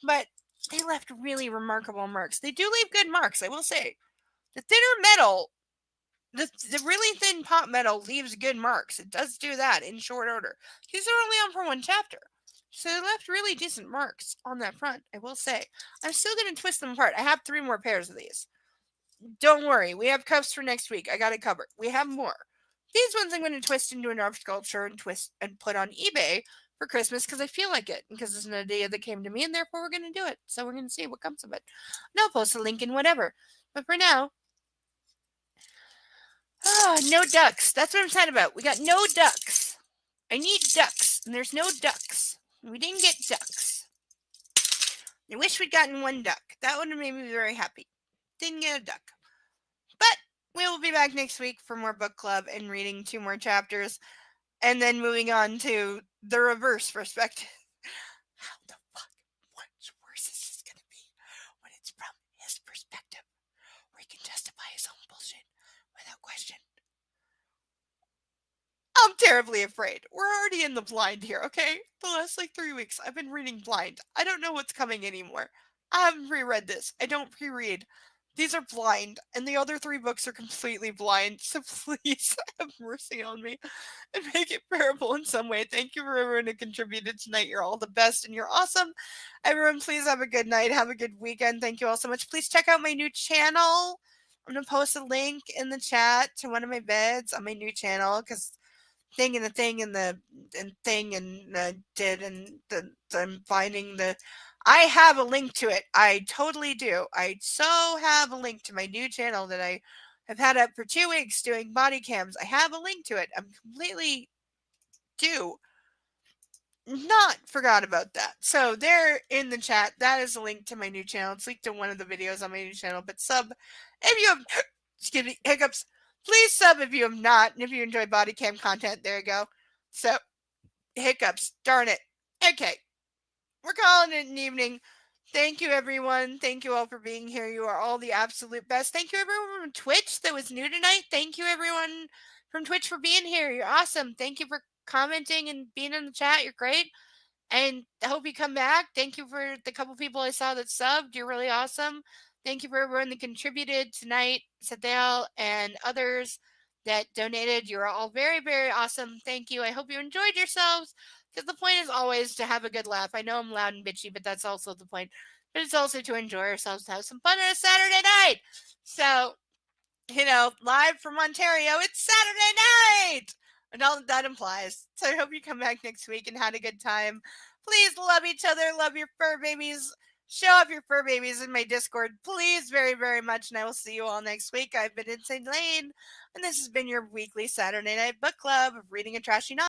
But they left really remarkable marks. They do leave good marks, I will say. The thinner metal, the really thin pop metal leaves good marks. It does do that in short order. These are only on for one chapter. So they left really decent marks on that front, I will say. I'm still going to twist them apart. I have 3 more pairs of these. Don't worry, we have cups for next week. I got it covered. We have more. These ones I'm going to twist into an art sculpture and twist and put on eBay for Christmas because I feel like it. Because it's an idea that came to me and therefore we're going to do it. So we're going to see what comes of it. And I'll post a link in whatever. But for now, no ducks. That's what I'm sad about. We got no ducks. I need ducks, and there's no ducks. We didn't get ducks. I wish we'd gotten 1 duck. That would have made me very happy. Didn't get a duck. But we will be back next week for more book club and reading 2 more chapters, and then moving on to the reverse perspective. How the fuck much worse is this going to be when it's from his perspective, where he can justify his own bullshit without question? I'm terribly afraid. We're already in the blind here, okay? The last 3 weeks, I've been reading blind. I don't know what's coming anymore. I haven't pre-read this. I don't pre-read. These are blind, and the other 3 books are completely blind. So please have mercy on me and make it bearable in some way. Thank you for everyone who contributed tonight. You're all the best, and you're awesome. Everyone, please have a good night. Have a good weekend. Thank you all so much. Please check out my new channel. I'm going to post a link in the chat to one of my vids on my new channel because thing and the thing and the and thing and did and I'm finding the. I have a link to it. I totally do. I so have a link to my new channel that I have had up for 2 weeks doing body cams. I have a link to it. I'm completely do not forgot about that. So there in the chat, that is a link to my new channel. It's linked to one of the videos on my new channel. But sub if you have excuse me, hiccups. Please sub if you have not, and if you enjoy body cam content, there you go. So, hiccups, darn it. Okay, we're calling it an evening. Thank you, everyone. Thank you all for being here. You are all the absolute best. Thank you, everyone from Twitch that was new tonight. Thank you, everyone from Twitch, for being here. You're awesome. Thank you for commenting and being in the chat. You're great. And I hope you come back. Thank you for the couple people I saw that subbed. You're really awesome. Thank you for everyone that contributed tonight, Sadale and others that donated. You're all very, very awesome. Thank you. I hope you enjoyed yourselves because the point is always to have a good laugh. I know I'm loud and bitchy, but that's also the point. but it's also to enjoy ourselves, have some fun on a Saturday night. So, live from Ontario, it's Saturday night! And all that implies. So I hope you come back next week and had a good time. Please love each other, love your fur babies. Show off your fur babies in my Discord, please, very, very much. And I will see you all next week. I've been Insane Lane, and this has been your weekly Saturday Night Book Club of reading a trashy novel.